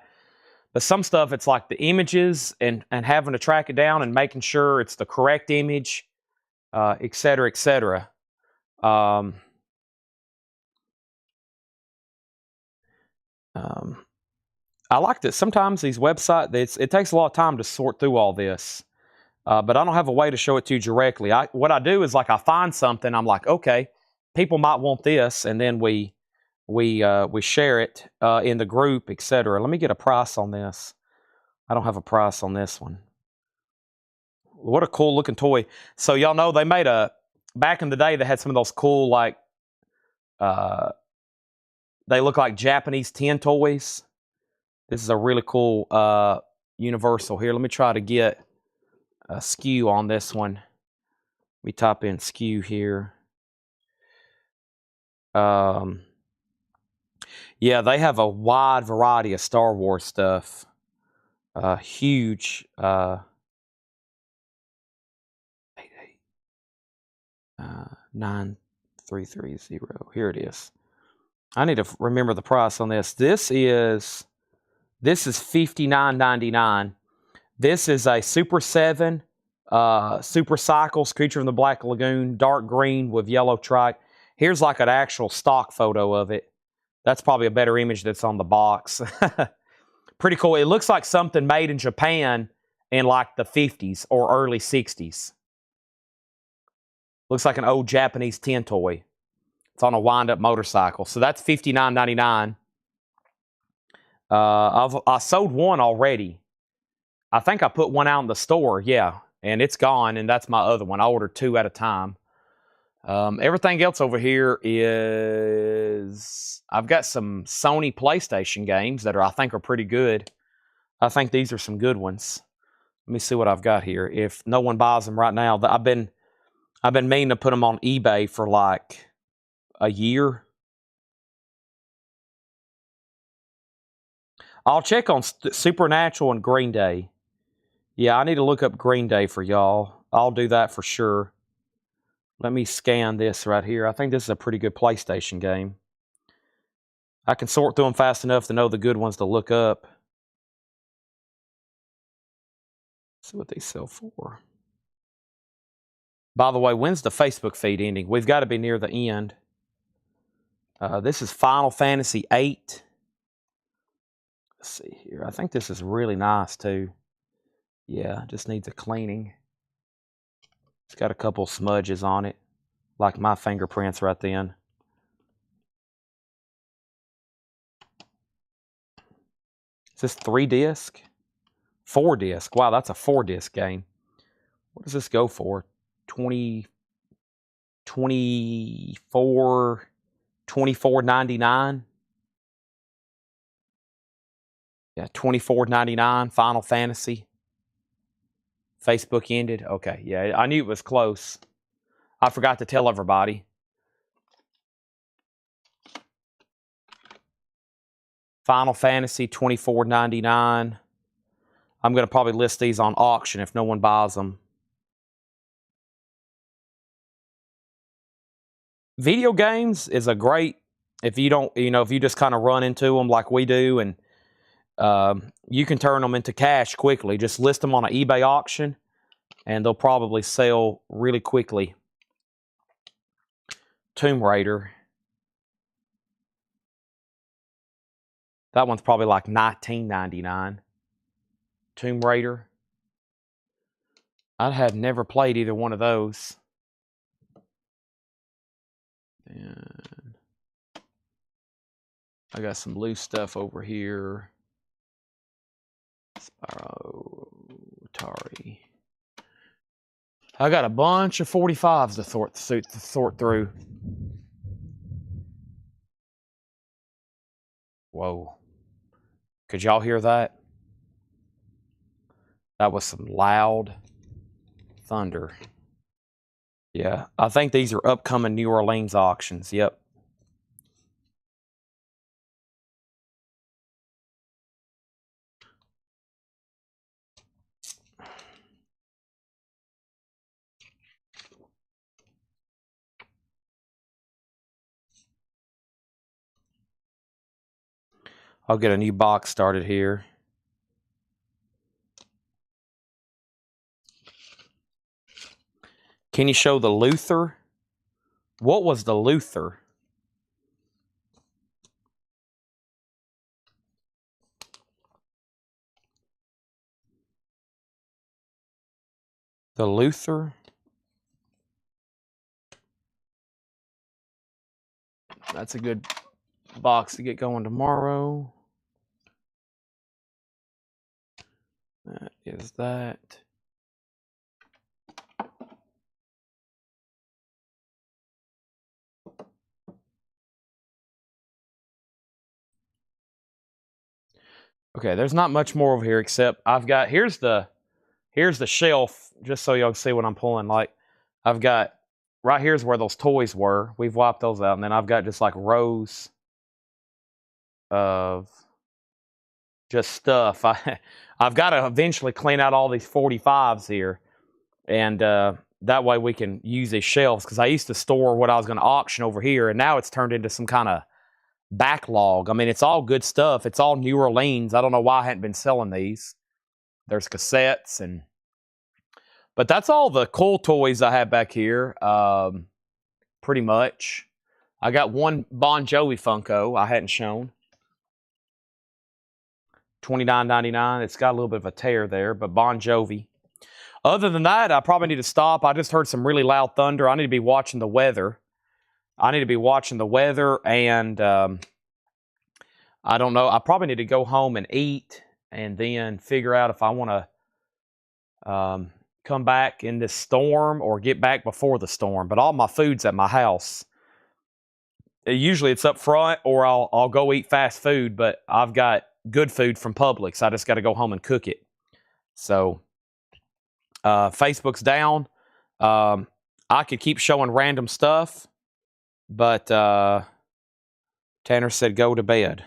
but some stuff it's like the images and having to track it down and making sure it's the correct image, et cetera, et cetera. I like that sometimes these websites, it takes a lot of time to sort through all this, but I don't have a way to show it to you directly. What I do is like I find something, I'm like, okay, people might want this, and then we share it in the group, etc. Let me get a price on this. I don't have a price on this one. What a cool looking toy. So y'all know they made back in the day they had some of those cool like they look like Japanese tin toys. This is a really cool universal here. Let me try to get a SKU on this one. We type in SKU here. Yeah, they have a wide variety of Star Wars stuff. Huge. 9330. Here it is. I need to remember the price on this. This is $59.99. This is a Super 7 Super Cycles Creature from the Black Lagoon, dark green with yellow trike. Here's like an actual stock photo of it. That's probably a better image that's on the box. Pretty cool. It looks like something made in Japan in like the 50s or early 60s. Looks like an old Japanese tin toy. It's on a wind-up motorcycle. So that's $59.99. I sold one already. I think I put one out in the store, yeah, and it's gone, and that's my other one. I ordered 2 at a time. Everything else over here is... I've got some Sony PlayStation games that I think are pretty good. I think these are some good ones. Let me see what I've got here. If no one buys them right now, I've been meaning to put them on eBay for like a year. I'll check on Supernatural and Green Day. Yeah, I need to look up Green Day for y'all. I'll do that for sure. Let me scan this right here. I think this is a pretty good PlayStation game. I can sort through them fast enough to know the good ones to look up. See what they sell for. By the way, when's the Facebook feed ending? We've got to be near the end. This is Final Fantasy VIII. Let's see here. I think this is really nice too. Yeah, just needs a cleaning. It's got a couple smudges on it, like my fingerprints right then. Is this 3-disc? 4-disc. Wow, that's a 4-disc game. What does this go for? 24.99. Yeah, $24.99. Final Fantasy. Facebook ended. Okay, yeah, I knew it was close. I forgot to tell everybody. Final Fantasy, $24.99. I'm going to probably list these on auction if no one buys them. Video games is a great, if you don't, if you just kind of run into them like we do, and you can turn them into cash quickly. Just list them on an eBay auction, and they'll probably sell really quickly. Tomb Raider. That one's probably like $19.99. Tomb Raider. I had never played either one of those. And I got some loose stuff over here. Spyro, Atari. I got a bunch of 45s to sort through. Whoa. Could y'all hear that? That was some loud thunder. Yeah, I think these are upcoming New Orleans auctions. Yep. I'll get a new box started here. Can you show the Luther? What was the Luther? The Luther? That's a good box to get going tomorrow. That is that. Okay, there's not much more over here except I've got, here's the shelf, just so y'all can see what I'm pulling. Like, I've got, right here's where those toys were. We've wiped those out, and then I've got just like rows of just stuff. I've got to eventually clean out all these 45s here, and that way we can use these shelves, because I used to store what I was going to auction over here, and now it's turned into some kind of backlog. I mean, it's all good stuff. It's all New Orleans. I don't know why I hadn't been selling these. There's cassettes, but that's all the cool toys I have back here. Pretty much. I got one Bon Jovi Funko I hadn't shown. $29.99. It's got a little bit of a tear there, but Bon Jovi. Other than that, I probably need to stop. I just heard some really loud thunder. I need to be watching the weather. And I don't know. I probably need to go home and eat, and then figure out if I want to come back in this storm or get back before the storm. But all my food's at my house. Usually it's up front, or I'll go eat fast food, but I've got good food from Publix. I just got to go home and cook it. So Facebook's down. I could keep showing random stuff, but Tanner said go to bed.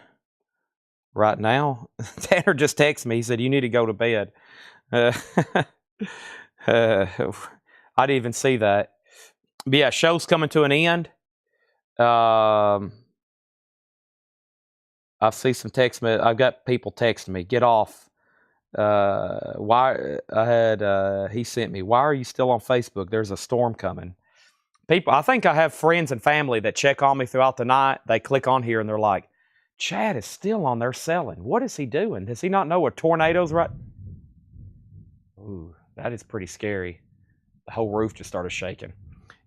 Right now, Tanner just texted me. He said, you need to go to bed. I didn't even see that. But yeah, show's coming to an end. I see some text. I've got people texting me. Get off. He sent me, why are you still on Facebook? There's a storm coming. People, I think I have friends and family that check on me throughout the night. They click on here and they're like, Chad is still on there selling. What is he doing? Does he not know a tornado's right? Ooh, that is pretty scary. The whole roof just started shaking.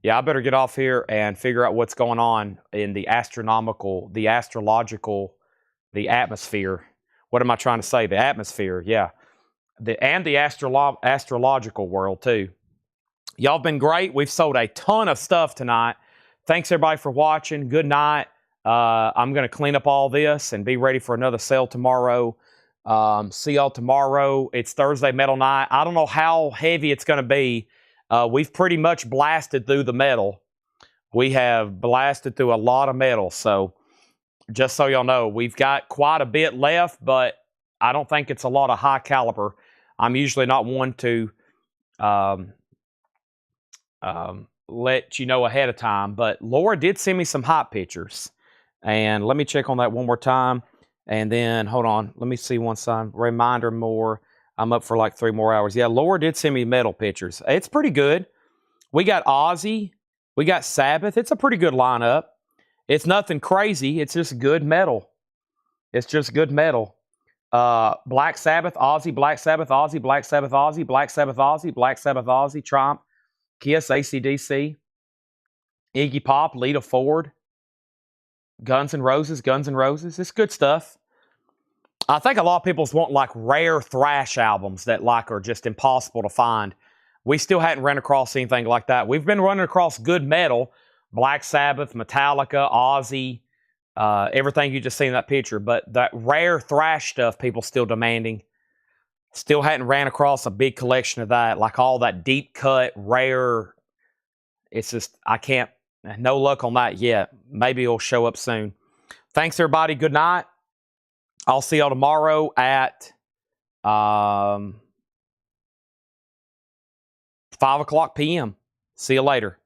Yeah, I better get off here and figure out what's going on in the astrological, the atmosphere. What am I trying to say? The atmosphere, yeah. And the astrological world, too. Y'all been great. We've sold a ton of stuff tonight. Thanks, everybody, for watching. Good night. I'm going to clean up all this and be ready for another sale tomorrow. See y'all tomorrow. It's Thursday Metal Night. I don't know how heavy it's going to be. We've pretty much blasted through the metal. We have blasted through a lot of metal. So just so y'all know, we've got quite a bit left, but I don't think it's a lot of high caliber. I'm usually not one to let you know ahead of time, but Laura did send me some hot pictures. And let me check on that one more time. And then, hold on, let me see one sign. Reminder more. I'm up for like 3 more hours. Yeah, Laura did send me metal pictures. It's pretty good. We got Ozzy. We got Sabbath. It's a pretty good lineup. It's nothing crazy. It's just good metal. It's just good metal. Black Sabbath, Ozzy, Black Sabbath, Ozzy, Black Sabbath, Ozzy, Black Sabbath, Ozzy, Black Sabbath, Ozzy, Triumph, Kiss, AC/DC, Iggy Pop, Lita Ford, Guns N' Roses, Guns N' Roses. It's good stuff. I think a lot of people want like rare thrash albums that like are just impossible to find. We still hadn't run across anything like that. We've been running across good metal, Black Sabbath, Metallica, Ozzy, everything you just seen in that picture. But that rare thrash stuff, people still demanding. Still hadn't ran across a big collection of that, like all that deep cut, rare. It's just, I can't, no luck on that yet. Maybe it'll show up soon. Thanks, everybody. Good night. I'll see y'all tomorrow at 5 o'clock p.m. See you later.